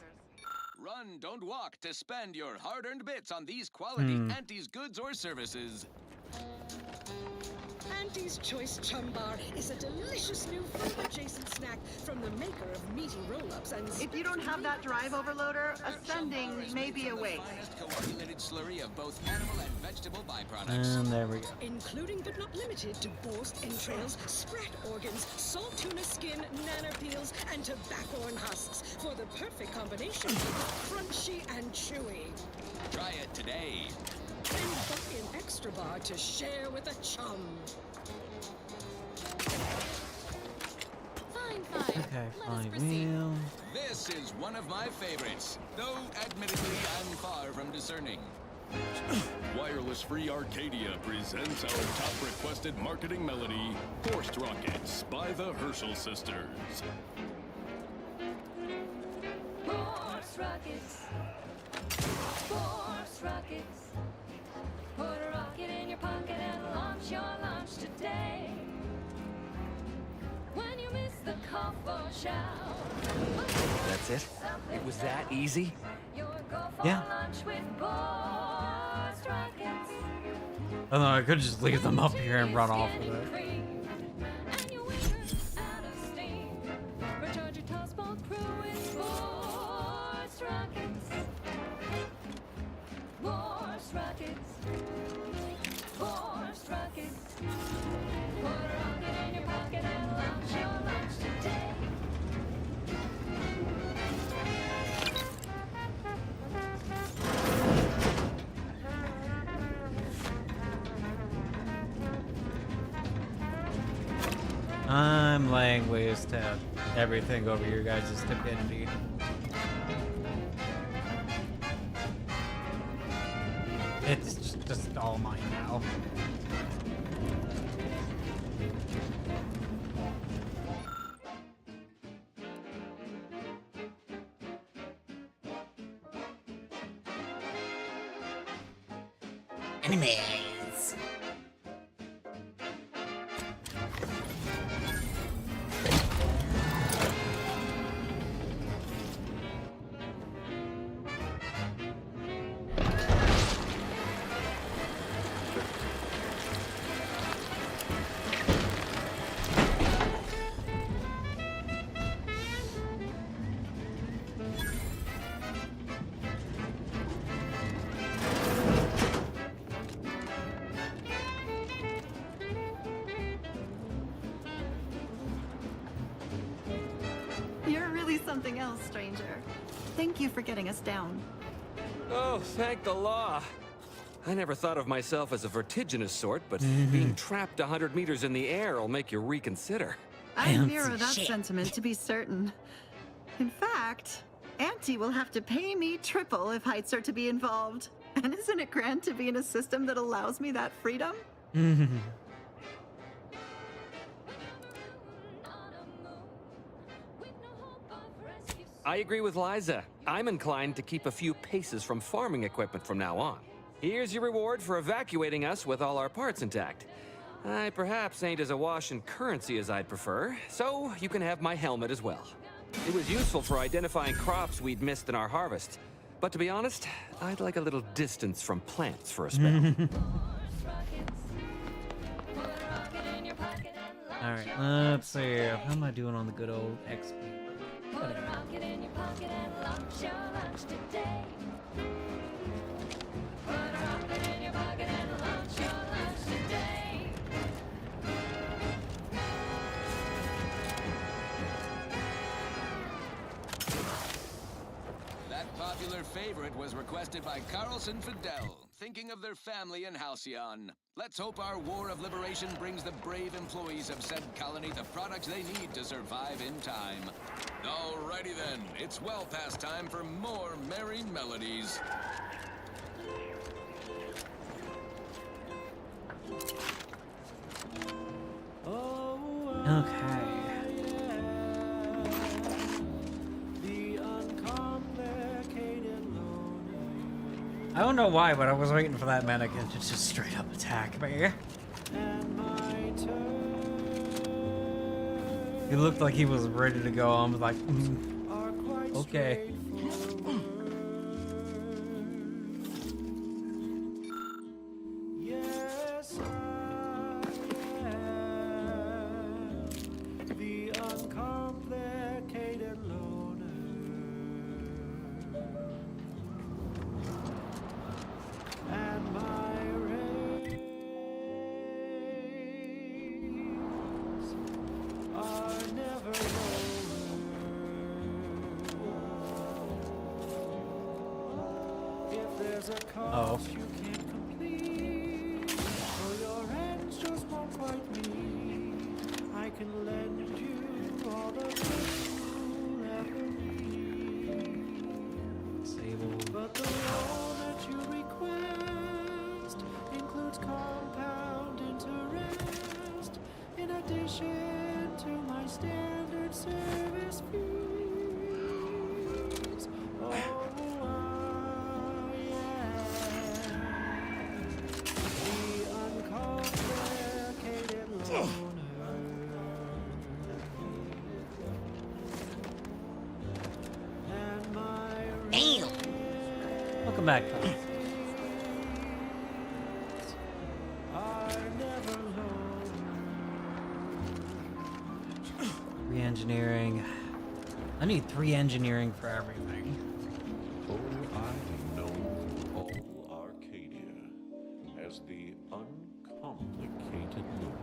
Run, don't walk to spend your hard-earned bits on these quality Auntie's goods or services. Auntie's Choice Chum Bar is a delicious new food-adjacent snack from the maker of meaty roll-ups and... If you don't have that drive overloader, ascending may be a waste. Finest coagulated slurry of both animal and vegetable byproducts. And there we go. Including but not limited to borscht entrails, sprat organs, salt tuna skin, nanner peels, and tobacco husks for the perfect combination of crunchy and chewy. Try it today. And buy an extra bar to share with a chum. Fine, fine. Okay, Let us fine proceed. meal. This is one of my favorites, though admittedly I'm far from discerning. Wireless Free Arcadia presents our top requested marketing melody, Forced Rockets by the Herschel Sisters. Force rockets. Force rockets. Put a rocket in your pocket and launch your launch today. When you miss the cough or shout. That's it? It was that easy? Yeah. Launch with force rockets. I don't know, I could just leave them up here and run off with it. And you wake up out of I'm laying waste to everything over your guys' stupidity. It's just all mine now. Enemies. You're really something else, stranger. Thank you for getting us down. Oh, thank the law. I never thought of myself as a vertiginous sort, but being trapped 100 meters in the air will make you reconsider. I mirror that sentiment, to be certain. In fact, Auntie will have to pay me triple if heights are to be involved. And isn't it grand to be in a system that allows me that freedom? I agree with Liza. I'm inclined to keep a few paces from farming equipment from now on. Here's your reward for evacuating us with all our parts intact. I perhaps ain't as awash in currency as I'd prefer, so you can have my helmet as well. It was useful for identifying crops we'd missed in our harvest. But to be honest, I'd like a little distance from plants for a spell. Alright, let's see. How am I doing on the good old XP? Put a rocket in your pocket and launch your lunch today. Put a rocket in your pocket and launch your lunch today. That popular favorite was requested by Carlson Fidel, thinking of their family in Halcyon. Let's hope our war of liberation brings the brave employees of said colony the products they need to survive in time. Alrighty then, it's well past time for more merry melodies. Okay. I don't know why, but I was waiting for that mannequin to just straight up attack me. He looked like he was ready to go. I was like, okay. Yes, I am the uncomplicated loner. And my rays are never over. If there's a cost you can't complete, or your ends just won't quite meet, I can lend you all the you'll ever need. But the loan that you request includes compound interest, in addition to my standard service fees. Oh, the uncomplicated loner. And my Welcome back, Tom. Re-engineering. I need 3 engineering for everything. Oh, I know all Arcadia as the uncomplicated loop.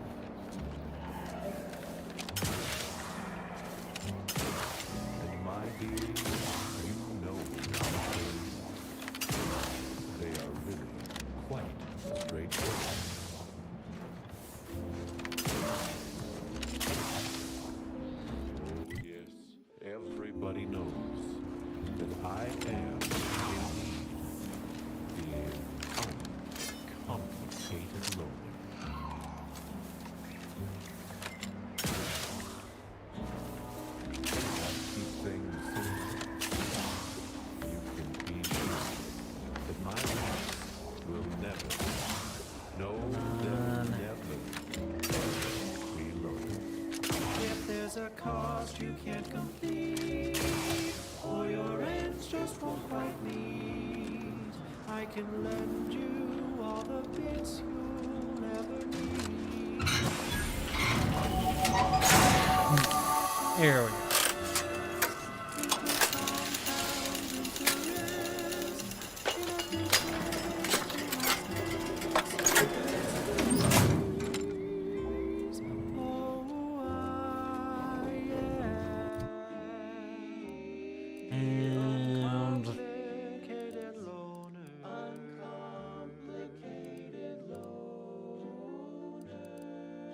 And my dear, you know they are really quite straightforward. I can lend you all the bits you'll ever need. Here we go.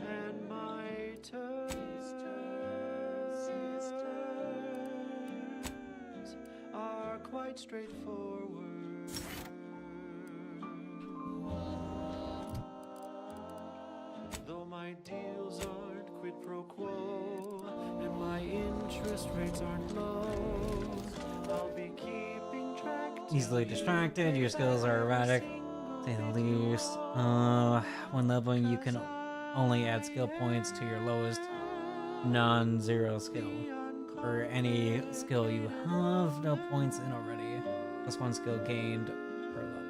And my turns are quite straightforward. Though my deals aren't quid pro quo, and my interest rates aren't low, I'll be keeping track. Easily distracted, your skills are erratic, to say the least. When leveling, you can only add skill points to your lowest non-zero skill. For any skill you have no points in already, plus one skill gained per level.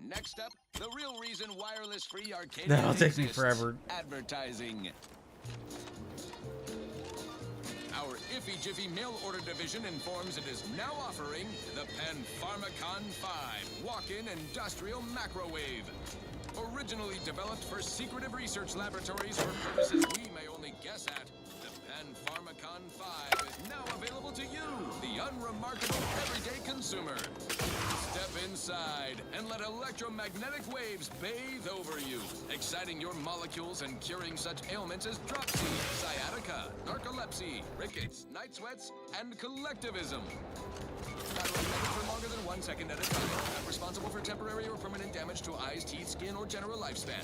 Next up, the real reason wireless free arcade That'll take me exists. forever. Advertising. Our Iffy Jiffy mail order division informs it is now offering the Pen Pharmacon 5 walk-in industrial microwave. Originally developed for secretive research laboratories for purposes we may only guess at, the Pen Pharmacon 5 is now available to you, the unremarkable everyday consumer. Step inside and let electromagnetic waves bathe over you, exciting your molecules and curing such ailments as dropsy, sciatica, narcolepsy, rickets, night sweats, and collectivism. Not recommended for longer than 1 second at a time. Not responsible for temporary or permanent damage to eyes, teeth, skin, or general lifespan.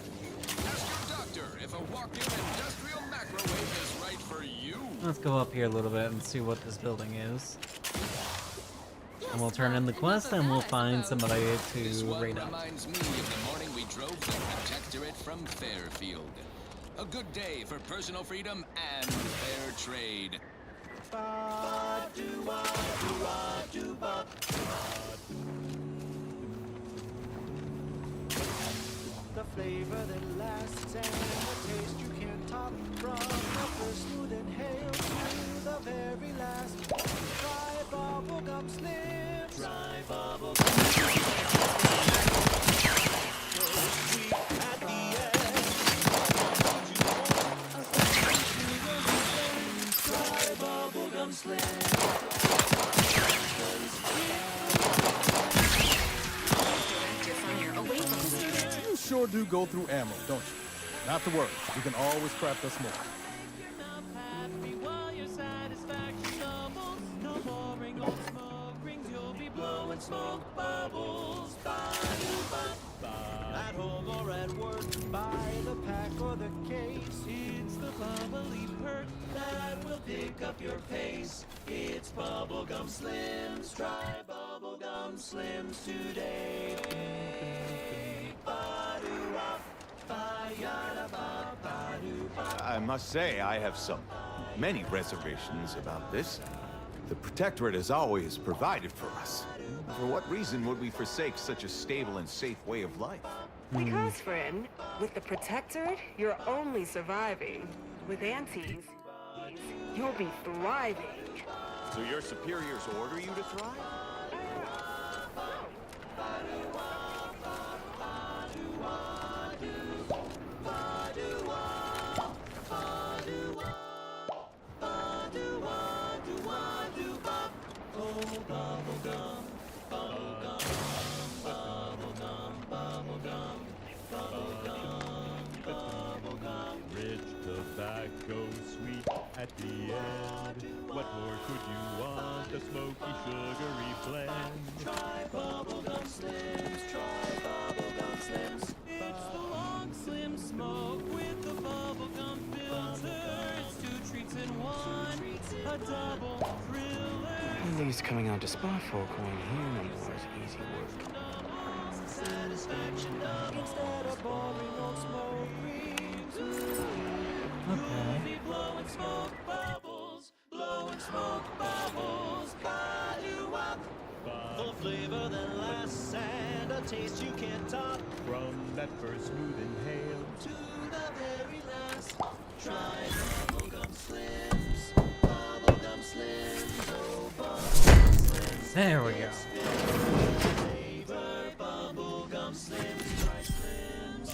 Ask your doctor if a walk-in industrial microwave is right for you. Let's go up here a little bit and see what this building is. And we'll turn in the quest and we'll find somebody to raid up. Reminds me of the morning we drove the Protectorate from Fairfield. A good day for personal freedom and fair trade. The flavor that lasts and the taste you can't top from the first smooth inhale to the very last. Try bubblegum slim. Try bubblegum slim. So sweet at the end. Try bubblegum slim. You sure do go through ammo, don't you? Not to worry, you can always craft us more. Smoke bubbles, at home or at work, by the pack or the case. It's the bubbly perk that will pick up your pace. It's Bubblegum Slims. Try Bubblegum Slims today. I must say, I have many reservations about this. The Protectorate has always provided for us. For what reason would we forsake such a stable and safe way of life? Because, friend, with the Protectorate, you're only surviving. With Antes, you'll be thriving. So your superiors order you to thrive? Rich tobacco, sweet at the end. What more could you want? A smoky, sugary blend. Try Bubblegum Slims. Try Bubblegum Slims. It's the long slim smoke with the bubblegum filter. It's 2 treats in one. A double thriller. He's coming out to spot folk when here no more is easy work. Satisfaction instead of boring old smoke rings. Okay. Blowing smoke bubbles, blowing smoke bubbles. flavor that lasts and a taste you can't top. From that first smooth inhale to the very last, try bubblegum slims. Bubblegum slims, oh bubblegum slims. There we go. Flavor bubblegum slims, try slims.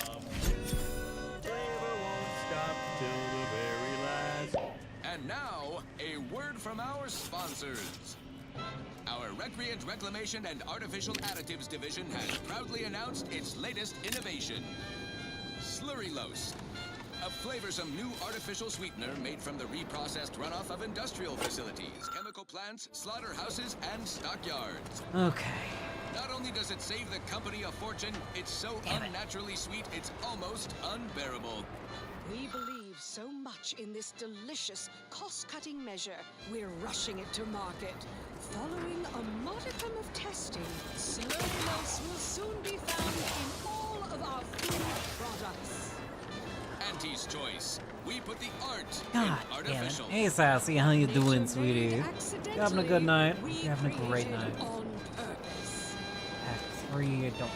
Flavor won't stop till the very last. And now, a word from our sponsors. Our Recreant Reclamation and Artificial Additives Division has proudly announced its latest innovation, Slurrylose, a flavorsome new artificial sweetener made from the reprocessed runoff of industrial facilities, chemical plants, slaughterhouses, and stockyards. Okay. Not only does it save the company a fortune, it's so unnaturally sweet, it's almost unbearable. We believe so much in this delicious, cost-cutting measure, we're rushing it to market. Following a modicum of testing, Slurrylose will soon be found in all of our food products. Auntie's Choice. We put the art God in damn it. artificial. Hey, Sassy, how you doing, sweetie? You having a good night? We You having a great created night? on purpose. Act 3, I don't have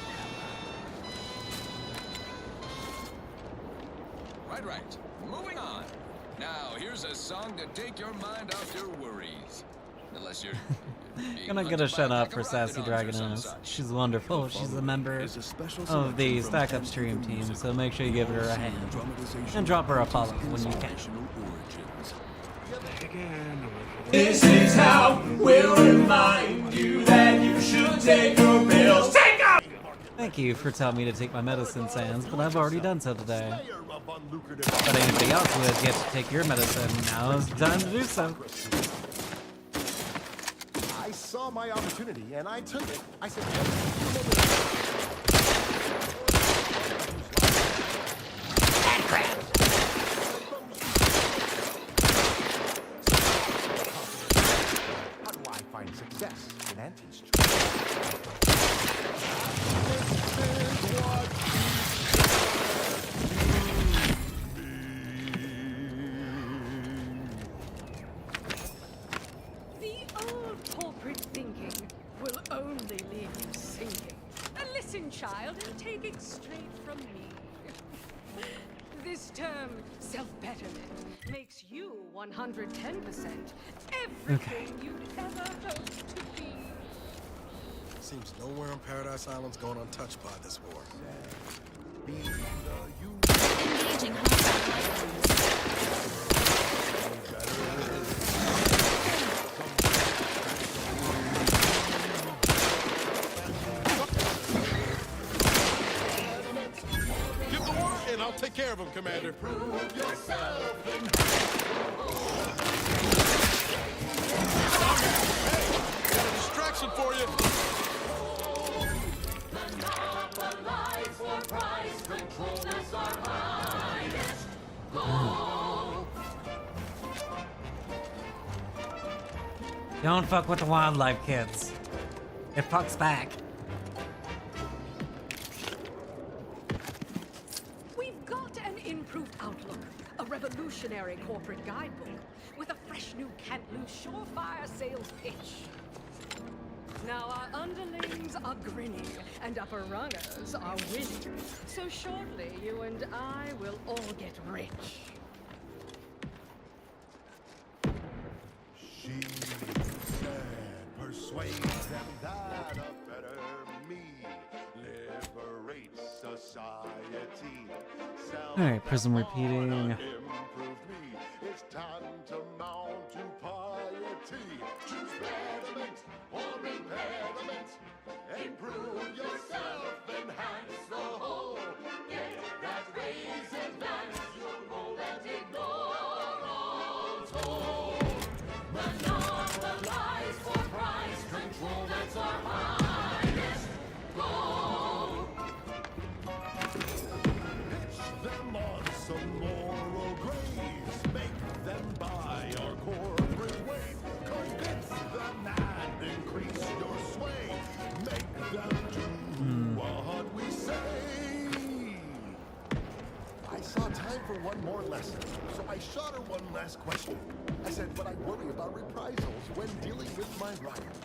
Right. Moving on. Now, here's a song to take your mind off your worries. Unless you're... that. Gonna get a shout out for Sassy Dragoness. She's wonderful. She's a member of the Stack Up Stream team, so make sure you give her a hand. And drop her a follow when you can. This is how we'll remind you that you should take your pills. Take up! Thank you for telling me to take my medicine, Sans, but I've already done so today. But anybody else who has yet to take your medicine, now is the time to do so. I saw my opportunity and I took it. I said, how do I find success in Auntie's Corporate thinking will only leave you sinking. Listen, child, and take it straight from me. This term, self-betterment, makes you 110% everything you'd ever hoped to be. Seems nowhere on Paradise Island's going untouched by this war. Engaging Give the word and I'll take care of him, Commander. Hey, got a distraction for you. Don't fuck with the wildlife, kids. It fucks back. We've got an improved outlook, a revolutionary corporate guidebook with a fresh new can't-lose surefire sales pitch. Now our underlings are grinning and upper runners are winning. So shortly, you and I will all get rich. She said, persuade them that a better me liberates society. Alright, Prism repeating. Improved me. It's tantamount to piety. Choose betterment or impairment. Improve yourself, enhance the whole. Get that raise, advance your role and ignore all told. Monopolize for price control, that's our highest goal. Pitch them on some moral grace. Make them buy our corporate ways. Convince them and increase your sway. Make them do what we say. I saw time for one more lesson, so I shot her one last question. I said, but I worry about reprisals when dealing with my rivals.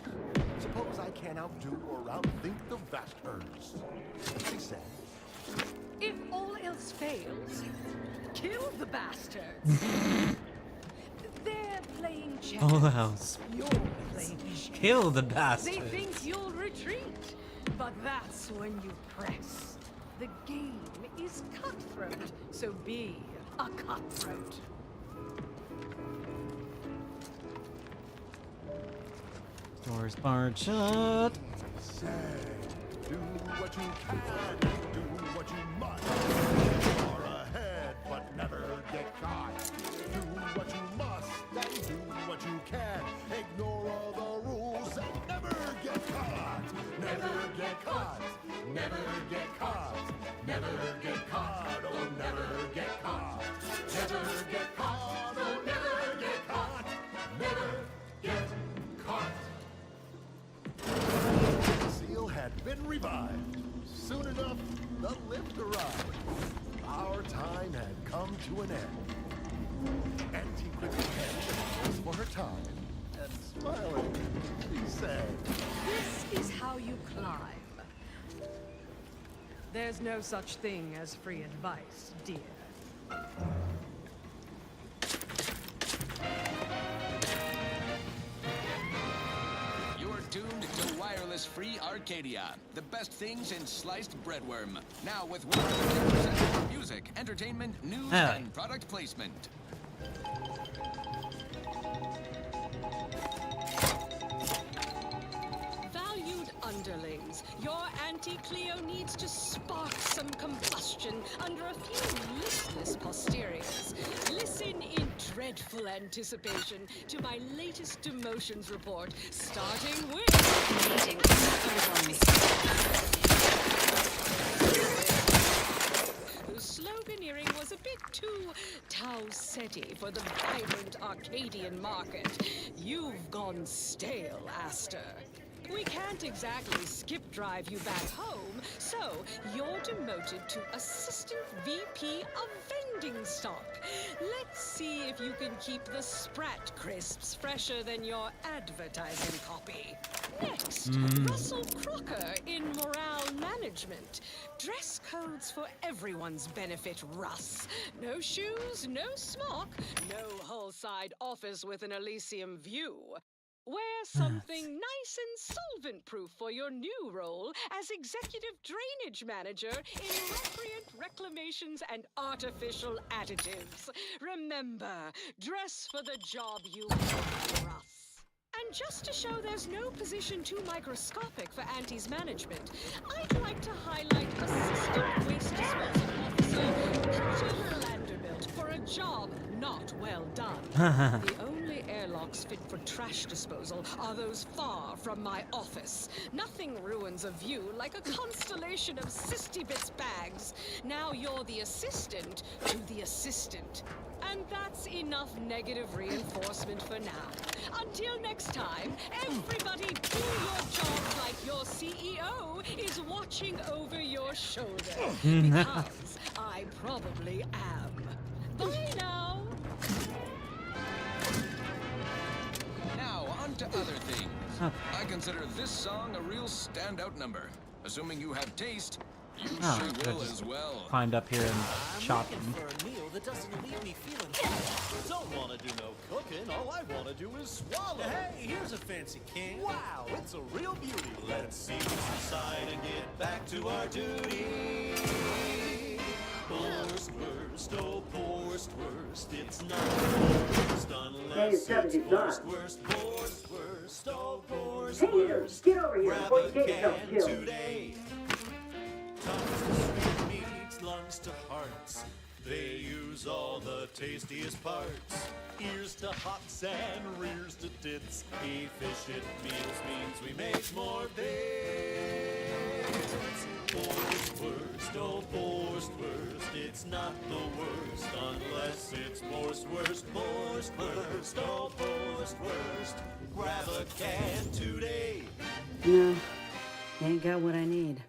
Suppose I can't outdo or outthink the vast herds. She said, If all else fails, kill the bastards. They're playing chess. Full house. You're playing chess. Kill the bastards. They think you'll retreat, but that's when you press. The game is cutthroat, so be a cutthroat. Doors barred shut. say, do what you can, do what you must. Far ahead, but never get caught. Do what you must, and do what you can. Ignore all the rules and never get caught. Never get caught. Never get caught. Never get caught. Oh, never get caught. Never get caught. Oh, never get caught. Never get caught. The seal had been revived. Soon enough, the lift arrived. Our time had come to an end. Auntie quickly hands for her time, and smiling, she said, This is how you climb. There's no such thing as free advice, dear. You're tuned to Wireless Free Arcadia, the best things in sliced breadworm. Now with 100% for music, entertainment, news, and product placement. Valued underlings, your Auntie Cleo needs to spark some combustion under a few listless posteriors. Listen in dreadful anticipation to my latest demotions report, starting with... Meeting whose sloganeering was a bit too Tau-Ceti for the vibrant Arcadian market. You've gone stale, Aster. We can't exactly skip drive you back home, so you're demoted to Assistant VP of Vending Stock. Let's see if you can keep the Sprat crisps fresher than your advertising copy. Next, Russell Crocker in Morale Management. Dress codes for everyone's benefit, Russ. No shoes, no smock, no whole-side office with an Elysium view. Wear something nice and solvent-proof for your new role as Executive Drainage Manager in Recreant Reclamations and Artificial Additives. Remember, dress for the job you have, Russ. And just to show there's no position too microscopic for Auntie's management, I'd like to highlight Assistant Waste Disposal Officer Peter Landerbilt for a job not well done. The only airlocks fit for trash disposal are those far from my office. Nothing ruins a view like a constellation of Sistybits bags. Now you're the assistant to the assistant. And that's enough negative reinforcement for now. Until next time, everybody do your job like your CEO is watching over your shoulder. Because I probably am. Bye now. Now, on to other things. I consider this song a real standout number. Assuming you have taste, you sure will as well. Climbed up here and chopped I'm him. looking for a meal that doesn't leave me feeling bad. Don't want to do no cooking. All I want to do is swallow. Hey, here's a fancy can. Wow, it's a real beauty. Let's see what's inside and get back to our duty. Worst, oh, worst, it's not worst unless it's worst, oh, worst. Get over here Grab before you a get yourself can killed. today. Tongues to sweet meats, lungs to hearts. They use all the tastiest parts. Ears to hops and rears to tits. Efficient meals means we make more bits. Worst, oh, worst. It's not the worst unless it's worst, oh, worst. Grab a can today. No, ain't got what I need.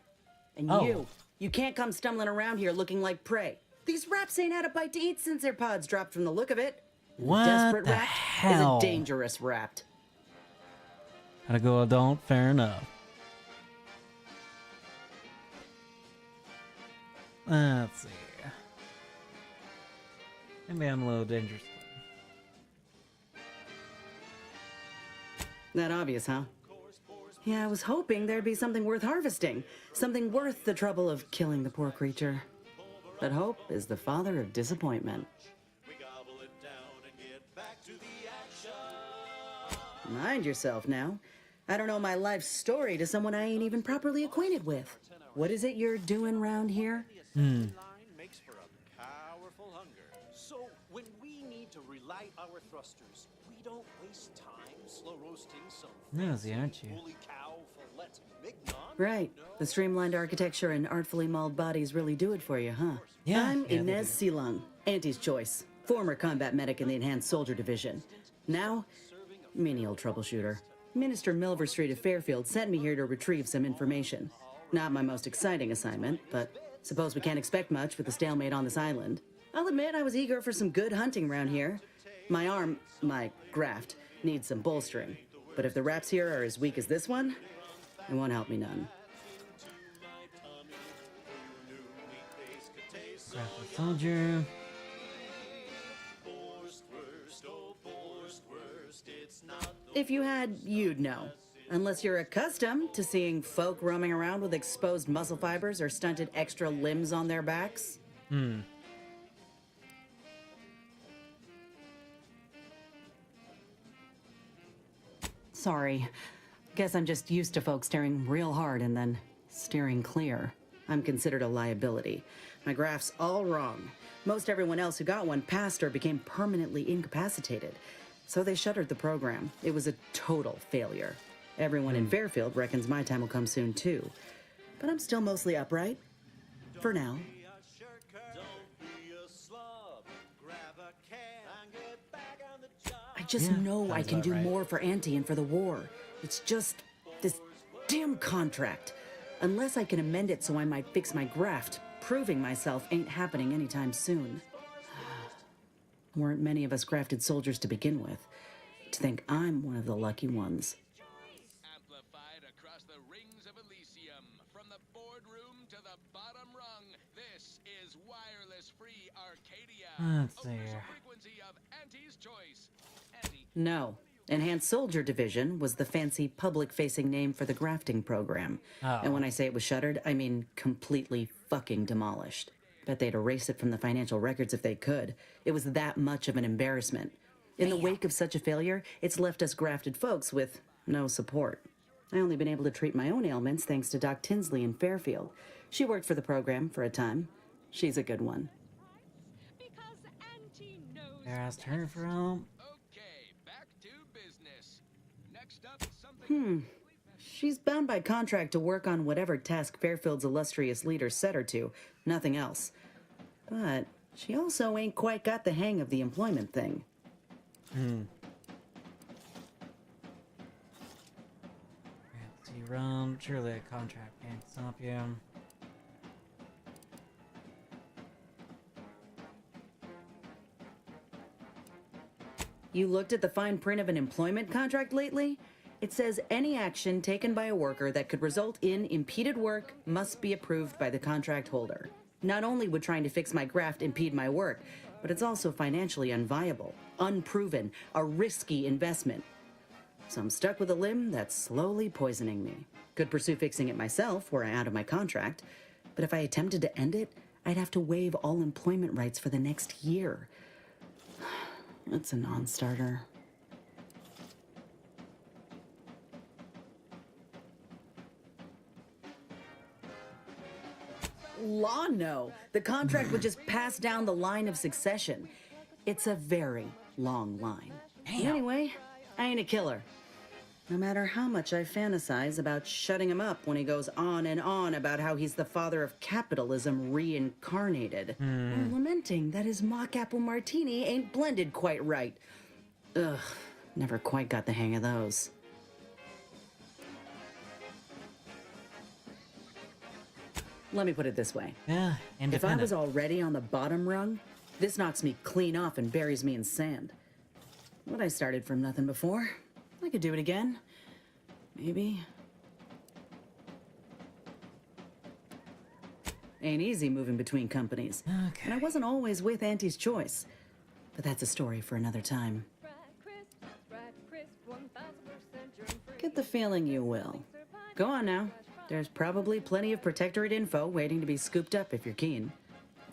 And Oh. you can't come stumbling around here looking like prey. These raps ain't had a bite to eat since their pods dropped from the look of it. What Desperate the Wrapped hell? is a dangerous Wrapped. Gotta go adult, fair enough. Let's see. Maybe I'm a little dangerous. That obvious, huh? Yeah, I was hoping there'd be something worth harvesting. Something worth the trouble of killing the poor creature. But hope is the father of disappointment. Mind yourself now. I don't know my life story to someone I ain't even properly acquainted with. What is it you're doing round here? Makes for a powerful hunger. So when we need to relight our thrusters, we don't waste time slow roasting some Nosy, aren't you? holy cow fillet mignon. Right. The streamlined architecture and artfully mauled bodies really do it for you, huh? Yeah, I'm yeah, they Inez Silung, Auntie's choice, former combat medic in the Enhanced Soldier Division. Now, menial troubleshooter. Minister Milver Street of Fairfield sent me here to retrieve some information. Not my most exciting assignment, but suppose we can't expect much with the stalemate on this island. I'll admit I was eager for some good hunting around here. My arm, my graft, needs some bolstering. But if the wraps here are as weak as this one, it won't help me none. Graphic soldier. If you had, you'd know. Unless you're accustomed to seeing folk roaming around with exposed muscle fibers or stunted extra limbs on their backs. Sorry. Guess I'm just used to folks staring real hard and then steering clear. I'm considered a liability. My graph's all wrong. Most everyone else who got one passed or became permanently incapacitated. So they shuttered the program. It was a total failure. Everyone in Fairfield reckons my time will come soon too. But I'm still mostly upright. For now. I just know I can do more for Auntie and for the war. It's just this damn contract. Unless I can amend it so I might fix my graft, proving myself ain't happening anytime soon. Weren't many of us grafted soldiers to begin with. To think I'm one of the lucky ones. Amplified across the rings of Elysium, from the boardroom to the bottom rung. This is wireless free Arcadia. Let's see here. Frequency of Auntie's choice. No. Enhanced Soldier Division was the fancy public-facing name for the grafting program. Oh. And when I say it was shuttered, I mean completely fucking demolished. Bet they'd erase it from the financial records if they could. It was that much of an embarrassment. In the wake of such a failure, it's left us grafted folks with no support. I only been able to treat my own ailments thanks to Doc Tinsley in Fairfield. She worked for the program for a time. She's a good one. I asked her for help. She's bound by contract to work on whatever task Fairfield's illustrious leader set her to, nothing else. But she also ain't quite got the hang of the employment thing. See, Rome, surely a contract can't stop you. You looked at the fine print of an employment contract lately? It says any action taken by a worker that could result in impeded work must be approved by the contract holder. Not only would trying to fix my graft impede my work, but it's also financially unviable, unproven, a risky investment. So I'm stuck with a limb that's slowly poisoning me. Could pursue fixing it myself were I out of my contract, but if I attempted to end it, I'd have to waive all employment rights for the next year. That's a non-starter. Law, no. The contract would just pass down the line of succession. It's a very long line. Anyway, I ain't a killer. No matter how much I fantasize about shutting him up when he goes on and on about how he's the father of capitalism reincarnated. Or lamenting that his mock apple martini ain't blended quite right. Ugh, never quite got the hang of those. Let me put it this way. Yeah, If I independent. was already on the bottom rung, this knocks me clean off and buries me in sand. But I started from nothing before. I could do it again. Maybe. Ain't easy moving between companies. Okay. And I wasn't always with Auntie's Choice. But that's a story for another time. Get the feeling you will. Go on now. There's probably plenty of Protectorate info waiting to be scooped up if you're keen.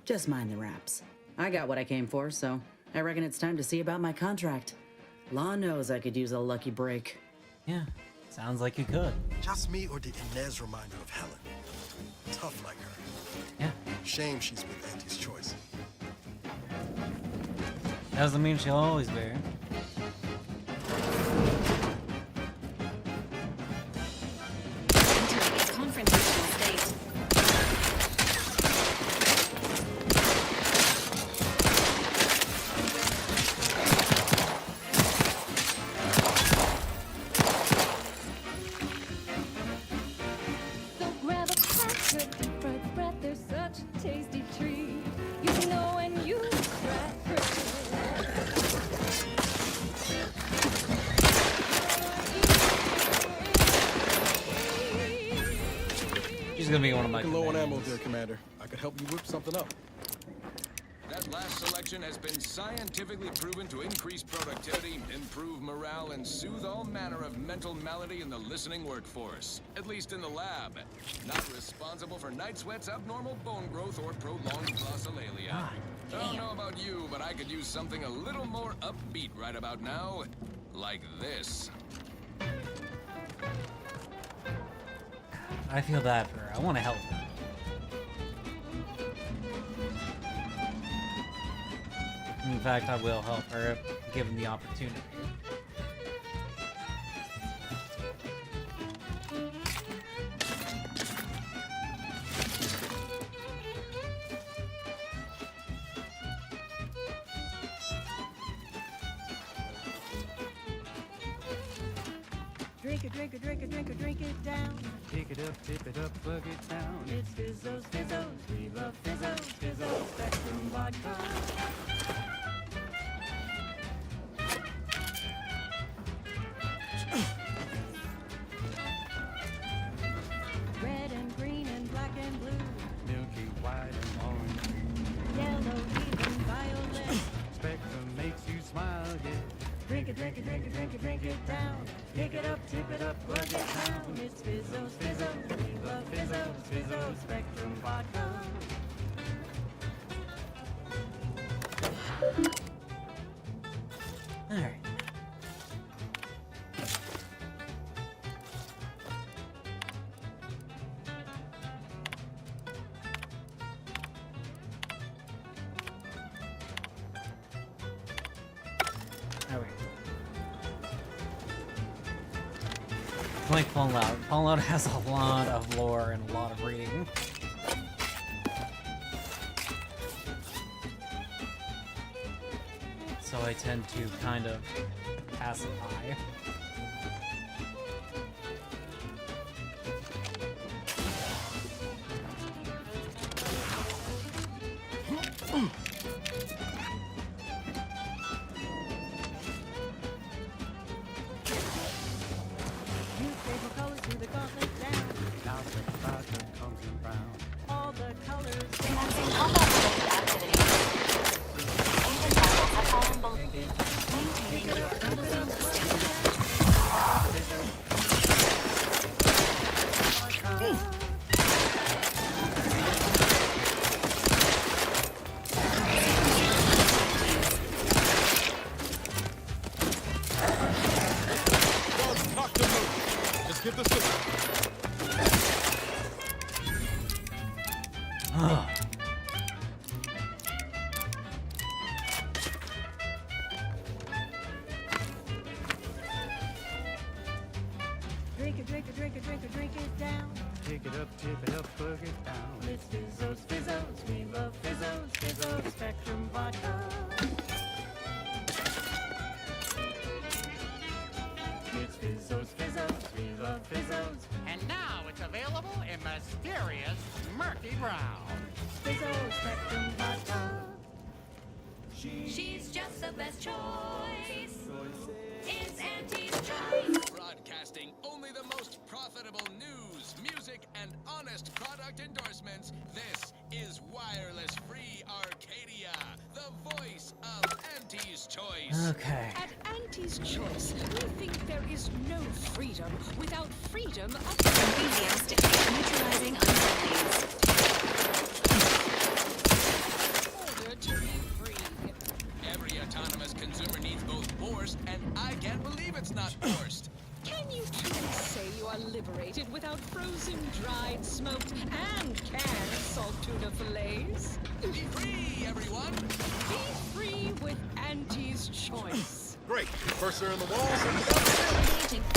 Just mind the wraps. I got what I came for, so I reckon it's time to see about my contract. Law knows I could use a lucky break. Yeah, sounds like you could. Just me or the Inez reminder of Helen? Tough like her. Yeah. Shame she's with Auntie's Choice. Doesn't mean she'll always be. Entering a confrontational state. So grab a cracker, deep fried breath, there's such a tasty treat. You know when you crack She's gonna be one of my Low on ammo companions. there, Commander. I could help you whip something up. That last selection has been scientifically proven to increase productivity, improve morale, and soothe all manner of mental malady in the listening workforce. At least in the lab. Not responsible for night sweats, abnormal bone growth, or prolonged glossolalia. I don't know about you, but I could use something a little more upbeat right about now. Like this. I feel bad for her. I want to help her. In fact, I will help her if given the opportunity. Drink it, drink it, drink it, drink it, drink it down. Pick it up, tip it up, plug it down. It's Fizzos, Fizzos, we love Fizzos, Fizzos, Spectrum Vodka. Red and green and black and blue. Milky white and orange. Yellow, even violet. Spectrum makes you smile, yeah. Drink it, drink it, drink it, drink it, drink it down. Pick it up, tip it up, plug it down. It's Fizzos, Fizzos, we love Fizzos, Fizzos, Spectrum Vodka. Alright. Like Fallout. Fallout has a lot of lore and a lot of reading. So I tend to kind of pacify. Newspaper colors to the gauntlet down. Now the vodka comes in brown. All the colors. Commencing combat-related activity. Agent levels have fallen below. Maintaining your thermosol Knock them loose. Just give the signal. Drink it, drink it, drink it, drink it, drink it down. Pick it up, tip it up, plug it down. It's Fizzos, Fizzos, we love Fizzos, Fizzos, Spectrum Vodka. It's Fizzos, Fizzos, we love Fizzos. And now it's available in mysterious murky brown. Fizzos, Spectrum Vodka. She's just the best choice. It's Auntie's choice. Broadcasting only the most profitable news, music, and honest product endorsements. This is Wireless Free Arcadia, the voice of Auntie's Choice. Okay. At Auntie's Choice, we think there is no freedom without freedom of enthusiastic, neutralizing uncertainties. Order to be free. Every autonomous consumer needs both forced, and I can't believe it's not forced. Can you truly say you are liberated without frozen, dried, smoked, and canned salt tuna fillets? Be free, everyone! Be free with Auntie's Choice. Great. First they're in the walls and the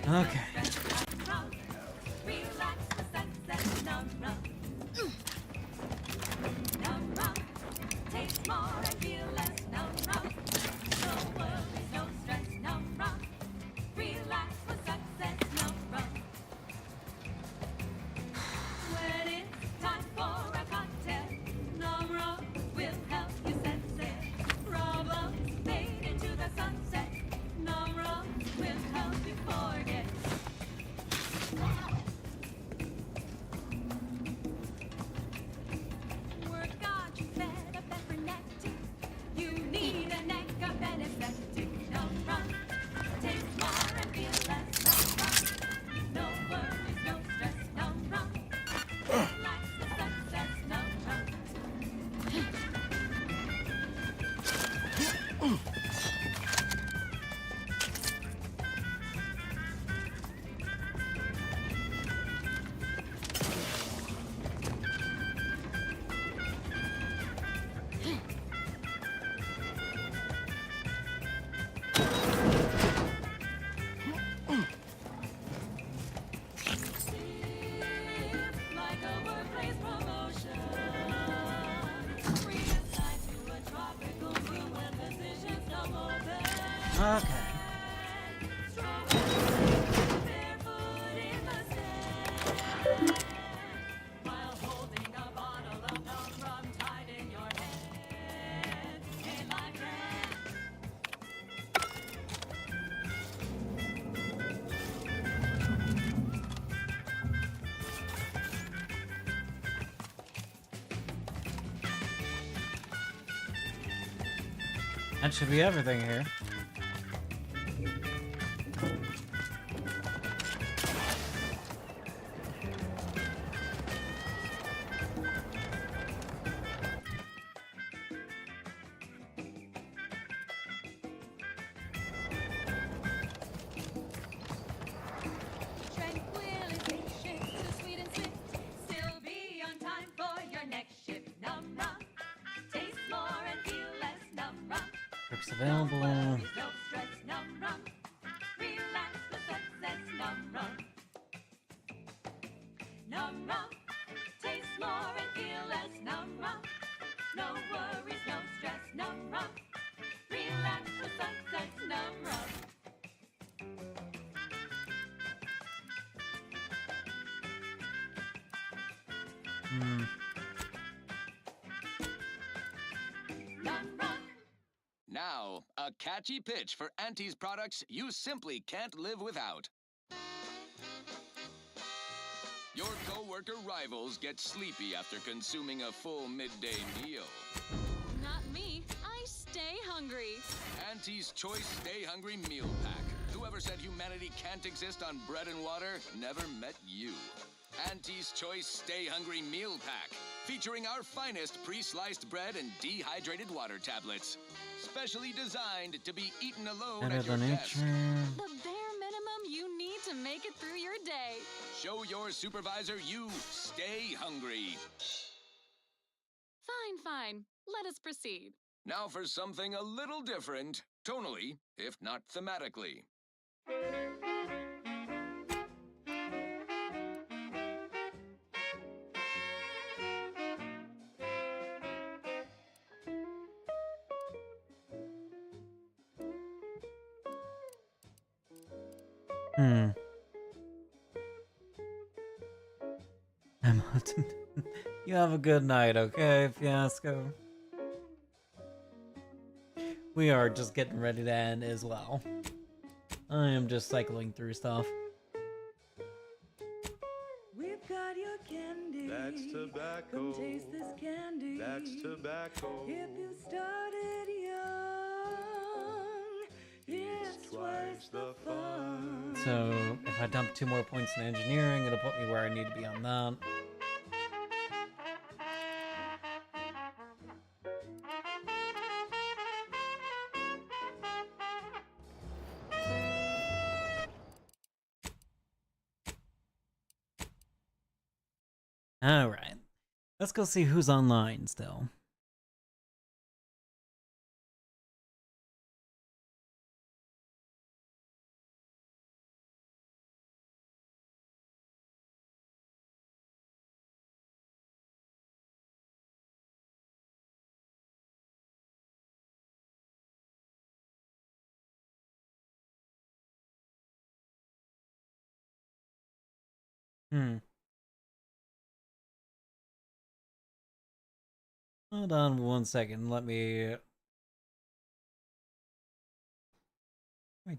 Okay. Okay. That should be everything here. Perks available. Now, a catchy pitch for Auntie's products you simply can't live without. Your co-worker rivals get sleepy after consuming a full midday meal. Not me. I stay hungry. Auntie's Choice Stay Hungry Meal Pack. Whoever said humanity can't exist on bread and water never met you. Auntie's Choice Stay Hungry Meal Pack, featuring our finest pre-sliced bread and dehydrated water tablets. Specially designed to be eaten alone Better at your than desk. nature. The bare minimum you need to make it through your day. Show your supervisor you stay hungry. Fine. Let us proceed. Now for something a little different, tonally, if not thematically. Hmm. You have a good night, okay, Fiasco? We are just getting ready to end as well. I am just cycling through stuff. We've got your candy. That's tobacco. Come taste this candy. That's tobacco. If you started young, it's twice the fun. So, if I dump 2 more points in engineering, it'll put me where I need to be on that. Alright. Let's go see who's online still. Hold on 1 second. Let me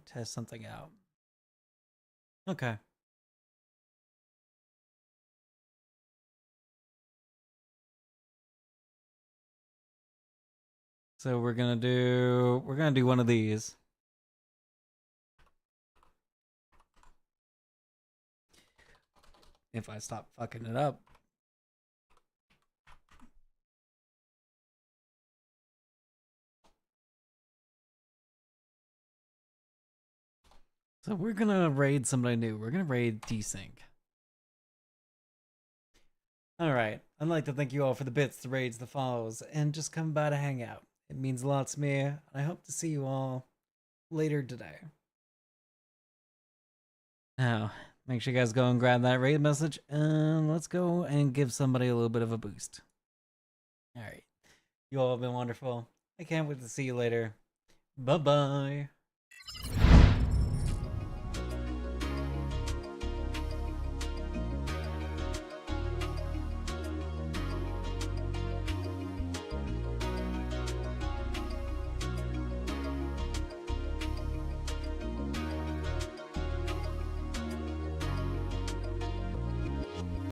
test something out. Okay. So we're gonna do one of these. If I stop fucking it up. So we're gonna raid somebody new. We're gonna raid Desync. Alright, I'd like to thank you all for the bits, the raids, the follows, and just coming by to hang out. It means a lot to me, and I hope to see you all later today. Now, make sure you guys go and grab that raid message, and let's go and give somebody a little bit of a boost. Alright, you all have been wonderful. I can't wait to see you later. Bye-bye.